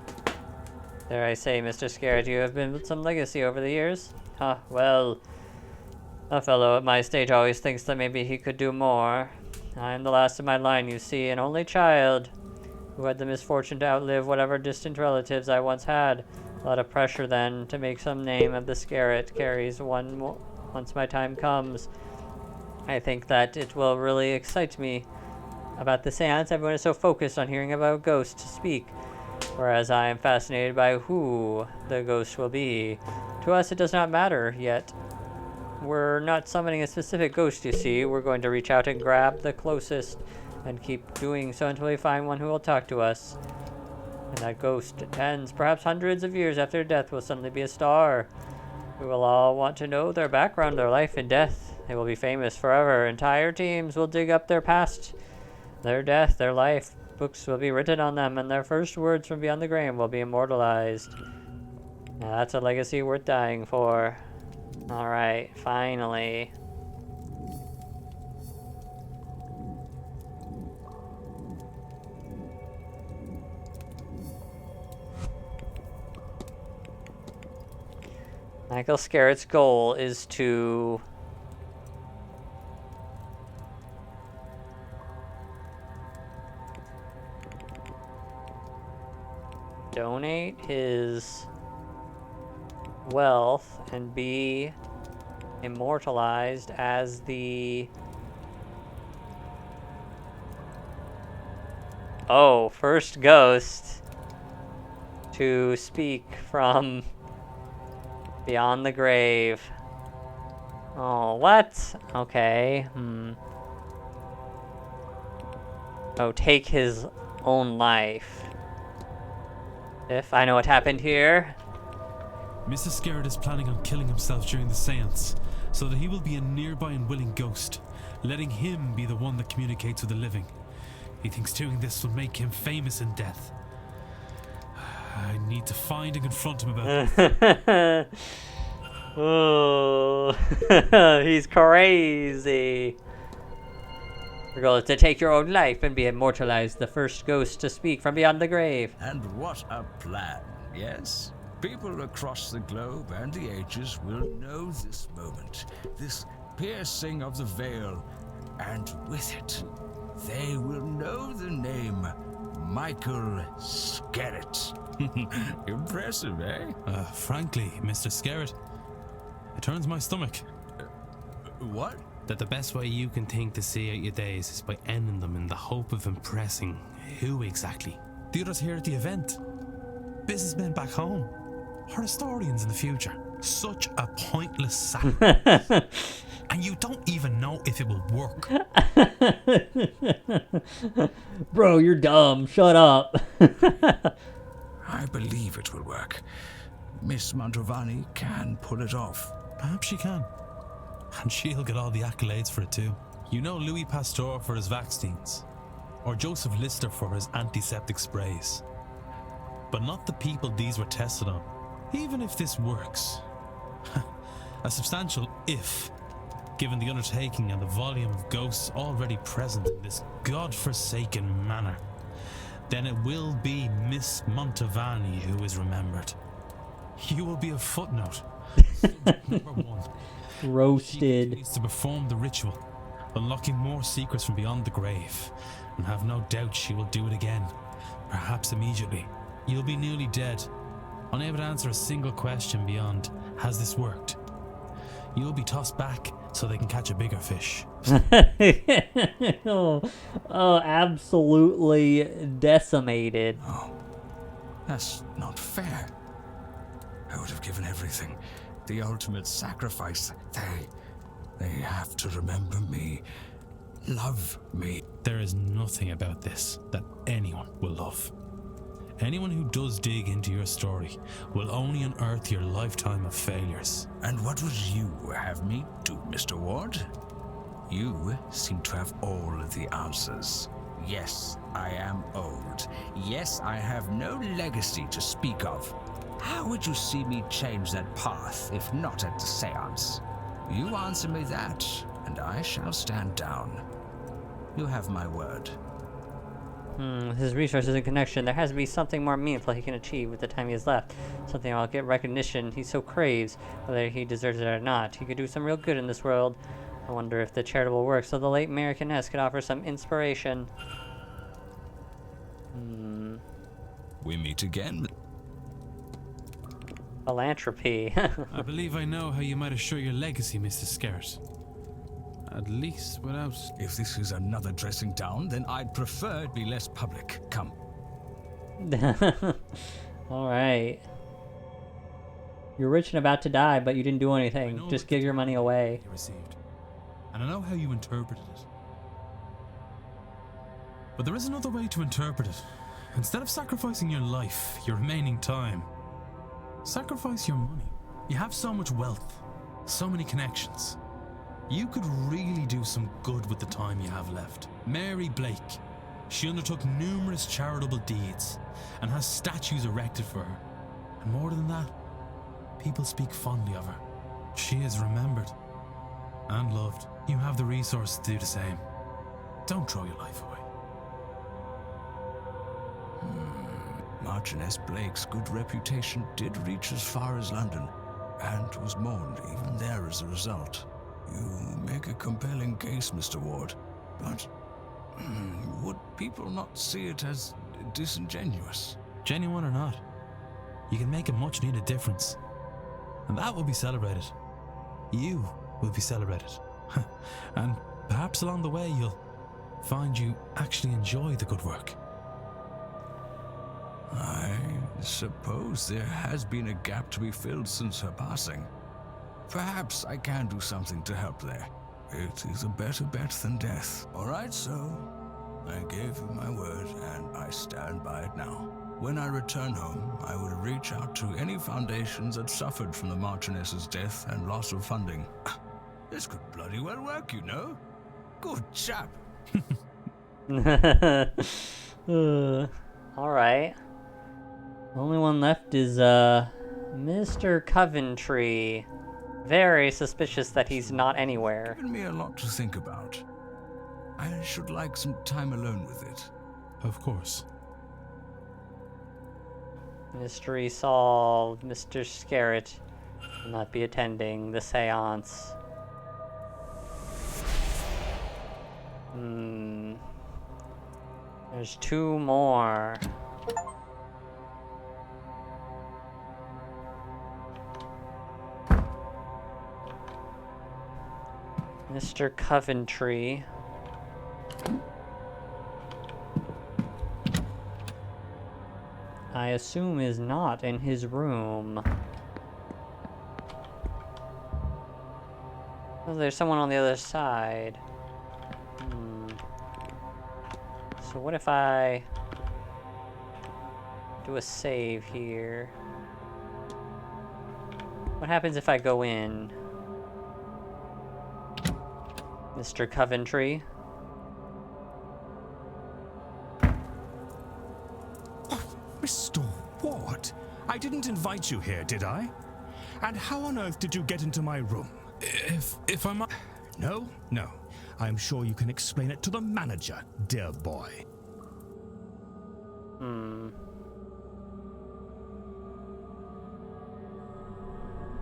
Dare I say, Mr. Scarrett, you have been with some legacy over the years? Ah, well, a fellow at my stage always thinks that maybe he could do more. I am the last of my line, you see, an only child who had the misfortune to outlive whatever distant relatives I once had. A lot of pressure, then, to make some name of the Scarrett carries once my time comes. I think that it will really excite me about the seance, everyone is so focused on hearing about ghosts speak, whereas I am fascinated by who the ghost will be. To us, it does not matter yet. We're not summoning a specific ghost, you see. We're going to reach out and grab the closest, and keep doing so until we find one who will talk to us. And that ghost, tens, perhaps hundreds of years after death, will suddenly be a star. We will all want to know their background, their life and death. They will be famous forever. Entire teams will dig up their past, their death, their life. Books will be written on them, and their first words from beyond the grave will be immortalized. Now that's a legacy worth dying for. Alright, finally. Michael Scarrett's goal is to donate his wealth and be immortalized as the first ghost to speak from beyond the grave. Oh, what? Okay. Oh, take his own life. If I know what happened here. Mr. Scarrett is planning on killing himself during the seance, so that he will be a nearby and willing ghost, letting him be the one that communicates with the living. He thinks doing this will make him famous in death. I need to find and confront him about this. Oh, he's crazy. Your goal is to take your own life and be immortalized, the first ghost to speak from beyond the grave. And what a plan, yes? People across the globe and the ages will know this moment, this piercing of the veil, and with it, they will know the name Michael Scarrett. Impressive, eh? Frankly, Mr. Scarrett, it turns my stomach. What? That the best way you can think to see out your days is by ending them in the hope of impressing who exactly? The others here at the event? Businessmen back home? Or historians in the future? Such a pointless sacrifice. And you don't even know if it will work. Bro, you're dumb. Shut up. I believe it will work. Miss Mantovani can pull it off. Perhaps she can. And she'll get all the accolades for it too. You know Louis Pasteur for his vaccines, or Joseph Lister for his antiseptic sprays. But not the people these were tested on. Even if this works, a substantial if, given the undertaking and the volume of ghosts already present in this godforsaken manor, then it will be Miss Mantovani who is remembered. You will be a footnote. Number one. Roasted. She needs to perform the ritual, unlocking more secrets from beyond the grave, and have no doubt she will do it again, perhaps immediately. You'll be nearly dead, unable to answer a single question beyond, has this worked? You'll be tossed back so they can catch a bigger fish. oh, absolutely decimated. Oh, that's not fair. I would have given everything. The ultimate sacrifice. They have to remember me. Love me. There is nothing about this that anyone will love. Anyone who does dig into your story will only unearth your lifetime of failures. And what would you have me do, Mr. Ward? You seem to have all of the answers. Yes, I am old. Yes, I have no legacy to speak of. How would you see me change that path if not at the seance? You answer me that, and I shall stand down. You have my word. With his resources and connection, there has to be something more meaningful he can achieve with the time he has left. Something that'll get recognition he so craves, whether he deserves it or not. He could do some real good in this world. I wonder if the charitable works of the late Mayor Kness could offer some inspiration. We meet again. Philanthropy. I believe I know how you might assure your legacy, Mr. Scarrett. At least without... If this is another dressing down, then I'd prefer it be less public. Come. Alright. You're rich and about to die, but you didn't do anything. Just give your money away. You received, and I know how you interpreted it. But there is another way to interpret it. Instead of sacrificing your life, your remaining time, sacrifice your money. You have so much wealth, so many connections. You could really do some good with the time you have left. Mary Blake, she undertook numerous charitable deeds and has statues erected for her. And more than that, people speak fondly of her. She is remembered and loved. You have the resource to do the same. Don't throw your life away. Marchioness Blake's good reputation did reach as far as London, and was mourned even there as a result. You make a compelling case, Mr. Ward, but would people not see it as disingenuous? Genuine or not, you can make a much needed difference. And that will be celebrated. You will be celebrated. And perhaps along the way you'll find you actually enjoy the good work. I suppose there has been a gap to be filled since her passing. Perhaps I can do something to help there. It is a better bet than death. All right, so I gave you my word, and I stand by it now. When I return home, I will reach out to any foundations that suffered from the Marchioness's death and loss of funding. This could bloody well work, you know. Good chap. Alright. The only one left is, Mr. Coventry. Very suspicious that he's not anywhere. Given me a lot to think about. I should like some time alone with it. Of course. Mystery solved. Mr. Scarrett will not be attending the seance. There's 2 more. Mr. Coventry. I assume is not in his room. Oh, there's someone on the other side. So what if I do a save here? What happens if I go in? Mr. Coventry? Mr. Ward, I didn't invite you here, did I? And how on earth did you get into my room? If I'm... No. I'm sure you can explain it to the manager, dear boy.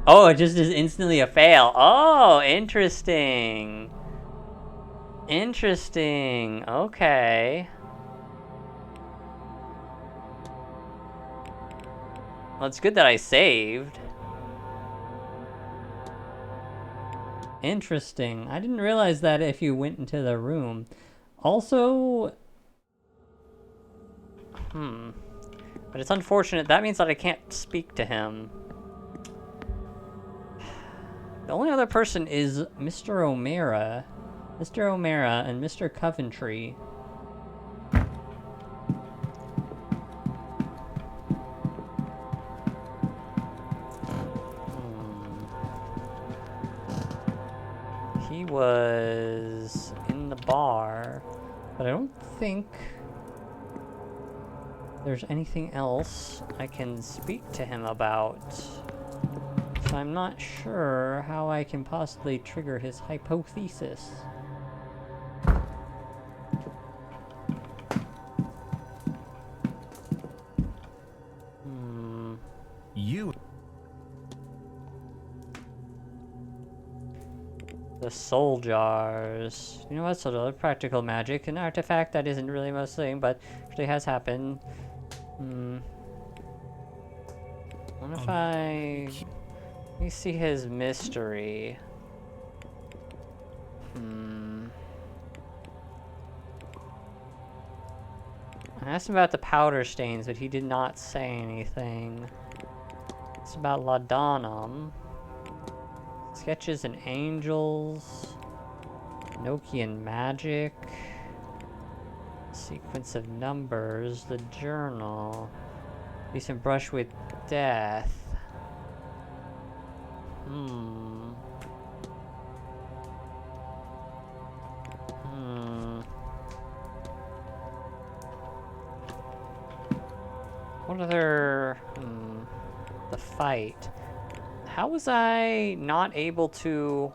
Oh, it just is instantly a fail. Oh, interesting. Interesting. Okay. Well, it's good that I saved. Interesting. I didn't realize that if you went into the room. Also... But it's unfortunate. That means that I can't speak to him. The only other person is Mr. O'Mara. Mr. O'Mara and Mr. Coventry. He was in the bar, but I don't think there's anything else I can speak to him about. So I'm not sure how I can possibly trigger his hypothesis. You... The soul jars. You know what? So the practical magic, an artifact that isn't really most thing, but actually has happened. What if Let me see his mystery. I asked him about the powder stains, but he did not say anything. It's about Laudanum. Sketches and Angels. Nokian Magic. Sequence of numbers. The journal. Recent brush with death. What other... The fight. How was I not able to...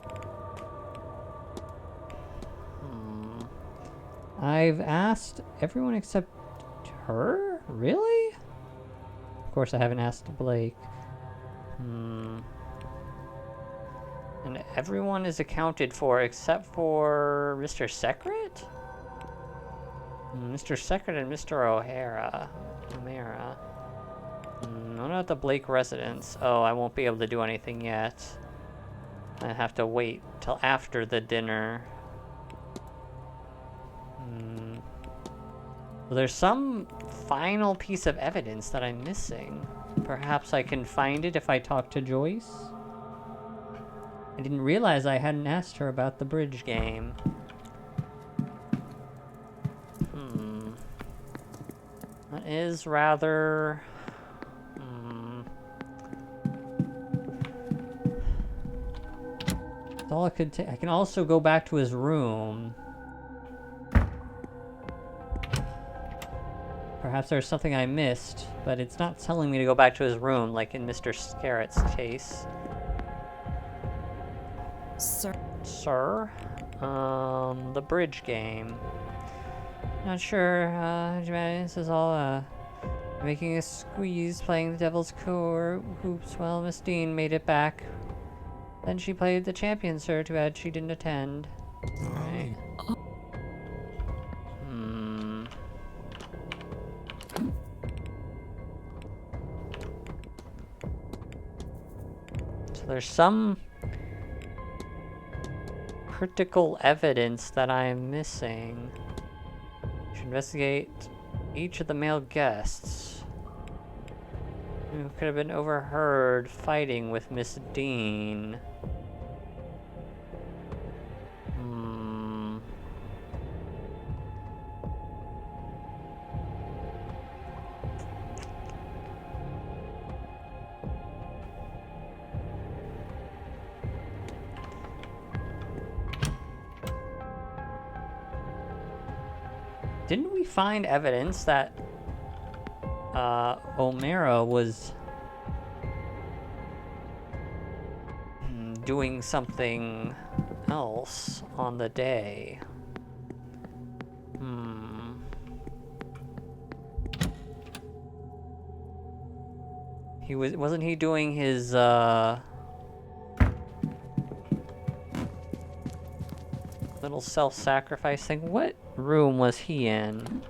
I've asked everyone except her? Really? Of course I haven't asked Blake. And everyone is accounted for except for Mr. Secret? Mr. Secret and Mr. O'Mara. What about the Blake residence? Oh, I won't be able to do anything yet. I have to wait till after the dinner. Well, there's some final piece of evidence that I'm missing. Perhaps I can find it if I talk to Joyce? I didn't realize I hadn't asked her about the bridge game. That is rather... That's all I could take. I can also go back to his room. Perhaps there's something I missed, but it's not telling me to go back to his room like in Mr. Scarrett's case. Sir? The bridge game. Not sure, this is all, making a squeeze, playing the Devil's hoops. Well, Miss Dean made it back. Then she played the champion, sir. Too bad she didn't attend. Alright. So there's some critical evidence that I'm missing. Should investigate each of the male guests who could have been overheard fighting with Miss Dean. Didn't we find evidence that O'Mara was doing something else on the day? Wasn't he doing his little self-sacrifice thing? What room was he in?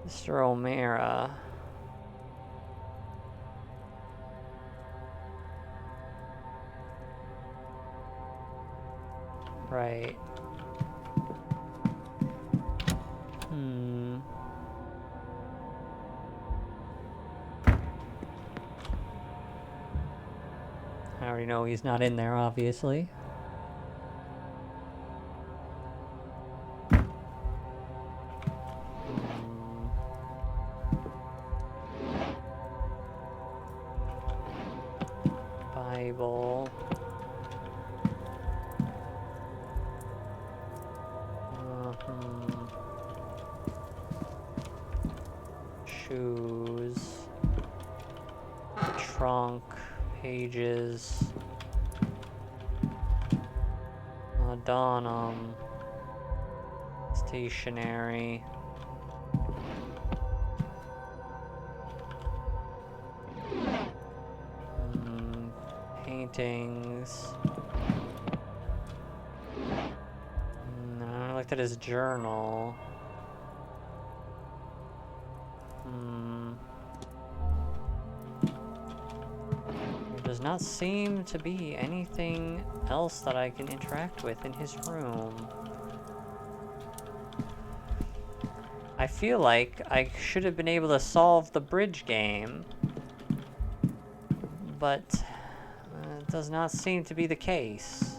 Mr. O'Mara. Right. I already know he's not in there, obviously. Bible. Shoes. Trunk. Pages. Laudanum. Stationery. Paintings. No, I looked at his journal. does not seem to be anything else that I can interact with in his room. I feel like I should have been able to solve the bridge game, but it does not seem to be the case.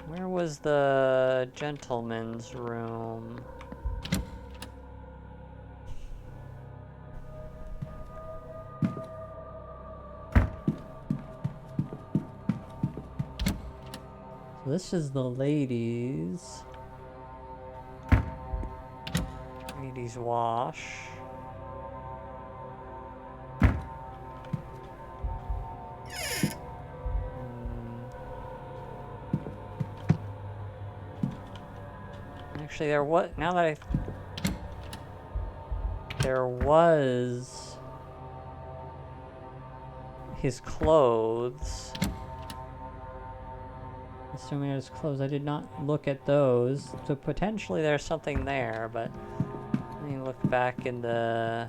Where was the gentleman's room? This is the ladies' wash. Actually, there was his clothes. Assuming there's clothes, I did not look at those, so potentially there's something there, but let me look back in the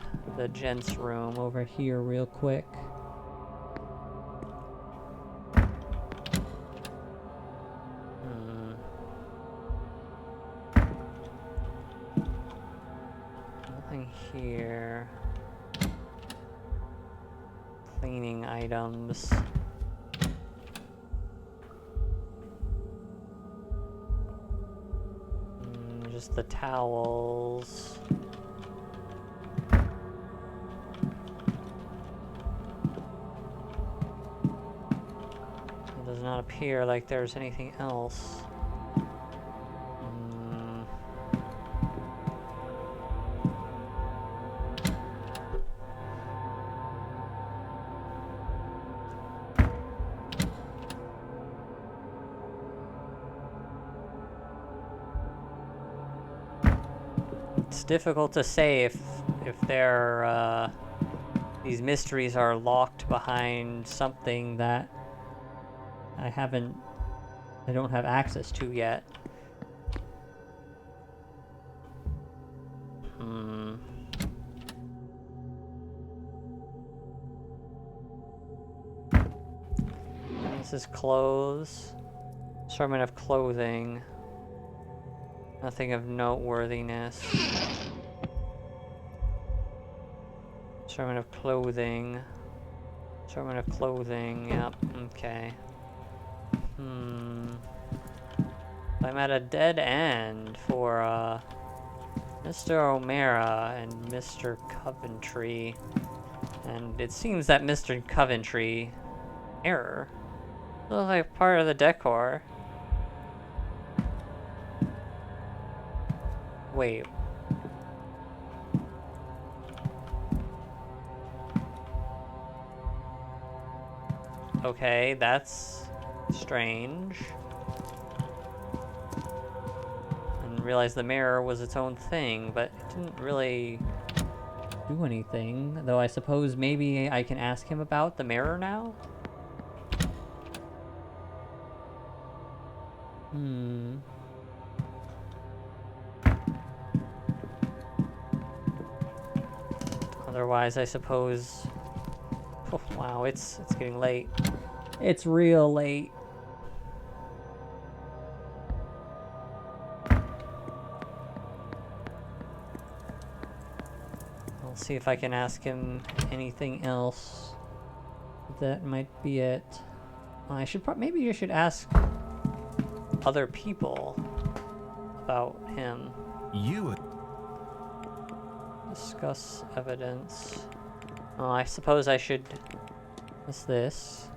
gents' room over here real quick. Nothing here. Cleaning items. Just the towels. It does not appear like there's anything else. It's difficult to say if they're these mysteries are locked behind something that I don't have access to yet. This is clothes. Assortment of clothing. Nothing of noteworthiness. Assortment of clothing. Assortment of clothing, yep, okay. I'm at a dead end for, Mr. O'Mara and Mr. Coventry. And it seems that Mr. Coventry... Error? Looks like part of the decor. Wait. Okay, that's strange. I didn't realize the mirror was its own thing, but it didn't really do anything. Though I suppose maybe I can ask him about the mirror now? Otherwise, I suppose... Oh, wow, it's getting late. It's real late. I'll see if I can ask him anything else. That might be it. I should maybe you should ask other people about him. Discuss evidence. Oh, I suppose I should... What's this?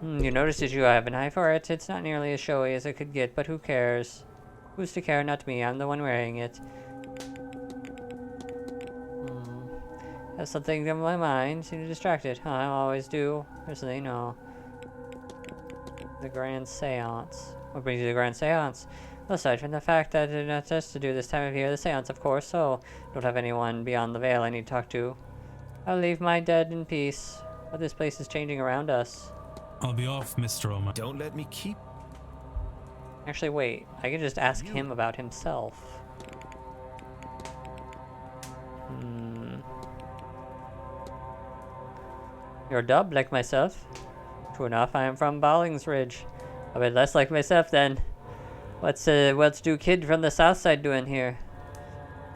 You noticed, did you? I have an eye for it. It's not nearly as showy as it could get, but who cares? Who's to care? Not me. I'm the one wearing it. Has something in my mind. Seem distracted. Huh, I always do. Personally, no. The Grand Séance. What brings you to the Grand Séance? Aside from the fact that it's not just to do this time of year, the Séance, of course, so don't have anyone beyond the veil I need to talk to. I'll leave my dead in peace, but this place is changing around us. I'll be off, Mr. O'Mara. Don't let me keep... Actually, wait. I can just ask him about himself. You're dubbed like myself. True enough, I am from Ballingsridge. A bit less like myself then. What's do kid from the south side doing here?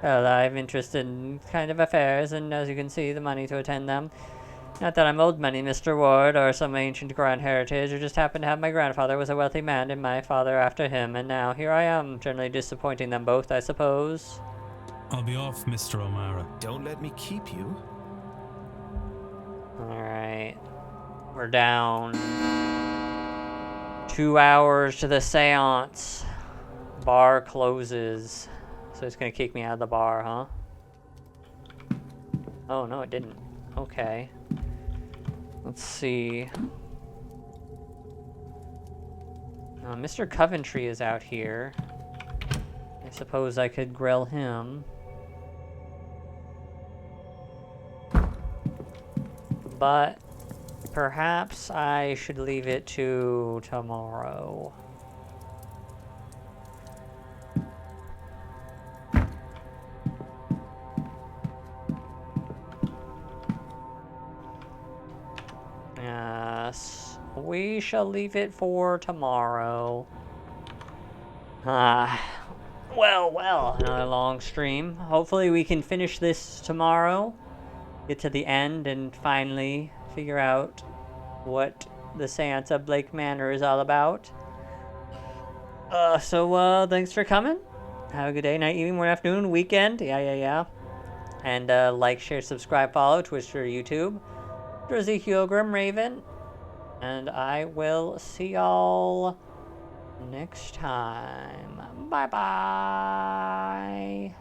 Well, I'm interested in kind of affairs, and as you can see, the money to attend them. Not that I'm old money, Mr. Ward, or some ancient grand heritage, or just happen to have my grandfather was a wealthy man and my father after him, and now here I am, generally disappointing them both, I suppose. I'll be off, Mr. O'Mara. Don't let me keep you. Alright. We're down 2 hours to the seance. Bar closes. So it's gonna kick me out of the bar, huh? Oh, no, it didn't. Okay. Let's see. Mr. Coventry is out here. I suppose I could grill him. But perhaps I should leave it to tomorrow. Yes, we shall leave it for tomorrow. Well, another long stream. Hopefully we can finish this tomorrow. Get to the end and finally figure out what the Seance of Blake Manor is all about. So thanks for coming. Have a good day, night, evening, morning, afternoon, weekend. Yeah. And like, share, subscribe, follow, Twitch or YouTube. Ezekiel Grim Raven. And I will see y'all next time. Bye-bye.